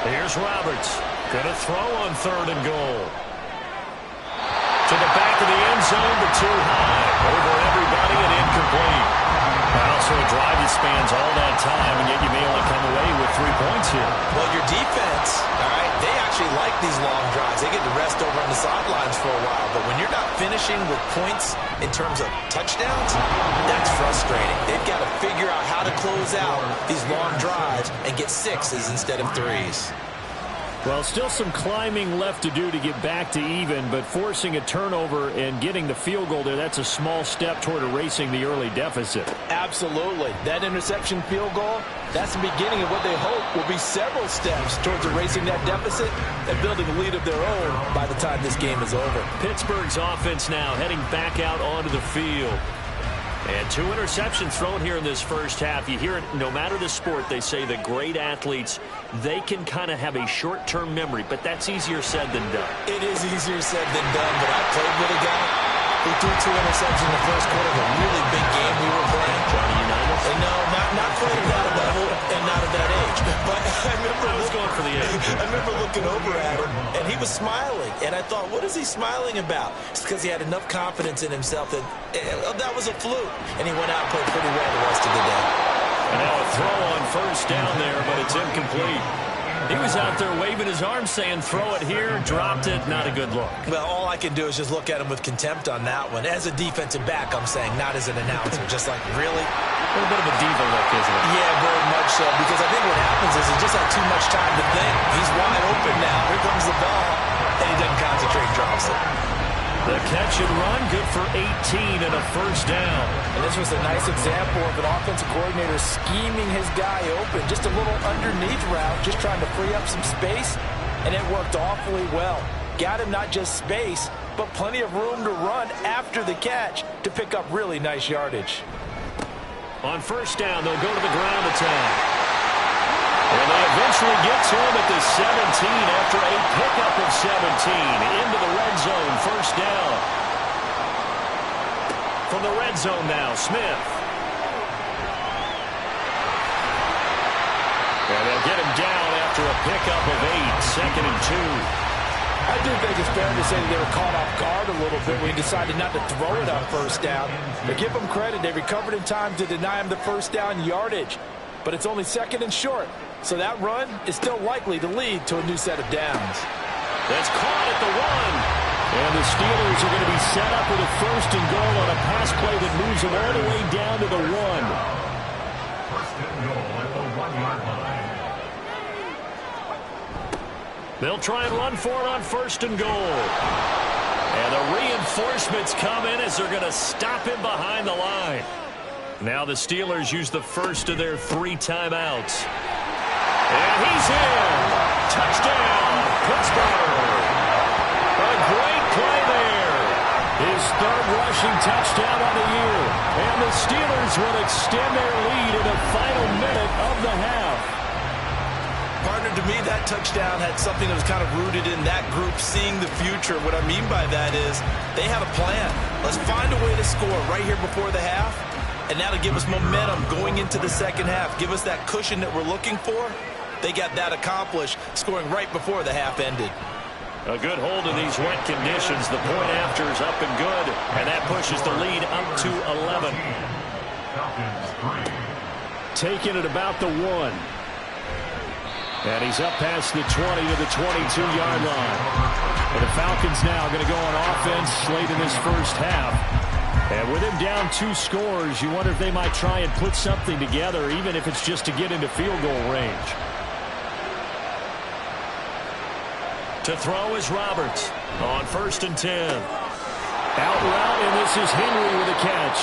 Here's Roberts. Going to throw on 3rd and goal. To the back of the end zone, but too high. Over everybody and incomplete. Also a drive that spans all that time, and yet you may only come away with 3 points here. Well, your defense, all right, they actually like these long drives. They get to rest over on the sidelines for a while. But when you're not finishing with points in terms of touchdowns, that's frustrating. They've got to figure out how to close out these long drives and get 6s instead of 3s. Well, still some climbing left to do to get back to even, but forcing a turnover and getting the field goal there, that's a small step toward erasing the early deficit. Absolutely. That interception field goal, that's the beginning of what they hope will be several steps towards erasing that deficit and building a lead of their own by the time this game is over. Pittsburgh's offense now heading back out onto the field. And 2 interceptions thrown here in this first half. You hear it, no matter the sport, they say that great athletes, they can kind of have a short-term memory, but that's easier said than done. It is easier said than done, but I played with a guy who threw 2 interceptions in the first quarter of a really big game we were playing. Johnny Unitas? No, not quite at that level and not at that age. But I was going for the age. I remember looking over at him, and he was smiling. And I thought, what is he smiling about? It's because he had enough confidence in himself that that was a fluke. And he went out and played pretty well the rest of the day. And now a throw on first down there, but it's incomplete. He was out there waving his arms saying, throw it here, dropped it, not a good look. Well, all I can do is just look at him with contempt on that one. As a defensive back, I'm saying, not as an announcer. Just like, really? A little bit of a diva look, isn't it? Yeah, very much so. Because I think what happens is he just had too much time to think. He's wide open now. Here comes the ball. And he doesn't concentrate, drops it. The catch and run, good for 18 and a first down. And this was a nice example of an offensive coordinator scheming his guy open. Just a little underneath route, just trying to free up some space, and it worked awfully well. Got him not just space, but plenty of room to run after the catch to pick up really nice yardage. On first down, they'll go to the ground attack. And they eventually get to him at the 17 after a pickup of 17 into the red zone. First down. From the red zone now, Smith. And they'll get him down after a pickup of 8, 2nd and 2. I do think it's fair to say that they were caught off guard a little bit when he decided not to throw it on first down. But give them credit, they recovered in time to deny him the first down yardage. But it's only 2nd and short. So that run is still likely to lead to a new set of downs. That's caught at the 1. And the Steelers are going to be set up with a 1st and goal on a pass play that moves them all the way down to the 1. 1st and goal at the 1-yard line. They'll try and run for it on 1st and goal. And the reinforcements come in as they're going to stop him behind the line. Now the Steelers use the first of their 3 timeouts. And he's in. Touchdown, Pittsburgh. A great play there. His 3rd rushing touchdown on the year. And the Steelers will extend their lead in the final minute of the half. Partner, to me, that touchdown had something that was kind of rooted in that group seeing the future. What I mean by that is they had a plan. Let's find a way to score right here before the half. And that'll give us momentum going into the second half. Give us that cushion that we're looking for. They got that accomplished, scoring right before the half ended. A good hold in these wet conditions. The point after is up and good. And that pushes the lead up to 11. Taking it about the 1. And he's up past the 20 to the 22-yard line. And the Falcons now going to go on offense late in this first half. And with him down 2 scores, you wonder if they might try and put something together, even if it's just to get into field goal range. To throw is Roberts on 1st and 10. Out route, and this is Henry with a catch.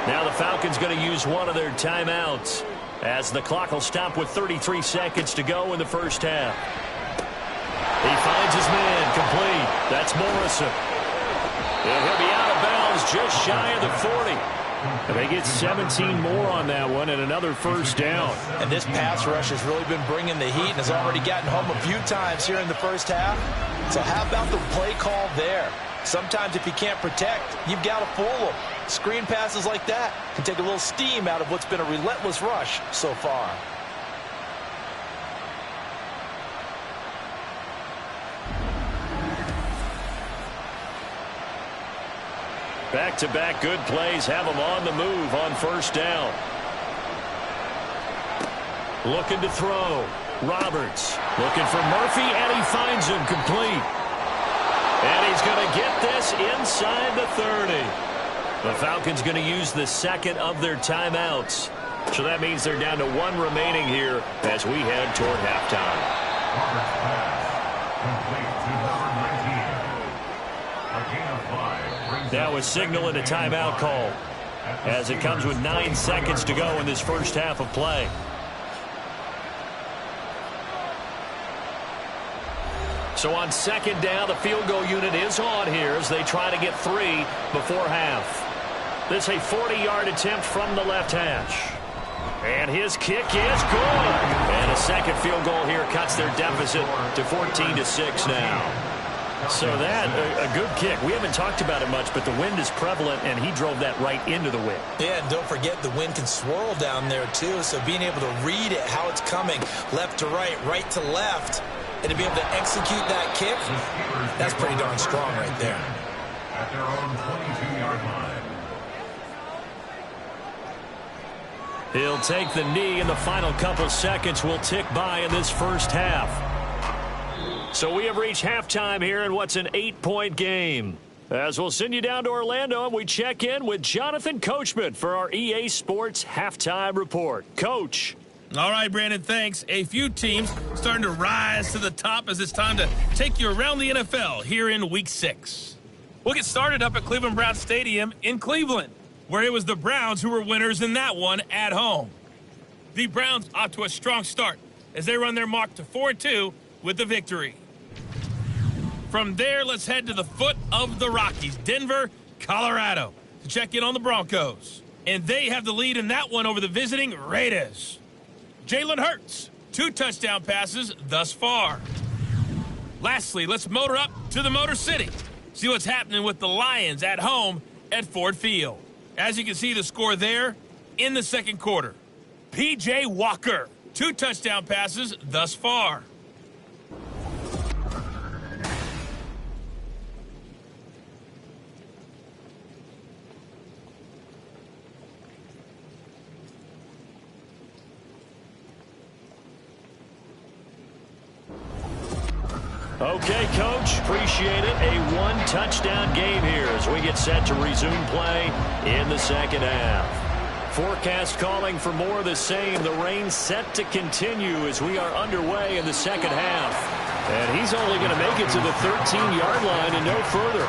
Now the Falcons going to use one of their timeouts as the clock will stop with 33 seconds to go in the first half. He finds his man complete. That's Morrison. And he'll be out of bounds just shy of the 40. And they get 17 more on that one and another first down. And this pass rush has really been bringing the heat and has already gotten home a few times here in the first half. So how about the play call there? Sometimes if you can't protect, you've got to fool them. Screen passes like that can take a little steam out of what's been a relentless rush so far. Back-to-back good plays have them on the move on first down. Looking to throw. Roberts looking for Murphy, and he finds him complete. And he's going to get this inside the 30. The Falcons going to use the second of their timeouts. So that means they're down to 1 remaining here as we head toward halftime. Roberts pass complete to number 19. A gain of 5 brings Now a signal and a timeout call as it comes with 9 seconds to go in this first half of play. So on second down, the field goal unit is on here as they try to get 3 before half. This is a 40-yard attempt from the left hash. And his kick is good. And a second field goal here cuts their deficit to 14-6 now. So that, a good kick. We haven't talked about it much, but the wind is prevalent, and he drove that right into the wind. Yeah, and don't forget the wind can swirl down there, too. So being able to read it, how it's coming, left to right to left, and to be able to execute that kick, that's pretty darn strong right there. At their own 22-yard line. He'll take the knee, and the final couple seconds will tick by in this first half. So we have reached halftime here in what's an 8-point game. As we'll send you down to Orlando, and we check in with Jonathan Coachman for our EA Sports Halftime Report. Coach. All right, Brandon, thanks. A few teams starting to rise to the top as it's time to take you around the NFL here in Week 6. We'll get started up at Cleveland Browns Stadium in Cleveland, where it was the Browns who were winners in that one at home. The Browns off to a strong start as they run their mark to 4-2 with the victory. From there, let's head to the foot of the Rockies, Denver, Colorado, to check in on the Broncos. And they have the lead in that one over the visiting Raiders. Jalen Hurts, 2 touchdown passes thus far. Lastly, let's motor up to the Motor City. See what's happening with the Lions at home at Ford Field. As you can see the score there in the second quarter. P.J. Walker, 2 touchdown passes thus far. Okay, Coach, appreciate it. A 1-touchdown game here as we get set to resume play in the second half. Forecast calling for more of the same. The rain set to continue as we are underway in the second half. And he's only going to make it to the 13-yard line and no further.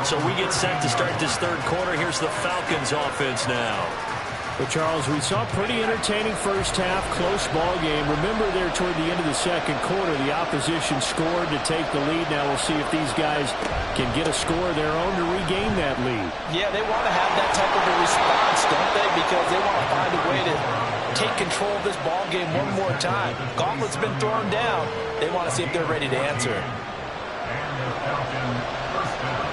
So we get set to start this third quarter. Here's the Falcons offense now. Well, Charles, we saw a pretty entertaining first half, close ball game. Remember there toward the end of the second quarter, the opposition scored to take the lead. Now we'll see if these guys can get a score of their own to regain that lead. Yeah, they want to have that type of a response, don't they? Because they want to find a way to take control of this ball game one more time. Gauntlet's been thrown down. They want to see if they're ready to answer it. And the Falcons first down.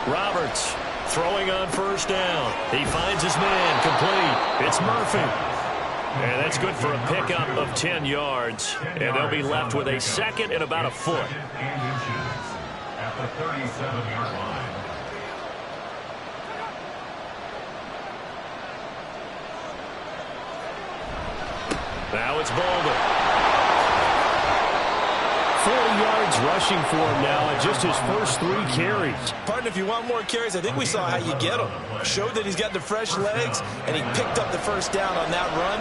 Roberts throwing on first down. He finds his man complete. It's Murphy. And that's good for a pickup of 10 yards. And they'll be left with a second and about a foot. And inches at the 37-yard line. Now it's Bolden. yards rushing for him now in just his first 3 carries. Pardon, if you want more carries, I think we saw how you get them. Showed that he's got the fresh legs, and he picked up the first down on that run.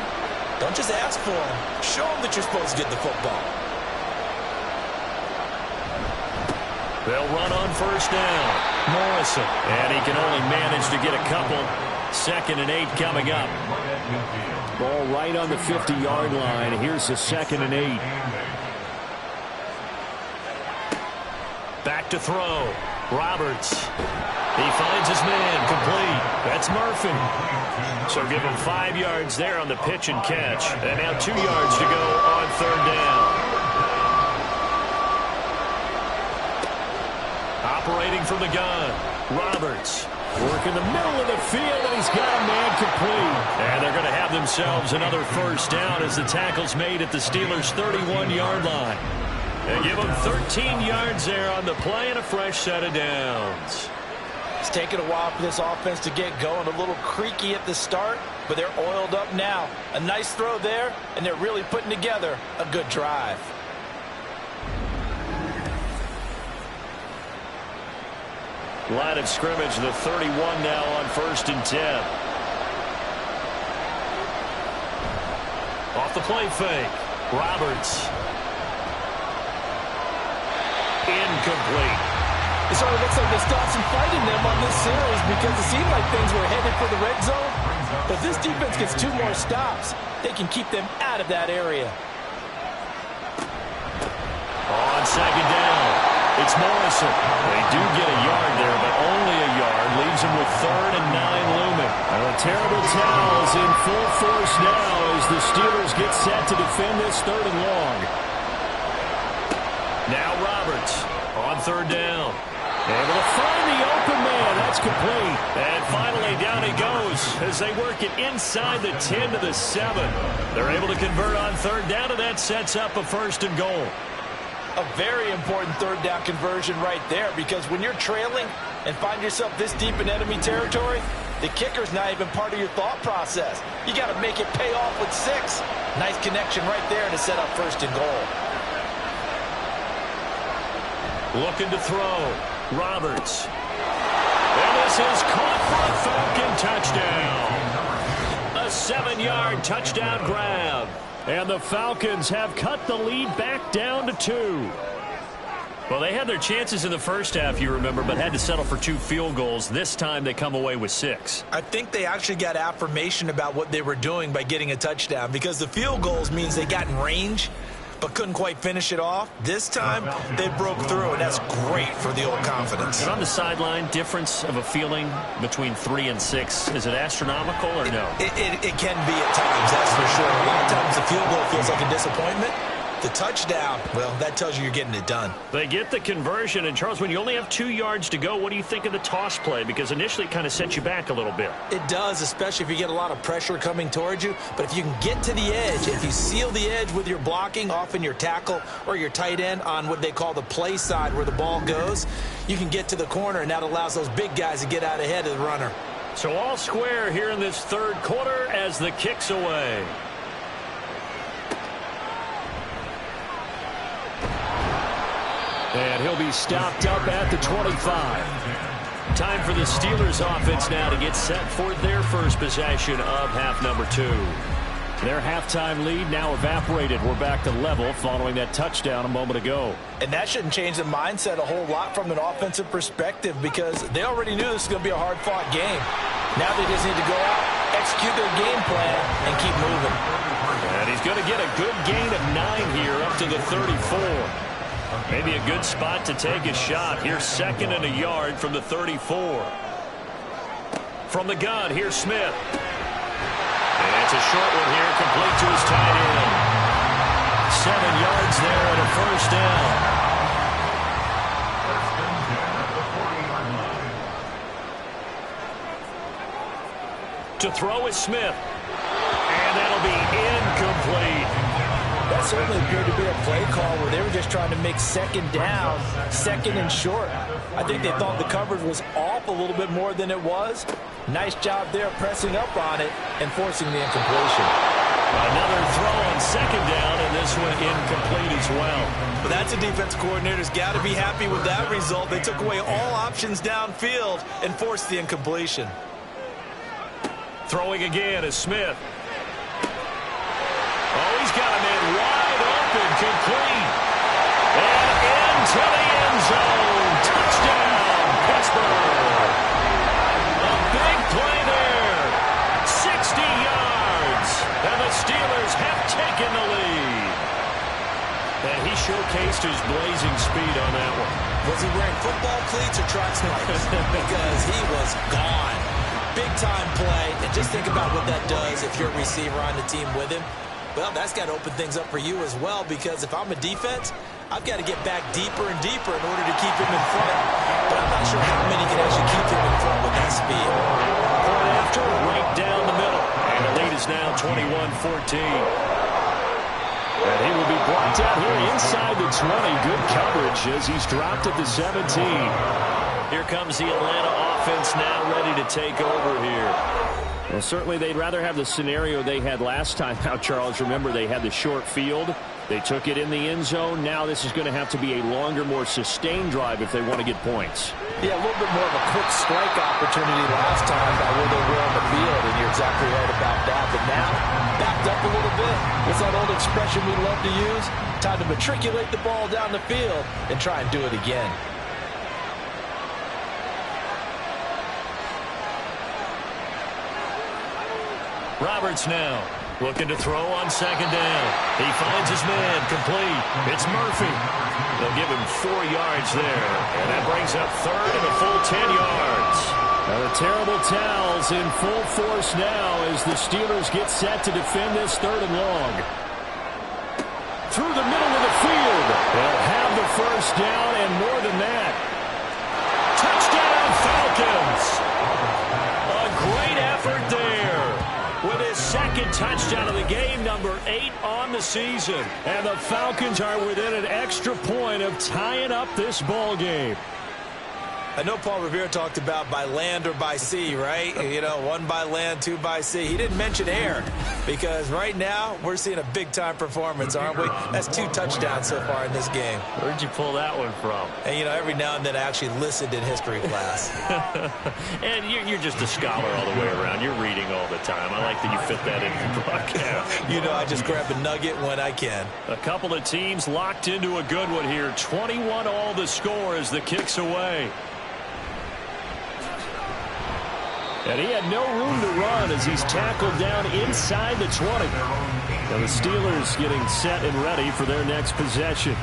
Don't just ask for him. Show him that you're supposed to get the football. They'll run on first down. Morrison. And he can only manage to get a couple. 2nd and 8 coming up. Ball right on the 50-yard line. Here's the 2nd and 8. Back to throw. Roberts. He finds his man. Complete. That's Murphy. So give him 5 yards there on the pitch and catch. And now 2 yards to go on 3rd down. Operating from the gun. Roberts. Work in the middle of the field, and he's got a man complete. And they're going to have themselves another first down as the tackle's made at the Steelers' 31-yard line. They give them 13 yards there on the play and a fresh set of downs. It's taken a while for this offense to get going. A little creaky at the start, but they're oiled up now. A nice throw there, and they're really putting together a good drive. Line of scrimmage, the 31 now on 1st and 10. Off the play fake. Roberts. Incomplete. It sort of looks like they stopped some fight in them on this series because it seemed like things were headed for the red zone. But this defense gets 2 more stops. They can keep them out of that area. On 2nd down. It's Morrison. They do get a yard there, but only a yard. Leaves them with 3rd and 9 looming. A terrible towel is in full force now as the Steelers get set to defend this 3rd and long. Now Roberts on 3rd down. Able to find the open man. That's complete. And finally down he goes as they work it inside the 10 to the 7. They're able to convert on 3rd down, and that sets up a 1st and goal. A very important 3rd down conversion right there, because when you're trailing and find yourself this deep in enemy territory, the kicker's not even part of your thought process. You got to make it pay off with 6. Nice connection right there to set up 1st and goal. Looking to throw. Roberts. And this is caught for a Falcon touchdown. A 7-yard touchdown grab. And the Falcons have cut the lead back down to 2. Well, they had their chances in the first half, you remember, but had to settle for 2 field goals. This time they come away with 6. I think they actually got affirmation about what they were doing by getting a touchdown, because the field goals means they got in range but couldn't quite finish it off. This time they broke through, and that's great for the old confidence. And on the sideline, difference of a feeling between 3 and 6, is it astronomical or no? It can be at times, that's for sure. A lot of times the field goal feels like a disappointment. The touchdown, well, that tells you you're getting it done. They get the conversion, and Charles, when you only have 2 yards to go, what do you think of the toss play? Because initially it kind of sets you back a little bit. It does, especially if you get a lot of pressure coming towards you. But if you can get to the edge, if you seal the edge with your blocking, often your tackle or your tight end on what they call the play side where the ball goes, you can get to the corner, and that allows those big guys to get out ahead of the runner. So all square here in this 3rd quarter as the kick's away. And he'll be stopped up at the 25. Time for the Steelers offense now to get set for their first possession of half number 2. Their halftime lead now evaporated. We're back to level following that touchdown a moment ago. And that shouldn't change the mindset a whole lot from an offensive perspective, because they already knew this was going to be a hard-fought game. Now they just need to go out, execute their game plan, and keep moving. And he's going to get a good gain of 9 here up to the 34. Maybe a good spot to take a shot. Here's 2nd and a yard from the 34. From the gun, here's Smith. And it's a short one here, complete to his tight end. 7 yards there and a first down. To throw is Smith. And that'll be incomplete. That certainly appeared to be a play call where they were just trying to make 2nd down, 2nd and short. I think they thought the coverage was off a little bit more than it was. Nice job there pressing up on it and forcing the incompletion. Another throw on second down, and this one incomplete as well. But that's a defense coordinator's got to be happy with that result. They took away all options downfield and forced the incompletion. Throwing again is Smith. Oh, he's got a man wide open, complete. And into the end zone. Touchdown, Pittsburgh. A big play there. 60 yards. And the Steelers have taken the lead. And he showcased his blazing speed on that one. Was he wearing football cleats or track spikes? Because he was gone. Big-time play. And just think about what that does if you're a receiver on the team with him. Well, that's got to open things up for you as well, because if I'm a defense, I've got to get back deeper and deeper in order to keep him in front. But I'm not sure how many can actually keep him in front with that speed. Point after, right down the middle. And the lead is now 21-14. And he will be blocked out here inside the 20. Good coverage as he's dropped at the 17. Here comes the Atlanta offense now ready to take over here. Well, certainly they'd rather have the scenario they had last time out, Charles. Remember, they had the short field. They took it in the end zone. Now this is going to have to be a longer, more sustained drive if they want to get points. Yeah, a little bit more of a quick strike opportunity last time by where they were on the field, and you're exactly right about that. But now, backed up a little bit. What's that old expression we love to use? Time to matriculate the ball down the field and try and do it again. Roberts now looking to throw on second down. He finds his man complete. It's Murphy. They'll give him 4 yards there. And that brings up third and a full 10 yards. Now the terrible towels in full force now as the Steelers get set to defend this third and long. Through the middle of the field. They'll have the first down and more than that. Touchdown Falcons. A great effort there. With his second touchdown of the game, number 8 on the season. And the Falcons are within an extra point of tying up this ball game. I know Paul Revere talked about by land or by sea, right? You know, 1 by land, 2 by sea. He didn't mention air because right now we're seeing a big-time performance, aren't we? That's 2 touchdowns so far in this game. Where'd you pull that one from? And, you know, every now and then I actually listened in history class. And you're just a scholar all the way around. You're reading all the time. I like that you fit that in the broadcast. You know, I just grab a nugget when I can. A couple of teams locked into a good one here. 21 all the score as the kick's away. And he had no room to run as he's tackled down inside the 20. Now the Steelers getting set and ready for their next possession.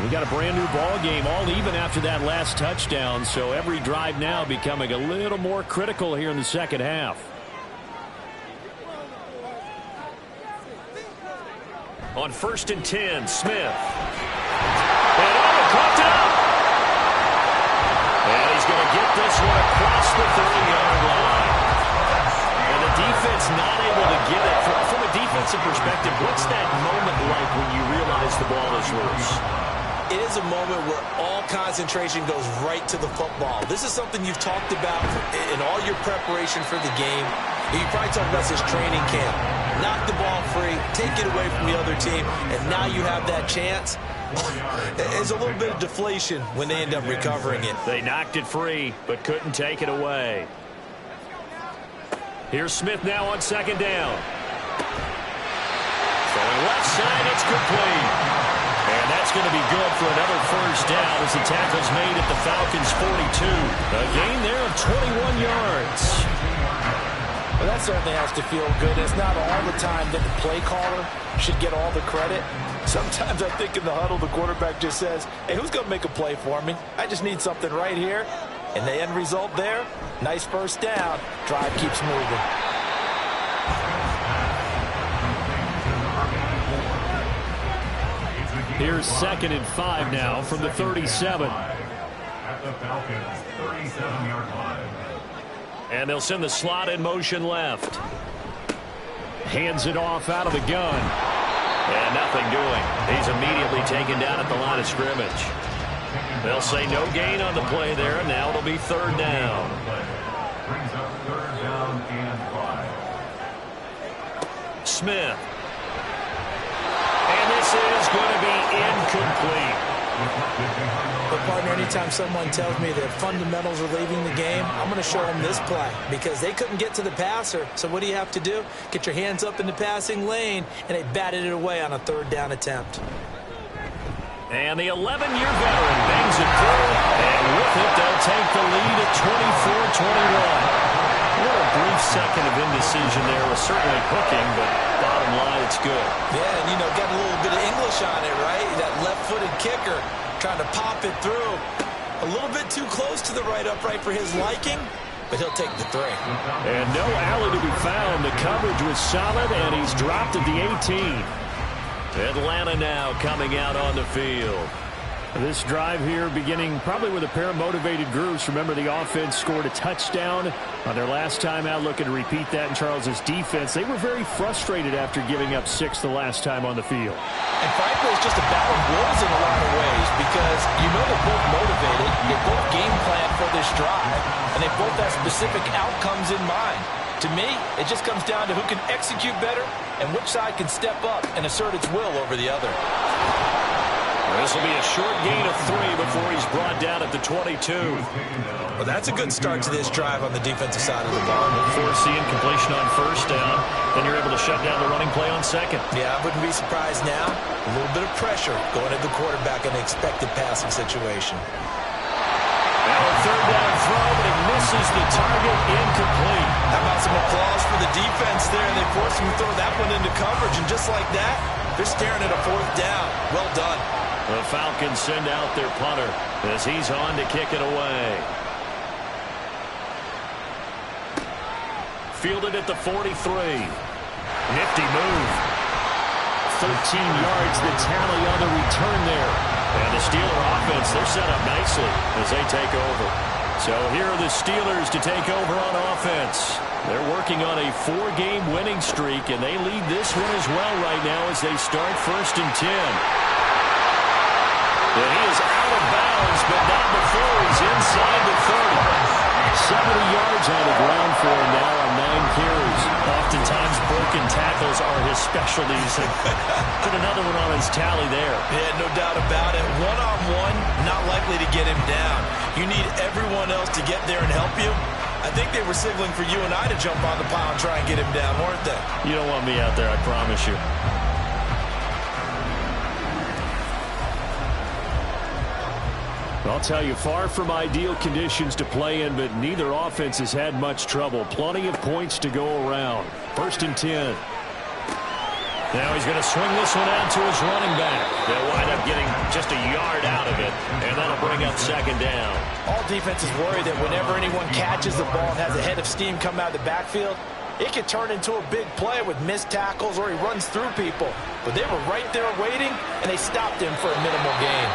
We got a brand new ball game, all even after that last touchdown, so every drive now becoming a little more critical here in the second half. On 1st and 10, Smith. And caught up. And he's going to get this one across the 30-yard line. And the defense not able to get it. From a defensive perspective, what's that moment like when you realize the ball is loose? It is a moment where all concentration goes right to the football. This is something you've talked about in all your preparation for the game. You probably talked about this training camp. Knock the ball free, take it away from the other team, and now you have that chance. There's a little bit of deflation when they end up recovering it. They knocked it free, but couldn't take it away. Here's Smith now on second down. Throwing left side, it's complete. And that's going to be good for another first down as the tackle's made at the Falcons' 42. A gain there of 21 yards. Well, that certainly has to feel good. It's not all the time that the play caller should get all the credit. Sometimes I think in the huddle, the quarterback just says, hey, who's going to make a play for me? I just need something right here. And the end result there, nice first down. Drive keeps moving. Here's 2nd and 5 now from the 37. At the Falcons' 37-yard line. And they'll send the slot in motion left. Hands it off out of the gun. And nothing doing. He's immediately taken down at the line of scrimmage. They'll say no gain on the play there. Now it'll be 3rd down. Brings up 3rd down and 5. Smith. this is going to be incomplete. But, partner, anytime someone tells me that fundamentals are leaving the game, I'm going to show them this play because they couldn't get to the passer. So what do you have to do? Get your hands up in the passing lane, and they batted it away on a third down attempt. And the 11-year veteran bangs it through, and with it, they'll take the lead at 24-21. What a brief second of indecision there was certainly hooking, but bottom line, it's good. Yeah, and, you know, got a little bit of English on it, right? That left-footed kicker trying to pop it through. A little bit too close to the right upright for his liking, but he'll take the 3. And no alley to be found. The coverage was solid, and he's dropped at the 18. Atlanta now coming out on the field. This drive here beginning probably with a pair of motivated groups. Remember, the offense scored a touchdown on their last time out, looking to repeat that in Charles's defense. They were very frustrated after giving up 6 the last time on the field. And frankly, it's just a battle of wills in a lot of ways because you know they're both motivated, they both game plan for this drive, and they both have specific outcomes in mind. To me, it just comes down to who can execute better and which side can step up and assert its will over the other. This will be a short gain of 3 before he's brought down at the 22. Well, that's a good start to this drive on the defensive side of the ball. Forcing completion on first down. Then you're able to shut down the running play on second. Yeah, I wouldn't be surprised now. A little bit of pressure going at the quarterback in an expected passing situation. Now a third down throw, but he misses the target, incomplete. How about some applause for the defense there? They forced him to throw that one into coverage, and just like that, they're staring at a 4th down. Well done. The Falcons send out their punter as he's on to kick it away. Fielded at the 43. Nifty move. 13 yards the tally on the return there. And the Steeler offense, they're set up nicely as they take over. So here are the Steelers to take over on offense. They're working on a 4-game winning streak, and they lead this one as well right now as they start 1st and 10. And he is out of bounds, but not before he's inside the 30. 70 yards on the ground for him now on 9 carries. Oftentimes broken tackles are his specialties. And put another one on his tally there. Yeah, no doubt about it. One-on-one, not likely to get him down. You need everyone else to get there and help you. I think they were signaling for you and I to jump on the pile and try and get him down, weren't they? You don't want me out there, I promise you. I'll tell you, far from ideal conditions to play in, but neither offense has had much trouble. Plenty of points to go around. 1st and 10. Now he's going to swing this one out to his running back. They'll wind up getting just a yard out of it, and that'll bring up 2nd down. All defenses worry that whenever anyone catches the ball and has a head of steam come out of the backfield, it could turn into a big play with missed tackles or he runs through people. But they were right there waiting, and they stopped him for a minimal gain.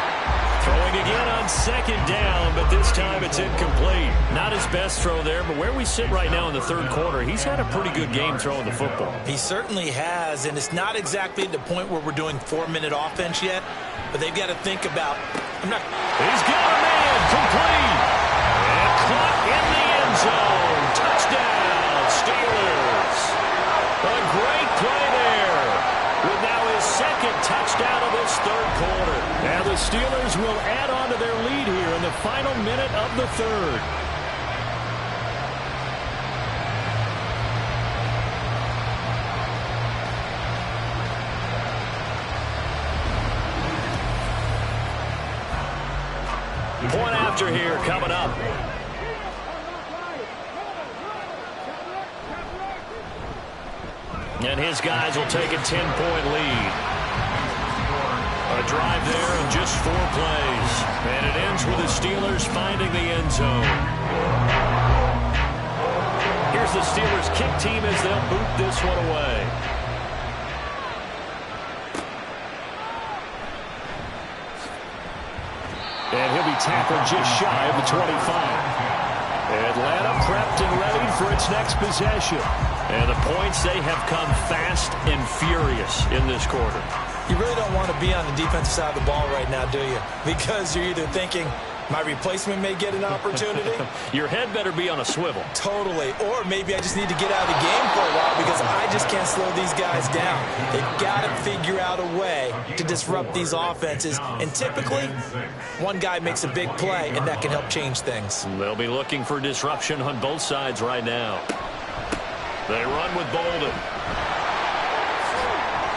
Throwing again on 2nd down, but this time it's incomplete. Not his best throw there, but where we sit right now in the 3rd quarter, he's had a pretty good game throwing the football. He certainly has, and it's not exactly at the point where we're doing 4-minute offense yet, but they've got to think about... He's got a man, complete, and caught in the end zone. Touchdown, Steelers. A great play there, with now his 2nd touchdown of this 3rd quarter. And the Steelers will add on to their lead here in the final minute of the 3rd. Point after here coming up. And his guys will take a 10-point lead. A drive there in just 4 plays. And it ends with the Steelers finding the end zone. Here's the Steelers kick team as they'll boot this one away. And he'll be tackled just shy of the 25. Atlanta prepped and ready for its next possession. And the points, they have come fast and furious in this quarter. You really don't want to be on the defensive side of the ball right now, do you? Because you're either thinking, My replacement may get an opportunity. Your head better be on a swivel. Totally. Or maybe I just need to get out of the game for a while because I just can't slow these guys down. They've got to figure out a way to disrupt these offenses. And typically, one guy makes a big play, and that can help change things. They'll be looking for disruption on both sides right now. They run with Bolden.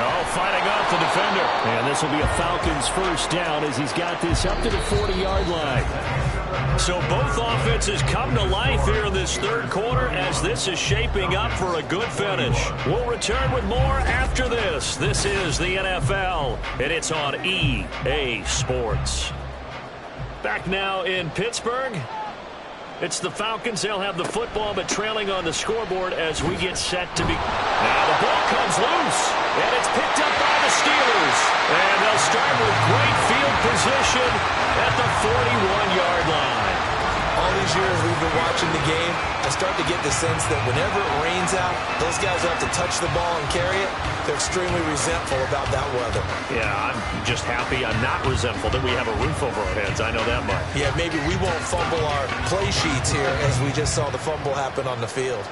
Oh, fighting off the defender. And this will be a Falcons first down as he's got this up to the 40-yard line. So both offenses come to life here in this third quarter as this is shaping up for a good finish. We'll return with more after this. This is the NFL, and it's on EA Sports. Back now in Pittsburgh. It's the Falcons. They'll have the football, but trailing on the scoreboard as we get set to be. Now the ball comes loose, and it's picked up by the Steelers. And they'll start with great field position at the 41-yard line. All these years we've been watching the game, I start to get the sense that whenever it rains out, those guys who have to touch the ball and carry it, they're extremely resentful about that weather. Yeah, I'm just happy I'm not resentful that we have a roof over our heads. I know that much. Yeah, maybe we won't fumble our play sheets here as we just saw the fumble happen on the field.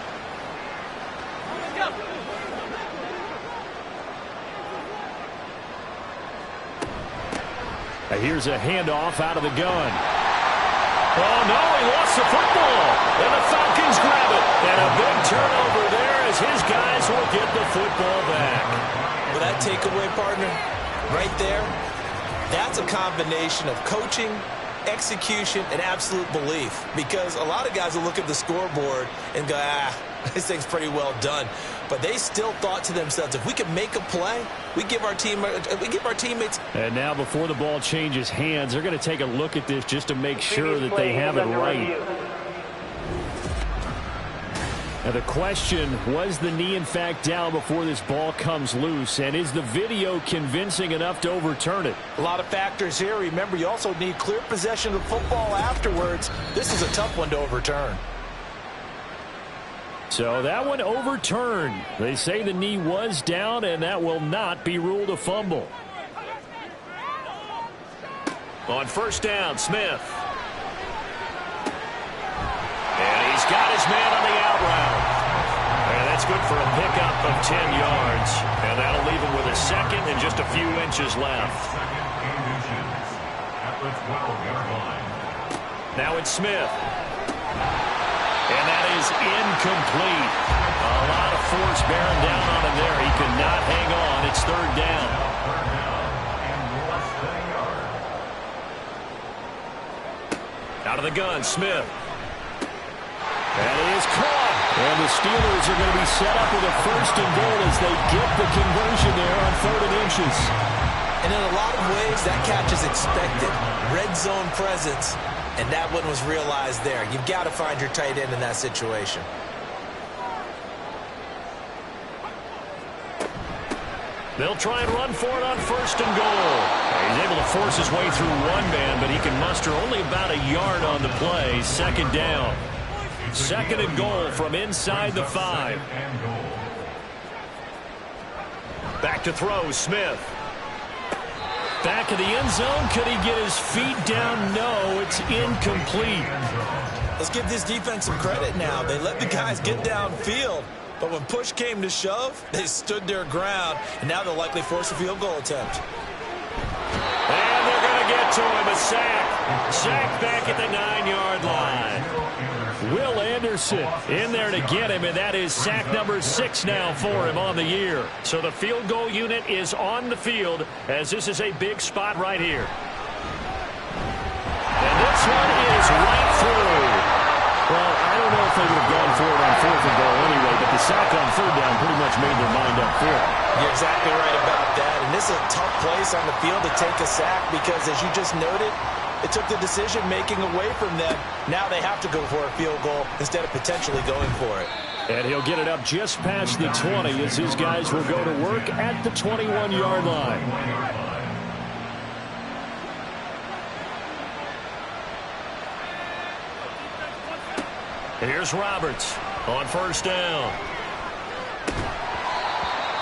Now here's a handoff out of the gun. Oh, no, he lost the football. And the Falcons grab it. And a big turnover there as his guys will get the football back. Well, that takeaway, partner, right there, that's a combination of coaching, execution, and absolute belief. Because a lot of guys will look at the scoreboard and go, this thing's pretty well done. But they still thought to themselves, if we can make a play, we give our teammates. And now before the ball changes hands, they're going to take a look at this just to make sure that they have it right. Now the question, was the knee in fact down before this ball comes loose? And is the video convincing enough to overturn it? A lot of factors here. Remember, you also need clear possession of the football afterwards. This is a tough one to overturn. So that one overturned. They say the knee was down, and that will not be ruled a fumble. On first down, Smith. And he's got his man on the out route. And that's good for a pickup of 10 yards. And that'll leave him with a second and just a few inches left. Now it's Smith. And that is incomplete. A lot of force bearing down on him there. He could not hang on. It's third down. Out of the gun, Smith. That is caught. And the Steelers are going to be set up with a first and goal as they get the conversion there on 3rd and inches. And in a lot of ways, that catch is expected. Red zone presence. And that one was realized there. You've got to find your tight end in that situation. They'll try and run for it on first and goal. He's able to force his way through one man, but he can muster only about a yard on the play. Second down. Second and goal from inside the 5. Back to throw, Smith. Back of the end zone. Could he get his feet down? No, it's incomplete. Let's give this defense some credit now. They let the guys get downfield, but when push came to shove, they stood their ground, and now they'll likely force a field goal attempt. And they're going to get to him. A sack. Sack back at the 9-yard line. Will Anderson in there to get him, and that is sack number 6 now for him on the year. So the field goal unit is on the field as this is a big spot right here. And this one is right through. Well, I don't know if they would have gone for it on 4th and goal anyway, but the sack on 3rd down pretty much made their mind up for it. You're exactly right about that, and this is a tough place on the field to take a sack because, as you just noted, it took the decision-making away from them. Now they have to go for a field goal instead of potentially going for it. And he'll get it up just past the 20 as his guys will go to work at the 21-yard line. Here's Roberts on first down.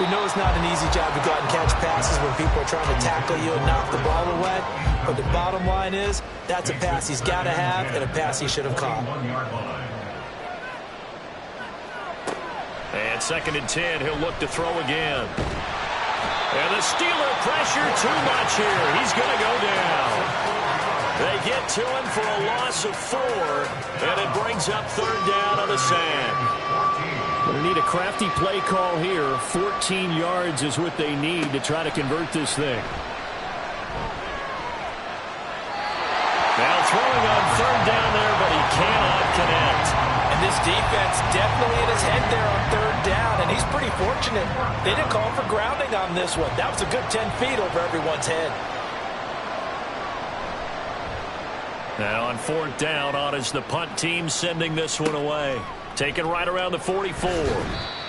We know it's not an easy job to go out and catch passes when people are trying to tackle you and knock the ball away. but the bottom line is that's a pass he's got to have and a pass he should have caught. And 2nd and 10, he'll look to throw again. And the Steeler pressure too much here. He's going to go down. They get to him for a loss of 4, and it brings up 3rd down on the sand. Going to need a crafty play call here. 14 yards is what they need to try to convert this thing. Now throwing on 3rd down there, but he cannot connect. And this defense definitely in his head there on 3rd down, and he's pretty fortunate. They didn't call for grounding on this one. That was a good 10 feet over everyone's head. Now on 4th down, on is the punt team sending this one away. Taken right around the 44.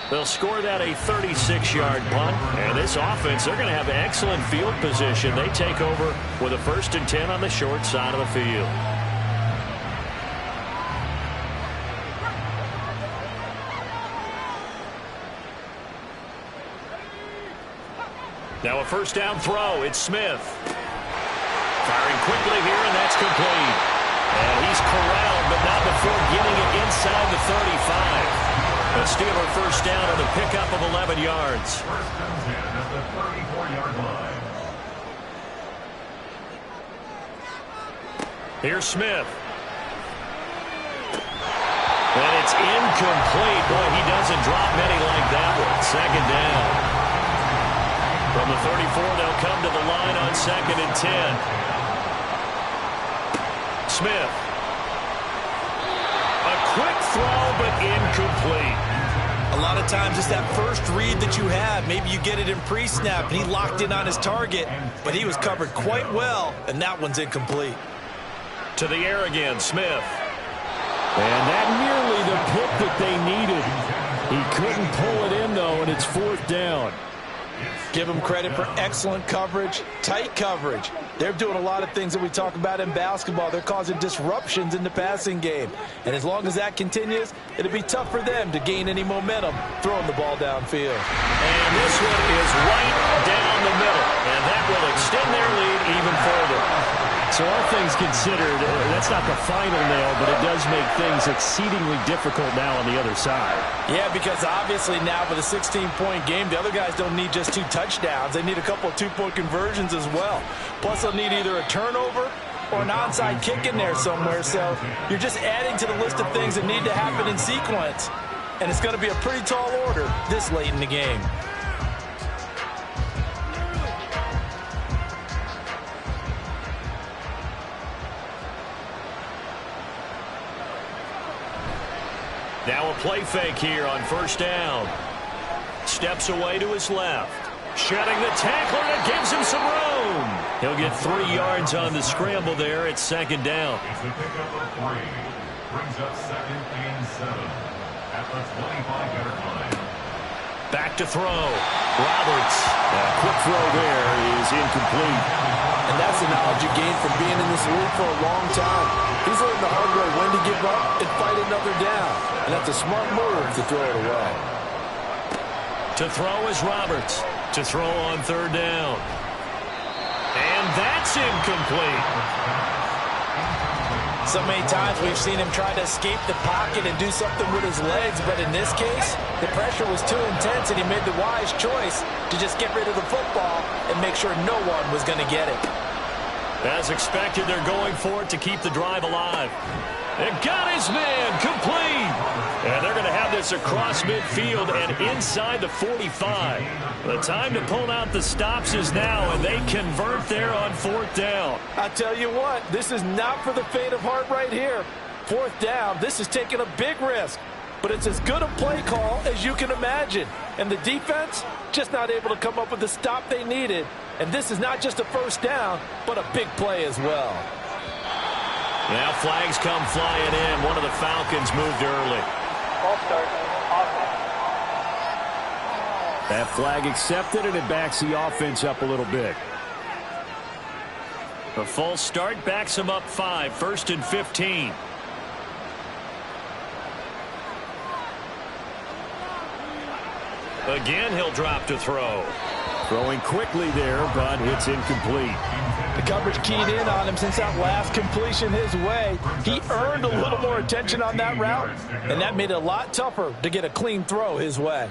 They'll score that a 36-yard punt. And this offense, they're going to have excellent field position. They take over with a 1st and 10 on the short side of the field. Now a 1st down throw. It's Smith. Firing quickly here, and that's complete. And he's corralled, but not before getting it inside the 35. A Steeler 1st down on the pickup of 11 yards. 1st and 10 at the 34-yard line. Here's Smith. And it's incomplete. Boy, he doesn't drop many like that one. 2nd down. From the 34, they'll come to the line on 2nd and 10. Smith. A quick throw, but incomplete. A lot of times it's that first read that you have. Maybe you get it in pre-snap, and he locked in on his target, but he was covered quite well, and that one's incomplete. To the air again, Smith. And that nearly the pick that they needed. He couldn't pull it in, though, and it's 4th down. Give them credit for excellent coverage, tight coverage. They're doing a lot of things that we talk about in basketball. They're causing disruptions in the passing game. And as long as that continues, it'll be tough for them to gain any momentum throwing the ball downfield. And this one is right down the middle. And that will extend their lead even further. So all things considered, that's not the final nail, but it does make things exceedingly difficult now on the other side. Yeah, because obviously now with a 16-point game, the other guys don't need just 2 touchdowns. They need a couple of 2-point conversions as well. Plus, they'll need either a turnover or an onside kick in there somewhere. So you're just adding to the list of things that need to happen in sequence. And it's going to be a pretty tall order this late in the game. Now a play fake here on 1st down. Steps away to his left. Shedding the tackler, and it gives him some room. He'll get 3 yards on the scramble there at 2nd down. It's a pickup of 3. Brings up 2nd and 7 at the 25-yard line. Back to throw. Roberts. A quick throw there is incomplete. And that's the knowledge you gain from being in this league for a long time. He's learned the hard way when to give up and fight another down. And that's a smart move to throw it away. To throw is Roberts. To throw on 3rd down. And that's incomplete. So many times we've seen him try to escape the pocket and do something with his legs, but in this case, the pressure was too intense and he made the wise choice to just get rid of the football and make sure no one was going to get it. As expected, they're going for it to keep the drive alive. It got his man complete. And they're going to have this across midfield and inside the 45. The time to pull out the stops is now, and they convert there on 4th down. I tell you what, this is not for the faint of heart right here. 4th down, this is taking a big risk. But it's as good a play call as you can imagine. And the defense, just not able to come up with the stop they needed. And this is not just a 1st down, but a big play as well. Now flags come flying in. One of the Falcons moved early. Ball start, offense. That flag accepted, and it backs the offense up a little bit. A false start backs him up 5. 1st and 15. Again, he'll drop to throw. Throwing quickly there, but it's incomplete. The coverage keyed in on him since that last completion his way. He earned a little more attention on that route, and that made it a lot tougher to get a clean throw his way.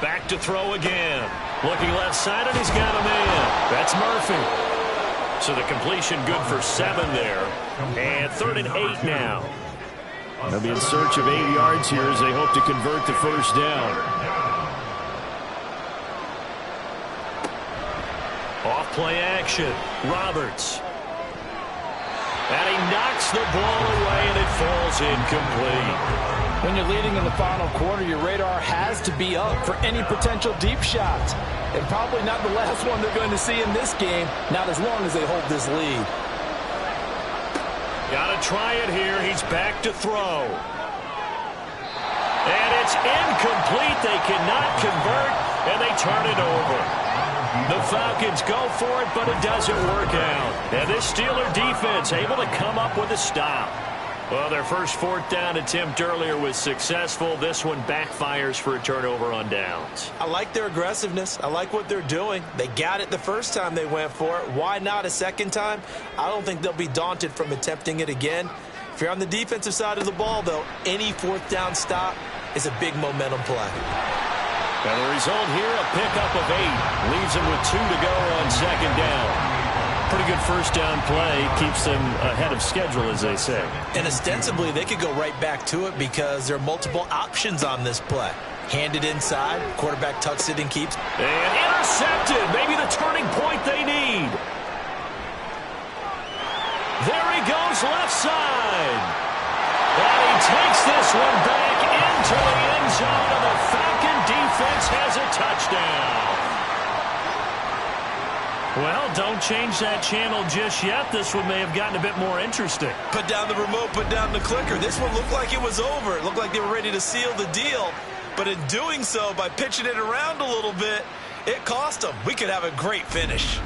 Back to throw again. Looking left side, and he's got a man. That's Murphy. So the completion good for 7 there. And 3rd and 8 now. They'll be in search of 8 yards here as they hope to convert the first down. Off play action. Roberts. And he knocks the ball away, and it falls incomplete. When you're leading in the final quarter, your radar has to be up for any potential deep shots. And probably not the last one they're going to see in this game, not as long as they hold this lead. Got to try it here. He's back to throw. And it's incomplete. They cannot convert, and they turn it over. The Falcons go for it, but it doesn't work out. And this Steeler defense able to come up with a stop. Well, their first 4th down attempt earlier was successful. This one backfires for a turnover on downs. I like their aggressiveness. I like what they're doing. They got it the first time they went for it. Why not a second time? I don't think they'll be daunted from attempting it again. If you're on the defensive side of the ball, though, any 4th down stop is a big momentum play. And the result here, a pickup of 8. Leaves them with 2 to go on 2nd down. Pretty good first down play. Keeps them ahead of schedule, as they say. And ostensibly, they could go right back to it because there are multiple options on this play. Hand it inside. Quarterback tucks it and keeps. And intercepted. Maybe the turning point they need. There he goes left side. And he takes this one back into the end zone, and the Falcon defense has a touchdown. Well, don't change that channel just yet. This one may have gotten a bit more interesting. Put down the remote, put down the clicker. This one looked like it was over. It looked like they were ready to seal the deal. But in doing so, by pitching it around a little bit, it cost them. We could have a great finish.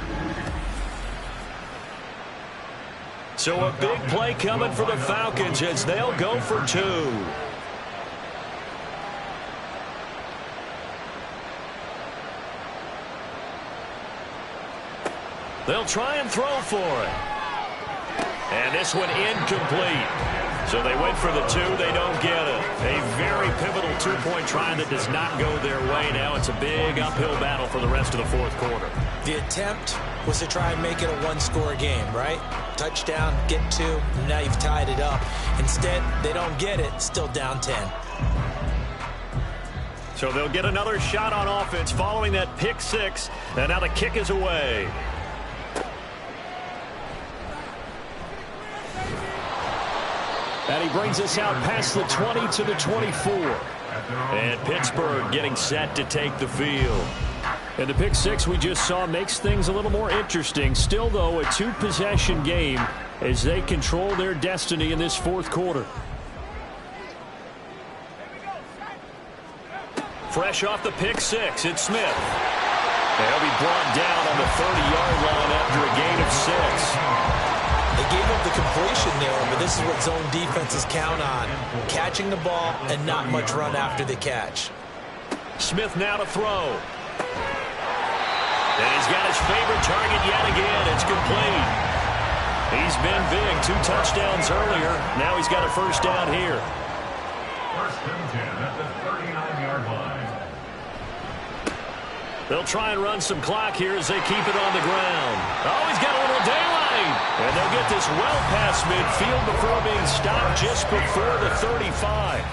So a big play coming for the Falcons as they'll go for 2. They'll try and throw for it. And this one incomplete. So they went for the 2. They don't get it. A very pivotal 2-point try that does not go their way. Now it's a big uphill battle for the rest of the 4th quarter. The attempt was to try and make it a 1-score game, right? Touchdown, get 2, and now you've tied it up. Instead, they don't get it, still down 10. So they'll get another shot on offense following that pick 6. And now the kick is away. And he brings us out past the 20 to the 24. And Pittsburgh getting set to take the field. And the pick 6 we just saw makes things a little more interesting. Still, though, a 2-possession game as they control their destiny in this 4th quarter. Fresh off the pick 6, it's Smith. And he'll be brought down on the 30-yard line after a gain of 6. They gave up the completion there, but this is what zone defenses count on. Catching the ball and not much run after the catch. Smith now to throw. And he's got his favorite target yet again. It's complete. He's been big. 2 touchdowns earlier. Now he's got a first down here. First and 10 at the 39-yard line. They'll try and run some clock here as they keep it on the ground. Oh, he's got a little daylight. And they'll get this well past midfield before being stopped just before the 35.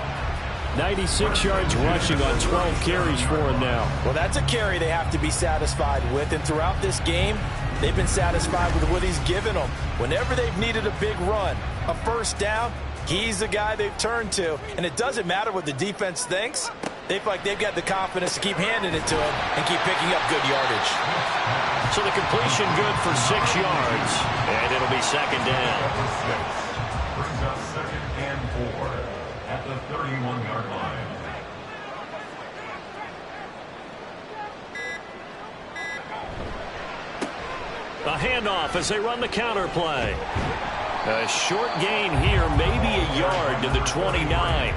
96 yards rushing on 12 carries for him now. Well, that's a carry they have to be satisfied with. And throughout this game, they've been satisfied with what he's given them. Whenever they've needed a big run, a first down, he's the guy they've turned to. And it doesn't matter what the defense thinks. They feel like they've got the confidence to keep handing it to him and keep picking up good yardage. So the completion good for 6 yards. And it'll be 2nd down. Brings up 2nd and 4 at the 31-yard line. A handoff as they run the counter play. A short gain here, maybe a yard to the 29.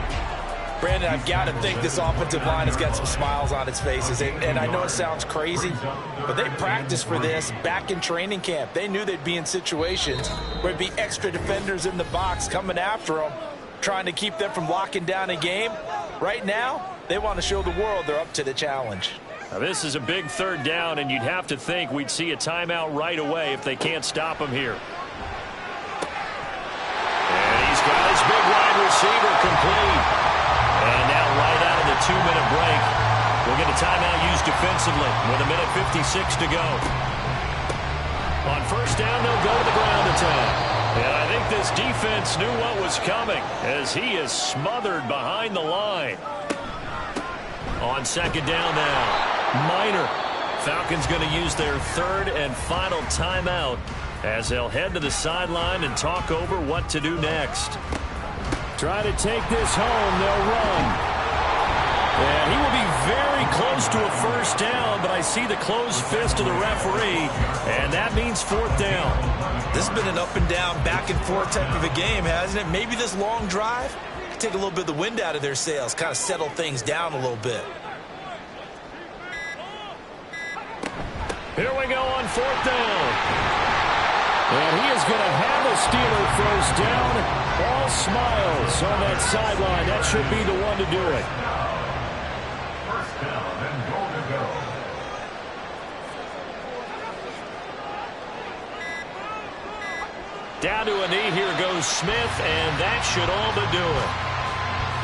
Brandon, I've got to think this offensive line has got some smiles on its faces. And I know it sounds crazy, but they practiced for this back in training camp. They knew they'd be in situations where there'd be extra defenders in the box coming after them, trying to keep them from locking down a game. Right now, they want to show the world they're up to the challenge. Now, this is a big third down, and you'd have to think we'd see a timeout right away if they can't stop him here. And he's got his big wide receiver complete. And now right out of the 2-minute break, we'll get a timeout used defensively with 1:56 to go. On first down, they'll go to the ground attack. And I think this defense knew what was coming as he is smothered behind the line. On second down now, Minor. Falcons going to use their third and final timeout as they'll head to the sideline and talk over what to do next. Try to take this home. They'll run. And he will be very close to a first down, but I see the closed fist of the referee, and that means fourth down. This has been an up and down, back and forth type of a game, hasn't it? Maybe this long drive could take a little bit of the wind out of their sails, kind of settle things down a little bit. Here we go on fourth down. And he is going to have a Steeler first down. All smiles on that sideline. That should be the one to do it. First down and goal to go. Down to a knee. Here goes Smith, and that should all but do it.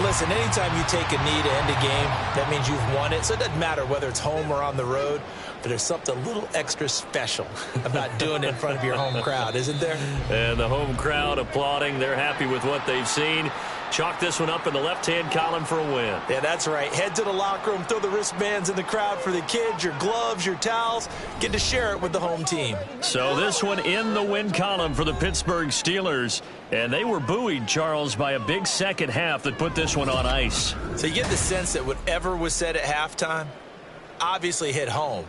Listen, anytime you take a knee to end a game, that means you've won it. So it doesn't matter whether it's home or on the road, but there's something a little extra special about doing it in front of your home crowd, isn't there? And the home crowd applauding. They're happy with what they've seen. Chalk this one up in the left-hand column for a win. Yeah, that's right. Head to the locker room, throw the wristbands in the crowd for the kids, your gloves, your towels. Get to share it with the home team. So this one in the win column for the Pittsburgh Steelers. And they were buoyed, Charles, by a big second half that put this one on ice. So you get the sense that whatever was said at halftime obviously hit home.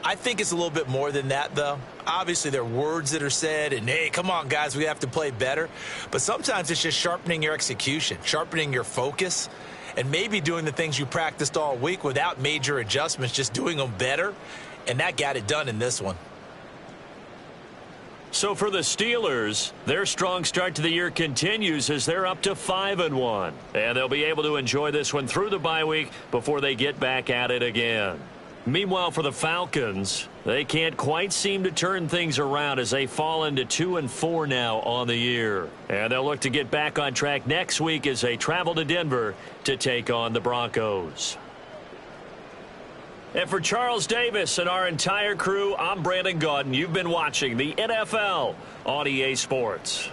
I think it's a little bit more than that, though. Obviously, there are words that are said, and, hey, come on, guys, we have to play better. But sometimes it's just sharpening your execution, sharpening your focus, and maybe doing the things you practiced all week without major adjustments, just doing them better. And that got it done in this one. So for the Steelers, their strong start to the year continues as they're up to 5-1. And they'll be able to enjoy this one through the bye week before they get back at it again. Meanwhile, for the Falcons, they can't quite seem to turn things around as they fall into 2-4 now on the year. And they'll look to get back on track next week as they travel to Denver to take on the Broncos. And for Charles Davis and our entire crew, I'm Brandon Gaudin. You've been watching the NFL on EA Sports.